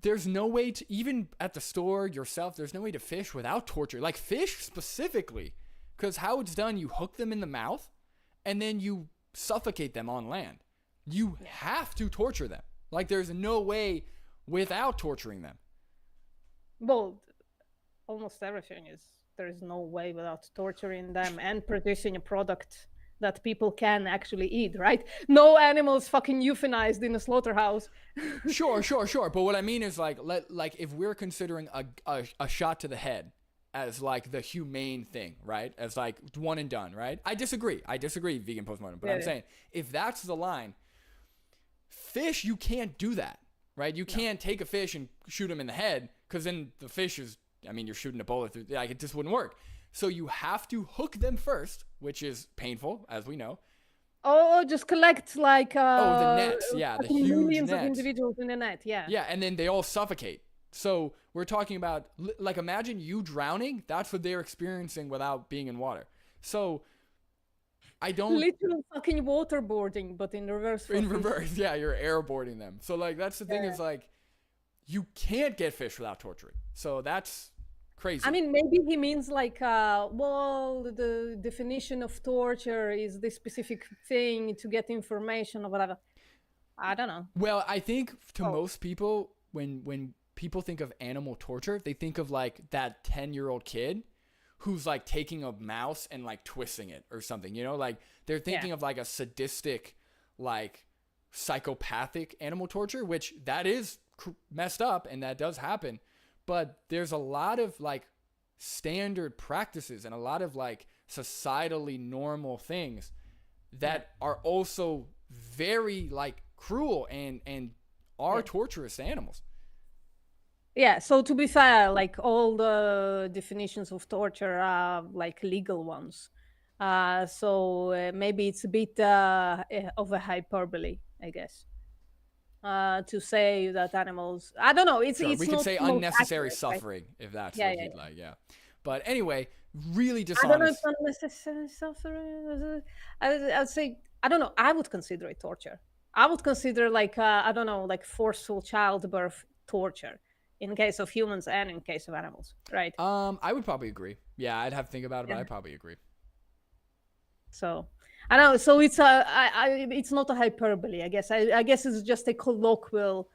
Speaker 1: there's no way to, even at the store yourself, there's no way to fish without torture. Like fish specifically, because how it's done, you hook them in the mouth and then you suffocate them on land. You have to torture them. Like there's no way without torturing them.
Speaker 2: Well, almost everything is. There's no way without torturing them and producing a product that people can actually eat, right? No animals fucking euthanized in a slaughterhouse.
Speaker 1: Sure. But what I mean is like if we're considering a shot to the head as like the humane thing, right? As like one and done, right? I disagree, vegan postmortem. But I'm saying if that's the line, fish, you can't do that, right? You can't take a fish and shoot him in the head because then the fish is, I mean, you're shooting a bullet through, like it just wouldn't work. So you have to hook them first, which is painful, as we know.
Speaker 2: Oh, just collect like
Speaker 1: the nets, yeah, the
Speaker 2: fucking
Speaker 1: huge
Speaker 2: millions of
Speaker 1: nets.
Speaker 2: individuals in the net, yeah.
Speaker 1: Yeah, and then they all suffocate. So we're talking about, like, imagine you drowning. That's what they're experiencing without being in water. So I don't...
Speaker 2: Literal fucking waterboarding, but in reverse.
Speaker 1: In reverse, yeah, you're airboarding them. So, like, that's the thing is, like, you can't get fish without torturing. So that's crazy.
Speaker 2: I mean, maybe he means like, well, the definition of torture is this specific thing to get information or whatever. I don't know.
Speaker 1: Well, I think to most people, when people think of animal torture, they think of like that 10-year-old kid who's like taking a mouse and like twisting it or something, you know, like they're thinking of like a sadistic, like psychopathic animal torture, which that is messed up and that does happen. But there's a lot of like standard practices and a lot of like societally normal things that are also very like cruel and are torturous to animals.
Speaker 2: Yeah, so to be fair, like all the definitions of torture are like legal ones. So maybe it's a bit of a hyperbole, I guess, to say that animals, I don't know, it's
Speaker 1: Sure, we could say unnecessary
Speaker 2: accurate,
Speaker 1: suffering if that's
Speaker 2: Yeah,
Speaker 1: what
Speaker 2: yeah,
Speaker 1: you'd like, yeah. But anyway, really
Speaker 2: I don't know if
Speaker 1: dishonest.
Speaker 2: unnecessary suffering, I'd say, I don't know, I would consider it torture. I would consider like, I don't know, like forceful childbirth torture in case of humans and in case of animals, right?
Speaker 1: I would probably agree. Yeah, I'd have to think about it, but I'd probably agree.
Speaker 2: So I don't know. So it's it's not a hyperbole, I guess. I guess it's just a colloquial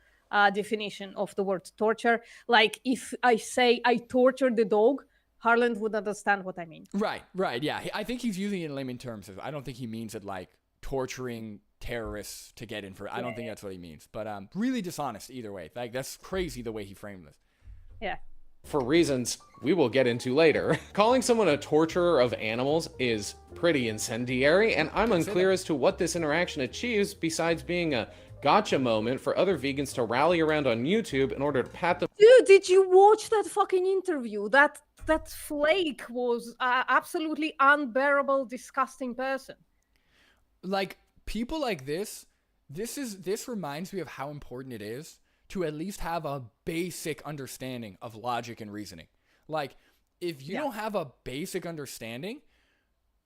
Speaker 2: definition of the word torture. Like if I say I tortured the dog, Harland would understand what I mean.
Speaker 1: Right, yeah. I think he's using it in layman terms. I don't think he means it like torturing terrorists to get in for. I don't think that's what he means. But really dishonest either way. Like that's crazy the way he framed this.
Speaker 2: Yeah.
Speaker 3: For reasons we will get into later. Calling someone a torturer of animals is pretty incendiary, and I'm unclear as to what this interaction achieves besides being a gotcha moment for other vegans to rally around on YouTube in order to pat them.
Speaker 2: Dude, did you watch that fucking interview? That flake was absolutely unbearable, disgusting person.
Speaker 1: Like people like this reminds me of how important it is to at least have a basic understanding of logic and reasoning. Like, if you don't have a basic understanding,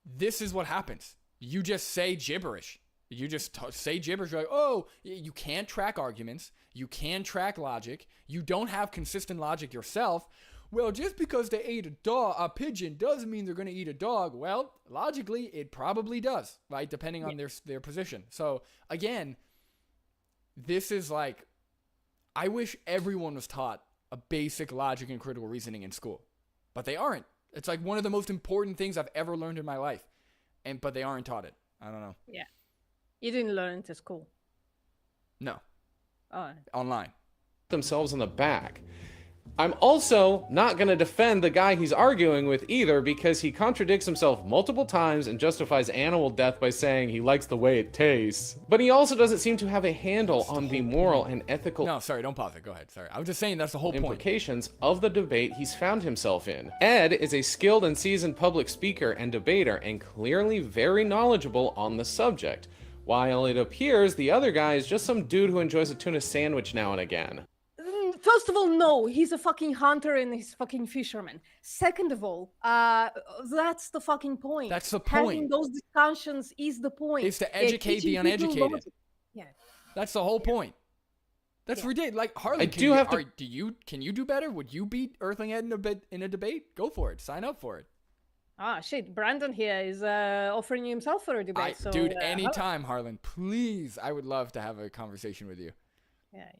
Speaker 1: this is what happens. You just say gibberish. You just say gibberish. You're like, oh, you can't track arguments. You can't track logic. You don't have consistent logic yourself. Well, just because they ate a pigeon doesn't mean they're going to eat a dog. Well, logically, it probably does, right? Depending on their position. So, again, this is like, I wish everyone was taught a basic logic and critical reasoning in school, but they aren't. It's like one of the most important things I've ever learned in my life, but they aren't taught it. I don't know.
Speaker 2: Yeah. You didn't learn it at school?
Speaker 1: No.
Speaker 2: Oh.
Speaker 1: Online.
Speaker 3: Themselves on the back. I'm also not going to defend the guy he's arguing with either, because he contradicts himself multiple times and justifies animal death by saying he likes the way it tastes. But he also doesn't seem to have a handle on the moral and ethical
Speaker 1: No, sorry, don't pause it. Go ahead. Sorry. I was just saying that's the whole point.
Speaker 3: implications of the debate he's found himself in. Ed is a skilled and seasoned public speaker and debater, and clearly very knowledgeable on the subject, while it appears the other guy is just some dude who enjoys a tuna sandwich now and again.
Speaker 2: First of all, no, he's a fucking hunter and he's fucking fisherman. Second of all, that's the fucking point.
Speaker 1: That's the
Speaker 2: Having
Speaker 1: point.
Speaker 2: those discussions is the point.
Speaker 1: Is to
Speaker 2: They're
Speaker 1: educate the
Speaker 2: teaching people
Speaker 1: uneducated.
Speaker 2: logic. Yeah.
Speaker 1: That's the whole point. That's
Speaker 2: Yeah.
Speaker 1: ridiculous. Like Harlan,
Speaker 3: I do have to-
Speaker 1: can you do better? Would you beat Earthling Ed in a debate? Go for it. Sign up for it.
Speaker 2: Ah, shit. Brandon here is offering himself for a debate. So,
Speaker 1: Dude, anytime, Harlan. Please, I would love to have a conversation with you.
Speaker 2: Yeah.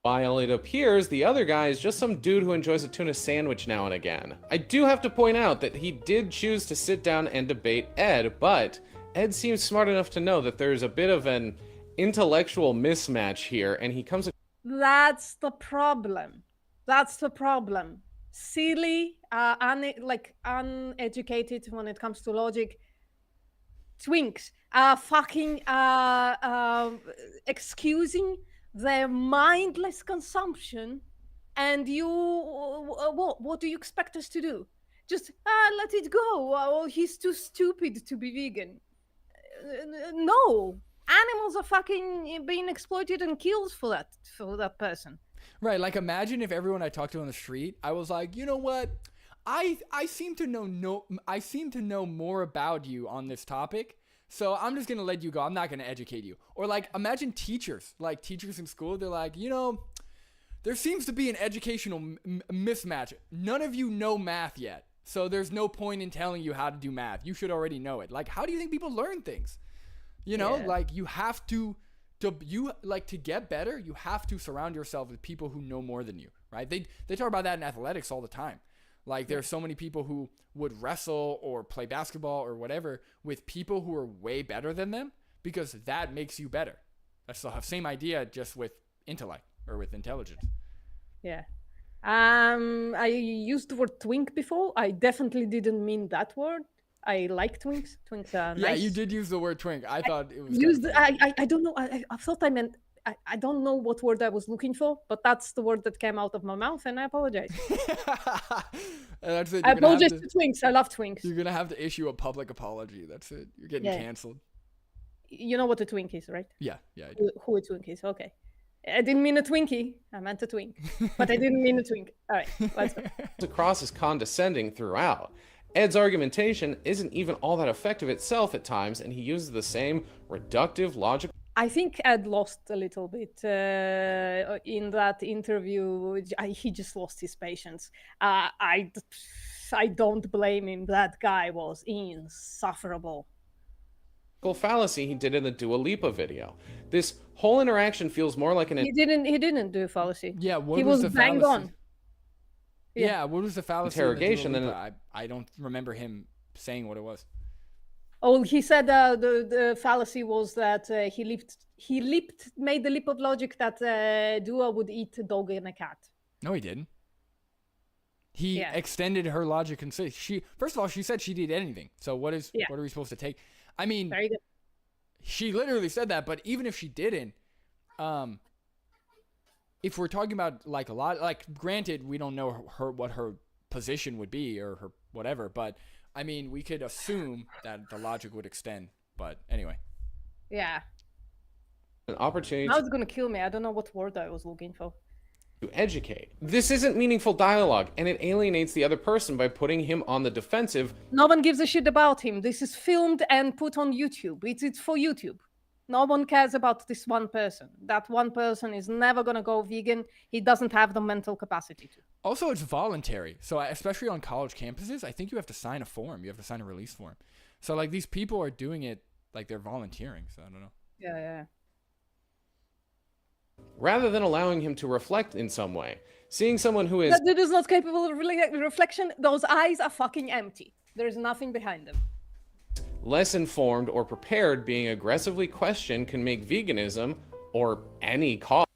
Speaker 3: While it appears the other guy is just some dude who enjoys a tuna sandwich now and again. I do have to point out that he did choose to sit down and debate Ed, but Ed seems smart enough to know that there's a bit of an intellectual mismatch here, and he comes...
Speaker 2: That's the problem. That's the problem. Silly, uneducated when it comes to logic. Twinks are fucking excusing their mindless consumption, and you, what do you expect us to do? Just let it go. Oh, he's too stupid to be vegan. No, animals are fucking being exploited and killed for that person.
Speaker 1: Right, like imagine if everyone I talked to on the street, I was like, you know what? I seem to know more about you on this topic, so I'm just gonna let you go. I'm not gonna educate you. Or like imagine teachers in school. They're like, you know, there seems to be an educational mismatch. None of you know math yet, so there's no point in telling you how to do math. You should already know it. Like, how do you think people learn things? You know, like you have to get better, you have to surround yourself with people who know more than you, right? They talk about that in athletics all the time. Like there's so many people who would wrestle or play basketball or whatever with people who are way better than them, because that makes you better. That's the same idea, just with intellect or with intelligence.
Speaker 2: Yeah. I used the word twink before. I definitely didn't mean that word. I like twinks. Twinks are nice.
Speaker 1: Yeah, you did use the word twink. I thought it was
Speaker 2: I don't know. I thought I meant I don't know what word I was looking for, but that's the word that came out of my mouth, and I apologize.
Speaker 1: That's it.
Speaker 2: I apologize to twinks. I love twinks.
Speaker 1: You're gonna have to issue a public apology. That's it. You're getting canceled.
Speaker 2: You know what a twink is, right?
Speaker 1: Yeah, I do.
Speaker 2: Who a twink is? Okay. I didn't mean a Twinkie. I meant a twink, but I didn't mean a twink. All right, let's go.
Speaker 3: across as condescending throughout. Ed's argumentation isn't even all that effective itself at times, and he uses the same reductive logic.
Speaker 2: I think Ed lost a little bit in that interview. He just lost his patience. I don't blame him. That guy was insufferable.
Speaker 3: Fallacy he did in the Dua Lipa video. This whole interaction feels more like an...
Speaker 2: He didn't do a fallacy.
Speaker 1: Yeah, what
Speaker 2: he
Speaker 1: was
Speaker 2: was
Speaker 1: the
Speaker 2: bang
Speaker 1: fallacy?
Speaker 2: on.
Speaker 1: Yeah, what was the fallacy?
Speaker 3: Interrogation,
Speaker 1: Then
Speaker 3: then
Speaker 1: I don't remember him saying what it was.
Speaker 2: Oh, he said the fallacy was that he made the leap of logic that Dua would eat a dog and a cat.
Speaker 1: No, he didn't. He extended her logic and said first of all, she said she'd eat anything. So what are we supposed to take? I mean,
Speaker 2: very good.
Speaker 1: She literally said that, but even if she didn't, if we're talking about like a lot, like granted, we don't know what her position would be or her whatever, but I mean, we could assume that the logic would extend. But anyway.
Speaker 2: Yeah.
Speaker 3: An opportunity.
Speaker 2: Now it's gonna kill me. I don't know what word I was looking for.
Speaker 3: To educate. This isn't meaningful dialogue, and it alienates the other person by putting him on the defensive.
Speaker 2: No one gives a shit about him. This is filmed and put on YouTube. It's for YouTube. No one cares about this one person. That one person is never gonna go vegan. He doesn't have the mental capacity to.
Speaker 1: Also, it's voluntary. So especially on college campuses, I think you have to sign a form. You have to sign a release form. So like these people are doing it like they're volunteering. So I don't know.
Speaker 2: Yeah.
Speaker 3: Rather than allowing him to reflect in some way. Seeing someone who is...
Speaker 2: That dude is not capable of reflection. Those eyes are fucking empty. There is nothing behind them.
Speaker 3: less informed or prepared being aggressively questioned can make veganism, or any cause...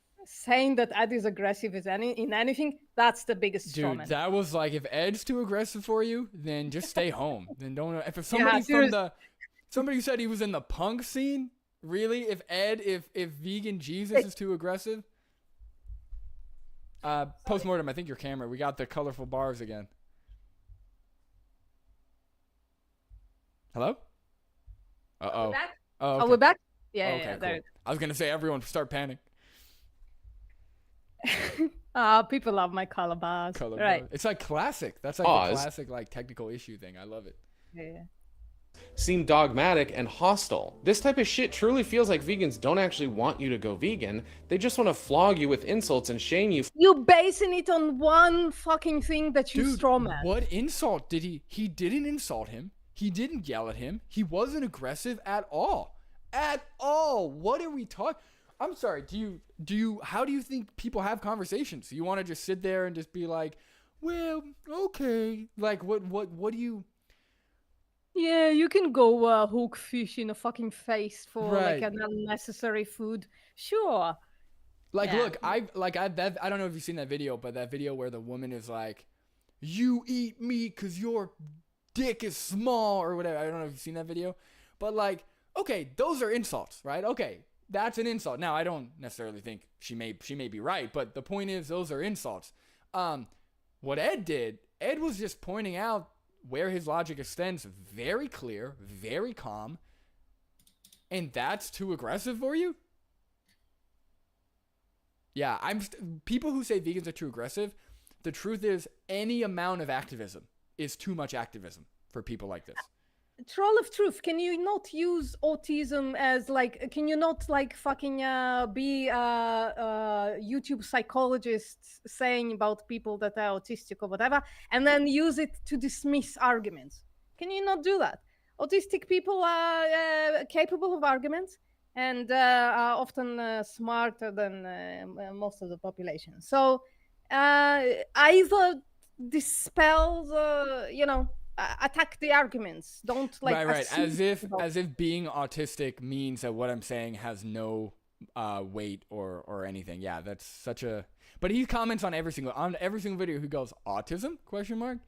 Speaker 2: saying that Ed is aggressive in anything, that's the biggest
Speaker 1: Dude,
Speaker 2: strawman.
Speaker 1: that was like, if Ed's too aggressive for you, then just stay home. Then don't. If somebody said he was in the punk scene, really? If vegan Jesus is too aggressive. Postmortem, I think your camera. We got the colorful bars again. Hello? Uh-oh.
Speaker 2: Back?
Speaker 1: Oh,
Speaker 2: Are
Speaker 1: okay.
Speaker 2: we back? Yeah,
Speaker 1: Okay,
Speaker 2: yeah,
Speaker 1: cool. I was gonna say everyone start panic.
Speaker 2: People love my color bars.
Speaker 1: Color
Speaker 2: Right.
Speaker 1: bar. It's like classic. That's like the classic like technical issue thing. I love it.
Speaker 2: Yeah.
Speaker 3: Seem dogmatic and hostile. This type of shit truly feels like vegans don't actually want you to go vegan. They just want to flog you with insults and shame you.
Speaker 2: You basing it on one fucking thing that you
Speaker 1: Dude,
Speaker 2: strawman.
Speaker 1: what insult did he? He didn't insult him. He didn't yell at him. He wasn't aggressive at all. At all. What are we talking? I'm sorry. How do you think people have conversations? You want to just sit there and just be like, well, okay. Like, what do you?
Speaker 2: Yeah, you can go hook fish in a fucking face for
Speaker 1: Right.
Speaker 2: like an unnecessary food. Sure.
Speaker 1: Like,
Speaker 2: Yeah.
Speaker 1: look, I don't know if you've seen that video, but that video where the woman is like, you eat meat because your dick is small or whatever. I don't know if you've seen that video, but like, okay, those are insults, right? Okay, that's an insult. Now, I don't necessarily think she may be right, but the point is those are insults. What Ed did, Ed was just pointing out where his logic extends, very clear, very calm, and that's too aggressive for you? Yeah, people who say vegans are too aggressive, the truth is any amount of activism is too much activism for people like this.
Speaker 2: Troll of truth, can you not use autism as like, can you not like fucking be YouTube psychologists saying about people that are autistic or whatever, and then use it to dismiss arguments? Can you not do that? Autistic people are capable of arguments and are often smarter than most of the population. So either dispel, attack the arguments. Don't like
Speaker 1: right.
Speaker 2: assume
Speaker 1: As if being autistic means that what I'm saying has no weight or anything. Yeah, that's such a. But he comments on every single video. He goes, autism? Question mark.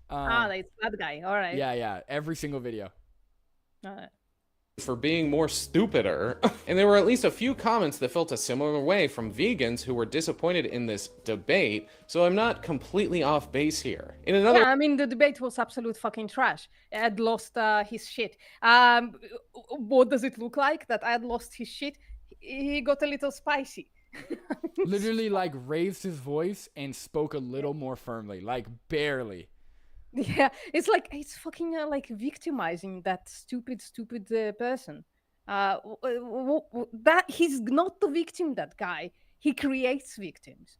Speaker 2: That's that guy. All right.
Speaker 1: Yeah. Every single video.
Speaker 2: All right.
Speaker 3: For being more stupider. And there were at least a few comments that felt a similar way from vegans who were disappointed in this debate, so I'm not completely off base here. In another
Speaker 2: Yeah, I mean, the debate was absolute fucking trash. Ed lost his shit. What does it look like that Ed lost his shit? He got a little spicy.
Speaker 1: Literally, like, raised his voice and spoke a little more firmly, like barely.
Speaker 2: Yeah, it's like it's fucking like victimizing that stupid person. That he's not the victim. That guy, he creates victims.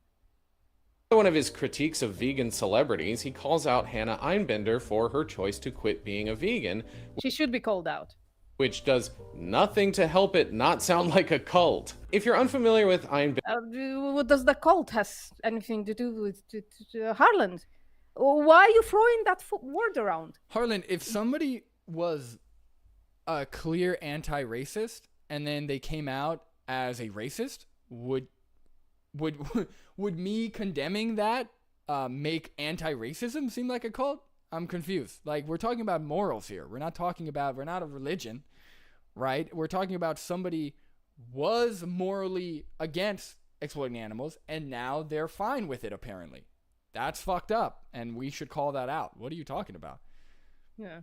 Speaker 3: one of his critiques of vegan celebrities, he calls out Hannah Einbinder for her choice to quit being a vegan,
Speaker 2: She should be called out.
Speaker 3: which does nothing to help it not sound like a cult. If you're unfamiliar with Einbinder,
Speaker 2: What does the cult has anything to do with Harland? Why are you throwing that word around?
Speaker 1: Harlan, if somebody was a clear anti-racist and then they came out as a racist, would me condemning that make anti-racism seem like a cult? I'm confused. Like, we're talking about morals here. We're not a religion, right? We're talking about somebody was morally against exploiting animals and now they're fine with it, apparently. That's fucked up, and we should call that out. What are you talking about?
Speaker 2: Yeah.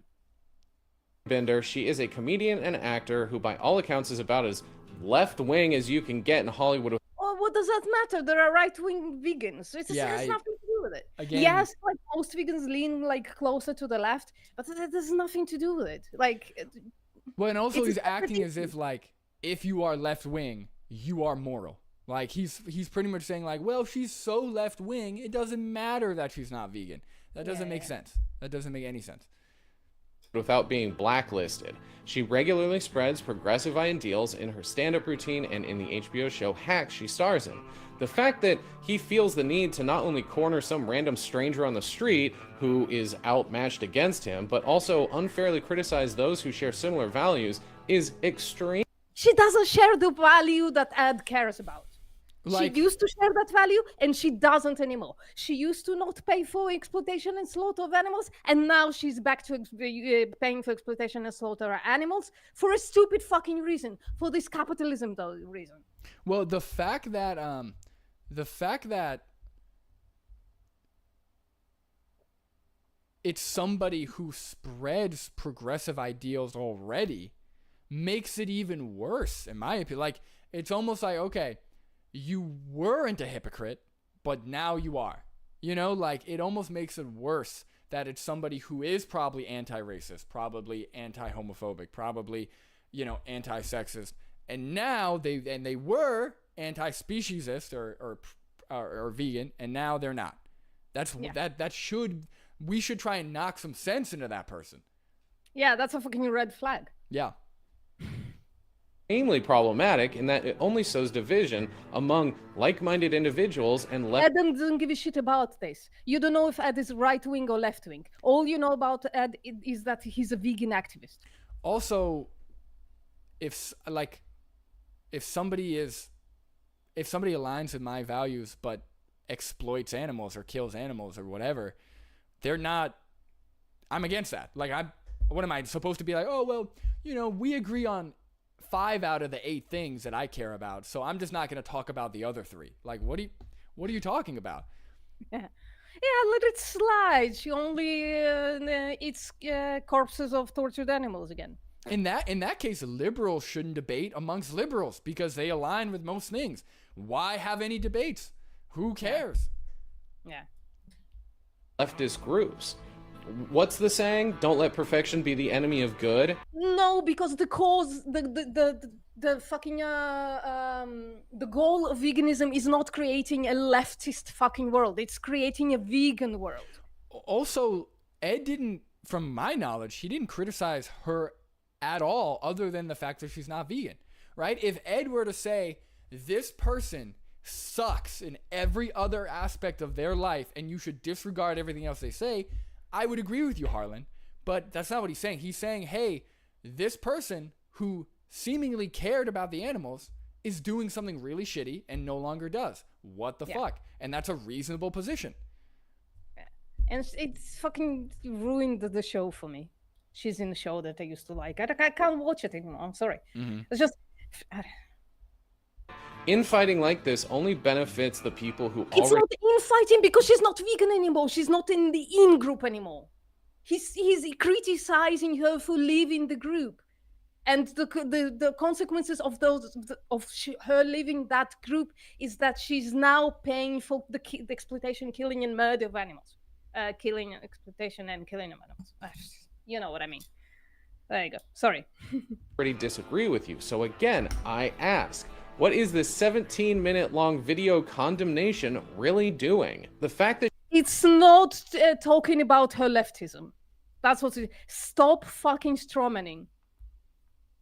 Speaker 3: Bender, she is a comedian and actor who by all accounts is about as left-wing as you can get in Hollywood.
Speaker 2: Well, what does that matter? There are right-wing vegans. It has nothing to do with it.
Speaker 1: Again,
Speaker 2: Yes, like most vegans lean like closer to the left, but that has nothing to do with it. Like,
Speaker 1: well, and also
Speaker 2: it's
Speaker 1: he's
Speaker 2: a
Speaker 1: acting as if like if you are left-wing, you are moral. Like he's pretty much saying like, well, she's so left-wing, it doesn't matter that she's not vegan. That doesn't make sense. That doesn't make any sense.
Speaker 3: Without being blacklisted. She regularly spreads progressive ideals in her stand-up routine and in the HBO show Hacks she stars in. The fact that he feels the need to not only corner some random stranger on the street who is outmatched against him, but also unfairly criticize those who share similar values is extreme.
Speaker 2: she doesn't share the value that Ed cares about.
Speaker 1: Like-
Speaker 2: she used to share that value and she doesn't anymore. She used to not pay for exploitation and slaughter of animals, and now she's back to paying for exploitation and slaughter of animals for a stupid fucking reason, for this capitalism though reason.
Speaker 1: Well, the fact that it's somebody who spreads progressive ideals already makes it even worse, in my opinion. Like, it's almost like, okay, you weren't a hypocrite, but now you are. You know, like, it almost makes it worse that it's somebody who is probably anti-racist, probably anti-homophobic, probably, you know, anti-sexist, and now they were anti-speciesist or vegan, and now they're not. We should try and knock some sense into that person.
Speaker 2: Yeah, that's a fucking red flag.
Speaker 1: Yeah.
Speaker 3: Extremely problematic in that it only sows division among like-minded individuals and left.
Speaker 2: Ed doesn't give a shit about this. You don't know if Ed is right wing or left wing. All you know about Ed is that he's a vegan activist.
Speaker 1: Also, if somebody aligns with my values but exploits animals or kills animals or whatever, I'm against that. Like, what am I supposed to be like? Oh, well, you know, we agree on 5 out of the 8 things that I care about, so I'm just not going to talk about the other 3. Like, what are you talking about?
Speaker 2: Yeah, let it slide. She only eats corpses of tortured animals again.
Speaker 1: In that case, liberals shouldn't debate amongst liberals because they align with most things. Why have any debates? Who cares?
Speaker 2: Yeah.
Speaker 3: Leftist groups. What's the saying? Don't let perfection be the enemy of good.
Speaker 2: No, because the cause, the fucking the goal of veganism is not creating a leftist fucking world. It's creating a vegan world.
Speaker 1: Also, Ed didn't, from my knowledge, he didn't criticize her at all, other than the fact that she's not vegan, right? If Ed were to say this person sucks in every other aspect of their life and you should disregard everything else they say, I would agree with you, Harlan, but that's not what he's saying. He's saying, hey, this person who seemingly cared about the animals is doing something really shitty and no longer does. What the fuck? And that's a reasonable position.
Speaker 2: And it's fucking ruined the show for me. She's in the show that I used to like. I can't watch it anymore. I'm sorry. It's just...
Speaker 3: Infighting like this only benefits the people who
Speaker 2: It's
Speaker 3: already...
Speaker 2: not infighting because she's not vegan anymore. She's not in the in group anymore. He's criticizing her for leaving the group, and the consequences of her leaving that group is that she's now paying for the exploitation, killing, and murder of animals, exploitation, and killing of animals. You know what I mean. There you go. Sorry.
Speaker 3: already disagree with you. So again, I ask, what is this 17-minute long video condemnation really doing? The fact that
Speaker 2: It's not talking about her leftism. That's what it... Stop fucking strawmanning.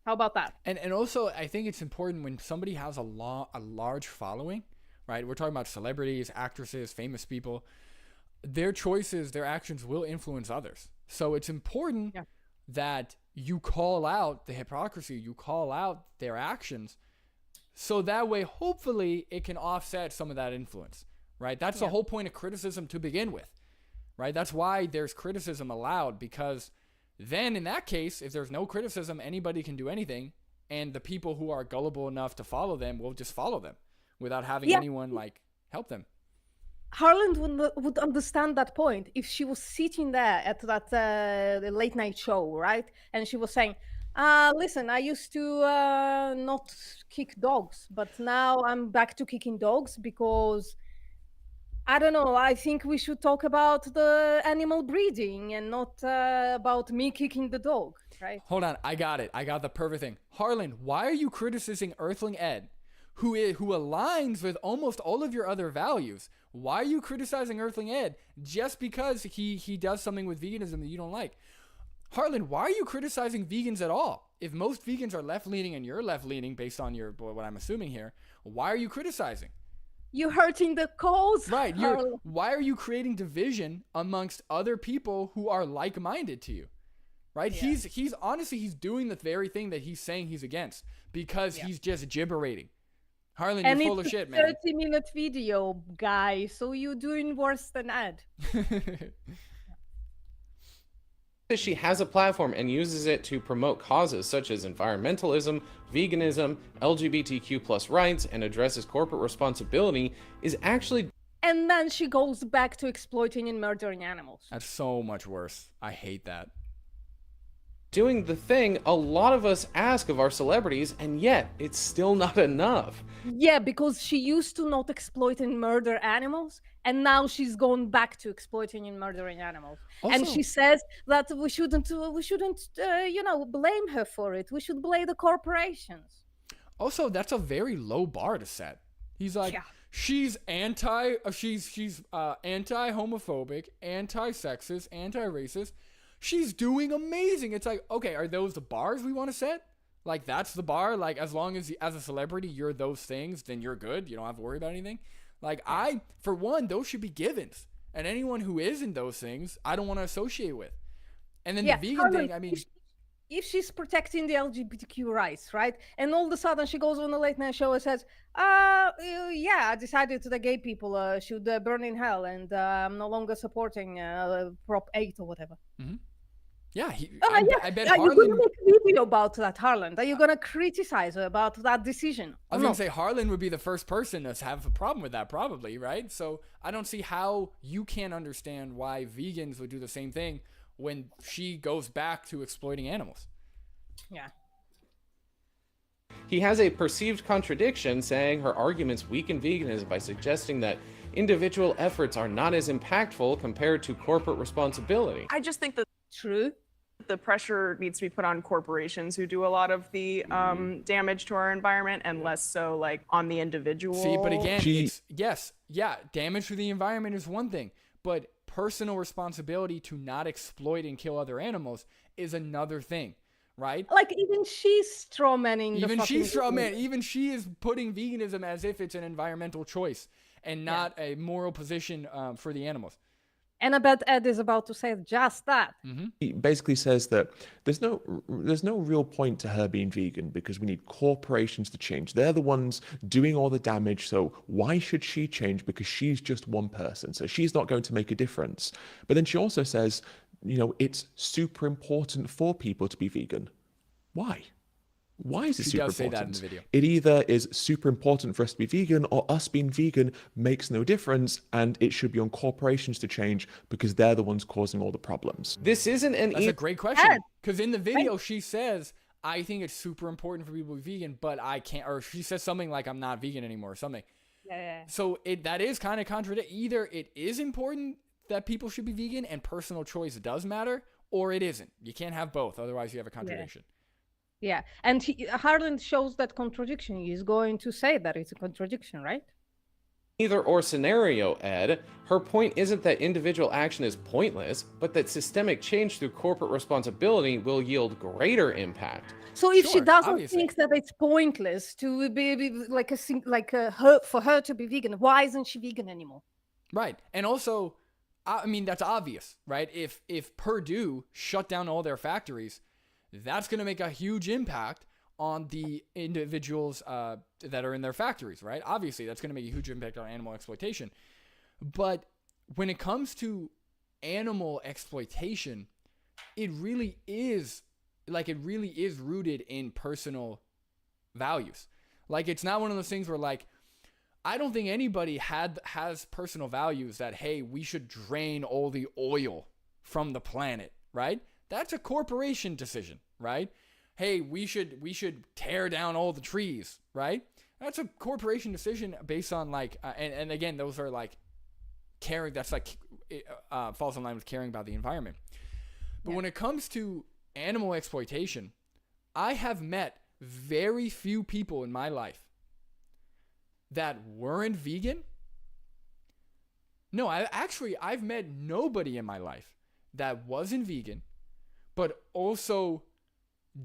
Speaker 2: How about that?
Speaker 1: And also, I think it's important when somebody has a large following, right? We're talking about celebrities, actresses, famous people. Their choices, their actions will influence others. So it's important that you call out the hypocrisy, you call out their actions, so that way, hopefully, it can offset some of that influence, right? That's the whole point of criticism to begin with, right? That's why there's criticism allowed, because then in that case, if there's no criticism, anybody can do anything, and the people who are gullible enough to follow them will just follow them without having anyone, like, help them.
Speaker 2: Harlan would understand that point if she was sitting there at that late night show, right? And she was saying, listen, I used to not kick dogs, but now I'm back to kicking dogs because, I don't know, I think we should talk about the animal breeding and not about me kicking the dog, right?
Speaker 1: Hold on, I got it. I got the perfect thing. Harlan, why are you criticizing Earthling Ed, who aligns with almost all of your other values? Why are you criticizing Earthling Ed just because he does something with veganism that you don't like? Harlan, why are you criticizing vegans at all? If most vegans are left-leaning and you're left-leaning based on what I'm assuming here, why are you criticizing?
Speaker 2: You're hurting the cause.
Speaker 1: Right. Why are you creating division amongst other people who are like-minded to you? Right? Yeah. He's honestly, he's doing the very thing that he's saying he's against because he's just gibberating. Harlan,
Speaker 2: And
Speaker 1: you're full
Speaker 2: it's
Speaker 1: of shit,
Speaker 2: a
Speaker 1: man.
Speaker 2: 30-minute video, guy, so you're doing worse than Ed.
Speaker 3: She has a platform and uses it to promote causes such as environmentalism, veganism, LGBTQ plus rights, and addresses corporate responsibility is actually
Speaker 2: And then she goes back to exploiting and murdering animals.
Speaker 1: That's so much worse. I hate that.
Speaker 3: doing the thing a lot of us ask of our celebrities, and yet it's still not enough.
Speaker 2: Yeah, because she used to not exploit and murder animals, and now she's gone back to exploiting and murdering animals. And
Speaker 1: Also-
Speaker 2: she says that we shouldn't, blame her for it. We should blame the corporations.
Speaker 1: Also, that's a very low bar to set. He's like,
Speaker 2: Yeah.
Speaker 1: she's anti-homophobic, anti-sexist, anti-racist. She's doing amazing. It's like, okay, are those the bars we want to set? Like, that's the bar? Like, as long as, as a celebrity, you're those things, then you're good. You don't have to worry about anything. Like, for one, those should be givens. And anyone who isn't those things, I don't want to associate with. And then the vegan
Speaker 2: Harlan,
Speaker 1: thing, I mean...
Speaker 2: if she's protecting the LGBTQ rights, right? And all of a sudden she goes on a late night show and says, I decided that gay people should burn in hell, and I'm no longer supporting Prop 8 or whatever.
Speaker 1: Mm-hmm. Yeah, I bet
Speaker 2: Are you going
Speaker 1: Harlan...
Speaker 2: to make a video about that, Harlan? Are you going to criticize her about that decision?
Speaker 1: I was going to say Harlan would be the first person to have a problem with that, probably, right? So I don't see how you can't understand why vegans would do the same thing when she goes back to exploiting animals.
Speaker 2: Yeah.
Speaker 3: He has a perceived contradiction, saying her arguments weaken veganism by suggesting that individual efforts are not as impactful compared to corporate responsibility.
Speaker 8: I just think that
Speaker 2: True.
Speaker 8: the pressure needs to be put on corporations who do a lot of the damage to our environment, and less so like on the individual.
Speaker 1: See, but again, damage to the environment is one thing, but personal responsibility to not exploit and kill other animals is another thing, right?
Speaker 2: Like, even she's strawmanning the
Speaker 1: Even
Speaker 2: fucking
Speaker 1: she's strawman. Even she is putting veganism as if it's an environmental choice and not a moral position for the animals.
Speaker 2: And I bet Ed is about to say just that.
Speaker 4: He basically says that there's no real point to her being vegan because we need corporations to change. They're the ones doing all the damage, so why should she change? Because she's just one person, so she's not going to make a difference. But then she also says, it's super important for people to be vegan. Why? Why is it
Speaker 1: She
Speaker 4: super
Speaker 1: does say
Speaker 4: important?
Speaker 1: that in the video.
Speaker 4: It either is super important for us to be vegan, or us being vegan makes no difference, and it should be on corporations to change because they're the ones causing all the problems.
Speaker 3: This isn't an
Speaker 1: That's a great question. Because in the video, she says, I think it's super important for people to be vegan, but I can't, or she says something like, I'm not vegan anymore or something.
Speaker 2: Yeah.
Speaker 1: So that is kind of contradictory. Either it is important that people should be vegan and personal choice does matter, or it isn't. You can't have both. Otherwise, you have a contradiction.
Speaker 2: Yeah. And Harlan shows that contradiction. He's going to say that it's a contradiction, right?
Speaker 3: either or scenario, Ed. Her point isn't that individual action is pointless, but that systemic change through corporate responsibility will yield greater impact.
Speaker 2: So if she
Speaker 1: Sure,
Speaker 2: doesn't
Speaker 1: obviously.
Speaker 2: think that it's pointless to be for her to be vegan, why isn't she vegan anymore?
Speaker 1: Right. And also, I mean, that's obvious, right? If Purdue shut down all their factories, that's going to make a huge impact on the individuals that are in their factories, right? Obviously, that's going to make a huge impact on animal exploitation. But when it comes to animal exploitation, it really is rooted in personal values. Like, it's not one of those things where, like, I don't think anybody has personal values that, hey, we should drain all the oil from the planet, right? That's a corporation decision, right? Hey, we should tear down all the trees, right? That's a corporation decision based on like, and again, those are like caring. That's like falls in line with caring about the environment. But when it comes to animal exploitation, I have met very few people in my life that weren't vegan. No, I've met nobody in my life that wasn't vegan, but also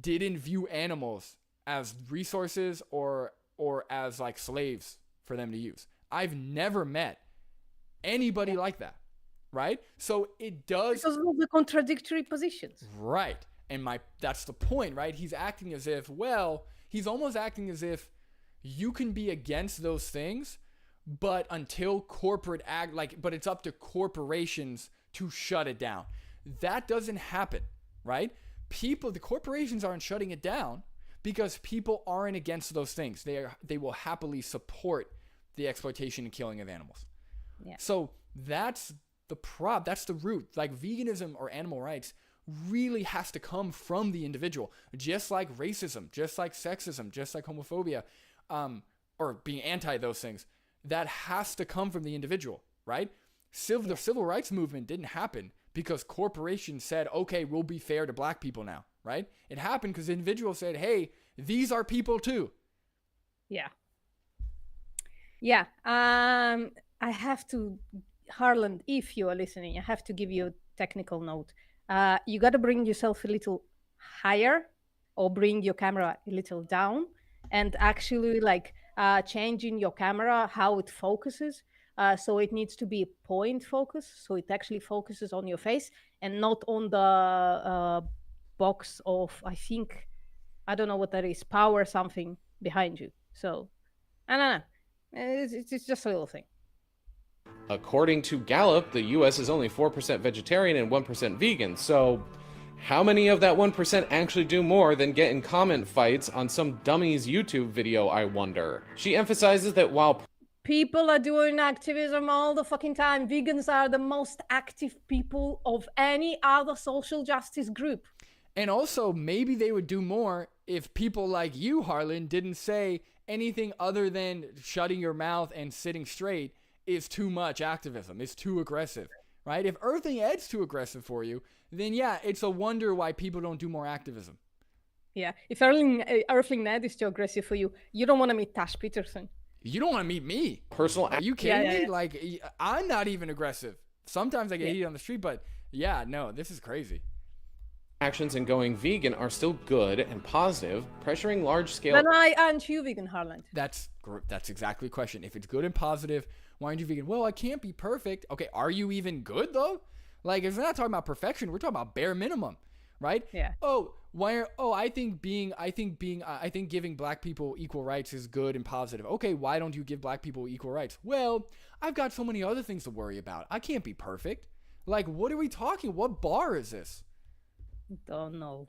Speaker 1: didn't view animals as resources or as like slaves for them to use. I've never met anybody like that, right? So it does,
Speaker 2: Because of the contradictory positions.
Speaker 1: right. And that's the point, right? He's acting as if, he's almost acting as if, you can be against those things, but until corporate but it's up to corporations to shut it down. That doesn't happen, right? The corporations aren't shutting it down because people aren't against those things. They will happily support the exploitation and killing of animals.
Speaker 2: Yeah.
Speaker 1: So that's that's the root. Like veganism or animal rights really has to come from the individual, just like racism, just like sexism, just like homophobia, or being anti those things. That has to come from the individual, right? The civil rights movement didn't happen because corporations said, okay, we'll be fair to black people now, right? It happened because individuals said, hey, these are people too.
Speaker 2: Yeah. Yeah. I have to, Harlan, if you are listening, I have to give you a technical note. You got to bring yourself a little higher or bring your camera a little down and actually changing your camera, how it focuses. So it needs to be a point focus. So it actually focuses on your face and not on the box of, I don't know what that is, power something behind you. So, I don't know. It's just a little thing.
Speaker 3: According to Gallup, the US is only 4% vegetarian and 1% vegan. So how many of that 1% actually do more than get in comment fights on some dummy's YouTube video, I wonder? She emphasizes that while
Speaker 2: people are doing activism all the fucking time, vegans are the most active people of any other social justice group.
Speaker 1: And also, maybe they would do more if people like you, Harlan, didn't say anything other than shutting your mouth and sitting straight is too much activism, is too aggressive, right? If Earthling Ed's too aggressive for you, then yeah, it's a wonder why people don't do more activism.
Speaker 2: Yeah, if Earthling Ned is too aggressive for you, you don't want to meet Tash Peterson.
Speaker 1: You don't want to meet me.
Speaker 3: personal
Speaker 1: Are you kidding me?
Speaker 2: Yeah.
Speaker 1: Like, I'm not even aggressive. Sometimes I get heated on the street, but yeah, no, this is crazy.
Speaker 3: actions in going vegan are still good and positive, pressuring large-scale...
Speaker 2: Then why aren't you vegan, Harlan?
Speaker 1: That's exactly the question. If it's good and positive, why aren't you vegan? Well, I can't be perfect. Okay, are you even good though? Like, if we're not talking about perfection, we're talking about bare minimum, right?
Speaker 2: Yeah.
Speaker 1: I think giving black people equal rights is good and positive. Okay, why don't you give black people equal rights? Well, I've got so many other things to worry about. I can't be perfect. Like, what are we talking? What bar is this?
Speaker 2: Don't know.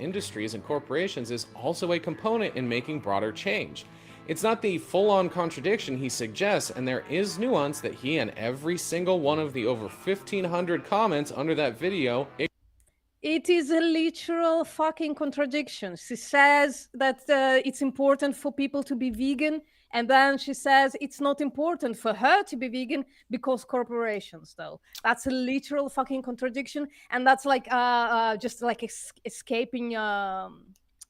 Speaker 3: industries and corporations is also a component in making broader change. It's not the full-on contradiction he suggests, and there is nuance that he and every single one of the over 1,500 comments under that video...
Speaker 2: It is a literal fucking contradiction. She says that it's important for people to be vegan, and then she says it's not important for her to be vegan because corporations, though. That's a literal fucking contradiction, and that's like just like escaping.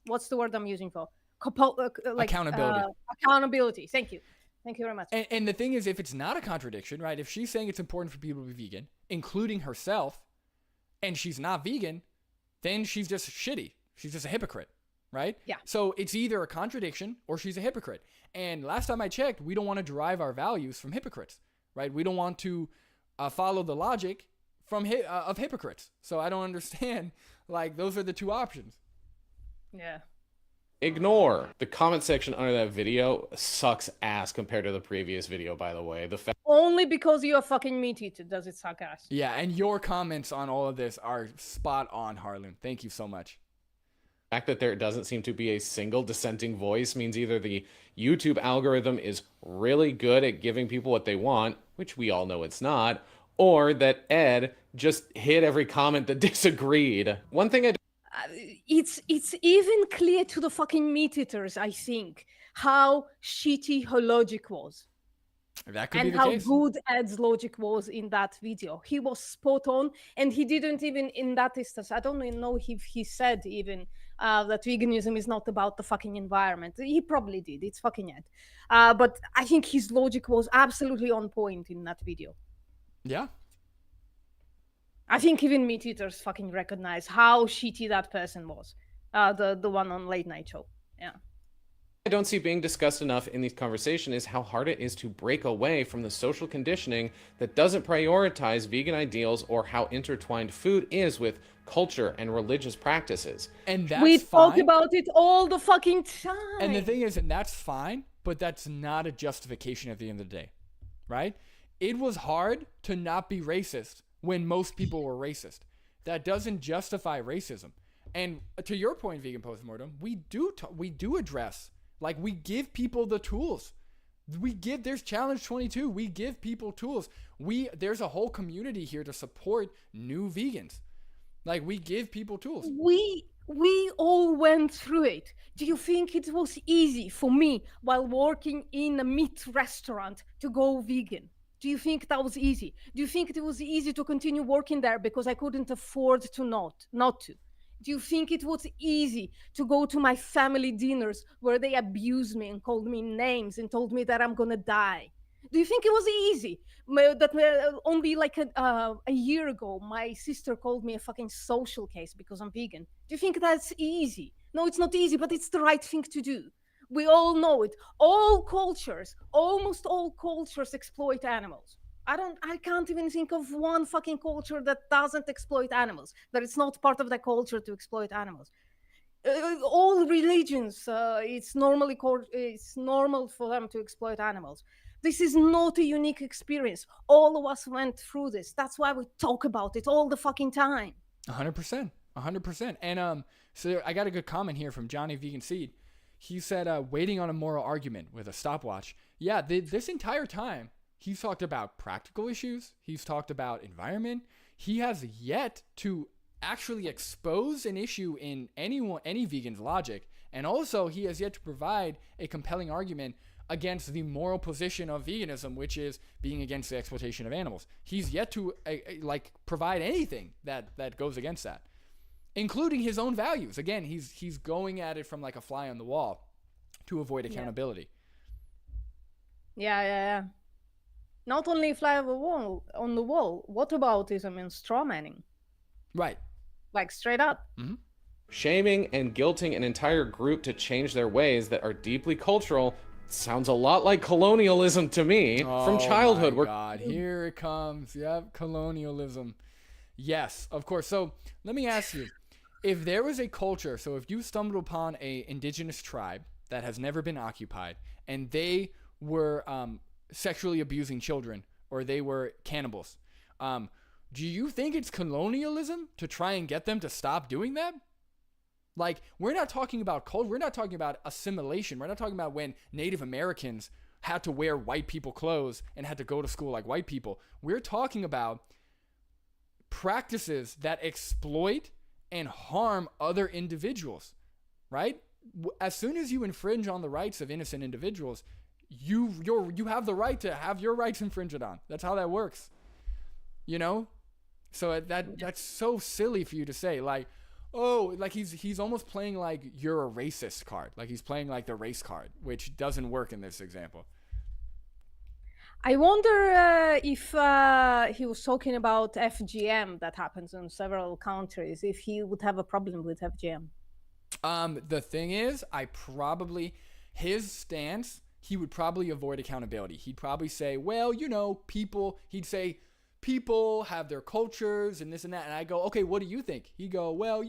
Speaker 2: What's the word I'm using for?
Speaker 1: Accountability.
Speaker 2: Accountability. Thank you very much.
Speaker 1: And the thing is, if it's not a contradiction, right? If she's saying it's important for people to be vegan, including herself, and she's not vegan, then she's just shitty. She's just a hypocrite, right?
Speaker 2: Yeah.
Speaker 1: So it's either a contradiction or she's a hypocrite. And last time I checked, we don't want to derive our values from hypocrites, right? We don't want to follow the logic of hypocrites. So I don't understand. Like, those are the two options.
Speaker 2: Yeah.
Speaker 3: Ignore. The comment section under that video sucks ass compared to the previous video, by the way.
Speaker 2: Only because you are fucking meat eater does it suck ass.
Speaker 1: Yeah, and your comments on all of this are spot on, Harlan. Thank you so much.
Speaker 3: The fact that there doesn't seem to be a single dissenting voice means either the YouTube algorithm is really good at giving people what they want, which we all know it's not, or that Ed just hit every comment that disagreed. One thing
Speaker 2: it's even clear to the fucking meat eaters, I think, how shitty her logic was.
Speaker 1: That could
Speaker 2: and
Speaker 1: be the
Speaker 2: how
Speaker 1: case.
Speaker 2: good Ed's logic was in that video. He was spot on, and he didn't even, in that instance, I don't even know if he said even that veganism is not about the fucking environment. He probably did. It's fucking Ed. But I think his logic was absolutely on point in that video.
Speaker 1: Yeah.
Speaker 2: I think even meat eaters fucking recognize how shitty that person was. The one on Late Night Show. Yeah.
Speaker 3: I don't see being discussed enough in these conversations is how hard it is to break away from the social conditioning that doesn't prioritize vegan ideals or how intertwined food is with culture and religious practices.
Speaker 1: And that's
Speaker 2: We
Speaker 1: fine.
Speaker 2: talk about it all the fucking time.
Speaker 1: And the thing is, and that's fine, but that's not a justification at the end of the day, right? It was hard to not be racist when most people were racist. That doesn't justify racism. And to your point, Vegan Postmortem, we do address, like, we give people the tools. There's Challenge 22. We give people tools. There's a whole community here to support new vegans. Like, we give people tools.
Speaker 2: We all went through it. Do you think it was easy for me while working in a meat restaurant to go vegan? Do you think that was easy? Do you think it was easy to continue working there because I couldn't afford to not to? Do you think it was easy to go to my family dinners where they abused me and called me names and told me that I'm gonna die? Do you think it was easy? Only like a year ago, my sister called me a fucking social case because I'm vegan. Do you think that's easy? No, it's not easy, but it's the right thing to do. We all know it. Almost all cultures exploit animals. I can't even think of one fucking culture that doesn't exploit animals, that it's not part of the culture to exploit animals. All religions, it's normal for them to exploit animals. This is not a unique experience. All of us went through this. That's why we talk about it all the fucking time.
Speaker 1: 100%. 100%. And so I got a good comment here from Johnny Vegan Seed. He said, waiting on a moral argument with a stopwatch. Yeah, this entire time, he's talked about practical issues. He's talked about environment. He has yet to actually expose an issue in any vegan's logic. And also, he has yet to provide a compelling argument against the moral position of veganism, which is being against the exploitation of animals. He's yet to provide anything that goes against that, including his own values. Again, he's going at it from like a fly on the wall to avoid accountability.
Speaker 2: Yeah. Not only fly on the wall. Whataboutism and strawmanning.
Speaker 1: Right.
Speaker 2: Like straight up.
Speaker 1: Mm-hmm.
Speaker 3: Shaming and guilting an entire group to change their ways that are deeply cultural sounds a lot like colonialism to me from childhood.
Speaker 1: Oh my God, here it comes. Yep, colonialism. Yes, of course. So let me ask you, if there was a culture, so if you stumbled upon a indigenous tribe that has never been occupied and they were sexually abusing children or they were cannibals, do you think it's colonialism to try and get them to stop doing that? Like, we're not talking about culture. We're not talking about assimilation. We're not talking about when Native Americans had to wear white people clothes and had to go to school like white people. We're talking about practices that exploit and harm other individuals, right? As soon as you infringe on the rights of innocent individuals, you have the right to have your rights infringed on. That's how that works, you know? So that's so silly for you to say, like, oh, like he's almost playing like you're a racist card. Like he's playing like the race card, which doesn't work in this example.
Speaker 2: I wonder if he was talking about FGM that happens in several countries, if he would have a problem with FGM.
Speaker 1: The thing is, his stance, he would probably avoid accountability. He'd probably say, well, he'd say, people have their cultures and this and that. And I go, okay, what do you think? He'd go, well,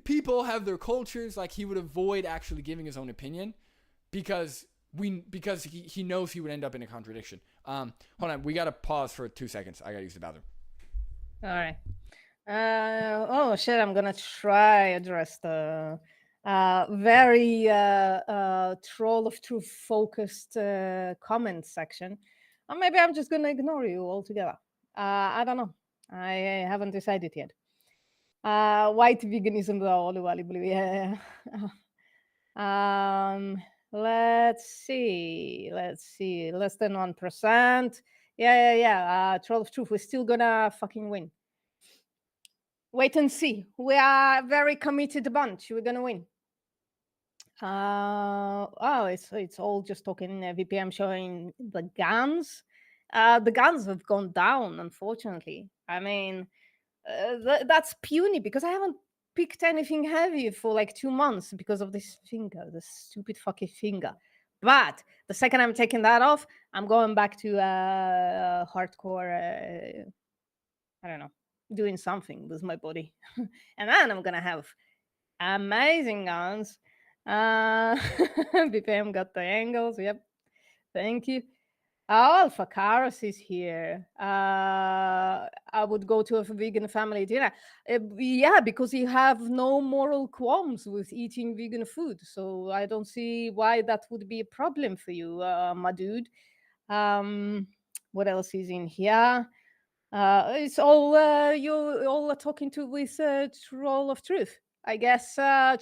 Speaker 1: people have their cultures. Like, he would avoid actually giving his own opinion because he knows he would end up in a contradiction. Hold on. We got to pause for 2 seconds. I got to use the bathroom.
Speaker 2: All right. Oh shit. I'm going to try address the very troll of truth focused comment section. Or maybe I'm just going to ignore you altogether. I don't know. I haven't decided yet. White veganism, though. Yeah. Let's see. Less than 1%. Yeah. Troll of truth. We're still going to fucking win. Wait and see. We are a very committed bunch. We're going to win. It's all just talking VPM showing the guns. The guns have gone down, unfortunately. I mean, that's puny because I haven't picked anything heavy for like 2 months because of this finger, this stupid fucking finger. But the second I'm taking that off, I'm going back to hardcore, I don't know, doing something with my body. And then I'm going to have amazing guns. BPM got the angles. Yep. Thank you. Alpha Karos is here. I would go to a vegan family dinner. Yeah, because you have no moral qualms with eating vegan food. So I don't see why that would be a problem for you, my dude. What else is in here? It's all you all are talking to with Troll of Truth. I guess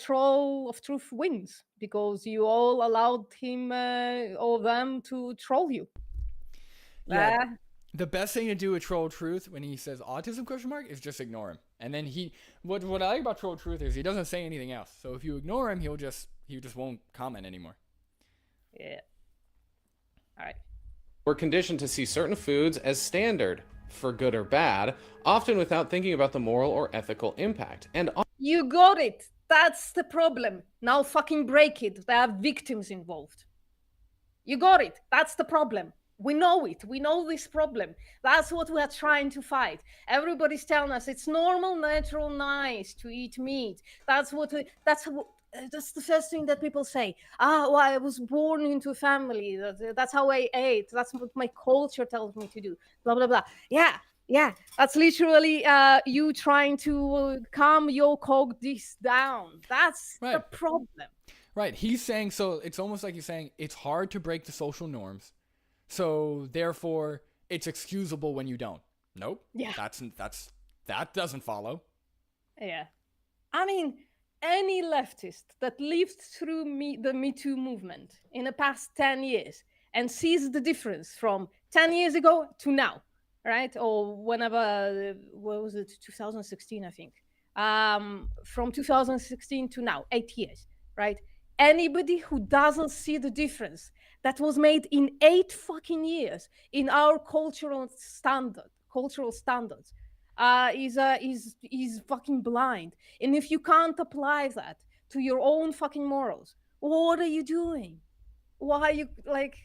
Speaker 2: Troll of Truth wins because you all allowed him or them to troll you.
Speaker 1: Yeah. The best thing to do with Troll Truth when he says autism question mark is just ignore him. And then what I like about Troll Truth is he doesn't say anything else. So if you ignore him, he just won't comment anymore.
Speaker 2: Yeah. All right.
Speaker 3: We're conditioned to see certain foods as standard, for good or bad, often without thinking about the moral or ethical impact. And
Speaker 2: you got it. That's the problem. Now fucking break it. There are victims involved. You got it. That's the problem. We know it. We know this problem. That's what we are trying to fight. Everybody's telling us it's normal, natural, nice to eat meat. That's the first thing that people say. Well, I was born into a family. That's how I ate. That's what my culture tells me to do. Blah, blah, blah. Yeah. That's literally you trying to calm your this down. That's
Speaker 1: right.
Speaker 2: The problem.
Speaker 1: Right. He's saying, so it's almost like he's saying it's hard to break the social norms. So therefore, it's excusable when you don't. Nope.
Speaker 2: Yeah.
Speaker 1: That doesn't follow.
Speaker 2: Yeah. I mean, any leftist that lived through the Me Too movement in the past 10 years and sees the difference from 10 years ago to now, right? Or whenever, what was it, 2016, I think. From 2016 to now, 8 years, right? Anybody who doesn't see the difference that was made in 8 fucking years in our cultural standards is fucking blind. And if you can't apply that to your own fucking morals, what are you doing? Why are you like?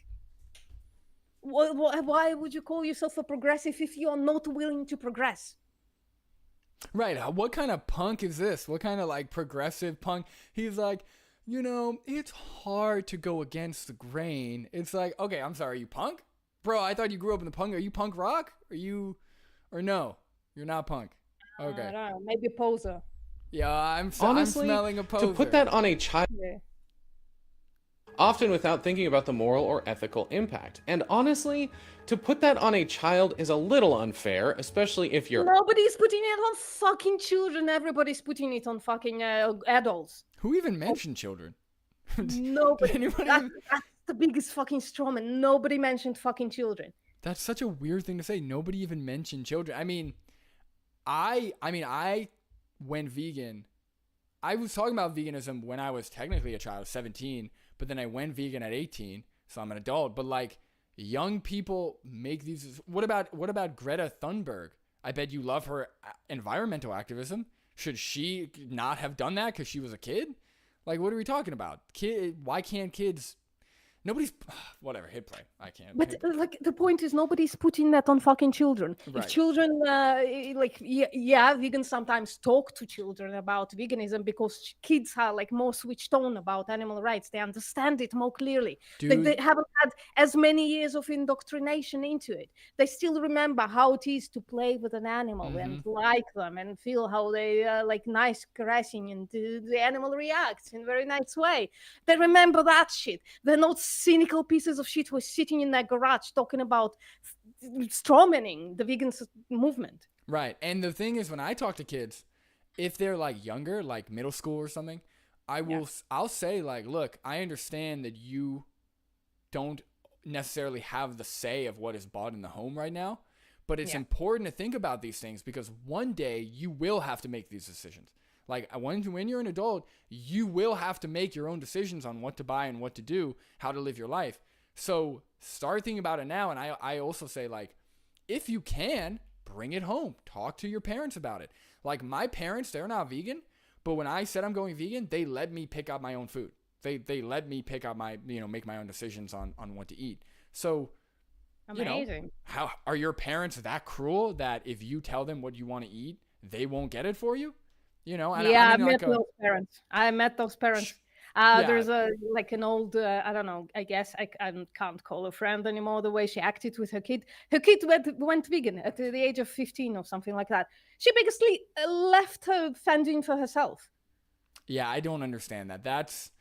Speaker 2: Why would you call yourself a progressive if you are not willing to progress?
Speaker 1: Right. What kind of punk is this? What kind of like progressive punk? He's like, it's hard to go against the grain. It's like, okay, I'm sorry, are you punk? Bro, I thought you grew up in the punk. Are you punk rock? Or no? You're not punk. Okay.
Speaker 2: I don't know, maybe a poser.
Speaker 1: Yeah, I'm
Speaker 3: honestly,
Speaker 1: smelling a poser.
Speaker 3: To put that on a child, often without thinking about the moral or ethical impact. And honestly, to put that on a child is a little unfair, especially if you're...
Speaker 2: Nobody's putting it on fucking children. Everybody's putting it on fucking adults.
Speaker 1: Who even mentioned children?
Speaker 2: Nobody. That's the biggest fucking straw man. Nobody mentioned fucking children.
Speaker 1: That's such a weird thing to say. Nobody even mentioned children. I mean, I went vegan. I was talking about veganism when I was technically a child, 17, but then I went vegan at 18, so I'm an adult. But like, young people make these. What about Greta Thunberg? I bet you love her environmental activism. Should she not have done that because she was a kid? Like, what are we talking about? Why can't kids? Nobody's whatever. Hit play. I can't.
Speaker 2: But like the point is, nobody's putting that on fucking children.
Speaker 1: Right.
Speaker 2: If children, vegans sometimes talk to children about veganism because kids are like more switched on about animal rights. They understand it more clearly. They haven't had as many years of indoctrination into it. They still remember how it is to play with an animal and like them and feel how they like nice caressing and the animal reacts in a very nice way. They remember that shit. They're not cynical pieces of shit who are sitting in their garage talking about strawmanning the vegan movement.
Speaker 1: Right. And the thing is, when I talk to kids, if they're like younger, like middle school or something, I'll say like, look, I understand that you don't necessarily have the say of what is bought in the home right now, but it's important to think about these things because one day you will have to make these decisions. Like when you're an adult, you will have to make your own decisions on what to buy and what to do, how to live your life. So start thinking about it now. And I also say, like, if you can, bring it home. Talk to your parents about it. Like my parents, they're not vegan, But when I said I'm going vegan, they let me pick out my own food. They let me pick out my, make my own decisions on what to eat. So,
Speaker 2: Amazing.
Speaker 1: how are your parents that cruel that if you tell them what you want to eat, they won't get it for you? And
Speaker 2: Yeah,
Speaker 1: I'm in
Speaker 2: I met those parents. I met those parents. There's an old, I don't know, I guess I can't call a friend anymore the way she acted with her kid. Her kid went vegan at the age of 15 or something like that. She basically left her fending for herself.
Speaker 1: Yeah, I don't understand that. That's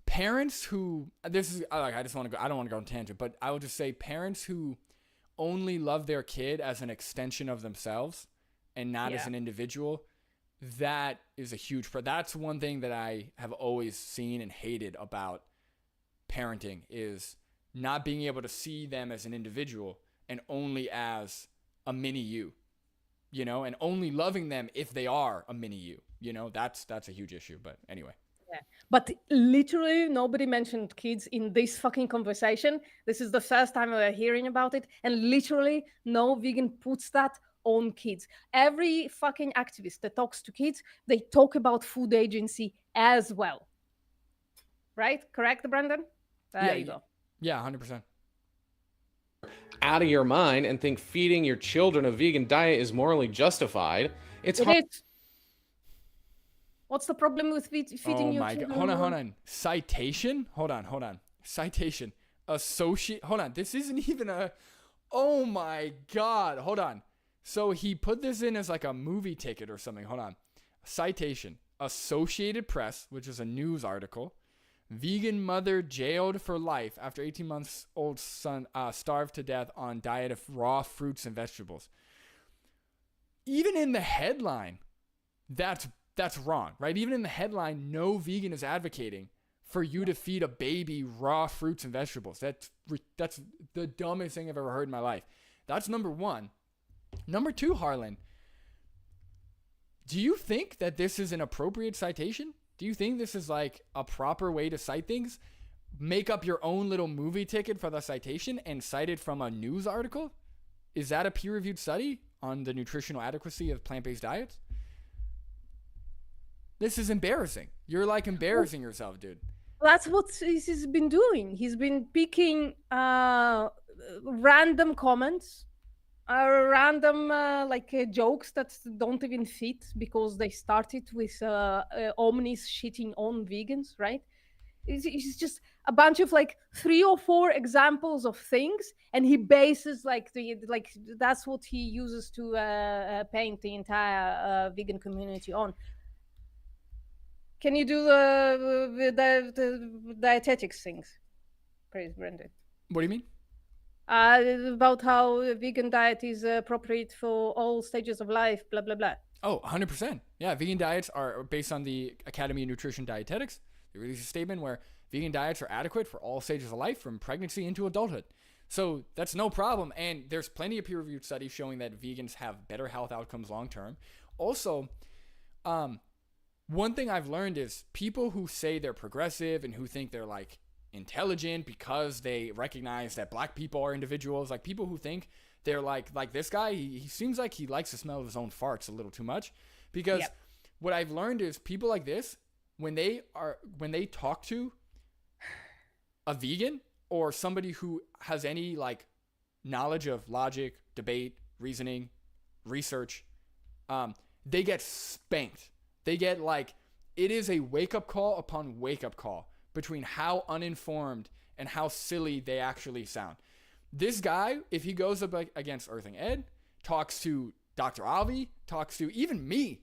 Speaker 1: parents who, I don't want to go on tangent, but I will just say parents who only love their kid as an extension of themselves and not as an individual. That is a huge that's one thing that I have always seen and hated about parenting, is not being able to see them as an individual and only as a mini you, and only loving them if they are a mini you. That's a huge issue. But anyway.
Speaker 2: Yeah. But literally nobody mentioned kids in this fucking conversation. This is the first time we're hearing about it, and literally no vegan puts that on kids. Every fucking activist that talks to kids, they talk about food agency as well. Right? Correct, Brandon? There you go.
Speaker 1: Yeah, 100%.
Speaker 3: Out of your mind and think feeding your children a vegan diet is morally justified. It is.
Speaker 2: What's the problem with feeding your children?
Speaker 1: God. Hold on. Citation? Hold on. Citation. Hold on. This isn't even a... Oh my God. Hold on. So he put this in as like a movie ticket or something. Hold on. Citation. Associated Press, which is a news article. Vegan mother jailed for life after 18 months old son starved to death on diet of raw fruits and vegetables. Even in the headline, that's wrong, right? Even in the headline, no vegan is advocating for you to feed a baby raw fruits and vegetables. That's the dumbest thing I've ever heard in my life. That's number one. Number two, Harlan, do you think that this is an appropriate citation? Do you think this is like a proper way to cite things? Make up your own little movie ticket for the citation and cite it from a news article? Is that a peer-reviewed study on the nutritional adequacy of plant-based diets? This is embarrassing. You're like embarrassing yourself, dude.
Speaker 2: That's what he's been doing. He's been picking random comments, random jokes that don't even fit because they started with omnis shitting on vegans, right? It's just a bunch of 3 or 4 examples of things, and he bases that's what he uses to paint the entire vegan community on. Can you do the dietetics things, please, Brendan?
Speaker 1: What do you mean?
Speaker 2: About how a vegan diet is appropriate for all stages of life, blah, blah, blah.
Speaker 1: Oh, 100%. Yeah, vegan diets are based on the Academy of Nutrition Dietetics. They released a statement where vegan diets are adequate for all stages of life from pregnancy into adulthood. So that's no problem. And there's plenty of peer-reviewed studies showing that vegans have better health outcomes long-term. Also, one thing I've learned is people who say they're progressive and who think they're intelligent because they recognize that black people are individuals, people who think they're like this guy, he seems like he likes the smell of his own farts a little too much, because what I've learned is people like this, when they talk to a vegan or somebody who has any knowledge of logic, debate, reasoning, research, they get spanked. They get it is a wake-up call upon wake-up call between how uninformed and how silly they actually sound. This guy, if he goes up against Earthing Ed, talks to Dr. Avi, talks to even me,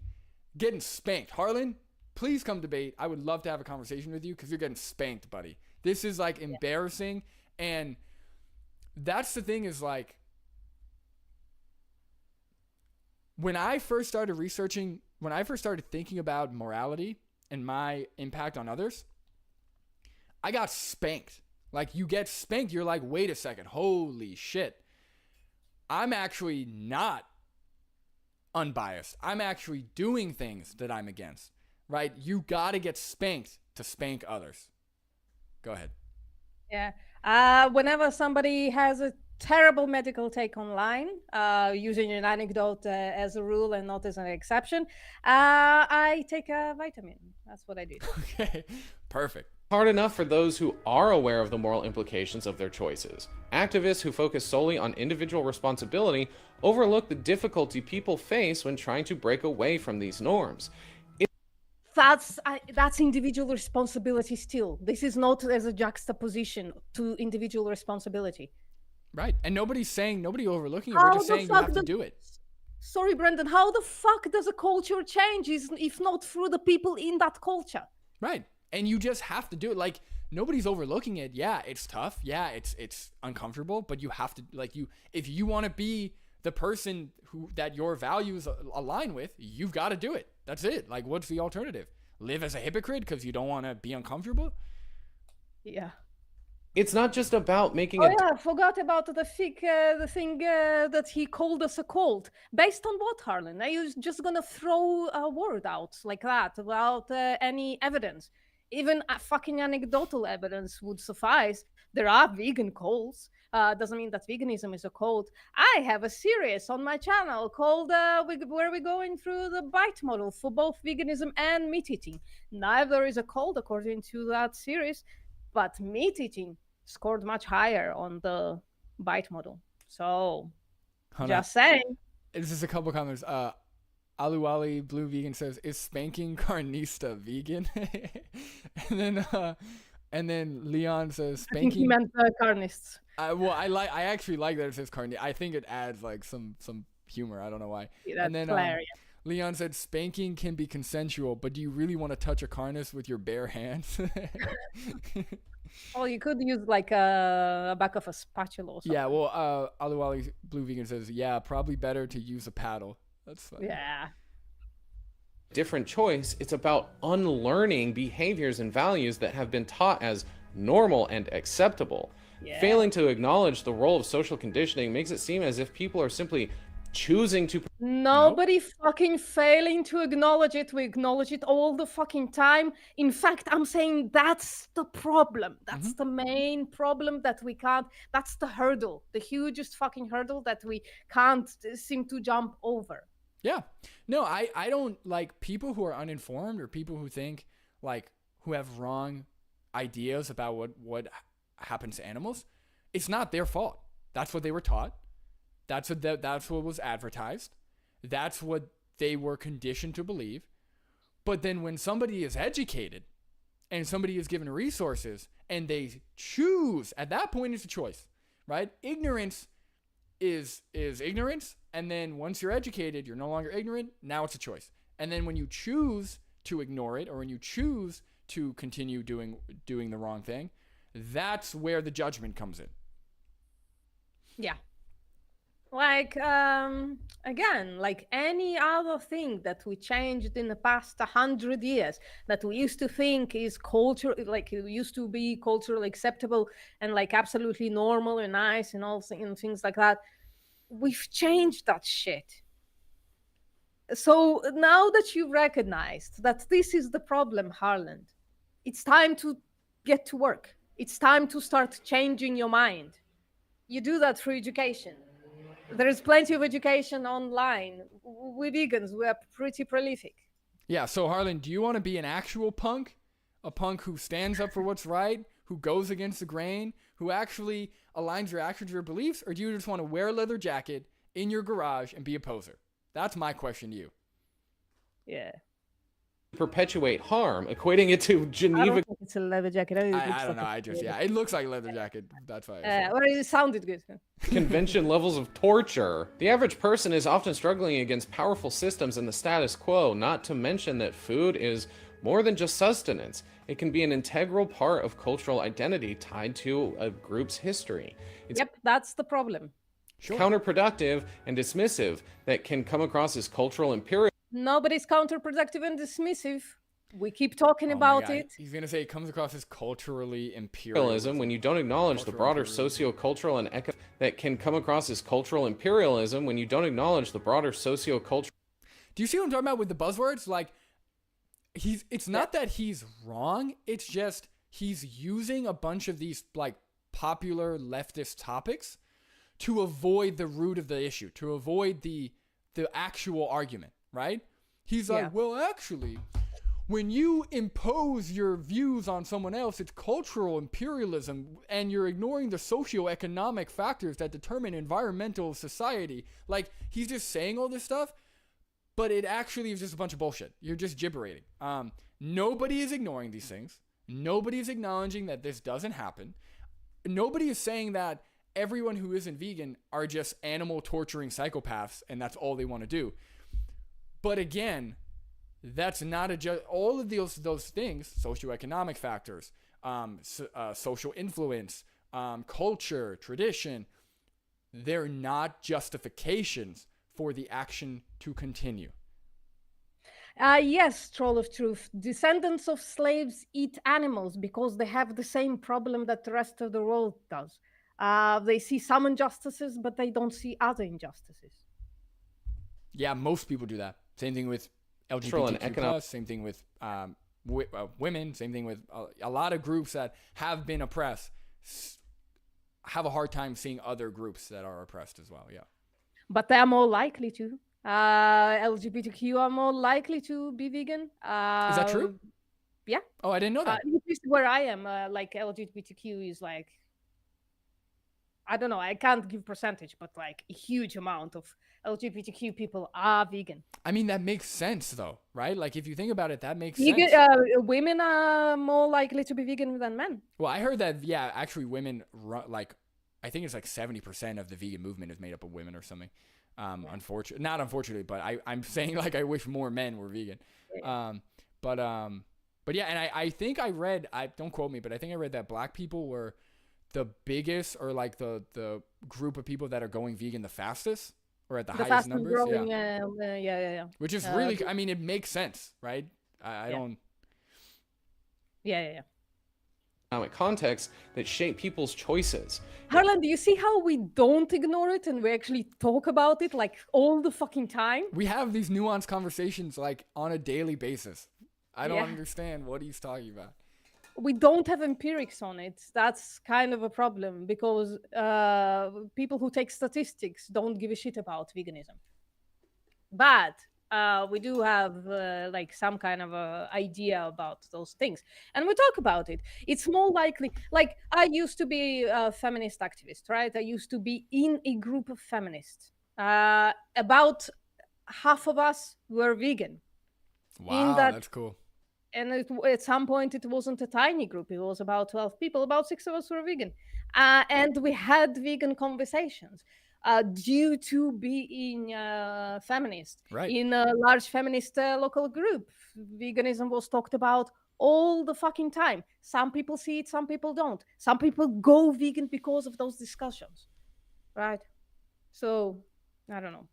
Speaker 1: getting spanked. Harlan, please come debate. I would love to have a conversation with you because you're getting spanked, buddy. This is embarrassing. And that's the thing is when I first started researching, when I first started thinking about morality and my impact on others, I got spanked. You get spanked, you're like, wait a second, holy shit. I'm actually not unbiased. I'm actually doing things that I'm against, right? You got to get spanked to spank others. Go ahead.
Speaker 2: Yeah. Whenever somebody has a terrible medical take online, using an anecdote as a rule and not as an exception, I take a vitamin. That's what I do.
Speaker 1: Okay, perfect.
Speaker 3: Hard enough for those who are aware of the moral implications of their choices. Activists who focus solely on individual responsibility overlook the difficulty people face when trying to break away from these norms.
Speaker 2: That's individual responsibility still. This is not as a juxtaposition to individual responsibility.
Speaker 1: Right, and nobody overlooking it. We're just saying you have to do it.
Speaker 2: Sorry, Brendan, how the fuck does a culture change if not through the people in that culture?
Speaker 1: Right. And you just have to do it. Like, nobody's overlooking it. Yeah, it's tough. Yeah, it's uncomfortable, but you have to, like, if you want to be the person that your values align with, you've got to do it. That's it. Like, what's the alternative? Live as a hypocrite because you don't want to be uncomfortable?
Speaker 2: Yeah.
Speaker 3: It's not just about making
Speaker 2: I forgot about the thing that he called us a cult. Based on what, Harlan? Are you just gonna throw a word out like that without any evidence? Even fucking anecdotal evidence would suffice. There are vegan cults. Doesn't mean that veganism is a cult. I have a series on my channel called where we're going through the bite model for both veganism and meat eating. Neither is a cult according to that series, but meat eating scored much higher on the bite model. So, just saying.
Speaker 1: This is a couple comments. Aluwali Blue Vegan says, "Is spanking carnista vegan?" and then Leon says, "Spanking."
Speaker 2: I think he meant carnists.
Speaker 1: I actually like that it says carnista. I think it adds like some humor. I don't know why.
Speaker 2: Yeah,
Speaker 1: and then
Speaker 2: hilarious.
Speaker 1: Leon said, "Spanking can be consensual, but do you really want to touch a carnist with your bare hands?"
Speaker 2: Well, you could use like a back of a spatula or something.
Speaker 1: Yeah, well, Aluwali Blue Vegan says, "Yeah, probably better to use a paddle." That's funny.
Speaker 2: Yeah.
Speaker 3: different choice. It's about unlearning behaviors and values that have been taught as normal and acceptable.
Speaker 2: Yeah.
Speaker 3: Failing to acknowledge the role of social conditioning makes it seem as if people are simply choosing to.
Speaker 2: Nobody fucking failing to acknowledge it. We acknowledge it all the fucking time. In fact, I'm saying that's the problem. That's the main problem that we can't, that's the hurdle, the hugest fucking hurdle that we can't seem to jump over.
Speaker 1: Yeah. No, I don't like people who are uninformed or people who think like who have wrong ideas about what happens to animals. It's not their fault. That's what they were taught. That's what was advertised. That's what they were conditioned to believe. But then when somebody is educated and somebody is given resources and they choose, at that point it's a choice, right? Ignorance is ignorance. And then once you're educated, you're no longer ignorant. Now it's a choice. And then when you choose to ignore it or when you choose to continue doing the wrong thing, that's where the judgment comes in.
Speaker 2: Yeah. Like, again, like any other thing that we changed in the past 100 years that we used to think is culture, like it used to be culturally acceptable and like absolutely normal and nice and all things like that. We've changed that shit. So now that you've recognized that this is the problem, Harland, it's time to get to work. It's time to start changing your mind. You do that through education. There is plenty of education online. We vegans, we are pretty prolific.
Speaker 1: Yeah, so Harlan, do you want to be an actual punk? A punk who stands up for what's right, who goes against the grain, who actually aligns your actions with your beliefs? Or do you just want to wear a leather jacket in your garage and be a poser? That's my question to you.
Speaker 2: Yeah.
Speaker 3: Perpetuate harm, equating it to Geneva.
Speaker 2: I don't think it's a leather jacket.
Speaker 1: I don't know. It looks like a leather jacket. That's why.
Speaker 2: Well, it sounded good.
Speaker 3: Convention levels of torture. The average person is often struggling against powerful systems and the status quo, not to mention that food is more than just sustenance. It can be an integral part of cultural identity tied to a group's history. It's
Speaker 2: that's the problem.
Speaker 1: Sure.
Speaker 3: Counterproductive and dismissive that can come across as cultural imperialism.
Speaker 2: Nobody's counterproductive and dismissive. We keep talking about it.
Speaker 1: He's going to say it comes across as culturally imperialism.
Speaker 3: When you don't acknowledge the broader socio-cultural and economic that can come across as cultural imperialism when you don't acknowledge the broader socio-cultural.
Speaker 1: Do you see what I'm talking about with the buzzwords? Like, it's not that he's wrong. It's just he's using a bunch of these like popular leftist topics to avoid the root of the issue, to avoid the actual argument, right? He's like, well, actually, when you impose your views on someone else, it's cultural imperialism, and you're ignoring the socioeconomic factors that determine environmental society. Like, he's just saying all this stuff, but it actually is just a bunch of bullshit. You're just gibberating. Nobody is ignoring these things. Nobody is acknowledging that this doesn't happen. Nobody is saying that everyone who isn't vegan are just animal torturing psychopaths, and that's all they want to do. But again, that's not all of those things, socioeconomic factors, social influence, culture, tradition, they're not justifications for the action to continue.
Speaker 2: Yes, Troll of Truth. Descendants of slaves eat animals because they have the same problem that the rest of the world does. They see some injustices, but they don't see other injustices.
Speaker 1: Yeah, most people do that. Same thing with LGBTQ+, same thing with women, same thing with a lot of groups that have been oppressed, have a hard time seeing other groups that are oppressed as well, yeah.
Speaker 2: But they are more likely to. LGBTQ are more likely to be vegan.
Speaker 1: Is that true?
Speaker 2: Yeah.
Speaker 1: Oh, I didn't know that.
Speaker 2: At least where I am, like LGBTQ is like, I don't know, I can't give percentage, but like a huge amount of LGBTQ people are vegan.
Speaker 1: I mean, that makes sense though, right? Like if you think about it, that makes sense.
Speaker 2: Women are more likely to be vegan than men.
Speaker 1: Well, I heard that, yeah, actually women, like, I think it's like 70% of the vegan movement is made up of women or something. Not unfortunately, but I'm saying like I wish more men were vegan.
Speaker 2: Yeah.
Speaker 1: But yeah, and I think I read, don't quote me, but I think I read that black people were the biggest, or like the group of people that are going vegan the fastest, or at the highest numbers.
Speaker 2: Growing,
Speaker 1: yeah. Which is really, I mean, it makes sense, right? I don't.
Speaker 2: Yeah.
Speaker 3: Economic context that shape people's choices.
Speaker 2: Harlan, do you see how we don't ignore it and we actually talk about it like all the fucking time?
Speaker 1: We have these nuanced conversations like on a daily basis. I don't understand what he's talking about.
Speaker 2: We don't have empirics on it. That's kind of a problem because people who take statistics don't give a shit about veganism. But we do have like some kind of idea about those things, and we talk about it. It's more likely, like I used to be a feminist activist, right? I used to be in a group of feminists. About half of us were vegan.
Speaker 1: Wow, that's cool.
Speaker 2: And at some point, it wasn't a tiny group. It was about 12 people. About 6 of us were vegan. And we had vegan conversations. Due to being feminist,
Speaker 1: right,
Speaker 2: in a large feminist local group, veganism was talked about all the fucking time. Some people see it, some people don't. Some people go vegan because of those discussions, right? So, I don't know.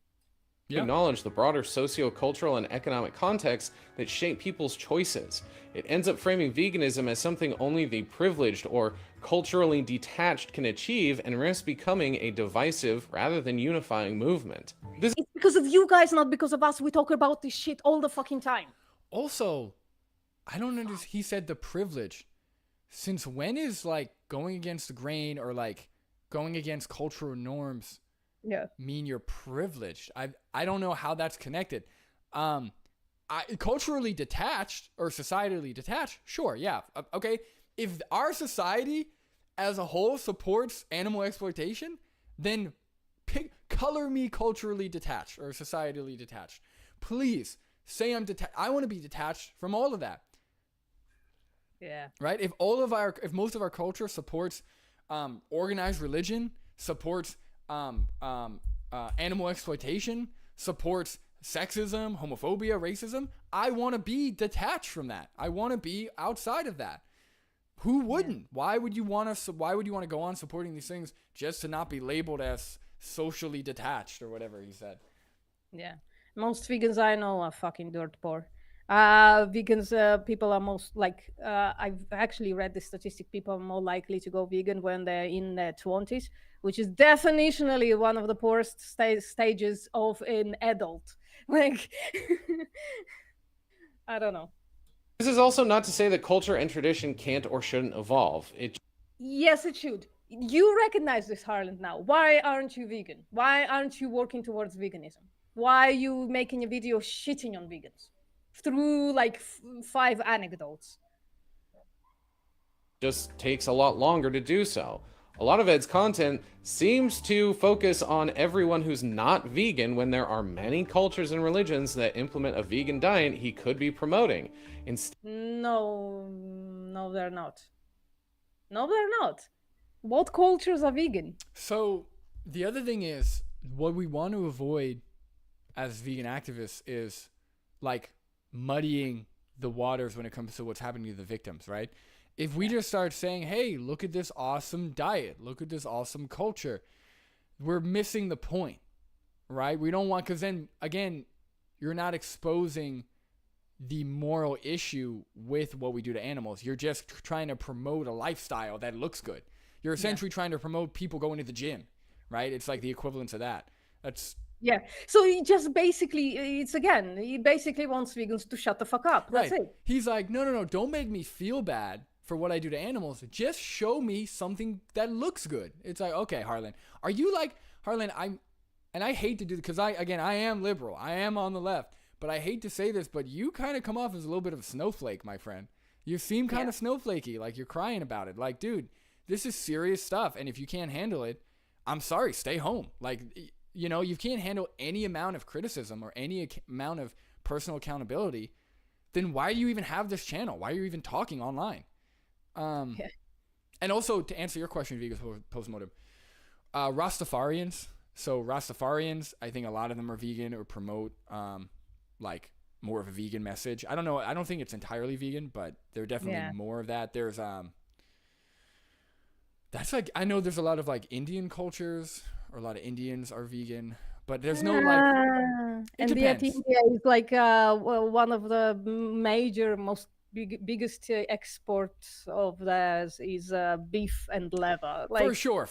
Speaker 3: Yeah. Acknowledge the broader socio-cultural and economic context that shape people's choices. It ends up framing veganism as something only the privileged or culturally detached can achieve, and risks becoming a divisive rather than unifying movement.
Speaker 2: It's because of you guys, not because of us. We talk about this shit all the fucking time.
Speaker 1: Also, I don't understand. He said the privileged. Since when is like going against the grain or like going against cultural norms mean you're privileged? I don't know how that's connected. Culturally detached or societally detached, sure, yeah, okay. If our society as a whole supports animal exploitation, then color me culturally detached or societally detached. Please say I'm detached. I want to be detached from all of that.
Speaker 2: Yeah.
Speaker 1: Right? If most of our culture supports organized religion, supports animal exploitation, supports sexism, homophobia, racism, I want to be detached from that. I want to be outside of that. Who wouldn't? Why would you want to go on supporting these things just to not be labeled as socially detached or whatever he said?
Speaker 2: Yeah. Most vegans I know are fucking dirt poor. Vegans, people are most like, I've actually read the statistic, people are more likely to go vegan when they're in their 20s, which is definitionally one of the poorest stages of an adult. Like, I don't know.
Speaker 3: This is also not to say that culture and tradition can't or shouldn't evolve.
Speaker 2: Yes, it should. You recognize this, Harland, now. Why aren't you vegan? Why aren't you working towards veganism? Why are you making a video shitting on vegans through like 5 anecdotes?
Speaker 3: Just takes a lot longer to do so. A lot of Ed's content seems to focus on everyone who's not vegan when there are many cultures and religions that implement a vegan diet he could be promoting.
Speaker 2: No, they're not. No, they're not. What cultures are vegan?
Speaker 1: So the other thing is, what we want to avoid as vegan activists is like muddying the waters when it comes to what's happening to the victims, right? If we just start saying, hey, look at this awesome diet, look at this awesome culture, we're missing the point, right? We don't want, because then again, you're not exposing the moral issue with what we do to animals. You're just trying to promote a lifestyle that looks good. You're essentially trying to promote people going to the gym, right? It's like the equivalent of that.
Speaker 2: Yeah. So he just basically, he basically wants vegans to shut the fuck up. That's
Speaker 1: right.
Speaker 2: it.
Speaker 1: He's like, no, don't make me feel bad for what I do to animals. Just show me something that looks good. It's like, okay, Harlan, are you like, Harlan, I hate to do this because I am liberal. I am on the left, but I hate to say this, but you kind of come off as a little bit of a snowflake, my friend. You seem kind of snowflakey, like you're crying about it. Like, dude, this is serious stuff. And if you can't handle it, I'm sorry, stay home. Like, you know, you can't handle any amount of criticism or any amount of personal accountability, then why do you even have this channel? Why are you even talking online? And also, to answer your question, Vegas Postmortem, Rastafarians. So Rastafarians, I think a lot of them are vegan or promote like more of a vegan message. I don't know. I don't think it's entirely vegan, but they're definitely more of that. There's that's like, I know there's a lot of like Indian cultures, or a lot of Indians are vegan, but there's no like.
Speaker 2: And yet India is like one of the major, biggest exports of theirs is beef and leather. Like,
Speaker 1: for sure.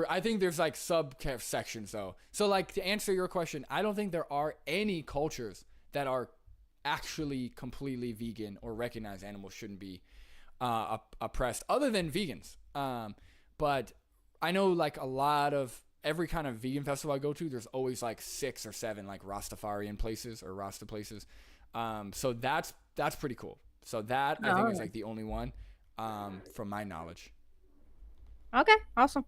Speaker 1: I think there's like subsections though. So like, to answer your question, I don't think there are any cultures that are actually completely vegan or recognize animals shouldn't be oppressed, other than vegans. But I know like a lot of every kind of vegan festival I go to, there's always like 6 or 7 like Rastafarian places or Rasta places. So that's pretty cool. So that I think is like the only one from my knowledge.
Speaker 2: Okay, awesome.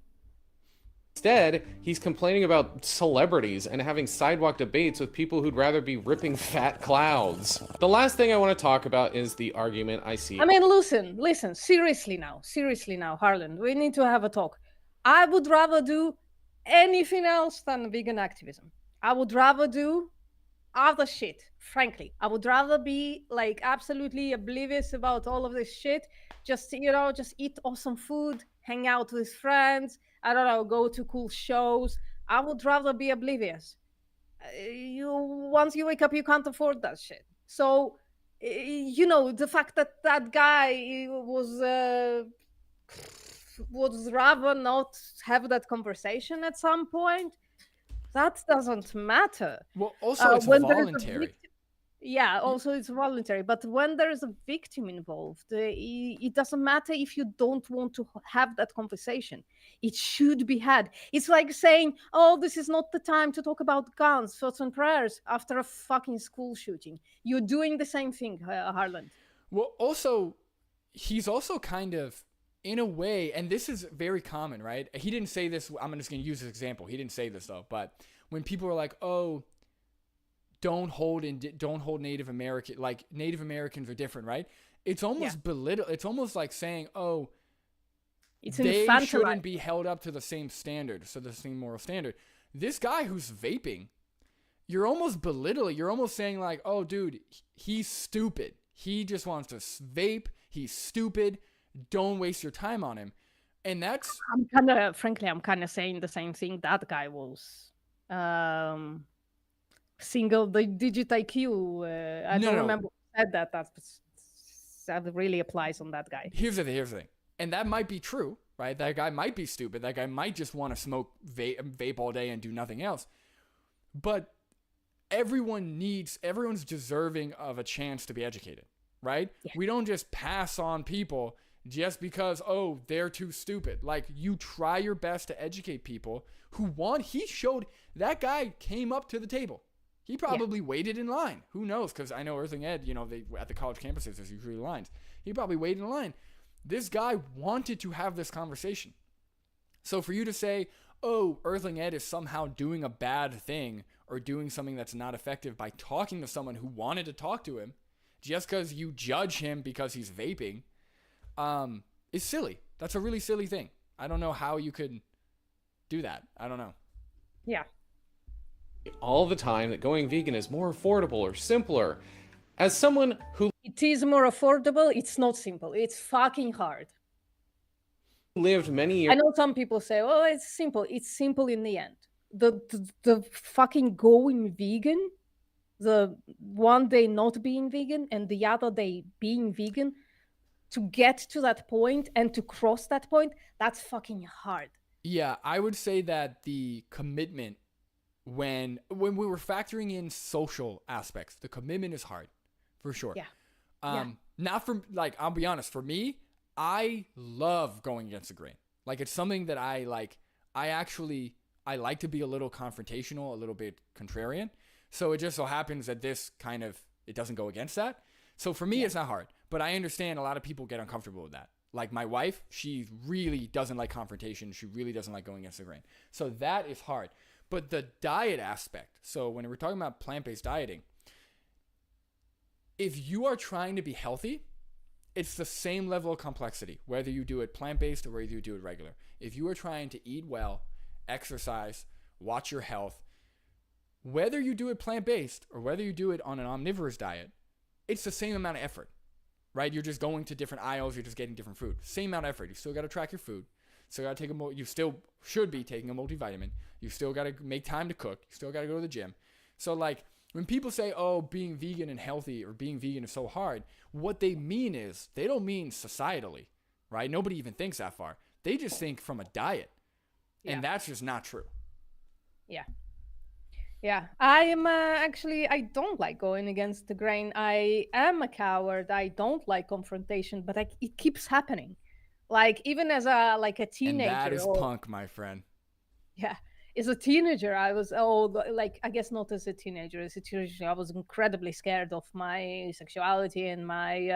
Speaker 3: Instead, he's complaining about celebrities and having sidewalk debates with people who'd rather be ripping fat clouds. The last thing I want to talk about is the argument I see.
Speaker 2: I mean, listen, seriously now, Harlan, we need to have a talk. I would rather do anything else than vegan activism. I would rather do other shit, frankly. I would rather be like absolutely oblivious about all of this shit. Just eat awesome food, hang out with friends, I don't know, go to cool shows. I would rather be oblivious. Once you wake up, you can't afford that shit. So, the fact that guy would rather not have that conversation at some point, that doesn't matter.
Speaker 1: Well, also it's voluntary.
Speaker 2: Also it's voluntary. But when there is a victim involved, it doesn't matter if you don't want to have that conversation. It should be had. It's like saying, oh, this is not the time to talk about guns, thoughts and prayers after a fucking school shooting. You're doing the same thing, Harlan.
Speaker 1: Well, also, he's also kind of, in a way, and this is very common, right? He didn't say this. I'm just going to use this example. He didn't say this though. But when people are like, "Oh, don't hold Native American, like Native Americans are different," right? It's almost belittle. It's almost like saying, "Oh, they shouldn't be held up to the same standard, so the same moral standard." This guy who's vaping, you're almost belittling. You're almost saying like, "Oh, dude, he's stupid. He just wants to vape. He's stupid. Don't waste your time on him." And that's,
Speaker 2: I'm kind of saying the same thing. That guy was single digit IQ. I don't remember who said that. That really applies on that guy.
Speaker 1: Here's the thing. And that might be true, right? That guy might be stupid. That guy might just want to smoke vape all day and do nothing else. But everyone's deserving of a chance to be educated, right? Yeah. We don't just pass on people just because, oh, they're too stupid. Like, you try your best to educate people who want. He showed that guy came up to the table. He probably waited in line. Who knows? Because I know Earthling Ed, you know, they at the college campuses, there's usually lines. He probably waited in line. This guy wanted to have this conversation. So for you to say, oh, Earthling Ed is somehow doing a bad thing or doing something that's not effective by talking to someone who wanted to talk to him, just because you judge him because he's vaping, is silly. That's a really silly thing. I don't know how you could do that. I don't know.
Speaker 2: Yeah.
Speaker 3: All the time that going vegan is more affordable or simpler. As someone who
Speaker 2: It is more affordable. It's not simple. It's fucking hard.
Speaker 3: lived many
Speaker 2: I
Speaker 3: years
Speaker 2: know some people say, oh, it's simple. It's simple in the end. The fucking going vegan, the one day not being vegan and the other day being vegan, to get to that point and to cross that point, that's fucking hard.
Speaker 1: Yeah, I would say that the commitment, when we were factoring in social aspects, the commitment is hard, for sure.
Speaker 2: Yeah.
Speaker 1: Not for, like, I'll be honest, for me, I love going against the grain. Like, it's something that I like. I like to be a little confrontational, a little bit contrarian. So it just so happens that this kind of, it doesn't go against that. So for me, it's not hard, but I understand a lot of people get uncomfortable with that. Like my wife, she really doesn't like confrontation. She really doesn't like going against the grain. So that is hard. But the diet aspect, so when we're talking about plant-based dieting, if you are trying to be healthy, it's the same level of complexity, whether you do it plant-based or whether you do it regular. If you are trying to eat well, exercise, watch your health, whether you do it plant-based or whether you do it on an omnivorous diet, it's the same amount of effort, right? You're just going to different aisles. You're just getting different food. Same amount of effort. You still got to track your food. Still got to take you still should be taking a multivitamin. You still got to make time to cook. You still got to go to the gym. So like when people say, oh, being vegan and healthy or being vegan is so hard, what they mean is they don't mean societally, right? Nobody even thinks that far. They just think from a diet.
Speaker 2: Yeah.
Speaker 1: And that's just not true.
Speaker 2: Yeah. Yeah, I am actually, I don't like going against the grain. I am a coward. I don't like confrontation, but it keeps happening. Like even as a teenager.
Speaker 1: And that is punk, my friend.
Speaker 2: Yeah, as a teenager, I was, I guess not as a teenager. As a teenager, I was incredibly scared of my sexuality and my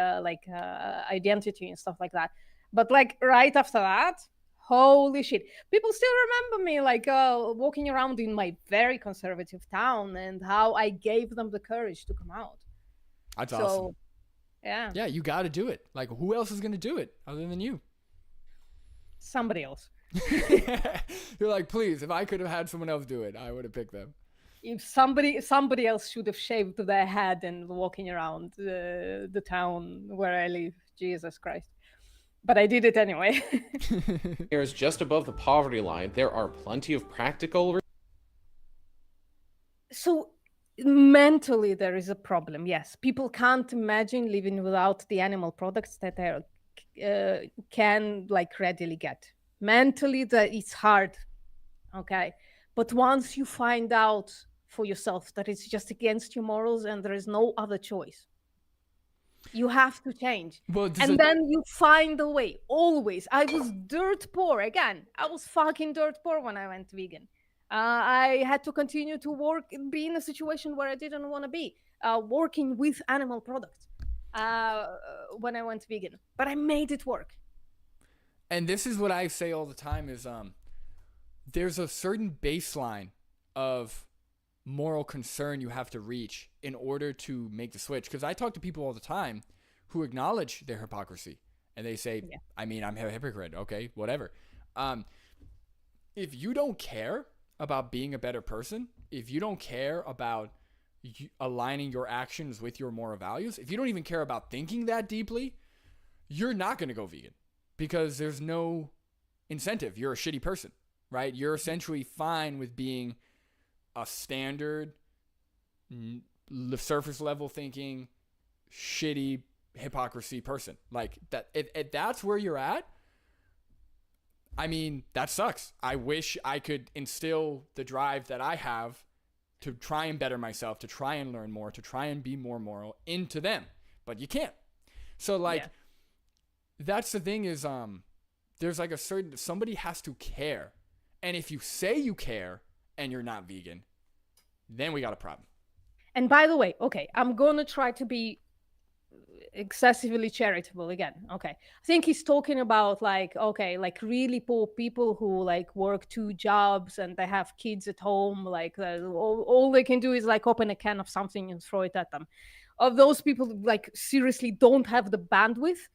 Speaker 2: identity and stuff like that. But like right after that, holy shit. People still remember me walking around in my very conservative town and how I gave them the courage to come out.
Speaker 1: That's awesome.
Speaker 2: Yeah.
Speaker 1: Yeah, you got to do it. Like, who else is going to do it other than you?
Speaker 2: Somebody else.
Speaker 1: You're like, please, if I could have had someone else do it, I would have picked them.
Speaker 2: If somebody else should have shaved their head and walking around the town where I live. Jesus Christ. But I did it anyway.
Speaker 3: years just above the poverty line, there are plenty of practical.
Speaker 2: So mentally, there is a problem. Yes, people can't imagine living without the animal products that they can readily get. Mentally, that it's hard. Okay, but once you find out for yourself that it's just against your morals and there is no other choice, you have to change.
Speaker 1: Well,
Speaker 2: and then you find a way. Always. I was dirt poor. Again, I was fucking dirt poor when I went vegan. I had to continue to be in a situation where I didn't want to be, working with animal products when I went vegan. But I made it work.
Speaker 1: And this is what I say all the time is there's a certain baseline of moral concern you have to reach in order to make the switch. Because I talk to people all the time who acknowledge their hypocrisy. And they say, yeah. I mean, I'm a hypocrite. Okay, whatever. If you don't care about being a better person, if you don't care about aligning your actions with your moral values, if you don't even care about thinking that deeply, you're not going to go vegan because there's no incentive. You're a shitty person, right? You're essentially fine with being a standard, surface level thinking, shitty hypocrisy person. Like that. If that's where you're at, I mean, that sucks. I wish I could instill the drive that I have to try and better myself, to try and learn more, to try and be more moral into them, but you can't. So that's the thing is, there's like a certain, somebody has to care. And if you say you care and you're not vegan, then we got a problem.
Speaker 2: And by the way, okay, I'm gonna try to be excessively charitable again. Okay, I think he's talking about like, okay, like really poor people who like work 2 jobs and they have kids at home, like all they can do is like open a can of something and throw it at them. Of those people, like seriously don't have the bandwidth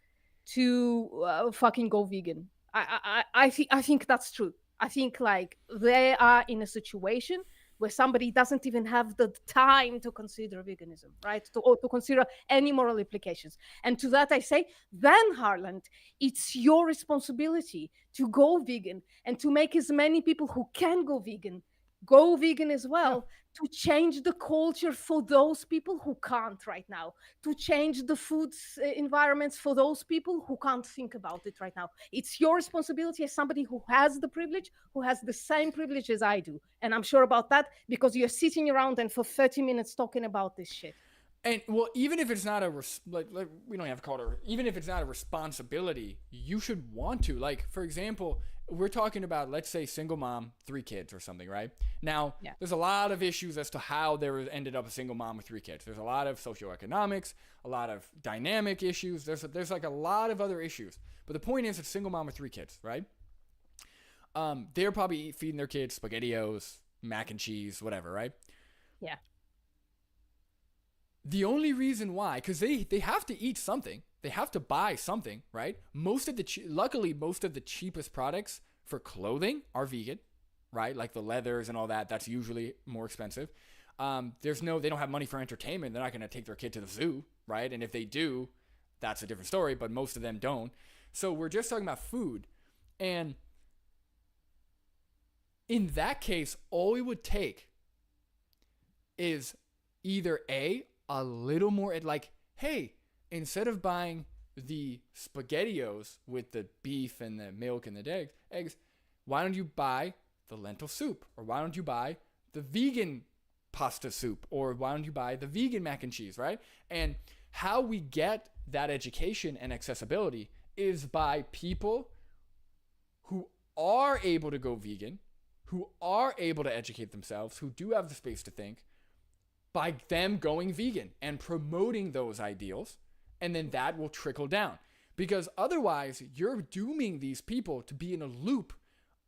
Speaker 2: to fucking go vegan. I think that's true. I think like they are in a situation where somebody doesn't even have the time to consider veganism, right? Or to consider any moral implications. And to that I say, then Harland, it's your responsibility to go vegan and to make as many people who can go vegan as well, to change the culture for those people who can't right now, to change the food environments for those people who can't think about it right now. It's your responsibility as somebody who has the privilege, who has the same privilege as I do. And I'm sure about that because you're sitting around and for 30 minutes talking about this shit.
Speaker 1: And well, even if it's not a like we don't have to call it even if it's not a responsibility, you should want to. Like, for example, we're talking about, let's say, single mom, 3 kids or something, right? Now, there's a lot of issues as to how there ended up a single mom with 3 kids. There's a lot of socioeconomics, a lot of dynamic issues. There's like a lot of other issues. But the point is, it's a single mom with 3 kids, right? They're probably feeding their kids SpaghettiOs, mac and cheese, whatever, right?
Speaker 2: Yeah.
Speaker 1: The only reason why, because they have to eat something. They have to buy something, right? Luckily, most of the cheapest products for clothing are vegan, right? Like the leathers and all that. That's usually more expensive. They don't have money for entertainment. They're not going to take their kid to the zoo, right? And if they do, that's a different story. But most of them don't. So we're just talking about food, and in that case, all it would take is either a little more, like, hey, instead of buying the SpaghettiOs with the beef and the milk and the eggs, why don't you buy the lentil soup? Or why don't you buy the vegan pasta soup? Or why don't you buy the vegan mac and cheese, right? And how we get that education and accessibility is by people who are able to go vegan, who are able to educate themselves, who do have the space to think, by them going vegan and promoting those ideals, and then that will trickle down. Because otherwise, you're dooming these people to be in a loop,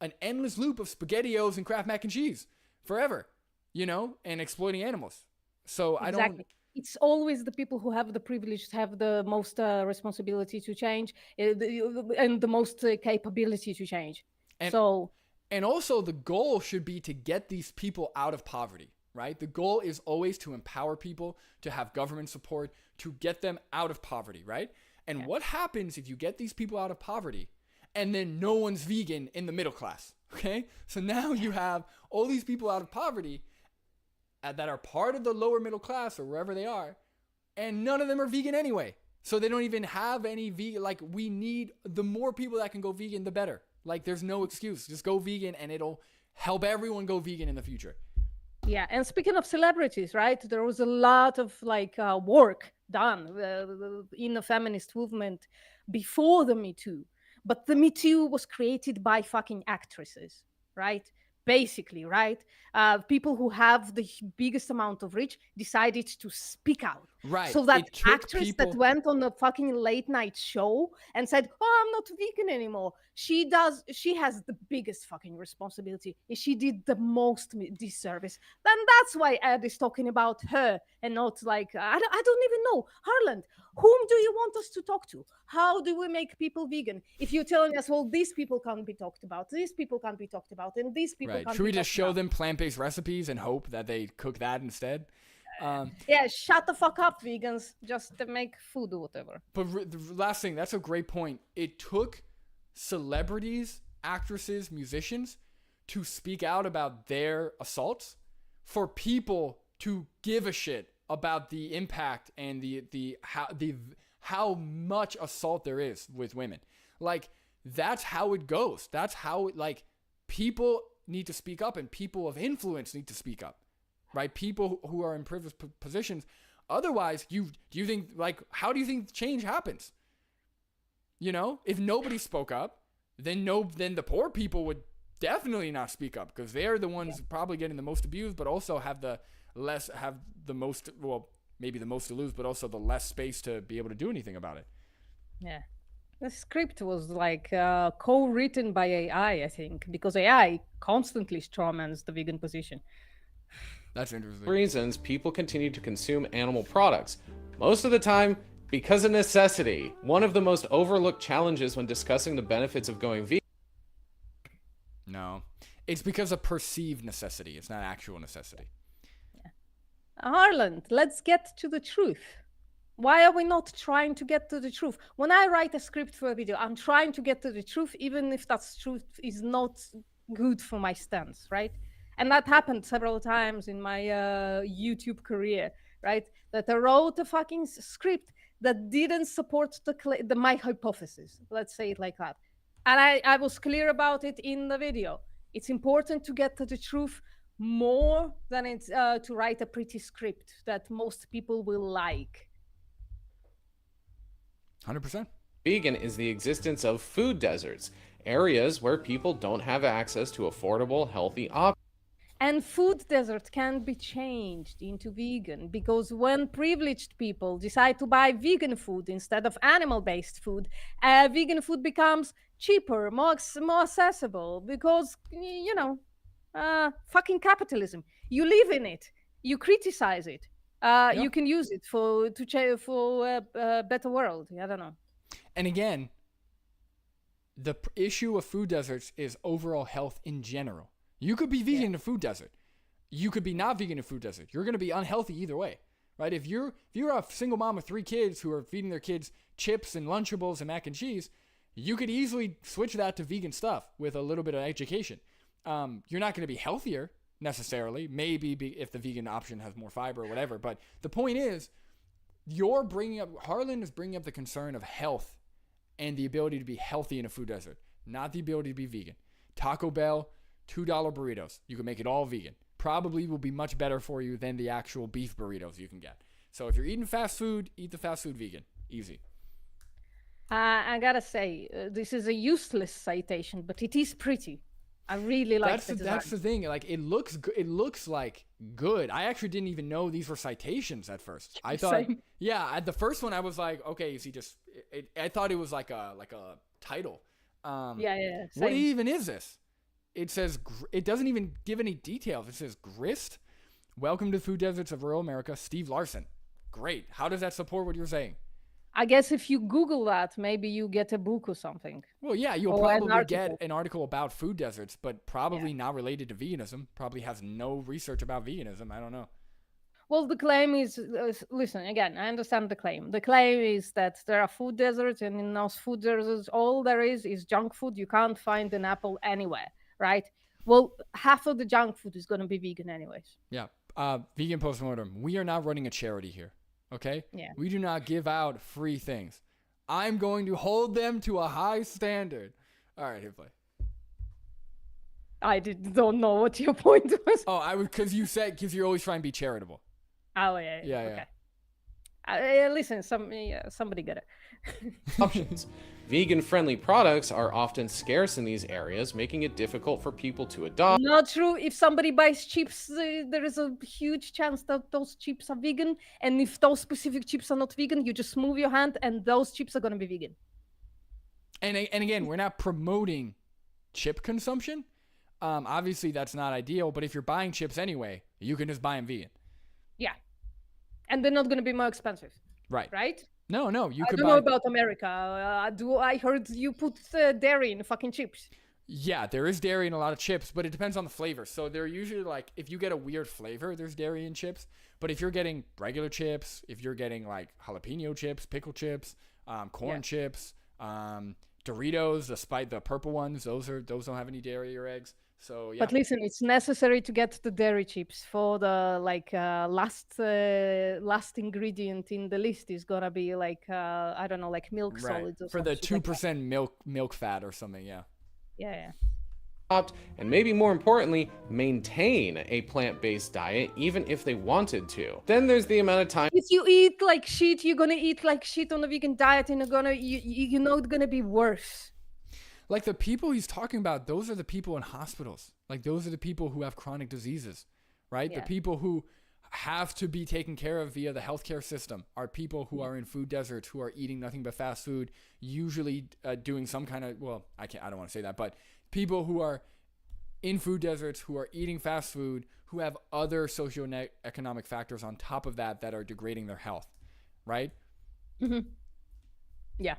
Speaker 1: an endless loop of SpaghettiOs and Kraft mac and cheese forever, and exploiting animals. So
Speaker 2: exactly. It's always the people who have the privilege to have the most responsibility to change and the most capability to change. And
Speaker 1: also the goal should be to get these people out of poverty. Right? The goal is always to empower people, to have government support, to get them out of poverty, right? And what happens if you get these people out of poverty and then no one's vegan in the middle class, okay? So now you have all these people out of poverty that are part of the lower middle class or wherever they are, and none of them are vegan anyway. So they don't even have any vegan. Like, we need the more people that can go vegan, the better. Like, there's no excuse. Just go vegan and it'll help everyone go vegan in the future.
Speaker 2: Yeah, and speaking of celebrities, right? There was a lot of work done in the feminist movement before the Me Too, but the Me Too was created by fucking actresses, right? Basically, right? People who have the biggest amount of reach decided to speak out.
Speaker 1: Right.
Speaker 2: So that actress that went on a fucking late night show and said, "Oh, I'm not vegan anymore." She has the biggest fucking responsibility. She did the most disservice. Then that's why Ed is talking about her and not like, I don't even know. Harland, whom do you want us to talk to? How do we make people vegan? If you're telling us, well, these people can't be talked about, these people can't be talked about, and these people can't be talked about.
Speaker 1: Should we just show them plant-based recipes and hope that they cook that instead?
Speaker 2: Yeah, shut the fuck up, vegans. Just make food or whatever.
Speaker 1: But the last thing, that's a great point. It took celebrities, actresses, musicians to speak out about their assaults for people to give a shit about the impact and how much assault there is with women. Like, that's how it goes. That's how people need to speak up, and people of influence need to speak up. Right? People who are in privileged positions. Otherwise, how do you think change happens? You know, if nobody spoke up, then the poor people would definitely not speak up, because they're the ones probably getting the most abused, but also have the most, well, maybe the most to lose, but also the less space to be able to do anything about it.
Speaker 2: Yeah. The script was like co-written by AI, I think, because AI constantly strawmans the vegan position.
Speaker 1: That's interesting.
Speaker 3: Reasons people continue to consume animal products. Most of the time, because of necessity. One of the most overlooked challenges when discussing the benefits of going vegan.
Speaker 1: No. It's because of perceived necessity. It's not actual necessity.
Speaker 2: Harland, let's get to the truth. Why are we not trying to get to the truth? When I write a script for a video, I'm trying to get to the truth, even if that truth is not good for my stance, right? And that happened several times in my YouTube career, right? That I wrote a fucking script that didn't support my hypothesis. Let's say it like that. And I was clear about it in the video. It's important to get to the truth more than it's to write a pretty script that most people will like.
Speaker 1: 100%.
Speaker 3: Vegan is the existence of food deserts, areas where people don't have access to affordable, healthy options.
Speaker 2: And food desert can be changed into vegan, because when privileged people decide to buy vegan food instead of animal-based food, vegan food becomes cheaper, more accessible, because, you know, fucking capitalism. You live in it. You criticize it. You can use it for a better world. I don't know.
Speaker 1: And again, the issue of food deserts is overall health in general. You could be vegan in a food desert. You could be not vegan in a food desert. You're going to be unhealthy either way, right? If you're a single mom with 3 kids who are feeding their kids chips and Lunchables and mac and cheese, you could easily switch that to vegan stuff with a little bit of education. You're not going to be healthier necessarily, maybe if the vegan option has more fiber or whatever. But the point is, Harlan is bringing up the concern of health and the ability to be healthy in a food desert, not the ability to be vegan. Taco Bell, $2 burritos. You can make it all vegan. Probably will be much better for you than the actual beef burritos you can get. So if you're eating fast food, eat the fast food vegan. Easy.
Speaker 2: I gotta say, this is a useless citation, but it is pretty. I really like the design.
Speaker 1: That's the thing. Like, it looks like good. I actually didn't even know these were citations at first. I thought, at the first one I was like, okay, is he just? I thought it was like a title.
Speaker 2: Same.
Speaker 1: What even is this? It says, it doesn't even give any details. It says grist. Welcome to the food deserts of rural America, Steve Larson. Great. How does that support what you're saying?
Speaker 2: I guess if you Google that, maybe you get a book or something.
Speaker 1: Well, yeah, you'll probably get an article about food deserts, but probably not related to veganism. Probably has no research about veganism. I don't know.
Speaker 2: Well, the claim is, listen, again, I understand the claim. The claim is that there are food deserts, and in those food deserts, all there is junk food. You can't find an apple anywhere, right? Well, half of the junk food is going to be vegan anyways.
Speaker 1: Yeah. Vegan postmortem. We are not running a charity here. Okay?
Speaker 2: Yeah.
Speaker 1: We do not give out free things. I'm going to hold them to a high standard. All right, here, play.
Speaker 2: I don't know what your point was.
Speaker 1: Oh, because you're always trying to be charitable.
Speaker 2: Oh, yeah. Okay. Listen, somebody get it.
Speaker 3: Options. Vegan-friendly products are often scarce in these areas, making it difficult for people to adopt.
Speaker 2: Not true. If somebody buys chips, there is a huge chance that those chips are vegan. And if those specific chips are not vegan, you just move your hand and those chips are going to be vegan.
Speaker 1: And again, we're not promoting chip consumption. Obviously, that's not ideal. But if you're buying chips anyway, you can just buy them vegan.
Speaker 2: Yeah. And they're not going to be more expensive.
Speaker 1: Right.
Speaker 2: Right?
Speaker 1: No. You could
Speaker 2: I don't know about America. I heard you put dairy in fucking chips.
Speaker 1: Yeah, there is dairy in a lot of chips, but it depends on the flavor. So they're usually like, if you get a weird flavor, there's dairy in chips. But if you're getting regular chips, if you're getting like jalapeno chips, pickle chips, corn chips, Doritos, the purple ones, those don't have any dairy or eggs. So yeah.
Speaker 2: But listen, it's necessary to get the dairy chips for the last ingredient in the list is gonna be like I don't know, like milk solids or
Speaker 1: for the 2%
Speaker 2: like
Speaker 1: milk fat or something. Yeah.
Speaker 2: Yeah.
Speaker 3: and maybe more importantly, maintain a plant-based diet even if they wanted to. Then there's the amount of time
Speaker 2: If you eat like shit, you're gonna eat like shit on a vegan diet, and you know it's gonna be worse.
Speaker 1: Like the people he's talking about, those are the people in hospitals. Like those are the people who have chronic diseases, right?
Speaker 2: Yeah.
Speaker 1: The people who have to be taken care of via the healthcare system are people who are in food deserts, who are eating nothing but fast food, usually doing some kind of, well, I don't want to say that, but people who are in food deserts, who are eating fast food, who have other socioeconomic factors on top of that that are degrading their health, right?
Speaker 2: Yeah.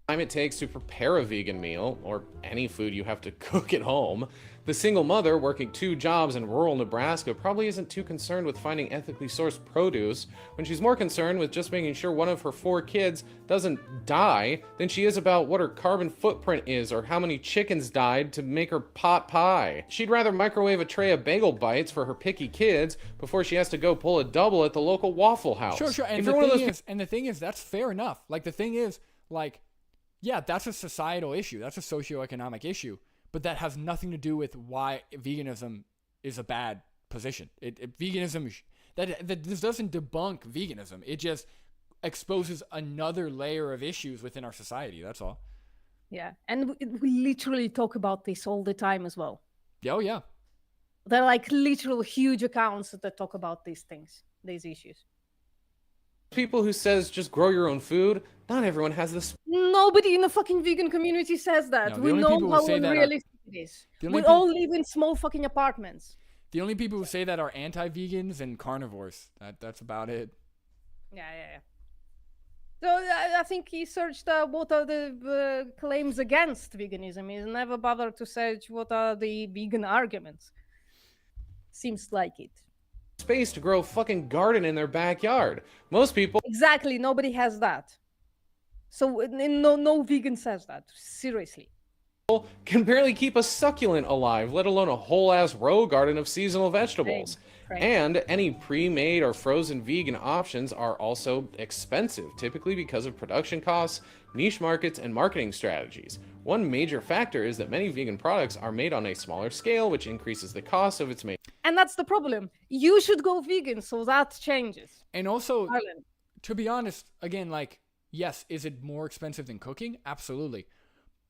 Speaker 3: time it takes to prepare a vegan meal, or any food you have to cook at home. The single mother working 2 jobs in rural Nebraska probably isn't too concerned with finding ethically sourced produce when she's more concerned with just making sure one of her 4 kids doesn't die than she is about what her carbon footprint is or how many chickens died to make her pot pie. She'd rather microwave a tray of bagel bites for her picky kids before she has to go pull a double at the local Waffle House.
Speaker 1: Sure. And the thing is, that's fair enough. Like, the thing is, like, yeah, that's a societal issue. That's a socioeconomic issue. But that has nothing to do with why veganism is a bad position. Veganism, this doesn't debunk veganism. It just exposes another layer of issues within our society. That's all.
Speaker 2: Yeah, and we literally talk about this all the time as well.
Speaker 1: Oh, yeah.
Speaker 2: They're like literal huge accounts that talk about these things, these issues.
Speaker 3: People who says just grow your own food, not everyone has this.
Speaker 2: Nobody in the fucking vegan community says that.
Speaker 1: No,
Speaker 2: we know how unrealistic it is. We all live in small fucking apartments.
Speaker 1: The only people who say that are anti-vegans and carnivores. That's about it.
Speaker 2: Yeah. So I think he searched what are the claims against veganism. He's never bothered to search what are the vegan arguments. Seems like it.
Speaker 3: Space to grow a fucking garden in their backyard. Most people
Speaker 2: Exactly, nobody has that. So no vegan says that. Seriously.
Speaker 3: can barely keep a succulent alive, let alone a whole ass row garden of seasonal vegetables.
Speaker 2: Right.
Speaker 3: And any pre-made or frozen vegan options are also expensive, typically because of production costs, niche markets, and marketing strategies. One major factor is that many vegan products are made on a smaller scale, which increases the cost of its main.
Speaker 2: And that's the problem. You should go vegan, so that changes.
Speaker 1: And also,
Speaker 2: Ireland.
Speaker 1: to be honest, again, like, yes, is it more expensive than cooking? Absolutely.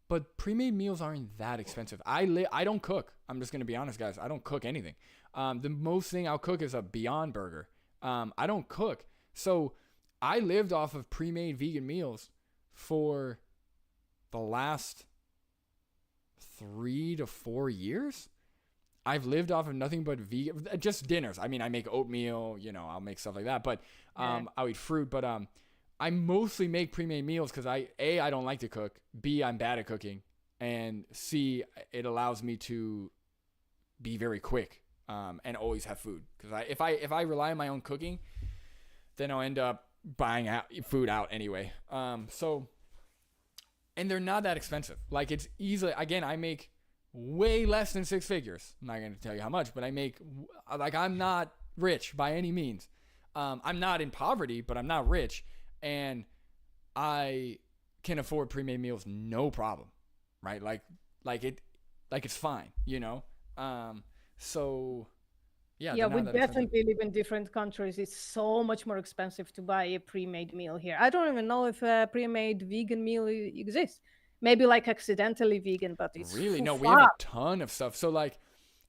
Speaker 1: But pre-made meals aren't that expensive. I don't cook. I'm just going to be honest, guys. I don't cook anything. The most thing I'll cook is a Beyond Burger. I don't cook. So I lived off of pre-made vegan meals for the last 3 to 4 years. I've lived off of nothing but vegan, just dinners. I mean, I make oatmeal, I'll make stuff like that, but I'll eat fruit. But I mostly make pre-made meals because I don't like to cook. B, I'm bad at cooking. And C, it allows me to be very quick and always have food. Because if I rely on my own cooking, then I'll end up buying food out anyway. And they're not that expensive. Like, it's easily, again, I make way less than 6 figures. I'm not going to tell you how much, but I make, like, I'm not rich by any means. I'm not in poverty, but I'm not rich. And I can afford pre-made meals no problem, right? Like it's fine, So yeah,
Speaker 2: we definitely live in different countries. It's so much more expensive to buy a pre-made meal here. I don't even know if a pre-made vegan meal exists. Maybe like accidentally vegan, but it's
Speaker 1: really no.
Speaker 2: far.
Speaker 1: We have a ton of stuff. So like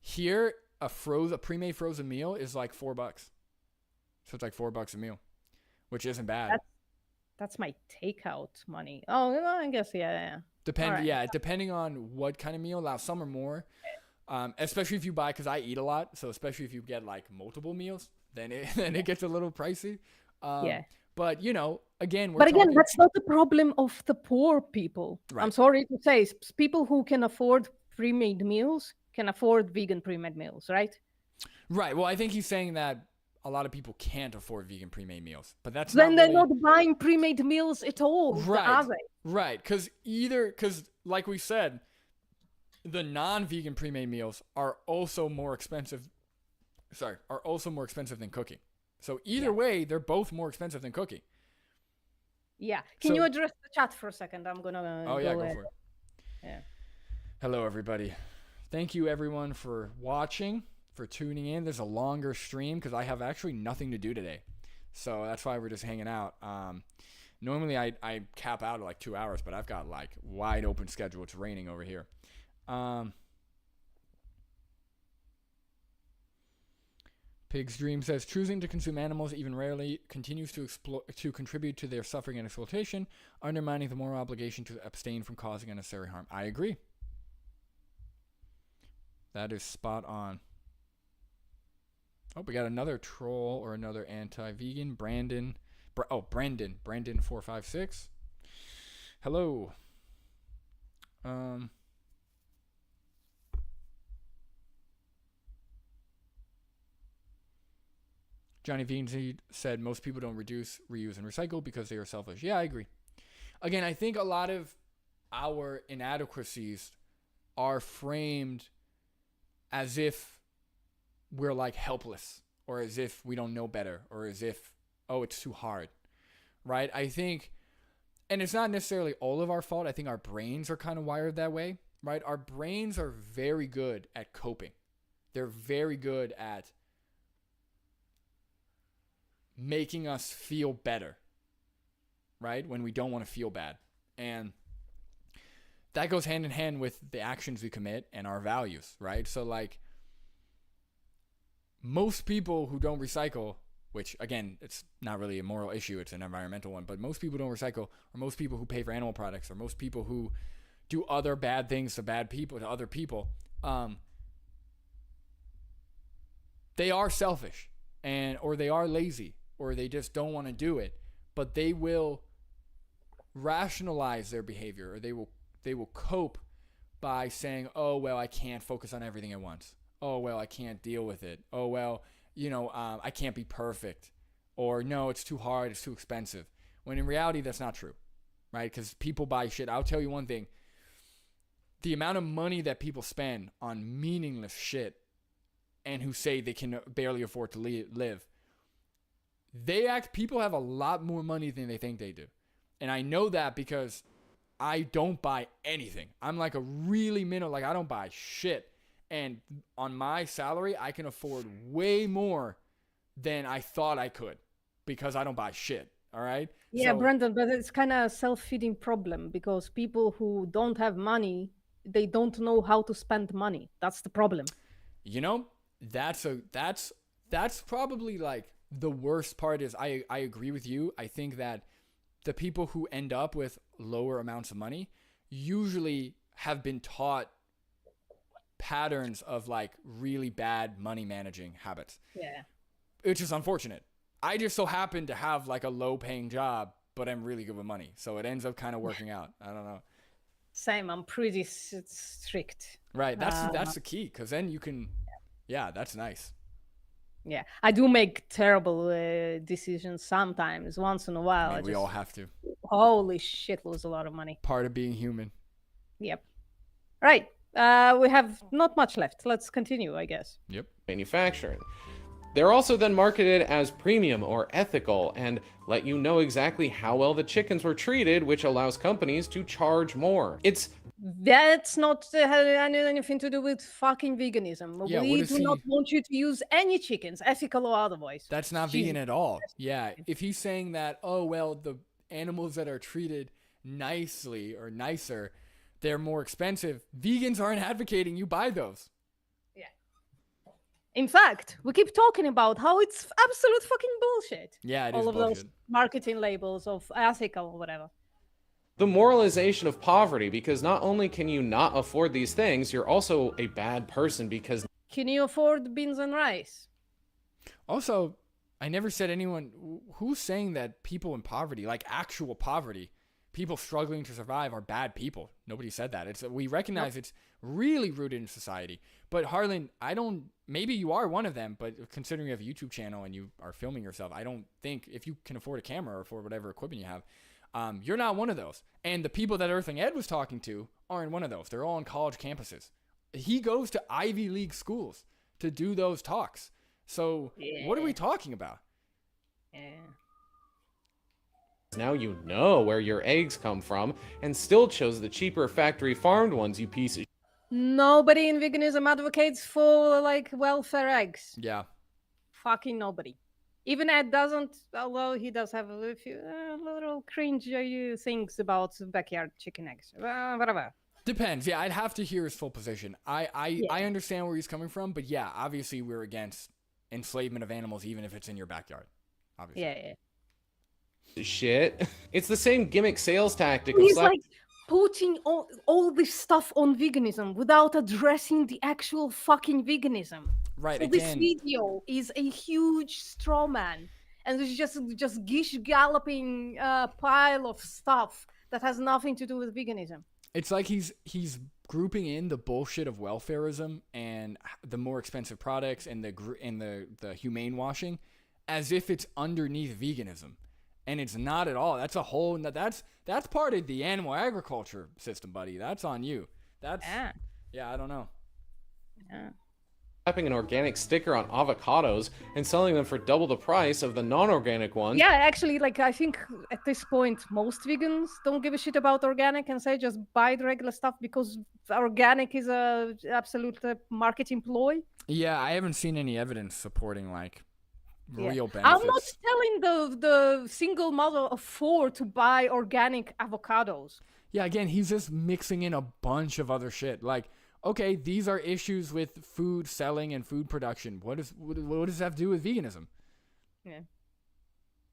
Speaker 1: here, a pre-made frozen meal is like $4. So it's like $4 a meal, which isn't bad.
Speaker 2: That's my takeout money. Oh, I guess yeah.
Speaker 1: Depending on what kind of meal. Now some are more. Especially if you buy, because I eat a lot, so especially if you get like multiple meals, then it gets a little pricey.
Speaker 2: Yeah.
Speaker 1: But again,
Speaker 2: that's not the problem of the poor people.
Speaker 1: Right.
Speaker 2: I'm sorry to say, people who can afford pre-made meals can afford vegan pre-made meals, right?
Speaker 1: Right. Well, I think he's saying that a lot of people can't afford vegan pre-made meals, but that's
Speaker 2: then
Speaker 1: not
Speaker 2: they're not buying pre-made meals at all,
Speaker 1: right?
Speaker 2: Are they?
Speaker 1: Right. Because like we said, the non-vegan pre-made meals are also more expensive. Are also more expensive than cooking. So either way, they're both more expensive than cooking.
Speaker 2: Yeah. Can you address the chat for a second? I'm gonna.
Speaker 1: Go for it.
Speaker 2: Yeah.
Speaker 1: Hello, everybody. thank you everyone for watching, for tuning in. There's a longer stream because I have actually nothing to do today. So that's why we're just hanging out. Normally I cap out at like 2 hours, but I've got like wide open schedule. It's raining over here. Pig's Dream says, choosing to consume animals even rarely continues to contribute to their suffering and exploitation, undermining the moral obligation to abstain from causing unnecessary harm. I agree. That is spot on. Oh, we got another troll or another anti-vegan. Brandon 456. Hello. Johnny Vegan said most people don't reduce, reuse, and recycle because they are selfish. Yeah, I agree. Again, I think a lot of our inadequacies are framed as if we're like helpless, or as if we don't know better, or as if, oh, it's too hard, right? I think, and it's not necessarily all of our fault. I think our brains are kind of wired that way, right? Our brains are very good at coping. They're very good at making us feel better, right? When we don't want to feel bad. And that goes hand in hand with the actions we commit and our values, right? So like most people who don't recycle, which again, it's not really a moral issue, it's an environmental one, but most people don't recycle, or most people who pay for animal products, or most people who do other bad things to other people, they are selfish, or they are lazy, or they just don't want to do it, but they will rationalize their behavior, or they will cope by saying, oh, well, I can't focus on everything at once. Oh, well, I can't deal with it. Oh, well, I can't be perfect. Or no, it's too hard, it's too expensive. When in reality, that's not true, right? Because people buy shit. I'll tell you one thing. The amount of money that people spend on meaningless shit and who say they can barely afford to live, people have a lot more money than they think they do. And I know that because I don't buy anything. I'm like a really I don't buy shit. And on my salary, I can afford way more than I thought I could because I don't buy shit. All right?
Speaker 2: Yeah,
Speaker 1: So,
Speaker 2: Brandon, but it's kind of a self-feeding problem because people who don't have money, they don't know how to spend money. That's the problem.
Speaker 1: That's probably like the worst part is I agree with you. I think that the people who end up with lower amounts of money usually have been taught patterns of like really bad money managing habits.
Speaker 2: Yeah.
Speaker 1: Which is unfortunate. I just so happen to have like a low paying job, but I'm really good with money. So it ends up kind of working out. I don't know.
Speaker 2: Same. I'm pretty strict.
Speaker 1: Right. That's the key. Cause then you can, yeah, that's nice.
Speaker 2: Yeah. I do make terrible decisions sometimes, once in a while.
Speaker 1: I mean, we all have to.
Speaker 2: Holy shit, lose a lot of money.
Speaker 1: Part of being human.
Speaker 2: Yep. Right. We have not much left. Let's continue, I guess.
Speaker 1: Yep.
Speaker 3: Manufacturing. They're also then marketed as premium or ethical and let you know exactly how well the chickens were treated, which allows companies to charge more.
Speaker 2: That's not anything to do with fucking veganism.
Speaker 1: Yeah,
Speaker 2: we do not want you to use any chickens, ethical or otherwise.
Speaker 1: That's not vegan at all. Yeah. If he's saying that, oh, well, the animals that are treated nicely or nicer, they're more expensive. Vegans aren't advocating you buy those.
Speaker 2: Yeah. In fact, we keep talking about how it's absolute fucking bullshit.
Speaker 1: Yeah, it is
Speaker 2: all of
Speaker 1: bullshit.
Speaker 2: those marketing labels of ethical or whatever.
Speaker 3: The moralization of poverty, because not only can you not afford these things, you're also a bad person because...
Speaker 2: Can you afford beans and rice?
Speaker 1: Also, I never said anyone... Who's saying that people in poverty, like actual poverty, people struggling to survive are bad people? Nobody said that. We recognize It's really rooted in society. But Harlan, maybe you are one of them, but considering you have a YouTube channel and you are filming yourself, I don't think if you can afford a camera or afford whatever equipment you have, you're not one of those. And the people that Earthling Ed was talking to aren't one of those. They're all on college campuses. He goes to Ivy League schools to do those talks. So What are we talking about?
Speaker 2: Yeah.
Speaker 3: Now you know where your eggs come from and still chose the cheaper factory farmed ones, you piece of...
Speaker 2: Nobody in veganism advocates for like welfare eggs.
Speaker 1: Yeah.
Speaker 2: Fucking nobody. Even Ed doesn't, although he does have a few little cringe things about backyard chicken eggs. Whatever.
Speaker 1: Depends. Yeah, I'd have to hear his full position. I
Speaker 2: Yeah.
Speaker 1: understand where he's coming from, but yeah, obviously we're against enslavement of animals, even if it's in your backyard. Obviously.
Speaker 2: Yeah.
Speaker 3: Shit. It's the same gimmick sales tactic of
Speaker 2: He's
Speaker 3: slap-
Speaker 2: like putting all this stuff on veganism without addressing the actual fucking veganism.
Speaker 1: Right.
Speaker 2: So this
Speaker 1: Again,
Speaker 2: video is a huge straw man, and it's just gish galloping pile of stuff that has nothing to do with veganism.
Speaker 1: it's like he's grouping in the bullshit of welfareism and the more expensive products and the humane washing as if it's underneath veganism. And it's not at all. That's a whole. That's part of the animal agriculture system, buddy. That's on you. That's yeah. I don't know.
Speaker 2: Yeah.
Speaker 3: slapping an organic sticker on avocados and selling them for double the price of the non-organic ones.
Speaker 2: Yeah, actually, like I think at this point most vegans don't give a shit about organic and say just buy the regular stuff because organic is a absolute marketing ploy.
Speaker 1: Yeah, I haven't seen any evidence supporting like real benefits.
Speaker 2: I'm not telling the single mother of 4 to buy organic avocados.
Speaker 1: Yeah, again, he's just mixing in a bunch of other shit. Like, okay, these are issues with food selling and food production. What does that have to do with veganism?
Speaker 2: Yeah.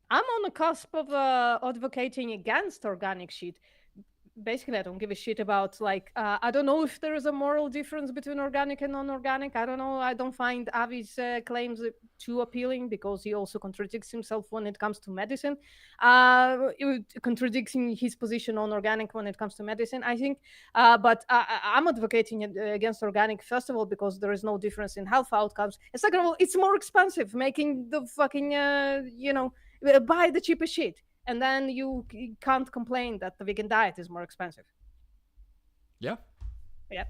Speaker 2: I'm on the cusp of advocating against organic shit. Basically, I don't give a shit about, like, I don't know if there is a moral difference between organic and non-organic. I don't know. I don't find Avi's claims too appealing because he also contradicts himself when it comes to medicine. Contradicting his position on organic when it comes to medicine, I think. But I'm advocating against organic, first of all, because there is no difference in health outcomes. And second of all, it's more expensive making the fucking, buy the cheapest shit. And then you can't complain that the vegan diet is more expensive.
Speaker 1: Yeah.
Speaker 2: Yeah.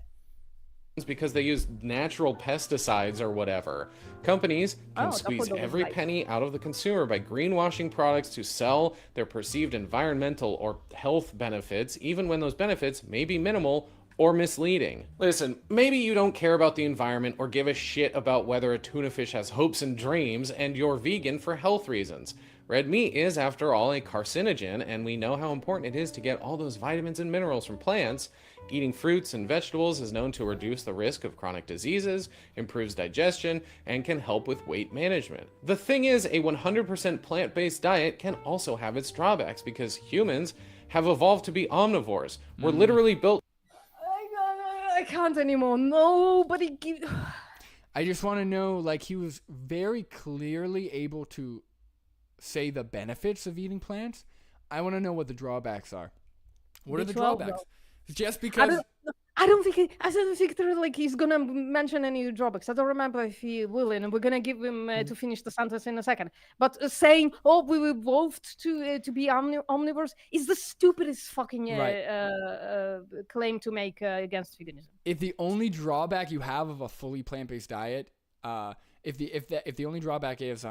Speaker 3: It's because they use natural pesticides or whatever. Companies can squeeze every penny out of the consumer by greenwashing products to sell their perceived environmental or health benefits, even when those benefits may be minimal or misleading. Listen, maybe you don't care about the environment or give a shit about whether a tuna fish has hopes and dreams and you're vegan for health reasons. Red meat is, after all, a carcinogen, and we know how important it is to get all those vitamins and minerals from plants. Eating fruits and vegetables is known to reduce the risk of chronic diseases, improves digestion, and can help with weight management. The thing is, a 100% plant-based diet can also have its drawbacks because humans have evolved to be omnivores. We're literally built...
Speaker 2: I can't anymore. Nobody give...
Speaker 1: I just want to know, like, he was very clearly able to say the benefits of eating plants. I want to know what the drawbacks are. What are the drawbacks? Just because
Speaker 2: I don't think they're like he's gonna mention any drawbacks. I don't remember if he will, and we're gonna give him to finish the sentence in a second. But saying, "Oh, we evolved to be omnivores," is the stupidest fucking claim to make against veganism.
Speaker 1: if the only drawback you have of a fully plant-based diet, if the only drawback is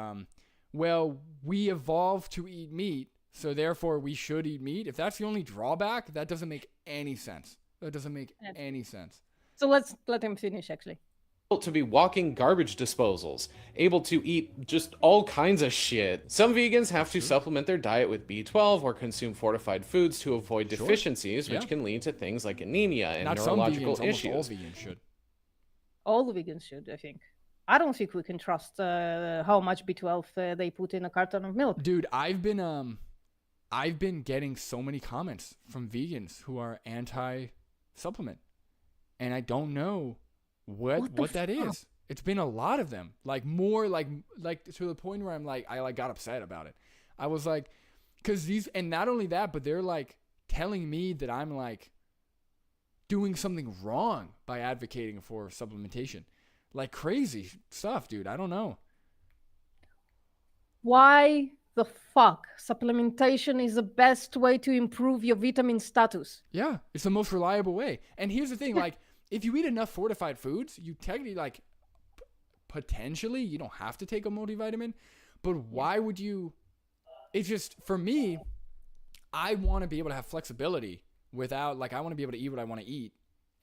Speaker 1: well, we evolved to eat meat, so therefore we should eat meat. If that's the only drawback, that doesn't make any sense. That doesn't make any sense.
Speaker 2: So let's let him finish, actually.
Speaker 3: to be walking garbage disposals, able to eat just all kinds of shit. Some vegans have to supplement their diet with B12 or consume fortified foods to avoid deficiencies, which can lead to things like anemia and neurological issues.
Speaker 1: Almost all vegans should.
Speaker 2: All the vegans should, I think. I don't think we can trust how much B12 they put in a carton of milk.
Speaker 1: Dude, I've been getting so many comments from vegans who are anti-supplement, and I don't know what that is. It's been a lot of them, like more like to the point where I got upset about it. I was like, because and not only that, but they're like telling me that I'm like doing something wrong by advocating for supplementation. Like crazy stuff, dude. I don't know.
Speaker 2: Why the fuck? Supplementation is the best way to improve your vitamin status.
Speaker 1: Yeah, it's the most reliable way. And here's the thing, like, if you eat enough fortified foods, you technically, like, potentially, you don't have to take a multivitamin. But why would you? It's just, for me, I want to be able to have flexibility without, like, I want to be able to eat what I want to eat.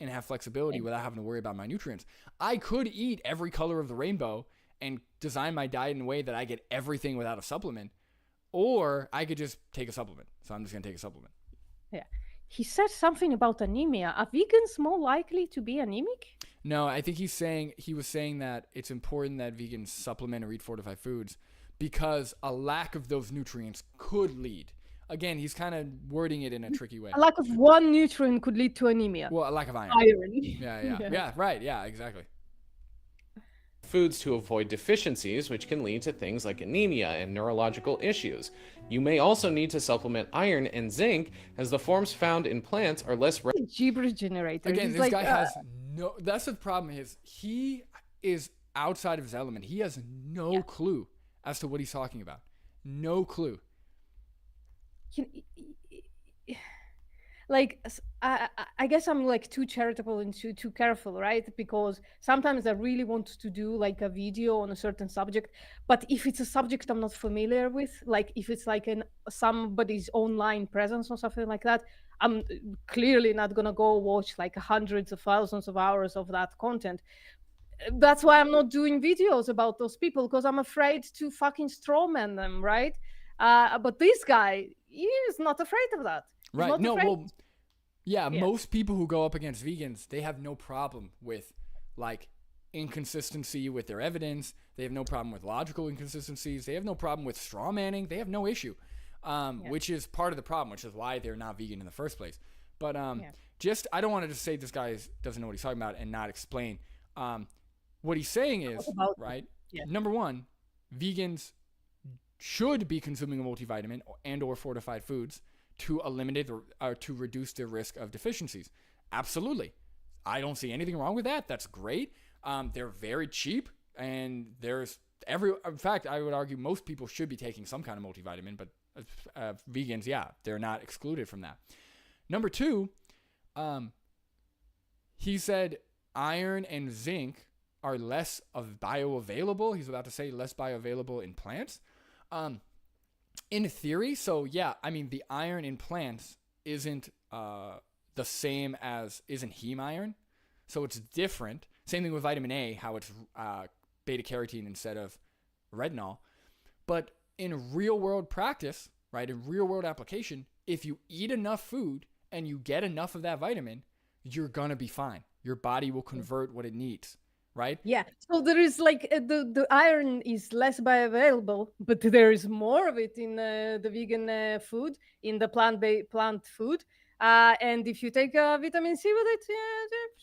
Speaker 1: and have flexibility without having to worry about my nutrients. I could eat every color of the rainbow and design my diet in a way that I get everything without a supplement, or I could just take a supplement. So I'm just going to take a supplement.
Speaker 2: Yeah. He said something about anemia. Are vegans more likely to be anemic?
Speaker 1: No, I think he was saying that it's important that vegans supplement or eat fortified foods because a lack of those nutrients could lead. Again, he's kind of wording it in a tricky way.
Speaker 2: A lack of one nutrient could lead to anemia.
Speaker 1: Well, a lack of iron.
Speaker 2: Iron.
Speaker 1: Yeah, right. Yeah, exactly.
Speaker 3: Foods to avoid deficiencies, which can lead to things like anemia and neurological issues. You may also need to supplement iron and zinc, as the forms found in plants are less.
Speaker 2: Gibberish generator.
Speaker 1: Again,
Speaker 2: He's
Speaker 1: this
Speaker 2: like,
Speaker 1: guy has no. That's the problem. He is outside of his element. He has no clue as to what he's talking about. No clue.
Speaker 2: Like, I guess I'm like too charitable and too careful, right? Because sometimes I really want to do like a video on a certain subject, but if it's a subject I'm not familiar with, like if it's like somebody's online presence or something like that, I'm clearly not gonna go watch like hundreds of thousands of hours of that content. That's why I'm not doing videos about those people, because I'm afraid to fucking strawman them, right? But this guy, he is not afraid of that. He's
Speaker 1: Right.
Speaker 2: not
Speaker 1: No,
Speaker 2: afraid.
Speaker 1: well, yeah, most people who go up against vegans, they have no problem with like inconsistency with their evidence. They have no problem with logical inconsistencies. They have no problem with straw manning. They have no issue, which is part of the problem, which is why they're not vegan in the first place. But I don't want to just say this guy doesn't know what he's talking about and not explain. What he's saying is, right, number one, vegans should be consuming a multivitamin and or fortified foods to eliminate or to reduce the risk of deficiencies. Absolutely. I don't see anything wrong with that. That's great. They're very cheap, and in fact, I would argue most people should be taking some kind of multivitamin, but vegans, they're not excluded from that. Number two, he said iron and zinc are less bioavailable. He's about to say less bioavailable in plants. In theory, so I mean, the iron in plants isn't the same isn't heme iron, so it's different. Same thing with vitamin A, how it's beta carotene instead of retinol. But in real world practice, right, in real world application, if you eat enough food and you get enough of that vitamin, you're gonna be fine. Your body will convert what it needs. Right?
Speaker 2: Yeah. So there is like the iron is less bioavailable, but there is more of it in the vegan food, in the plant food. And if you take vitamin C with it,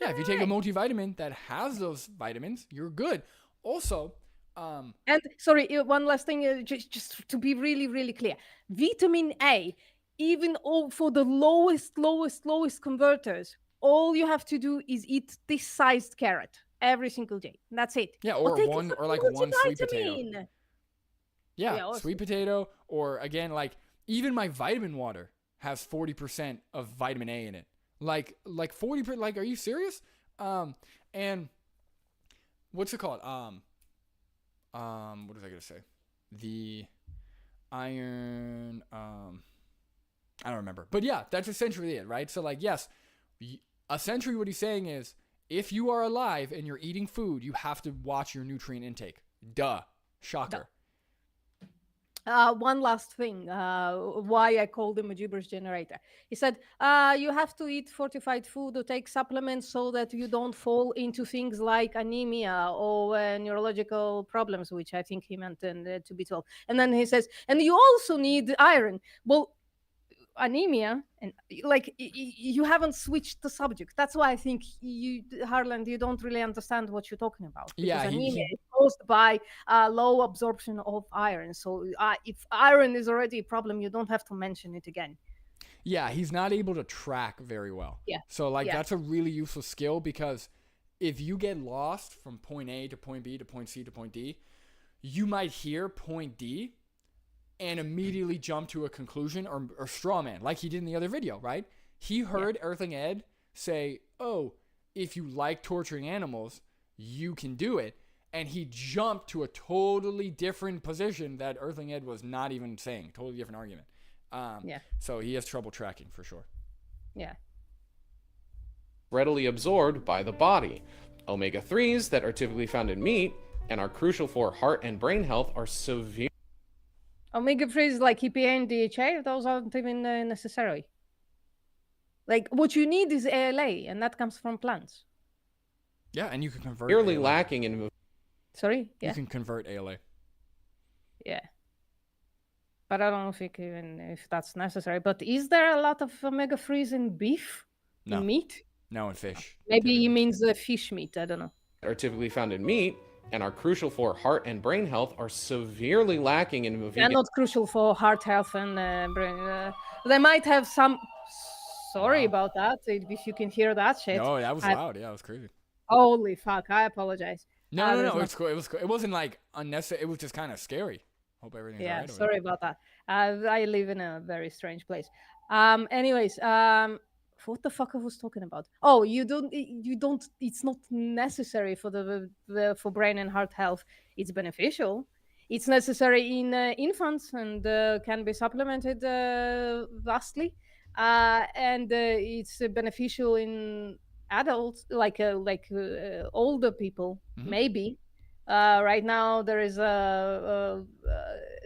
Speaker 1: if you take a multivitamin that has those vitamins, you're good. Also,
Speaker 2: and sorry, one last thing, just to be really, really clear, vitamin A, even for the lowest converters, all you have to do is eat this sized carrot every single day. That's it.
Speaker 1: Yeah, or one sweet potato. Yeah, sweet potato, or again, like even my vitamin water has 40% of vitamin A in it. Like 40%. Like, are you serious? And what's it called? What was I gonna say? The iron. I don't remember. But yeah, that's essentially it, right? So like, yes, essentially what he's saying is, if you are alive and you're eating food, you have to watch your nutrient intake. Duh. Shocker.
Speaker 2: One last thing, why I called him a gibberish generator. He said, you have to eat fortified food or take supplements so that you don't fall into things like anemia or neurological problems, which I think he meant to be told. And then he says, and you also need iron. Well, anemia, and like you haven't switched the subject. That's why I think Harland, you don't really understand what you're talking about. Because anemia is caused by low absorption of iron. So if iron is already a problem, you don't have to mention it again.
Speaker 1: Yeah, he's not able to track very well.
Speaker 2: Yeah.
Speaker 1: So that's a really useful skill, because if you get lost from point A to point B to point C to point D, you might hear point D and immediately jump to a conclusion or straw man, like he did in the other video, right? He heard Earthling Ed say, oh, if you like torturing animals, you can do it. And he jumped to a totally different position that Earthling Ed was not even saying, totally different argument. So he has trouble tracking for sure.
Speaker 2: Yeah.
Speaker 3: readily absorbed by the body. Omega-3s that are typically found in meat and are crucial for heart and brain health are severe.
Speaker 2: Omega-3s like EPA and DHA, those aren't even necessary. Like, what you need is ALA, and that comes from plants.
Speaker 1: Yeah, and you can convert
Speaker 3: Severely
Speaker 1: ALA.
Speaker 3: lacking in
Speaker 2: Sorry? Yeah.
Speaker 1: You can convert ALA.
Speaker 2: Yeah. But I don't think even if that's necessary. But is there a lot of omega-3s in beef?
Speaker 1: No.
Speaker 2: In meat?
Speaker 1: No, in fish.
Speaker 2: Maybe he
Speaker 1: typically.
Speaker 2: means fish meat. I don't know.
Speaker 3: are typically found in meat and are crucial for heart and brain health are severely lacking in
Speaker 2: They're
Speaker 3: vegan.
Speaker 2: not crucial for heart health and brain. They might have some. Sorry about that. If you can hear that shit.
Speaker 1: No, that was loud. Yeah, it was crazy.
Speaker 2: Holy fuck! I apologize.
Speaker 1: No,
Speaker 2: there's
Speaker 1: it's cool. It was cool. It wasn't like unnecessary. It was just kind of scary. Hope everything's
Speaker 2: Yeah,
Speaker 1: alright.
Speaker 2: sorry about that. I live in a very strange place. Anyways, what the fuck I was talking about? Oh, you don't. It's not necessary for for brain and heart health. It's beneficial. It's necessary in infants and can be supplemented vastly, and it's beneficial in adults, like older people, maybe. Right now, there is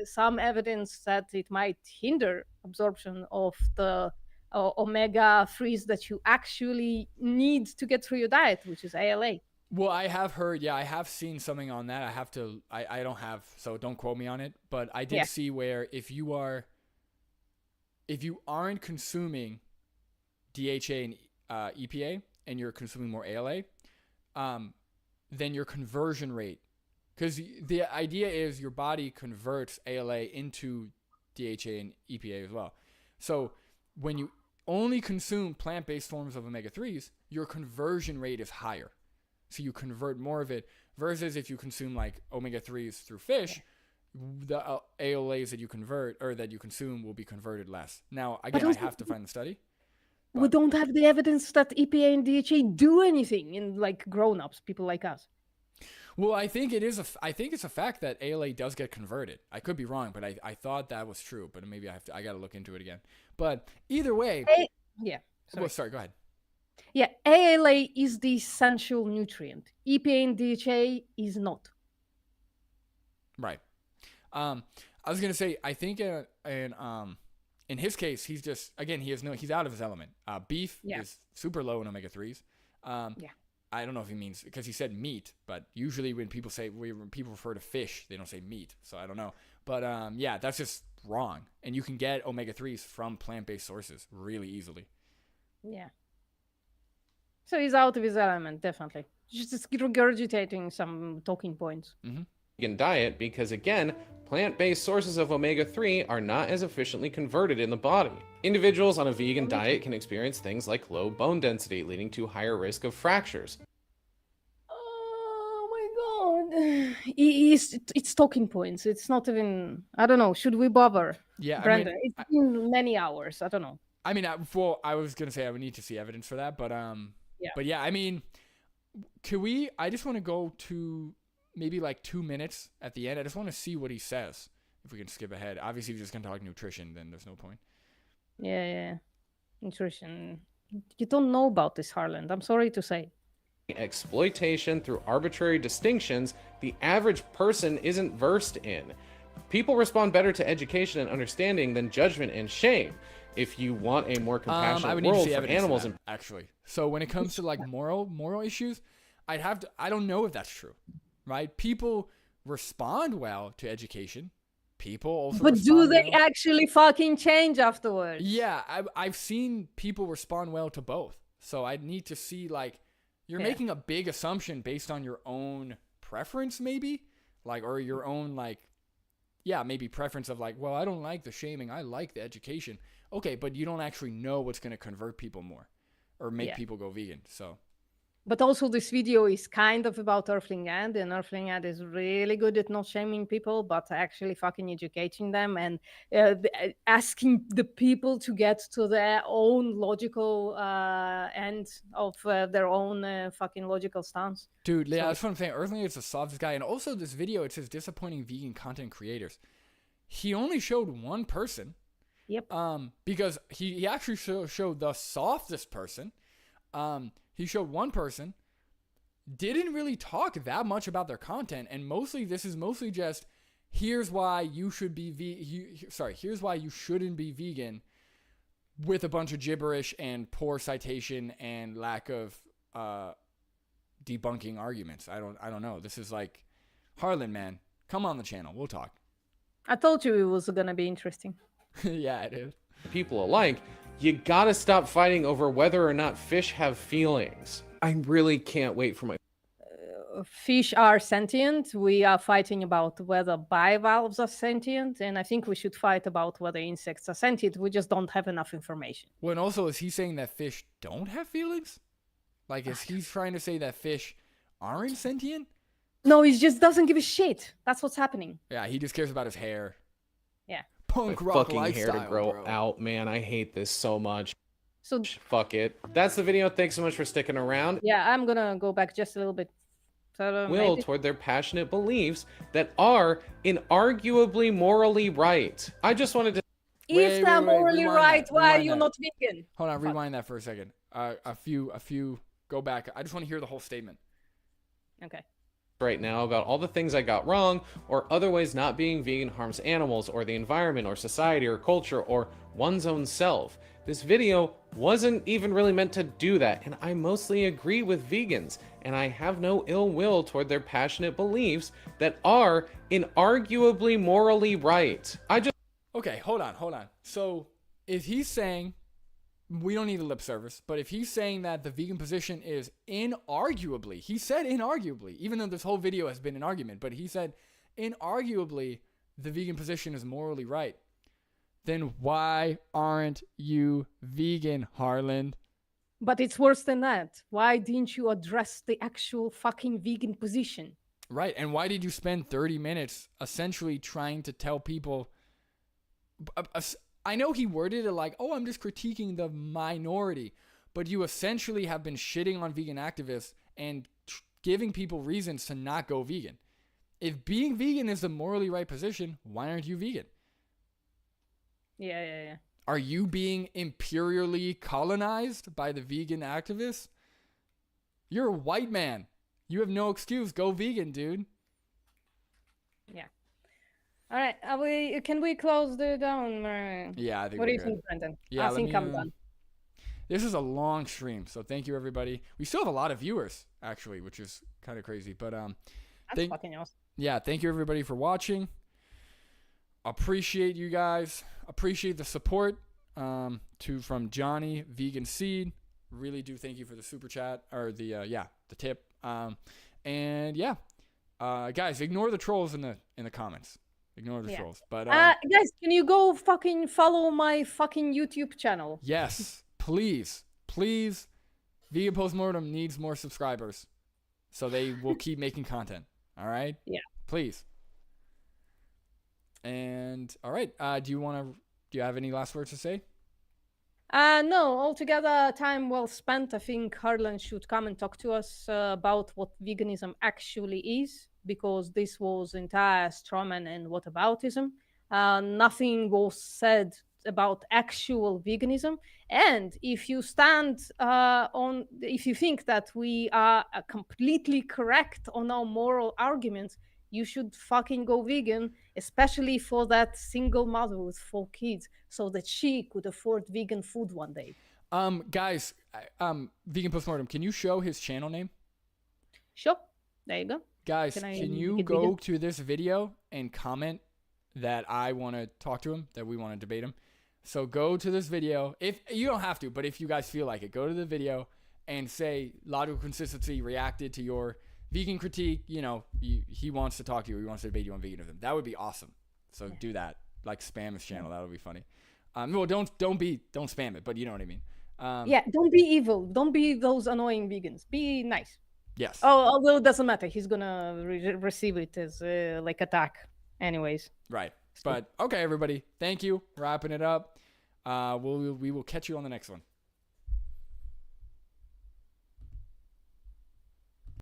Speaker 2: some evidence that it might hinder absorption of the omega-3s that you actually need to get through your diet, which is ALA.
Speaker 1: Well, I have heard, yeah, I have seen something on that. I have to, I don't have, so don't quote me on it, but I did see where if you aren't consuming DHA and EPA and you're consuming more ALA, then your conversion rate, because the idea is your body converts ALA into DHA and EPA as well. So when you only consume plant-based forms of omega-3s, your conversion rate is higher. So you convert more of it versus if you consume like omega-3s through fish, the ALAs that you convert or that you consume will be converted less. Now, again, I have to find the study.
Speaker 2: We don't have the evidence that EPA and DHA do anything in like grown-ups, people like us.
Speaker 1: Well, I think it's a fact that ALA does get converted. I could be wrong, but I thought that was true. But maybe I got to look into it again. But either way,
Speaker 2: Sorry.
Speaker 1: Sorry, go ahead.
Speaker 2: Yeah, ALA is the essential nutrient. EPA and DHA is not.
Speaker 1: Right. I was gonna say I think in his case he's just he's out of his element. Beef is super low in omega-3s. I don't know if he means because he said meat, but usually when people refer to fish, they don't say meat. So I don't know. But that's just wrong. And you can get omega-3s from plant-based sources really easily.
Speaker 2: Yeah. So he's out of his element, definitely. Just regurgitating some talking points.
Speaker 3: Vegan diet because, again, plant-based sources of omega-3 are not as efficiently converted in the body. Individuals on a vegan diet can experience things like low bone density, leading to higher risk of fractures.
Speaker 2: Oh my god. It's talking points. It's not even, I don't know, should we bother?
Speaker 1: Yeah,
Speaker 2: Brandon, it's been many hours. I don't know.
Speaker 1: I mean, I was going to say I would need to see evidence for that, but I mean, I just want to go to maybe like 2 minutes at the end. I just want to see what he says. If we can skip ahead. Obviously, if you're just going to talk nutrition, then there's no point.
Speaker 2: Yeah. Nutrition. You don't know about this, Harland. I'm sorry to say.
Speaker 3: Exploitation through arbitrary distinctions the average person isn't versed in. People respond better to education and understanding than judgment and shame. If you want a more compassionate world for animals and
Speaker 1: actually. So when it comes to like moral issues, I don't know if that's true. Right? People respond well to education. People also
Speaker 2: But do they actually fucking change afterwards?
Speaker 1: Yeah, I've seen people respond well to both. So I need to see like you're making a big assumption based on your own preference maybe, like or your own like maybe preference of like, well, I don't like the shaming, I like the education. Okay, but you don't actually know what's going to convert people more or make people go vegan. So
Speaker 2: but also this video is kind of about Earthling Ad, and Earthling Ad is really good at not shaming people, but actually fucking educating them and asking the people to get to their own logical end of their own fucking logical stance.
Speaker 1: Dude, that's what I'm saying. Earthling Ad is the softest guy. And also this video, it says disappointing vegan content creators. He only showed one person.
Speaker 2: Yep.
Speaker 1: Because he actually showed the softest person. He showed one person, didn't really talk that much about their content, and this is mostly just here's why you should be here's why you shouldn't be vegan, with a bunch of gibberish and poor citation and lack of debunking arguments. I don't know. This is like, Harlan, man, come on the channel. We'll talk.
Speaker 2: I told you it was gonna be interesting.
Speaker 1: Yeah, it is.
Speaker 3: People alike, you gotta stop fighting over whether or not fish have feelings. I really can't wait for my
Speaker 2: Fish are sentient. We are fighting about whether bivalves are sentient, and I think we should fight about whether insects are sentient. We just don't have enough information.
Speaker 1: Well, and also, is he saying that fish don't have feelings? Like, is he trying to say that fish aren't sentient?
Speaker 2: No, he just doesn't give a shit. That's what's happening.
Speaker 1: Yeah, he just cares about his hair.
Speaker 2: Yeah.
Speaker 1: Punk rock
Speaker 3: fucking
Speaker 1: lifestyle,
Speaker 3: hair to grow
Speaker 1: bro.
Speaker 3: out, man. I hate this so much.
Speaker 2: So
Speaker 3: Fuck it. That's the video. Thanks so much for sticking around.
Speaker 2: yeah, I'm gonna go back just a little bit. So,
Speaker 3: Will
Speaker 2: maybe-
Speaker 3: toward their passionate beliefs that are inarguably morally right. I just wanted to
Speaker 2: If they're morally
Speaker 1: rewind
Speaker 2: right,
Speaker 1: that,
Speaker 2: why are
Speaker 1: rewind
Speaker 2: you
Speaker 1: that.
Speaker 2: not vegan?
Speaker 1: Hold on, rewind that for a second. A few, go back. I just want to hear the whole statement.
Speaker 2: Okay.
Speaker 3: right now about all the things I got wrong, or other ways not being vegan harms animals or the environment or society or culture or one's own self. This video wasn't even really meant to do that, and I mostly agree with vegans, and I have no ill will toward their passionate beliefs that are inarguably morally right.
Speaker 1: Okay, hold on. So if he's saying, we don't need a lip service, but if he's saying that the vegan position is inarguably, he said inarguably, even though this whole video has been an argument, but he said inarguably the vegan position is morally right, then why aren't you vegan, Harlan?
Speaker 2: But it's worse than that. Why didn't you address the actual fucking vegan position?
Speaker 1: Right, and why did you spend 30 minutes essentially trying to tell people... I know he worded it like, oh, I'm just critiquing the minority, but you essentially have been shitting on vegan activists and giving people reasons to not go vegan. If being vegan is the morally right position, why aren't you vegan?
Speaker 2: Yeah.
Speaker 1: Are you being imperially colonized by the vegan activists? You're a white man. You have no excuse. Go vegan, dude.
Speaker 2: Yeah. All right. Can we close the down?
Speaker 1: Yeah, I think
Speaker 2: What
Speaker 1: we're
Speaker 2: do you
Speaker 1: good.
Speaker 2: think, Brendan?
Speaker 1: Yeah,
Speaker 2: I think I'm done.
Speaker 1: This is a long stream, so thank you, everybody. We still have a lot of viewers, actually, which is kind of crazy. But
Speaker 2: That's fucking awesome.
Speaker 1: yeah, thank you, everybody, for watching. Appreciate you guys. Appreciate the support from Johnny Vegan Seed. Really do thank you for the super chat or the tip. And yeah, guys, ignore the trolls in the comments. Ignore the trolls. But
Speaker 2: guys, can you go fucking follow my fucking YouTube channel?
Speaker 1: yes, please. Vegan Postmortem needs more subscribers, so they will keep making content. All right.
Speaker 2: Yeah.
Speaker 1: Please. And all right. Do you have any last words to say?
Speaker 2: No, altogether time well spent. I think Harlan should come and talk to us about what veganism actually is, because this was entire strawman and whataboutism. Nothing was said about actual veganism. And if you if you think that we are completely correct on our moral arguments, you should fucking go vegan, especially for that single mother with 4 kids, so that she could afford vegan food one day.
Speaker 1: Guys, Vegan Postmortem, can you show his channel name?
Speaker 2: Sure. There you go.
Speaker 1: Guys,
Speaker 2: Can I
Speaker 1: can you
Speaker 2: get
Speaker 1: go
Speaker 2: vegan?
Speaker 1: to this video and comment that I want to talk to him, that we want to debate him? So go to this video. If you don't have to, but if you guys feel like it, go to the video and say logical consistency reacted to your vegan critique. You know, he wants to talk to you. He wants to debate you on veganism. That would be awesome. So do that. Like spam his channel. That would be funny. Well, don't spam it, but you know what I mean.
Speaker 2: Yeah, don't be evil. Don't be those annoying vegans. Be nice.
Speaker 1: Yes.
Speaker 2: Oh, although it doesn't matter. He's gonna receive it as like attack, anyways.
Speaker 1: Right. But okay, everybody. Thank you. Wrapping it up. We will catch you on the next one.